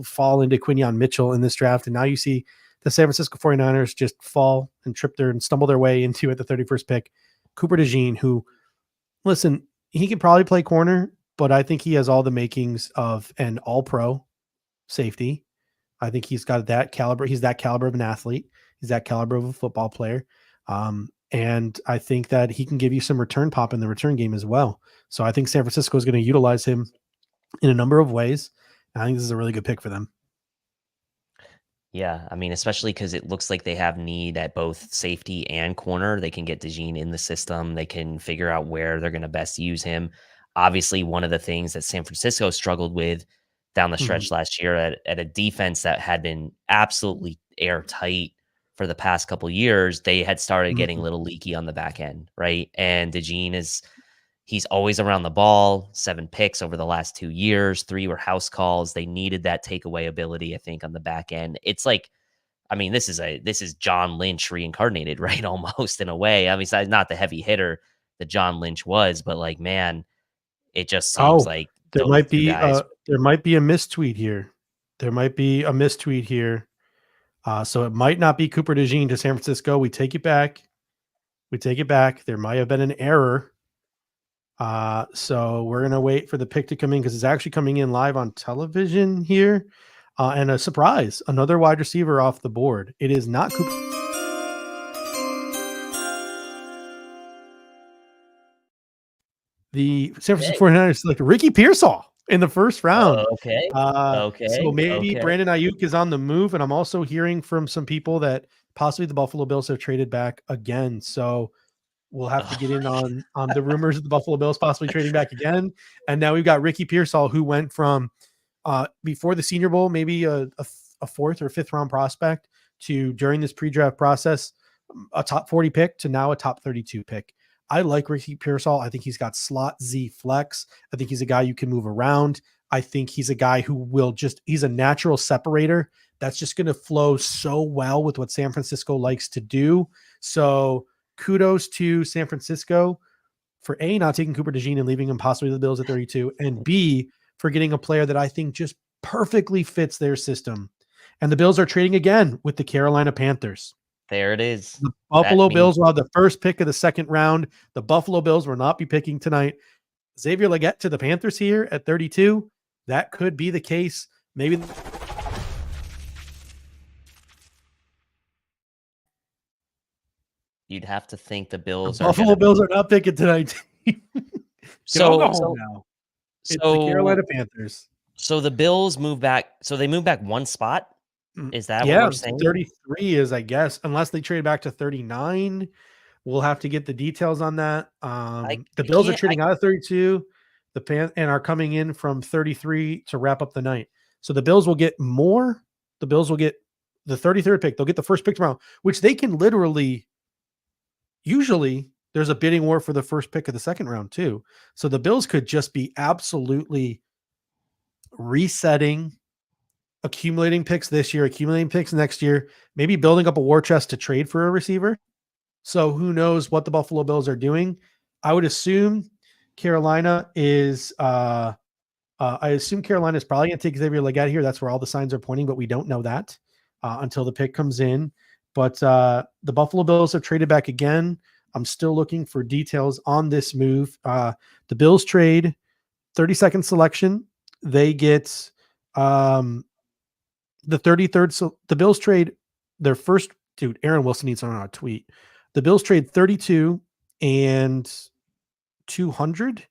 fall into Quinyon Mitchell in this draft, and now you see the San Francisco 49ers just fall and trip there and stumble their way into at the 31st pick. Cooper DeJean, who, listen, he could probably play corner, but I think he has all the makings of an all-pro safety. I think he's got that caliber. He's that caliber of an athlete. He's that caliber of a football player. And I think that he can give you some return pop in the return game as well. So I think San Francisco is going to utilize him in a number of ways. I think this is a really good pick for them. Yeah, I mean, especially because it looks like they have need at both safety and corner. They can get DeJean in the system. They can figure out where they're going to best use him. Obviously, one of the things that San Francisco struggled with down the stretch last year at a defense that had been absolutely airtight for the past couple years, they had started getting a little leaky on the back end, right? And DeJean he's always around the ball, 7 picks over the last 2 years, 3 were house calls. They needed that takeaway ability, I think, on the back end. It's like, I mean, this is John Lynch reincarnated, right? Almost in a way. I mean, it's not the heavy hitter that John Lynch was, but like, man, it just seems like there those might two be guys. There might be a mistweet here. So it might not be Cooper DeJean to San Francisco. We take it back. There might have been an error. So we're going to wait for the pick to come in because it's actually coming in live on television here. And a surprise, another wide receiver off the board. It is not Cooper. The San Francisco 49ers select Ricky Pearsall in the first round. Okay. So maybe Brandon Ayuk is on the move. And I'm also hearing from some people that possibly the Buffalo Bills have traded back again. So we'll have to get in on the rumors of the Buffalo Bills possibly trading back again. And now we've got Ricky Pearsall, who went from before the Senior Bowl, maybe a 4th or 5th round prospect, to during this pre-draft process, a top 40 pick to now a top 32 pick. I like Ricky Pearsall. I think he's got slot Z flex. I think he's a guy you can move around. I think he's a guy who he's a natural separator that's just going to flow so well with what San Francisco likes to do. So kudos to San Francisco for A, not taking Cooper DeJean and leaving him possibly the Bills at 32, and B, for getting a player that I think just perfectly fits their system. And the Bills are trading again with the Carolina Panthers. There it is. The Buffalo Bills will have the first pick of the second round. The Buffalo Bills will not be picking tonight. Xavier Legette to the Panthers here at 32. That could be the case. Maybe you'd have to think the Bills Buffalo Bills are not picking tonight. So now. It's the Carolina Panthers. So the Bills move back. So they move back one spot. Is that what we're saying? 33 is, I guess, unless they trade back to 39. We'll have to get the details on that. The Bills are trading out of 32, and are coming in from 33 to wrap up the night. So the Bills will get more. The Bills will get the 33rd pick. They'll get the first pick tomorrow, which they can literally. Usually, there's a bidding war for the first pick of the second round too. So the Bills could just be absolutely resetting, accumulating picks this year, accumulating picks next year, maybe building up a war chest to trade for a receiver. So who knows what the Buffalo Bills are doing? I would assume Carolina is probably going to take Xavier Legette here. That's where all the signs are pointing, but we don't know that until the pick comes in. But the Buffalo Bills have traded back again. I'm still looking for details on this move. The Bills trade 32nd selection. They get the 33rd. So the Bills trade their first. Dude, Aaron Wilson needs on a tweet. The Bills trade 32 and 200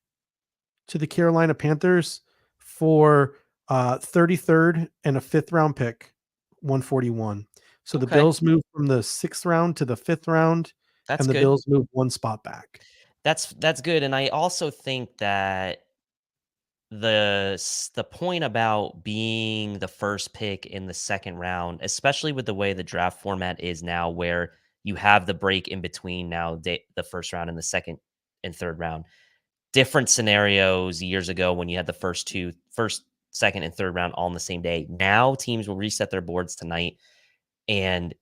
to the Carolina Panthers for 33rd and a 5th round pick, 141. So the Bills move from the 6th round to the 5th round, and the Bills move one spot back. That's good. And I also think that the point about being the first pick in the second round, especially with the way the draft format is now, where You have the break in between now, the first round and the second and third round. Different scenarios years ago when you had the first, second, and third round all on the same day. Now teams will reset their boards tonight, and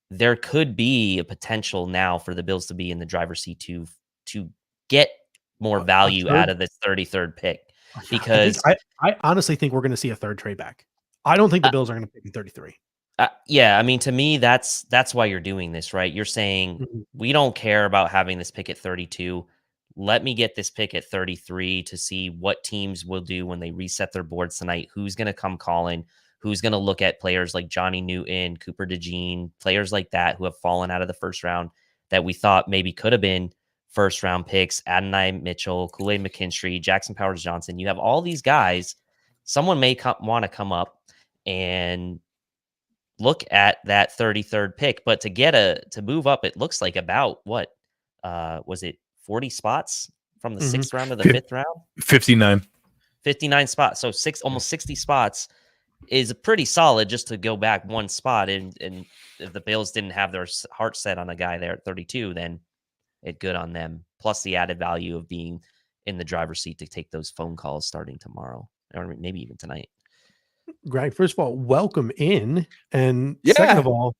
there could be a potential now for the Bills to be in the driver's seat to get more value out of this 33rd pick. Because I honestly think we're going to see a third trade back. I don't think the Bills are going to pick 33. Yeah, I mean, to me, that's why you're doing this, right? You're saying we don't care about having this pick at 32. Let me get this pick at 33 to see what teams will do when they reset their boards tonight. Who's going to come calling? Who's going to look at players like Johnny Newton, Cooper DeJean, players like that who have fallen out of the first round that we thought maybe could have been first round picks? Adonai Mitchell, Kool-Aid McKinstry, Jackson Powers Johnson. You have all these guys. Someone may want to come up and look at that 33rd pick, but to move up, it looks like about what was it 40 spots from the sixth round to the fifth round? 59 spots. So almost 60 spots is pretty solid just to go back one spot. And if the Bills didn't have their heart set on a guy there at 32, then it good on them. Plus the added value of being in the driver's seat to take those phone calls starting tomorrow, or maybe even tonight. Greg, first of all, welcome in. And second of all,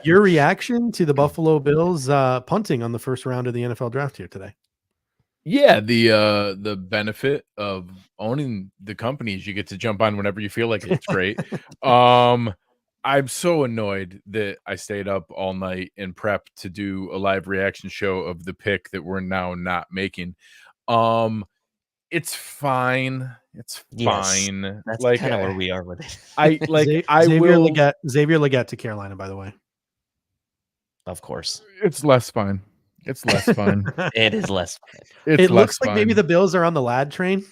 your reaction to the Buffalo Bills punting on the first round of the NFL draft here today. Yeah, the benefit of owning the company is you get to jump on whenever you feel like it's great. I'm so annoyed that I stayed up all night and prep to do a live reaction show of the pick that we're now not making. It's fine. It's fine. That's like kind of where we are with it. Xavier Legette to Carolina, by the way. Of course. It's less fine. It's less fun. It is less fun. It looks like maybe the Bills are on the Lad train.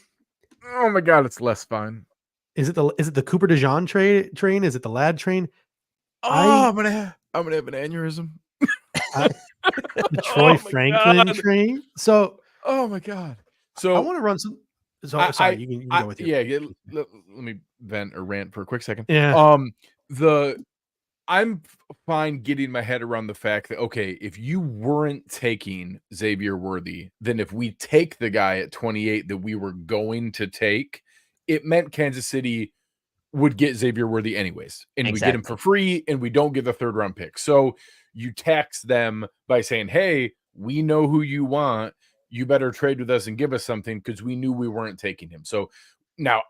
Oh my God, it's less fun. Is it the Cooper DeJean train? Is it the Lad train? I'm gonna have an aneurysm. The Troy Franklin train. So, oh my God. So I want to run some. Sorry, you can go with you. Yeah, let me vent or rant for a quick second. Yeah. I'm fine getting my head around the fact that, okay, if you weren't taking Xavier Worthy, then if we take the guy at 28 that we were going to take, it meant Kansas City would get Xavier Worthy anyways. And we get him for free and we don't get the third round pick. So you tax them by saying, hey, we know who you want. You better trade with us and give us something because we knew we weren't taking him. So now,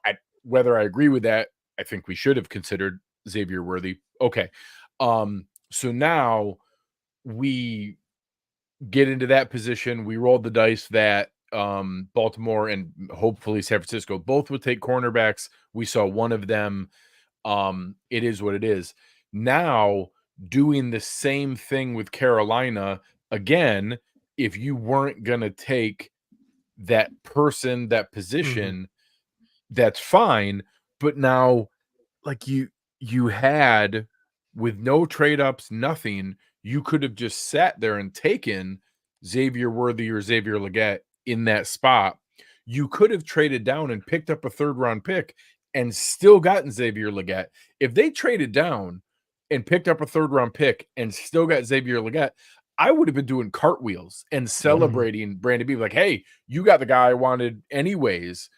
whether I agree with that, I think we should have considered Xavier Worthy. Okay. So now we get into that position. We rolled the dice that Baltimore and hopefully San Francisco both would take cornerbacks. We saw one of them. It is what it is. Now doing the same thing with Carolina again. If you weren't going to take that person, that position, that's fine. But now, like you had, with no trade ups, nothing, you could have just sat there and taken Xavier Worthy or Xavier Legette in that spot. You could have traded down and picked up a third round pick and still gotten Xavier Legette. If they traded down and picked up a third round pick and still got Xavier Legette, I would have been doing cartwheels and celebrating Brandon Beane, like, hey, you got the guy I wanted anyways.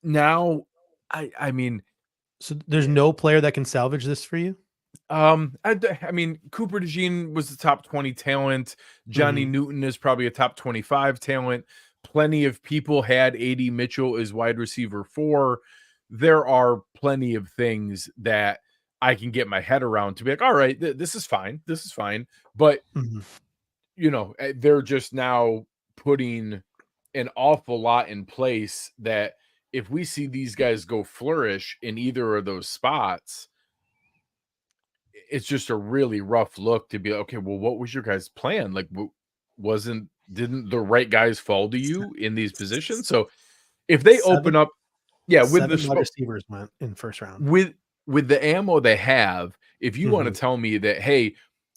Now, I mean, so there's no player that can salvage this for you? I mean, Cooper DeJean was the top 20 talent. Johnny Newton is probably a top 25 talent. Plenty of people had A.D. Mitchell as wide receiver 4. There are plenty of things that I can get my head around to be like, all right, this is fine. This is fine. But, they're just now putting an awful lot in place that if we see these guys go flourish in either of those spots, it's just a really rough look to be like, okay, well, what was your guys' plan? Like, didn't the right guys fall to you in these positions? So if they open up, with the wide receivers went in first round with the ammo they have, if you want to tell me that, hey,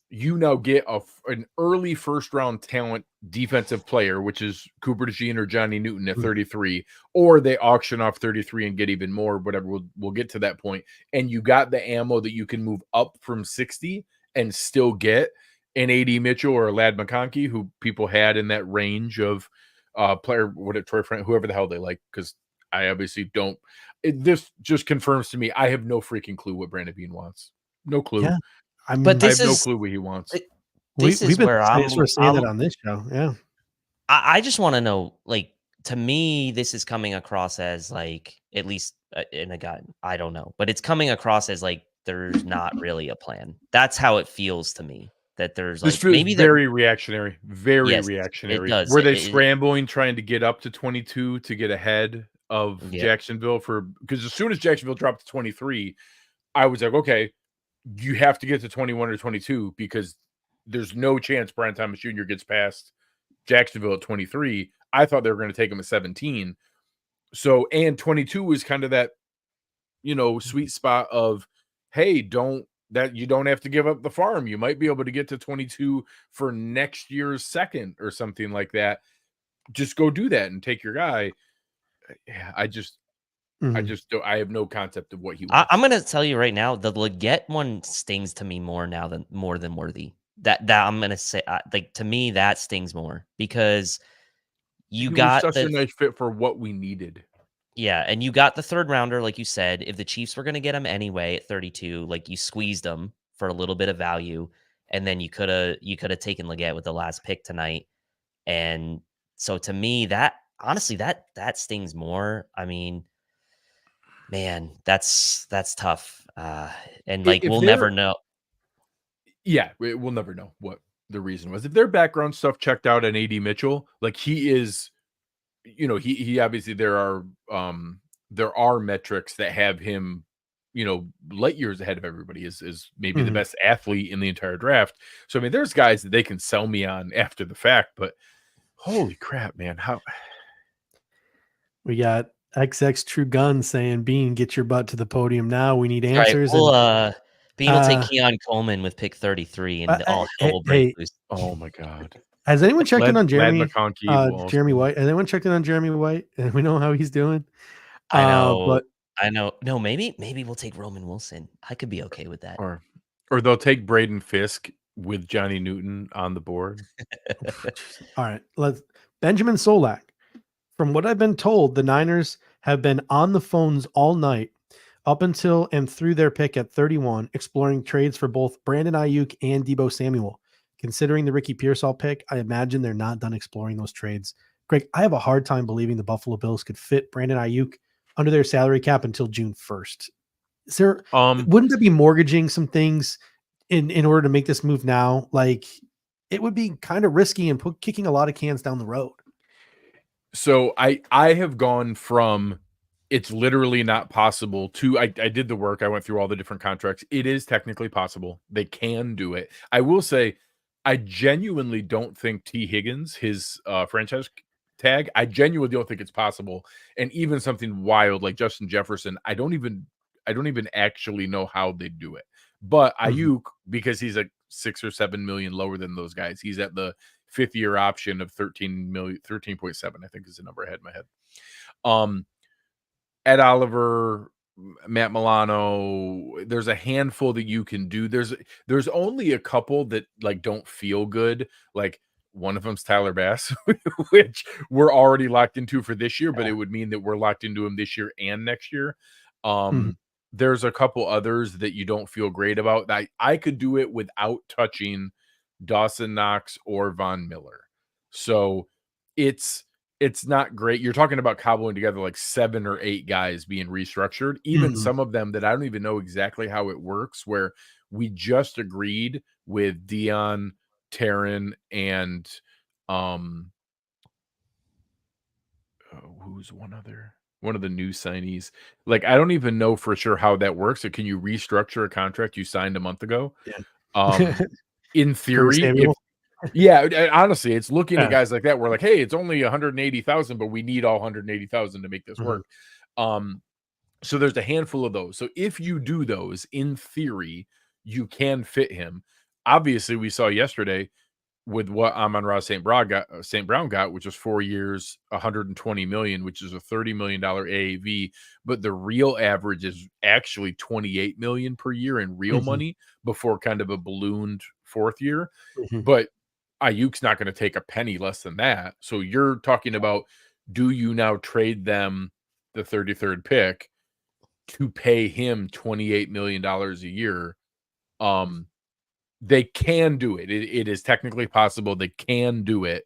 you now get an early first round talent defensive player, which is Cooper DeJean or Johnny Newton at 33, or they auction off 33 and get even more, whatever. We'll get to that point. And you got the ammo that you can move up from 60 and still get an AD Mitchell or a Lad McConkey, who people had in that range of player, Troy Frank, whoever the hell they like, because I obviously don't. This just confirms to me I have no freaking clue what Brandon Beane wants. No clue. Yeah, But I this have no is clue what he wants. this we've is been where sort of saying that on this show. Yeah, I just want to know, like, to me, this is coming across as like, at least in a guy, I don't know, but it's coming across as like there's not really a plan. That's how it feels to me. That there's This like feels maybe there. very reactionary, very Yes, it reactionary. does. Were they scrambling, trying to get up to 22 to get ahead of Yeah. Jacksonville? Because as soon as Jacksonville dropped to 23, I was like, okay, you have to get to 21 or 22 because there's no chance Brian Thomas Jr. gets past Jacksonville at 23. I thought they were going to take him at 17. So, and 22 was kind of that, sweet spot of, hey, you don't have to give up the farm. You might be able to get to 22 for next year's second or something like that. Just go do that and take your guy. I just don't. I have no concept of what he wants. I'm gonna tell you right now, the Leggett one stings to me more than Worthy. That I'm gonna say, like, to me that stings more because you He got was such a nice fit for what we needed. Yeah, and you got the third rounder, like you said. If the Chiefs were going to get him anyway at 32, like, you squeezed him for a little bit of value, and then you could have taken Leggett with the last pick tonight. And so to me, that honestly, that stings more. I mean, man, that's tough. And like, we'll never know. Yeah, we'll never know what the reason was. If their background stuff checked out on AD Mitchell, like, he is, he obviously, there are metrics that have him, light years ahead of everybody, is maybe the best athlete in the entire draft. So I mean, there's guys that they can sell me on after the fact, but holy crap, man, how we got XX True Gun saying, "Bean, get your butt to the podium now. We need answers." All right, well, Bean will take Keon Coleman with pick 33, and all hell will break loose. Oh my god. Has anyone checked in on Jeremy Jeremy White? Has anyone checked in on Jeremy White? And we know how he's doing. I know. But I know. No, maybe we'll take Roman Wilson. I could be okay with that. Or they'll take Braden Fisk with Johnny Newton on the board. All right, Benjamin Solak. From what I've been told, the Niners have been on the phones all night up until and through their pick at 31, exploring trades for both Brandon Ayuk and Deebo Samuel. Considering the Ricky Pearsall pick, I imagine they're not done exploring those trades. Greg, I have a hard time believing the Buffalo Bills could fit Brandon Ayuk under their salary cap until June 1st. Is there wouldn't there be mortgaging some things in order to make this move now? Like, it would be kind of risky and kicking a lot of cans down the road. So I have gone from it's literally not possible to I did the work. I went through all the different contracts. It is technically possible. They can do it. I will say I genuinely don't think T. Higgins, his franchise tag, I genuinely don't think it's possible. And even something wild like Justin Jefferson, I don't even actually know how they do it. But Ayuk, because he's like 6 or 7 million lower than those guys, he's at the 5th-year option of 13.7, I think is the number I had in my head. Ed Oliver, Matt Milano, there's a handful that you can do. There's only a couple that like don't feel good. Like, one of them's Tyler Bass, which we're already locked into for this year, but it would mean that we're locked into him this year and next year. There's a couple others that you don't feel great about. I could do it without touching Dawson Knox or Von Miller. So it's not great. You're talking about cobbling together like 7 or 8 guys being restructured, even some of them that I don't even know exactly how it works, where we just agreed with Dion, Taryn, and who's one of the new signees. Like, I don't even know for sure how that works. Or can you restructure a contract you signed a month ago? Yeah. In theory, honestly, it's looking at guys like that. We're like, hey, it's only 180,000, but we need all 180,000 to make this work. So there's a handful of those. So if you do those, in theory, you can fit him. Obviously, we saw yesterday, with what Amon-Ra St. Brown got, which was 4 years, $120 million, which is a $30 million AAV, but the real average is actually $28 million per year in real money before kind of a ballooned fourth year. But Ayuk's not going to take a penny less than that. So you're talking about, do you now trade them the 33rd pick to pay him $28 million a year? They can do it. It is technically possible. They can do it.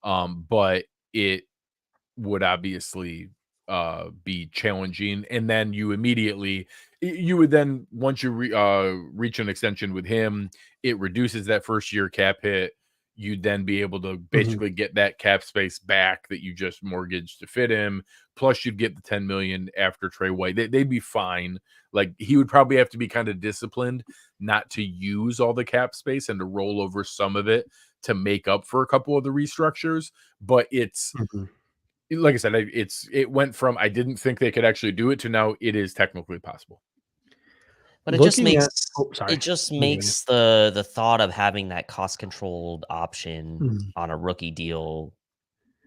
But it would obviously be challenging. And then you would then, once you reach an extension with him, it reduces that first year cap hit. You'd then be able to basically get that cap space back that you just mortgaged to fit him. Plus, you'd get the $10 million after Trey White. They'd be fine. Like, he would probably have to be kind of disciplined not to use all the cap space and to roll over some of it to make up for a couple of the restructures. But it's like I said, it went from I didn't think they could actually do it to now it is technically possible. But it just makes the thought of having that cost controlled option on a rookie deal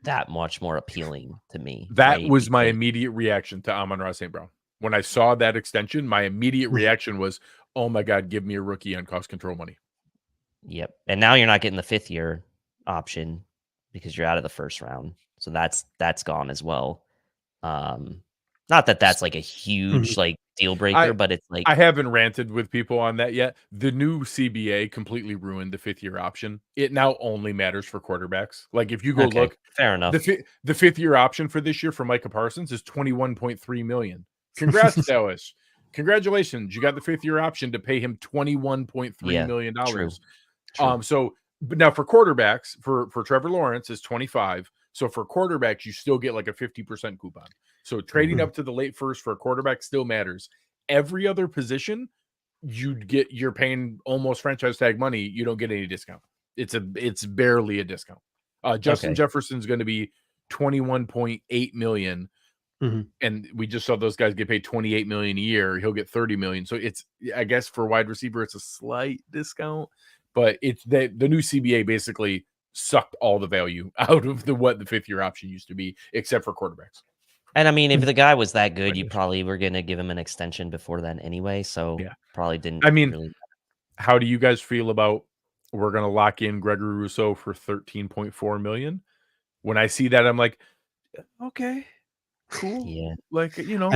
that much more appealing to me. That was my immediate reaction to Amon-Ra St. Brown. When I saw that extension, my immediate reaction was, oh my God, give me a rookie on cost control money. Yep. And now you're not getting the 5th year option because you're out of the first round. So that's gone as well. Not that that's like a huge like deal breaker, but it's like, I haven't ranted with people on that yet. The new CBA completely ruined the 5th year option. It now only matters for quarterbacks. Like if you go look, fair enough. The 5th year option for this year for Micah Parsons is $21.3 million. Congrats, Dallas. Congratulations. You got the 5th year option to pay him $21.3 million. True. So, but now for quarterbacks, for Trevor Lawrence is 25. So for quarterbacks, you still get like a 50% coupon. So trading up to the late first for a quarterback still matters. Every other position, you're paying almost franchise tag money. You don't get any discount. It's barely a discount. Justin Jefferson's going to be $21.8 million. And we just saw those guys get paid $28 million a year. He'll get $30 million. So it's, I guess for wide receiver, it's a slight discount, but it's the new CBA basically sucked all the value out of what the 5th year option used to be, except for quarterbacks. And I mean, if the guy was that good, you probably were going to give him an extension before then anyway. So probably didn't. I mean, how do you guys feel about we're going to lock in Gregory Rousseau for $13.4 million? When I see that, I'm like, okay, cool. Yeah. Like, you know,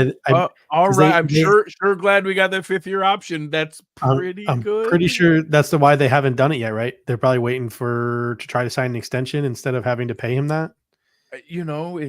all right. I'm sure glad we got that 5th year option. That's pretty good. I'm pretty sure that's why they haven't done it yet, right? They're probably waiting to try to sign an extension instead of having to pay him that. You know,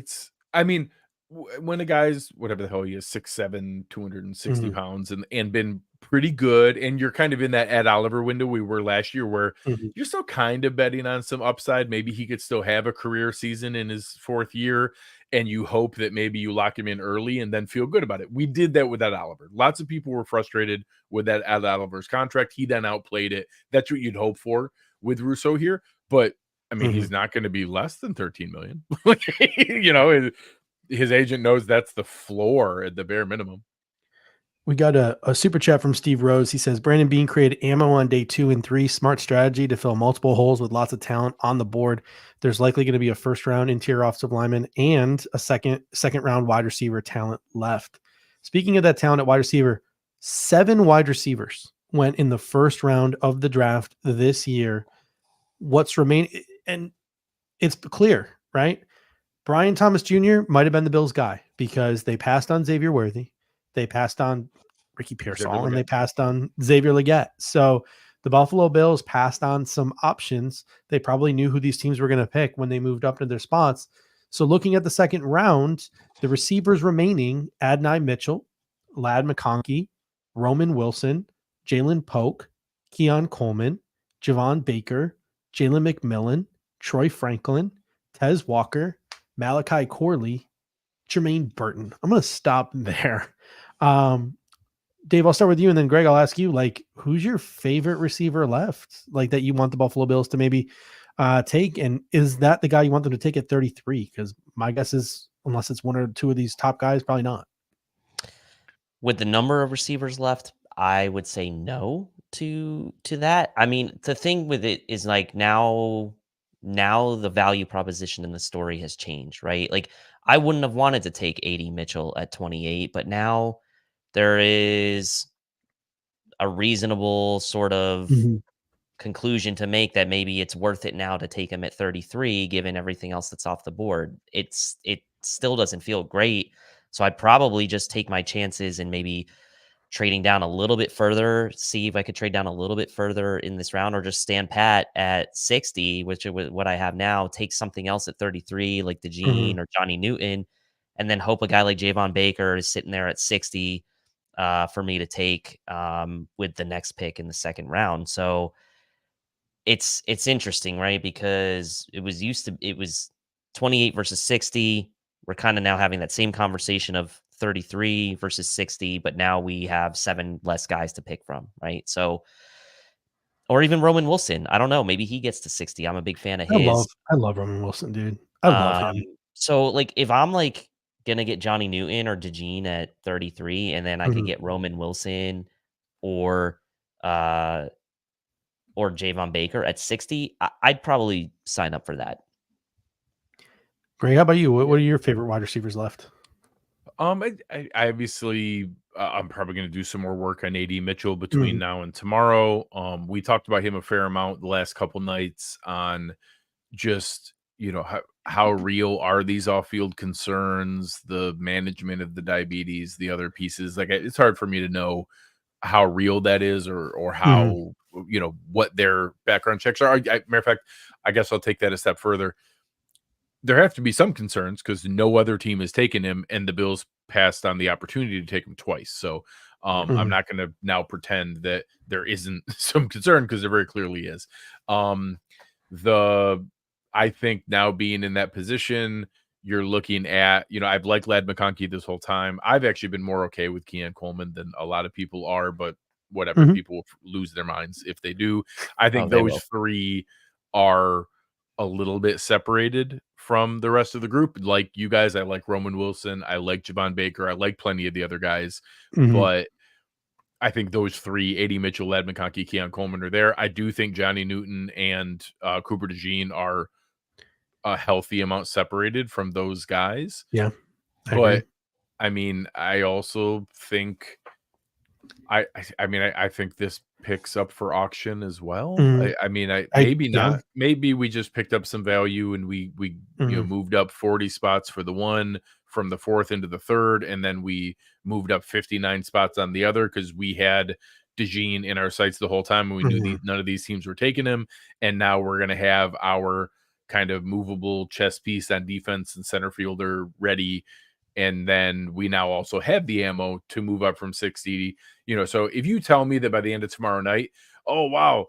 I mean, when a guy's whatever the hell he is, 6'7", 260 pounds and been pretty good, and you're kind of in that Ed Oliver window we were last year where you're still kind of betting on some upside. Maybe he could still have a career season in his 4th year, and you hope that maybe you lock him in early and then feel good about it. We did that with Ed Oliver. Lots of people were frustrated with that Ed Oliver's contract. He then outplayed it. That's what you'd hope for with Rousseau here. But I mean, he's not going to be less than $13 million. You know, his agent knows that's the floor at the bare minimum. We got a super chat from Steve Rose. He says, Brandon Beane created ammo on day 2 and 3. Smart strategy to fill multiple holes with lots of talent on the board. There's likely going to be a 1st round interior offensive lineman and a second round wide receiver talent left. Speaking of that talent at wide receiver, 7 wide receivers went in the 1st round of the draft this year. What's remaining, and it's clear, right? Brian Thomas Jr. might have been the Bills guy because they passed on Xavier Worthy. They passed on Ricky Pearsall, and they passed on Xavier Legette. So the Buffalo Bills passed on some options. They probably knew who these teams were going to pick when they moved up to their spots. So looking at the 2nd round, the receivers remaining, Adonai Mitchell, Ladd McConkey, Roman Wilson, Jalen Polk, Keon Coleman, Javon Baker, Jalen McMillan, Troy Franklin, Tez Walker, Malachi Corley, Jermaine Burton. I'm going to stop there. Dave, I'll start with you, and then Greg, I'll ask you, like, who's your favorite receiver left, like, that you want the Buffalo Bills to maybe take? And is that the guy you want them to take at 33? Because my guess is, unless it's one or two of these top guys, probably not. With the number of receivers left, I would say no. to that. I mean, the thing with it is like now the value proposition in the story has changed, right? Like I wouldn't have wanted to take AD Mitchell at 28, but now there is a reasonable sort of Mhm. conclusion to make that maybe it's worth it now to take him at 33 given everything else that's off the board. It still doesn't feel great. So I'd probably just take my chances and maybe trading down a little bit further, see if I could trade down a little bit further in this round or just stand pat at 60, which is what I have now, take something else at 33 like DeJean Mhm. or Johnny Newton, and then hope a guy like Javon Baker is sitting there at 60 for me to take with the next pick in the second round. So it's interesting, right? Because it was 28 versus 60. We're kind of now having that same conversation of 33 versus 60, but now we have 7 less guys to pick from, right? So, or even Roman Wilson. I don't know. Maybe he gets to 60. I'm a big fan of his. I love Roman Wilson, dude. I love Um, him. so like if I'm like gonna get Johnny Newton or DeJean at 33, and then I could Mhm. get Roman Wilson or uh or Javon Baker at 60, I'd probably sign up for that. Greg, how about you? What are your favorite wide receivers left? I obviously I'm probably going to do some more work on AD Mitchell between Mhm. now and tomorrow. We talked about him a fair amount the last couple nights on just how real are these off-field concerns, the management of the diabetes, the other pieces. Like it's hard for me to know how real that is or Mhm. how what their background checks are. Matter of fact, I guess I'll take that a step further. There have to be some concerns because no other team has taken him, and the Bills passed on the opportunity to take him twice. So I'm Mhm. not going to now pretend that there isn't some concern because there very clearly is. Um, the I think now being in that position, you're looking at, I've liked Lad McConkey this whole time. I've actually been more okay with Keon Coleman than a lot of people are, but whatever, Mhm. people lose their minds if they do. I Oh, think they those will. three are a little bit separated from the rest of the group. Like you guys, I like Roman Wilson. I like Javon Baker. I like plenty of the other guys, Mhm. but I think those three, AD Mitchell, Lad McConkey, Keon Coleman are there. I do think Johnny Newton and Cooper DeJean are a healthy amount separated from those guys. Yeah, I agree. But I mean, I also think I think this picks up for auction as well. Mhm. I mean, maybe Yeah. not. Maybe we just picked up some value and we Mhm. moved up 40 spots for the one from the fourth into the third, and then we moved up 59 spots on the other because we had DeJean in our sights the whole time and we knew Mhm. none of these teams were taking him. And now we're gonna have our kind of movable chess piece on defense and center fielder ready. And then we now also have the ammo to move up from 60. So if you tell me that by the end of tomorrow night, oh wow,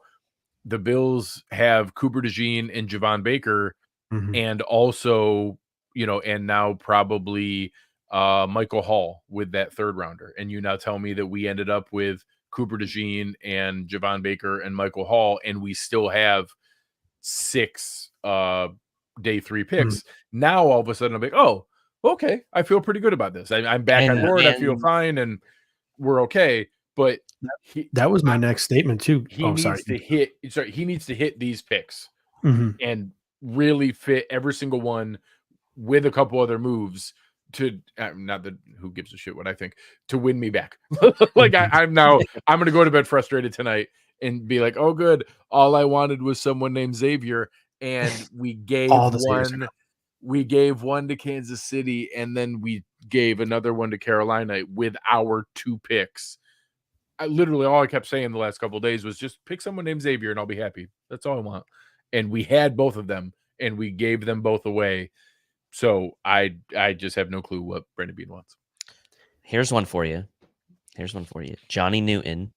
the Bills have Cooper DeJean and Javon Baker, Mhm. and also, and now probably Michael Hall with that third rounder. And you now tell me that we ended up with Cooper DeJean and Javon Baker and Michael Hall, and we still have 6 day 3 Mhm. picks. Now all of a sudden I'm like, oh, okay, I feel pretty good about this. I'm back on And Yeah. board. I feel fine, and we're okay. But he That was my next statement too. he Oh, sorry. needs to hit. Sorry, he needs to hit these picks Mhm. and really fit every single one with a couple other moves to not that who gives a shit what I think to win me back. Like Mhm. I'm going to go to bed frustrated tonight and be like, oh, good. All I wanted was someone named Xavier, and All the Saviors are we gave one to Kansas City, and then we gave another one to Carolina with our 2 picks. Literally all I kept saying the last couple of days was just pick someone named Xavier and I'll be happy. That's all I want. And we had both of them and we gave them both away. So I just have no clue what Brandon Beane wants. here's one for you. Johnny Newton,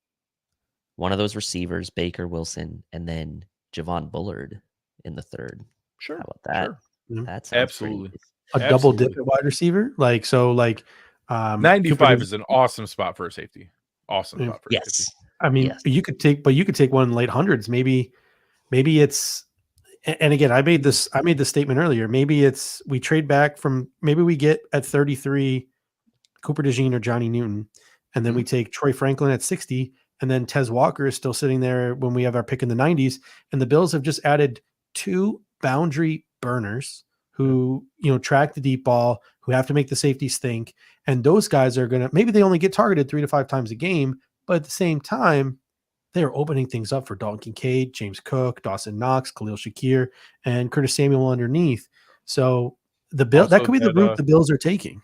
one of those receivers, Baker, Wilson, and then Javon Bullard in the third. Sure. How about that? Sure. Yeah. That sounds Absolutely. pretty a double Absolutely. dip at wide receiver. Cooper 95 is an awesome spot for a safety. Awesome Yeah. spot for a safety. Yes. I mean, Yes. you could take one in the late hundreds. Maybe it's. And again, I made this statement earlier. Maybe it's we trade back from. Maybe we get at 33 Cooper DeJean or Johnny Newton, and then we take Troy Franklin at 60, And then Tez Walker is still sitting there when we have our pick in the 90s. And the Bills have just added 2 boundary burners who, track the deep ball, who have to make the safeties think. And those guys are going to, maybe they only get targeted 3 to 5 times a game, but at the same time, they're opening things up for Dalton Kincaid, James Cook, Dawson Knox, Khalil Shakir, and Curtis Samuel underneath. So that could be the route the Bills are taking.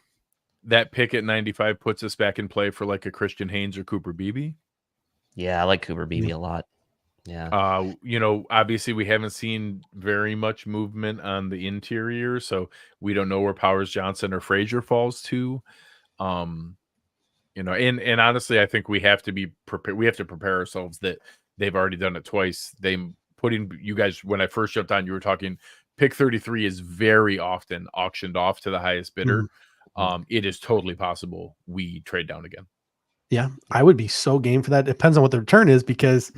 That pick at 95 puts us back in play for like a Christian Haynes or Cooper Beebe. Yeah, I like Cooper Beebe a lot. Yeah. Obviously we haven't seen very much movement on the interior, so we don't know where Powers Johnson or Frazier falls to. And honestly, I think we have to be prepared. We have to prepare ourselves that they've already done it twice. You guys, when I first jumped on, you were talking pick 33 is very often auctioned off to the highest bidder. Mm-hmm. It is totally possible we trade down again. Yeah, I would be so game for that. Depends on what the return is, because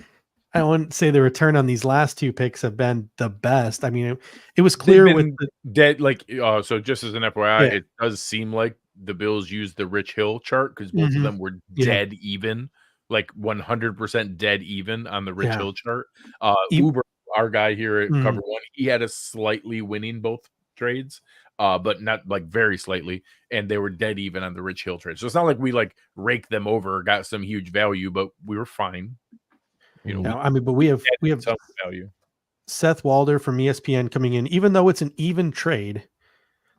I wouldn't say the return on these last 2 picks have been the best. I mean, it was clear with dead. So just as an FYI, It does seem like the Bills used the Rich Hill chart because both of them were dead even, like 100% dead even on the Rich Hill chart. Uber, our guy here at Cover One, he had a slightly winning both trades, but not like very slightly, and they were dead even on the Rich Hill trade. So it's not like we like raked them over or got some huge value, but we were fine. But we have some value. Seth Walder from ESPN coming in, even though it's an even trade.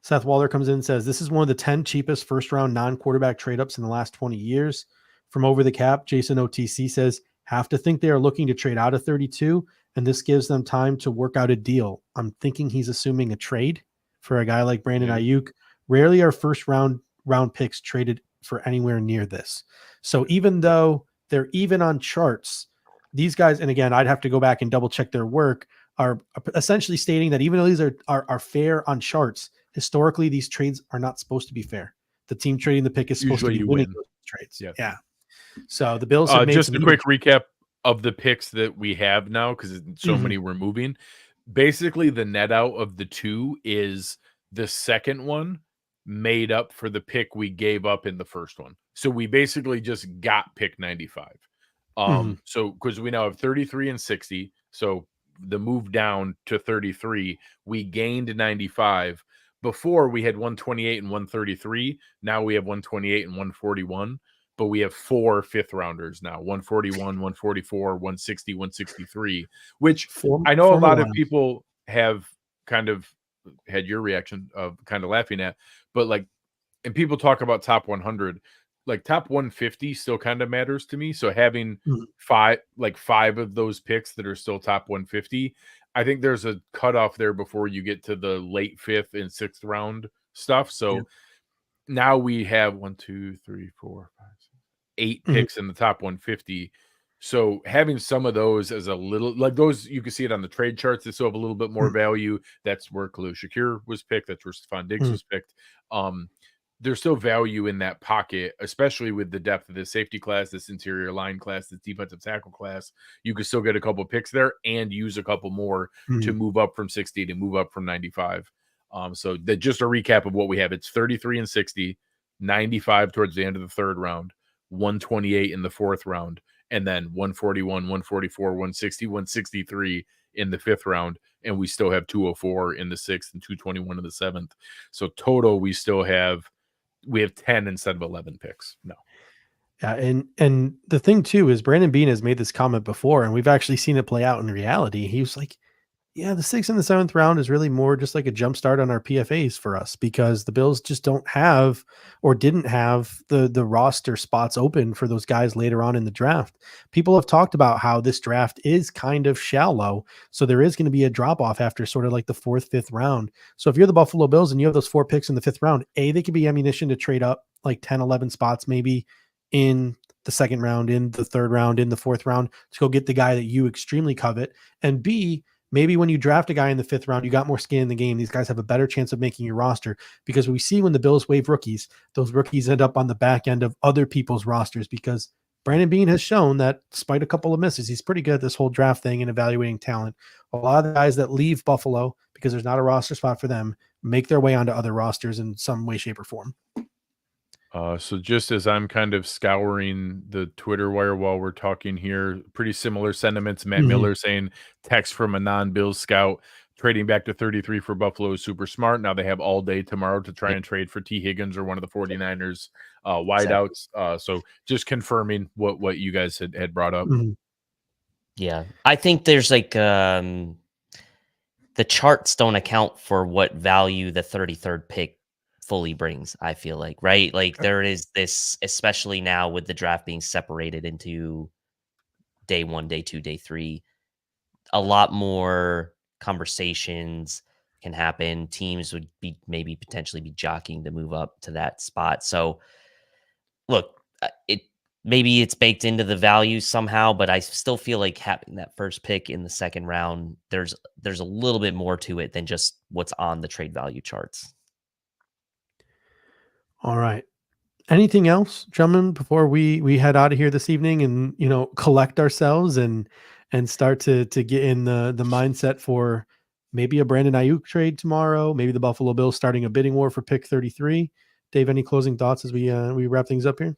Seth Walder comes in and says, this is one of the 10 cheapest first-round non-quarterback trade-ups in the last 20 years. From Over the Cap, Jason OTC says, have to think they are looking to trade out of 32, and this gives them time to work out a deal. I'm thinking he's assuming a trade for a guy like Brandon Ayuk. Rarely are first-round picks traded for anywhere near this. So even though they're even on charts, these guys, and again, I'd have to go back and double-check their work, are essentially stating that even though these are fair on charts, historically, these trades are not supposed to be fair. The team trading the pick is supposed to be winning those trades. Yeah. So the Bills have made just a quick recap of the picks that we have now, because so many were moving. Basically, the net out of the 2 is the second one made up for the pick we gave up in the first one. So we basically just got pick 95. So because we now have 33 and 60, so the move down to 33, we gained 95. Before we had 128 and 133. Now we have 128 and 141. But we have 4 fifth rounders now: 141, 144, 160, 163. Which I know a lot of people have kind of had your reaction of kind of laughing at. But and people talk about top 100. Like top 150 still kind of matters to me. So having 5 of those picks that are still top 150. I think there's a cutoff there before you get to the late 5th and 6th round stuff. So now we have 1, 2, 3, 4, 5, 6, 8 picks in the top 150. So having some of those as a little, like those, you can see it on the trade charts. They still have a little bit more value. That's where Khalil Shakir was picked. That's where Stephon Diggs was picked. There's still value in that pocket, especially with the depth of this safety class, this interior line class, this defensive tackle class. You could still get a couple picks there and use a couple more to move up from 60 to move up from 95. So that just a recap of what we have. It's 33 and 60, 95 towards the end of the 3rd round, 128 in the 4th round, and then 141, 144, 160, 163 in the 5th round. And we still have 204 in the 6th and 221 in the 7th. So total, we have 10 instead of 11 picks. No. Yeah. And the thing too is Brandon Beane has made this comment before, and we've actually seen it play out in reality. He was like, yeah, the 6th and the 7th round is really more just like a jump start on our PFAs for us, because the Bills just don't have or didn't have the roster spots open for those guys later on in the draft. People have talked about how this draft is kind of shallow. So there is going to be a drop off after sort of like the 4th, 5th round. So if you're the Buffalo Bills and you have those 4 picks in the 5th round, they could be ammunition to trade up like 10, 11 spots, maybe in the 2nd round, in the 3rd round, in the 4th round to go get the guy that you extremely covet. And B, maybe when you draft a guy in the 5th round, you got more skin in the game. These guys have a better chance of making your roster, because we see when the Bills waive rookies, those rookies end up on the back end of other people's rosters, because Brandon Beane has shown that despite a couple of misses, he's pretty good at this whole draft thing and evaluating talent. A lot of the guys that leave Buffalo because there's not a roster spot for them make their way onto other rosters in some way, shape, or form. So just as I'm kind of scouring the Twitter wire while we're talking here, pretty similar sentiments. Matt Miller saying text from a non-Bills scout trading back to 33 for Buffalo is super smart. Now they have all day tomorrow to try and trade for T. Higgins or one of the 49ers wideouts. So just confirming what you guys had brought up. Yeah. I think there's like the charts don't account for what value the 33rd pick fully brings, I feel like, right? Like there is this, especially now with the draft being separated into day 1, day 2, day 3, a lot more conversations can happen. Teams would be maybe potentially be jockeying to move up to that spot. So look, maybe it's baked into the value somehow, but I still feel like having that first pick in the second round, there's a little bit more to it than just what's on the trade value charts. All right. Anything else, gentlemen, before we head out of here this evening and collect ourselves and start to get in the mindset for maybe a Brandon Ayuk trade tomorrow, maybe the Buffalo Bills starting a bidding war for pick 33. Dave, any closing thoughts as we wrap things up here?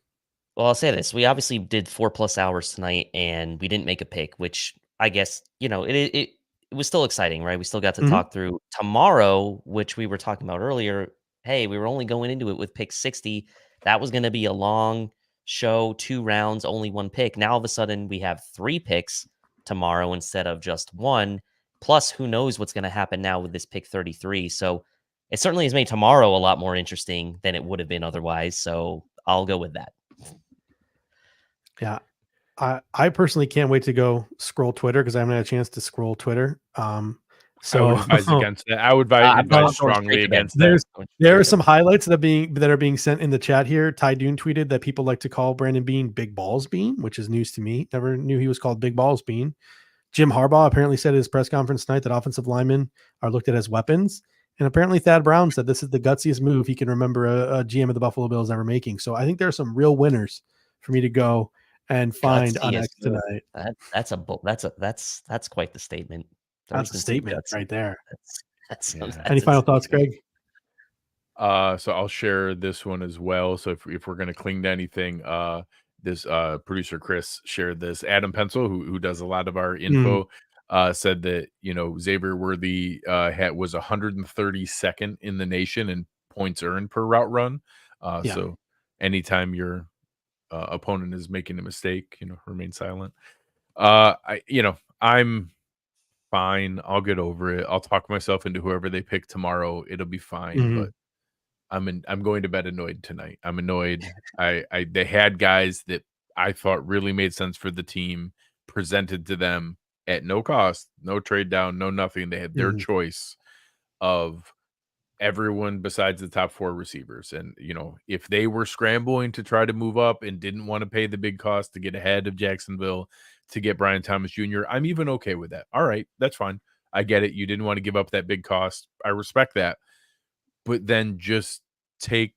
Well, I'll say this. We obviously did 4+ hours tonight and we didn't make a pick, which I guess, it was still exciting, right? We still got to talk through tomorrow, which we were talking about earlier. Hey, we were only going into it with pick 60. That was going to be a long show, 2 rounds, only 1 pick. Now all of a sudden we have 3 picks tomorrow instead of just 1. Plus, who knows what's going to happen now with this pick 33. So it certainly has made tomorrow a lot more interesting than it would have been otherwise. So I'll go with that. Yeah. I personally can't wait to go scroll Twitter because I haven't had a chance to scroll Twitter. So I would advise against that. I would advise strongly against that. There are some highlights that are being sent in the chat here. Ty Dune tweeted that people like to call Brandon Beane Big Balls Beane, which is news to me. Never knew he was called Big Balls Beane. Jim Harbaugh apparently said at his press conference tonight that offensive linemen are looked at as weapons. And apparently Thad Brown said this is the gutsiest move he can remember a GM of the Buffalo Bills ever making. So I think there are some real winners for me to go and find on X tonight. That's quite the statement. That's a statement right there. That's Any final thoughts, Greg? So I'll share this one as well. So if we're going to cling to anything, this producer Chris shared this. Adam Pencil, who does a lot of our info, said that Xavier Worthy was 132nd in the nation in points earned per route run. So anytime your opponent is making a mistake, remain silent. I'm fine. I'll get over it. I'll talk myself into whoever they pick tomorrow. It'll be fine. But I'm going to bed annoyed tonight. I'm annoyed. They had guys that I thought really made sense for the team presented to them at no cost, no trade down, no nothing. They had their choice of everyone besides the top 4 receivers. And, if they were scrambling to try to move up and didn't want to pay the big cost to get ahead of Jacksonville to get Brian Thomas Jr., I'm even okay with that. All right, that's fine. I get it. You didn't want to give up that big cost. I respect that. But then just take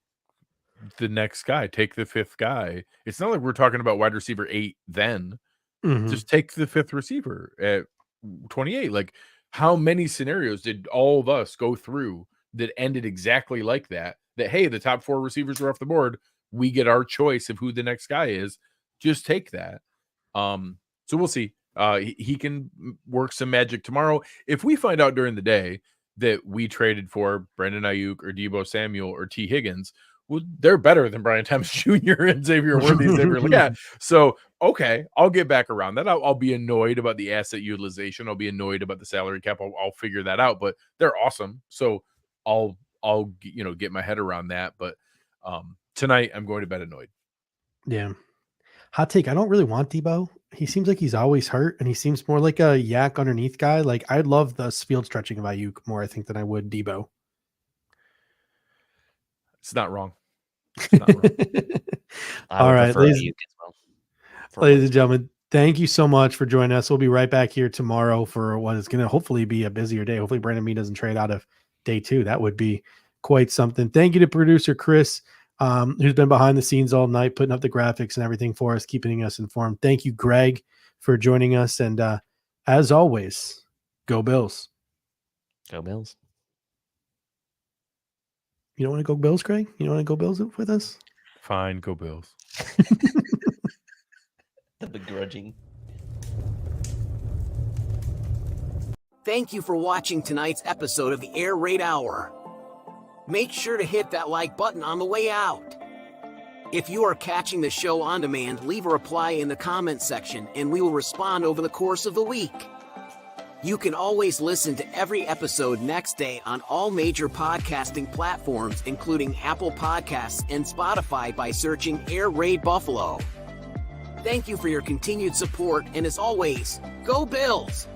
the next guy, take the 5th guy. It's not like we're talking about wide receiver 8 then. Just take the 5th receiver at 28. Like, how many scenarios did all of us go through that ended exactly like that? That, hey, the top 4 receivers are off the board. We get our choice of who the next guy is. Just take that. So we'll see. He can work some magic tomorrow. If we find out during the day that we traded for Brandon Ayuk or Deebo Samuel or T. Higgins, well, they're better than Brian Thomas Jr. and Xavier Worthy. So, okay, I'll get back around that. I'll be annoyed about the asset utilization. I'll be annoyed about the salary cap. I'll figure that out, but they're awesome. So I'll get my head around that. But tonight I'm going to bed annoyed. Yeah. Hot take. I don't really want Deebo. He seems like he's always hurt, and he seems more like a yak underneath guy. Like, I love the field stretching of Ayuk more, I think, than I would Deebo. It's not wrong. It's not wrong. All right, ladies and gentlemen, thank you so much for joining us. We'll be right back here tomorrow for what is going to hopefully be a busier day. Hopefully Brandon Beane doesn't trade out of day 2. That would be quite something. Thank you to producer Chris, who's been behind the scenes all night, putting up the graphics and everything for us, keeping us informed. Thank you, Greg, for joining us. And as always, go Bills. Go Bills. You don't want to go Bills, Greg? You don't want to go Bills with us? Fine, go Bills. The begrudging. Thank you for watching tonight's episode of the Air Raid Hour. Make sure to hit that like button on the way out. If you are catching the show on demand, leave a reply in the comments section and we will respond over the course of the week. You can always listen to every episode next day on all major podcasting platforms, including Apple Podcasts and Spotify, by searching Air Raid Buffalo. Thank you for your continued support, and as always, go Bills!